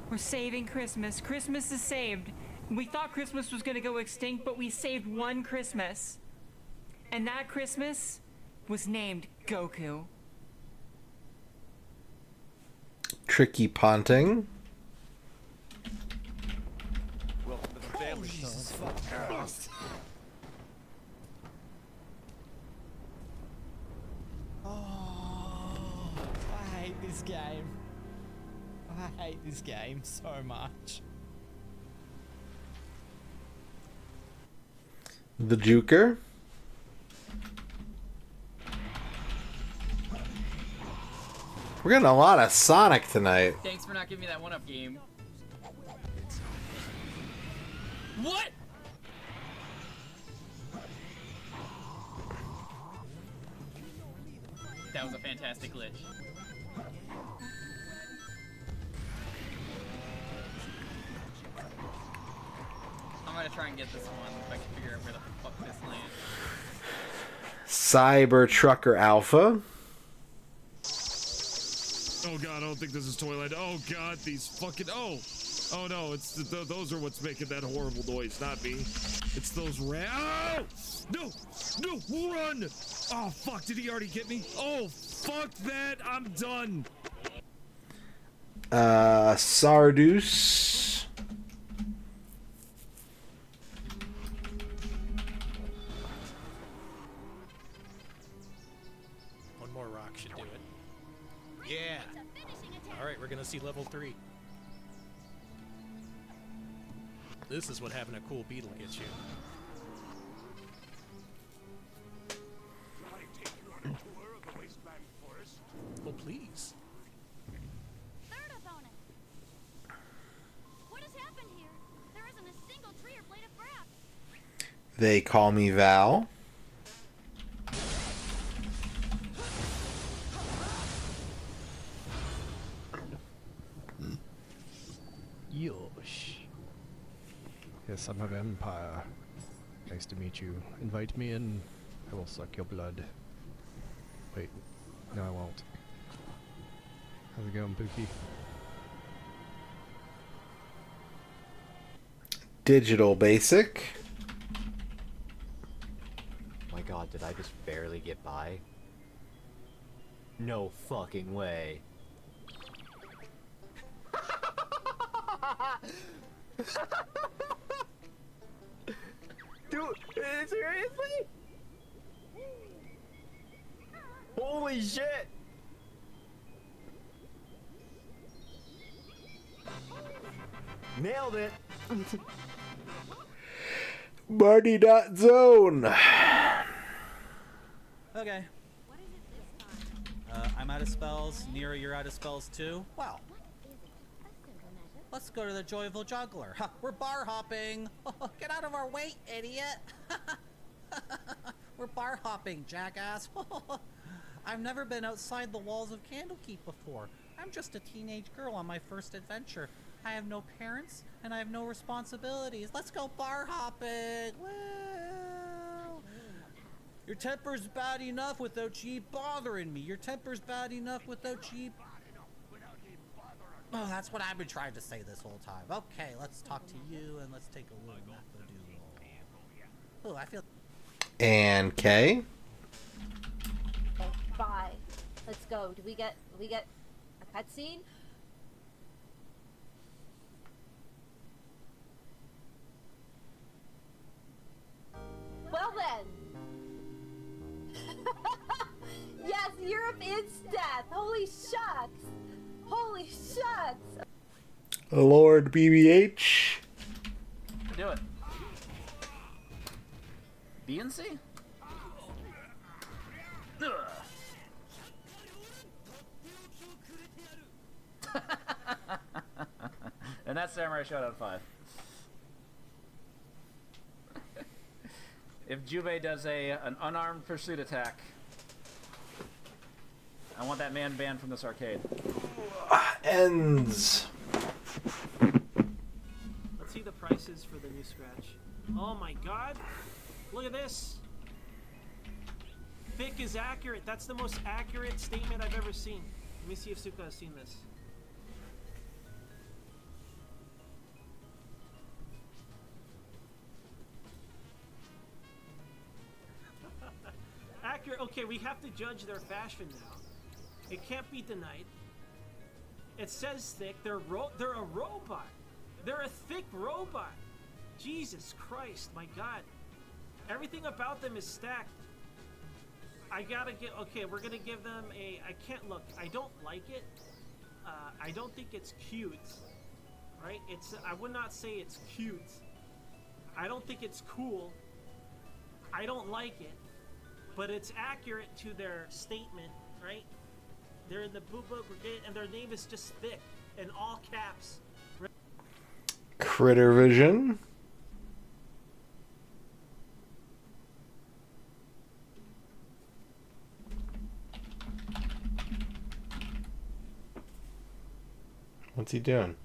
We're saving Christmas. Christmas is saved. We thought Christmas was gonna go extinct, but we saved one Christmas. And that Christmas was named Goku. Tricky Ponting. Welcome to the family, Jesus son. fucking Christ. Oh, I hate this game. I hate this game so much. The Juker. We're getting a lot of Sonic tonight. Thanks for not giving me that one-up game. What? That was a fantastic glitch. I'm gonna try and get this one if I can figure out where the fuck this lands. Cyber Trucker Alpha. Oh god, I don't think this is Toyland. Oh god, these fucking oh no, it's those are what's making that horrible noise, not me. It's those oh! No, run! Oh fuck, did he already get me? Oh fuck that, I'm done. Sardus. One more rock should do it. Yeah. All right, we're gonna see level 3. This is what having a cool beetle gets you. Oh, please. Third opponent. What has happened here? There isn't a single tree or blade of grass. They Call Me Val. Yosh. Yes, I'm a vampire. Nice to meet you. Invite me in. I will suck your blood. Wait. No, I won't. How's it going, Pookie? Digital Basic. My god, did I just barely get by? No fucking way. Dude, seriously? Holy shit! Nailed it! Marty.zone. Okay. I'm out of spells. Nero, you're out of spells too? Well, let's go to the Joyful Juggler. Huh, we're bar hopping. Get out of our way, idiot. We're bar hopping, jackass. I've never been outside the walls of Candlekeep before. I'm just a teenage girl on my first adventure. I have no parents and I have no responsibilities. Let's go bar hopping. Woo! Your temper's bad enough without ye bothering me. Your temper's bad enough without ye... Oh, that's what I've been trying to say this whole time. Okay, let's talk to you and let's take a little macro-doodle. Oh, I feel... And Kay? Okay, bye. Let's go. Do we get a cutscene? Well then. Yes, Europe is death. Holy shucks. Holy shucks. Lord BBH? Do it. BNC? And that's Samurai Showdown 5. If Juve does an unarmed pursuit attack, I want that man banned from this arcade. Ends. Let's see the prices for the new Scratch. Oh my god! Look at this! Thick is accurate. That's the most accurate statement I've ever seen. Let me see if Suka has seen this. Accurate. Okay, we have to judge their fashion now. It can't be denied. It says thick. They're a robot. They're a thick robot. Jesus Christ, my God. Everything about them is stacked. I gotta get... Okay, we're gonna give them a... I can't look. I don't like it. I don't think it's cute. Right? I would not say it's cute. I don't think it's cool. I don't like it. But it's accurate to their statement, right? They're in the Boobo Brigade, and their name is just thick, in all caps. Critter Vision? What's he doing?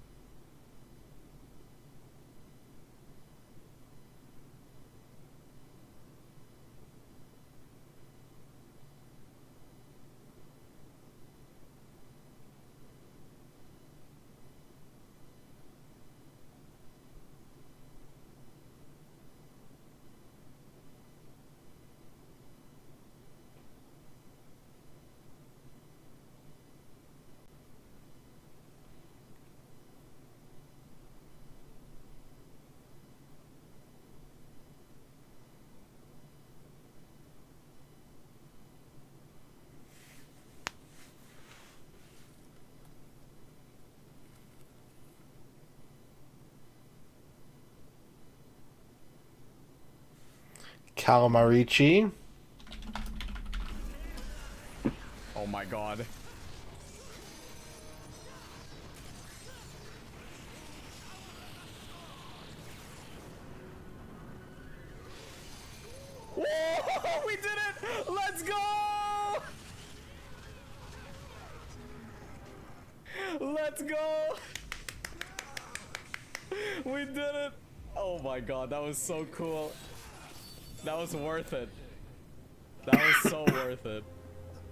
Calamarici. Oh my god. Whoa, we did it! Let's go! Let's go! We did it! Oh my god, that was so cool. That was worth it. That was so worth it.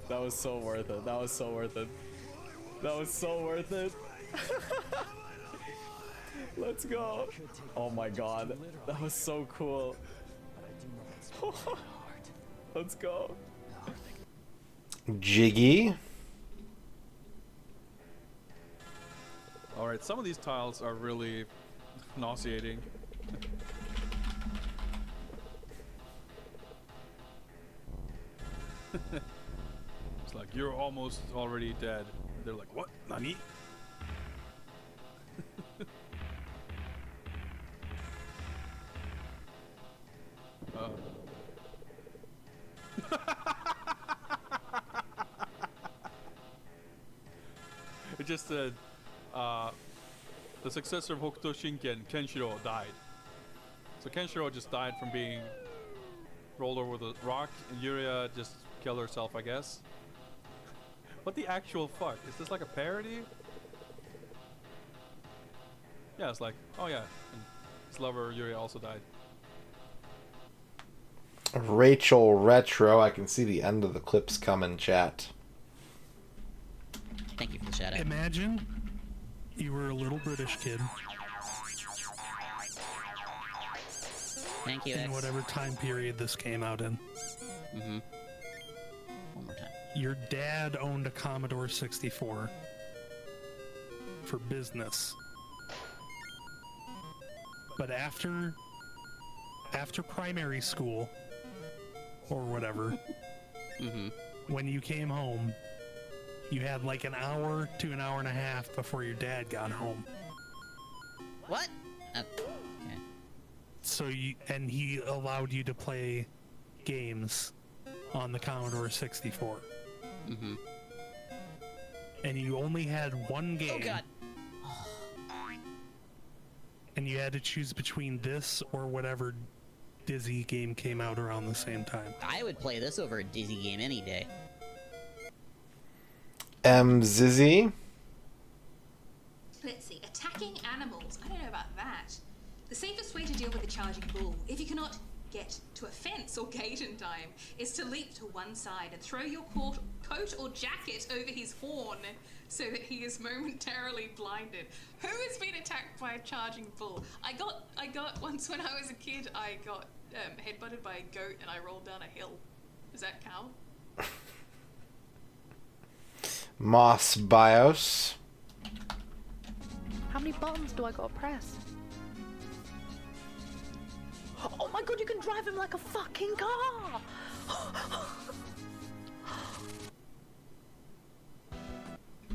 That was so worth it. That was so worth it. That was so worth it. Let's go. Oh my god. That was so cool. Let's go. Jiggy. Alright, some of these tiles are really nauseating. It's like, you're almost already dead. They're like, what? Nani? It just said, the successor of Hokuto Shinken, Kenshiro, died. So Kenshiro just died from being rolled over with a rock, and Yuria just killed herself, I guess. What the actual fuck? Is this like a parody? Yeah, it's like, oh yeah, and his lover Yuria also died. Rachel Retro, I can see the end of the clips coming, chat. Thank you for the shout out. Imagine you were a little British kid. Thank you, In X. whatever time period this came out in. Mm-hmm. One more time. Your dad owned a Commodore 64 for business. But after primary school or whatever, when you came home, you had like an hour to an hour and a half before your dad got home. What? Okay. So he allowed you to play games on the Commodore 64. Mm-hmm. And you only had one game. Oh god. And you had to choose between this or whatever Dizzy game came out around the same time. I would play this over a Dizzy game any day. Zizzy. Let's see. Attacking animals. I don't know about that. The safest way to deal with a charging bull, if you cannot get to a fence or gate in time, is to leap to one side and throw your coat or jacket over his horn so that he is momentarily blinded. Who has been attacked by a charging bull? I got once when I was a kid, I got headbutted by a goat and I rolled down a hill. Does that count? Moss Bios. How many buttons do I gotta press? Oh my god, you can drive him like a fucking car!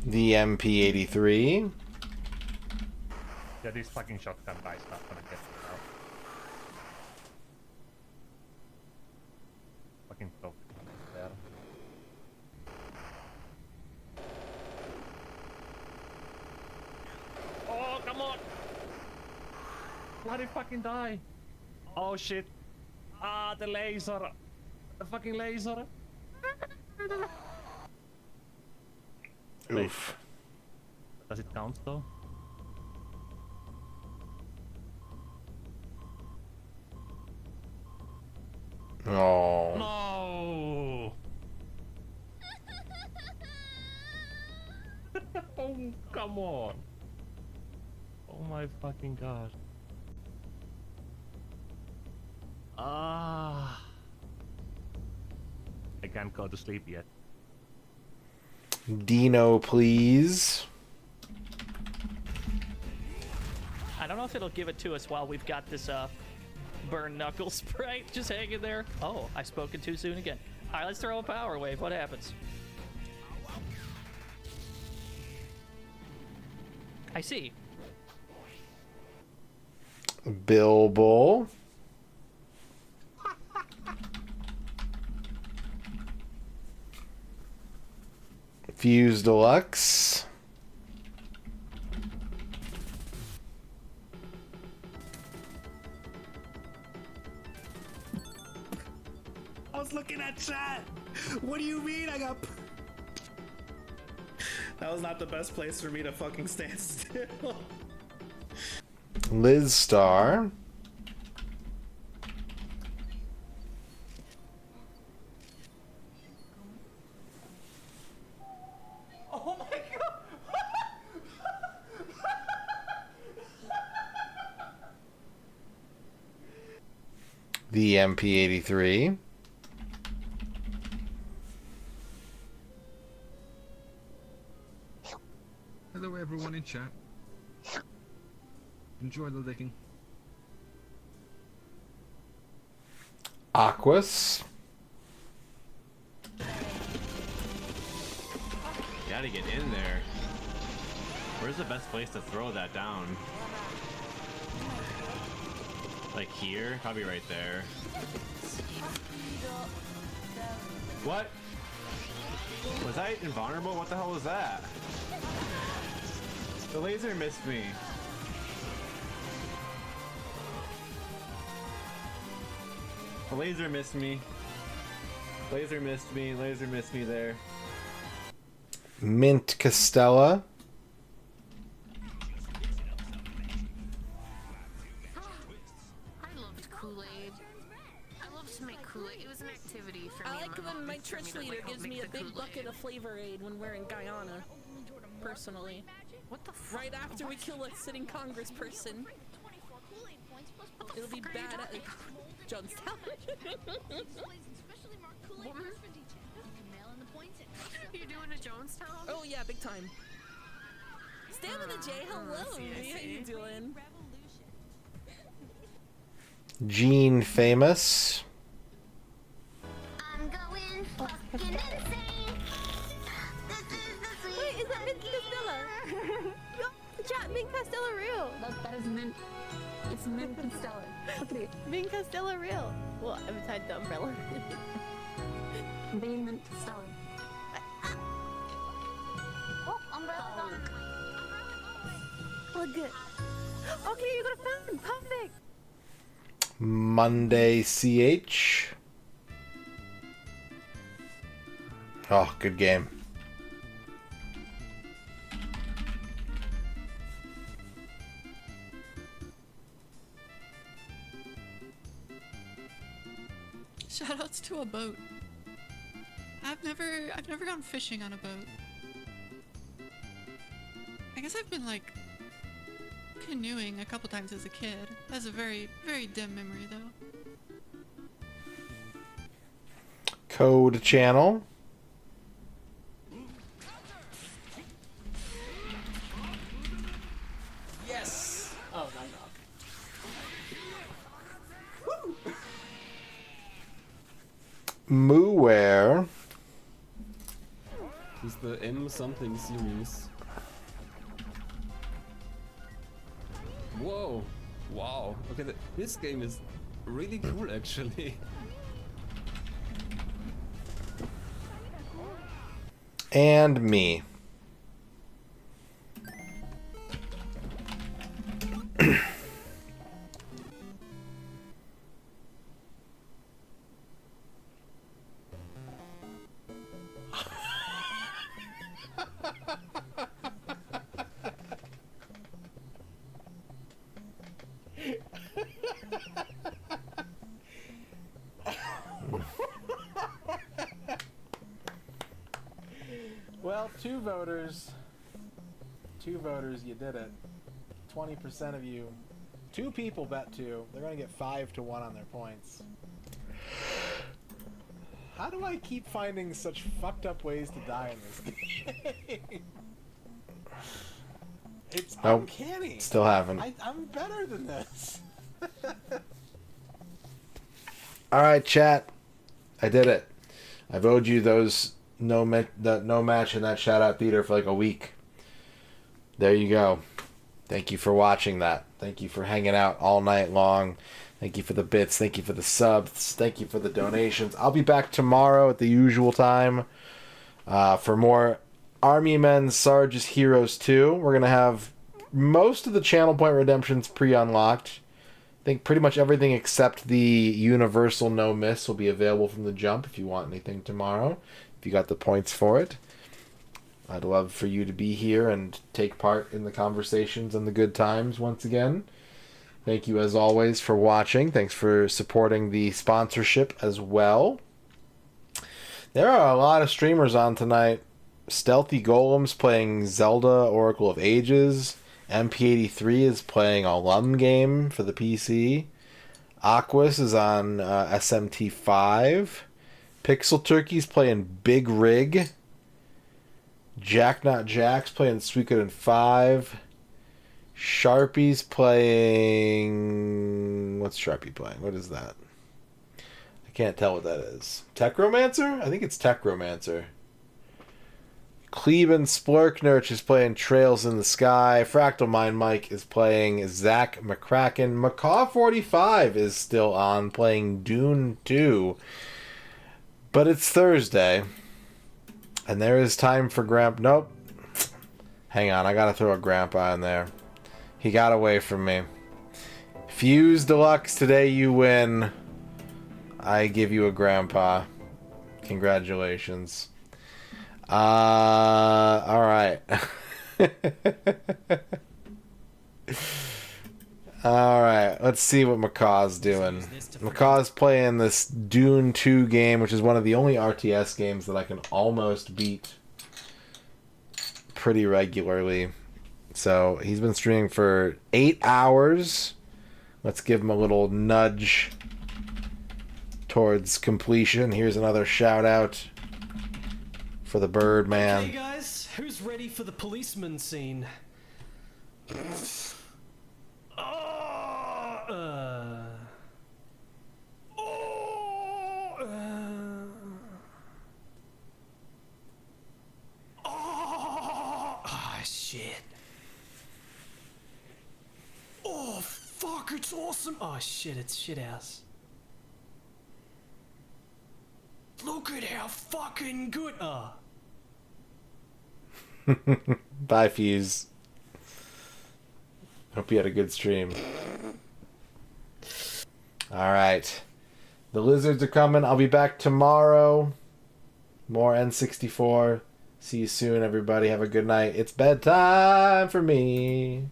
The MP83. Yeah, these fucking shotgun guys not gonna get me out. Fucking so there. Oh, come on! Bloody fucking die! Oh shit! Ah, the laser! The fucking laser! Oof. Does it count though? Oh. No! Oh, come on! Oh my fucking god. Ah. I can't go to sleep yet. Dino, please. I don't know if it'll give it to us while we've got this burn knuckle sprite just hanging there. Oh, I've spoken too soon again. All right, let's throw a power wave. What happens? I see. Bilbo. Fuse Deluxe. I was looking at chat. What do you mean I got... That was not the best place for me to fucking stand still. Liz Star. Oh my god! The MP83. Hello everyone in chat. Enjoy the licking. Aquas. Gotta get in there. Where's the best place to throw that down? Like here? Probably right there. What? Was I invulnerable? What the hell was that? The laser missed me. The laser missed me. Laser missed me. Laser missed me there. Mint Costella. I loved Kool-Aid. I loved to make Kool-Aid. It was an activity for me. I like and my when mom my for me church to, leader like, gives make me a the big Kool-Aid. bucket of Flavor Aid when we're in Guyana. Personally. What the fuck? Right after we kill a sitting congressperson. It'll be bad at Jonestown. You doing a Jonestown? Oh yeah, big time. Stamina J, hello. How you doing? Gene Famous. I'm going fucking insane. Wait, is that Mint Costella? Chat, Mint Costella real. That is Mint. It's Mint Costella. Look at it. Mint Costella real. Well, I'm inside the umbrella. Being Mint Costella. Oh, umbrella's on. Oh, good. Okay, you got a phone. Perfect. Monday CH. Oh, good game. Shoutouts to a boat. I've never gone fishing on a boat. I guess I've been like canoeing a couple times as a kid. That's a very, very dim memory though. Code Channel. Yes! Oh, knock knock. Mooware. This is the M something series. Whoa! Wow. Okay, this game is really cool actually. And me. Well, two voters, you did it. 20% of you, 2 people bet 2. They're gonna get 5-1 on their points. How do I keep finding such fucked up ways to die in this game? It's Nope. uncanny. Still haven't. I'm better than this. Alright, chat. I did it. I've owed you those no match in that shout out theater for like a week. There you go. Thank you for watching that. Thank you for hanging out all night long. Thank you for the bits. Thank you for the subs. Thank you for the donations. I'll be back tomorrow at the usual time for more Army Men Sarge's Heroes 2. We're going to have most of the channel point redemptions pre-unlocked. I think pretty much everything except the universal no miss will be available from the jump if you want anything tomorrow. If you got the points for it. I'd love for you to be here and take part in the conversations and the good times once again. Thank you as always for watching. Thanks for supporting the sponsorship as well. There are a lot of streamers on tonight. Stealthy Golem's playing Zelda Oracle of Ages. MP83 is playing Alum Game for the PC. Aquas is on SMT5. Pixel Turkey's playing Big Rig. Jack Not Jack's playing Suikoden 5. Sharpie's playing... What's Sharpie playing? What is that? I can't tell what that is. Techromancer? I think it's Techromancer. Cleben Splurknurch is playing Trails in the Sky. Fractal Mind Mike is playing Zach McCracken. Macaw45 is still on playing Dune 2. But it's Thursday. And there is time for Nope. Hang on, I gotta throw a grandpa in there. He got away from me. Fuse Deluxe, today you win. I give you a grandpa. Congratulations. Alright. Alright, let's see what Macaw's doing. Macaw's playing this Dune 2 game, which is one of the only RTS games that I can almost beat pretty regularly. So he's been streaming for 8 hours. Let's give him a little nudge towards completion. Here's another shout out for the Birdman. Hey guys, who's ready for the policeman scene? Shit. Oh, fuck, it's awesome. Oh, shit, it's shit house. Look at how fucking good. Oh. Bye, Fuse. Hope you had a good stream. Alright. The lizards are coming. I'll be back tomorrow. More N64. See you soon, everybody. Have a good night. It's bedtime for me.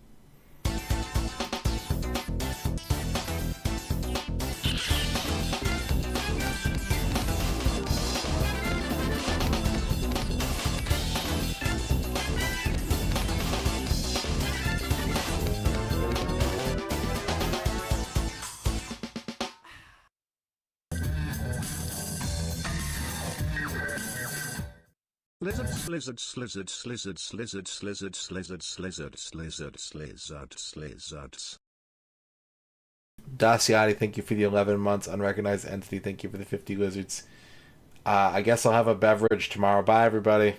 Lizards, lizards, lizards, lizards, lizards, lizards, lizards, lizards, lizards, lizards, lizards. Daciati, thank you for the 11 months. Unrecognized entity, thank you for the 50 lizards. I guess I'll have a beverage tomorrow. Bye, everybody.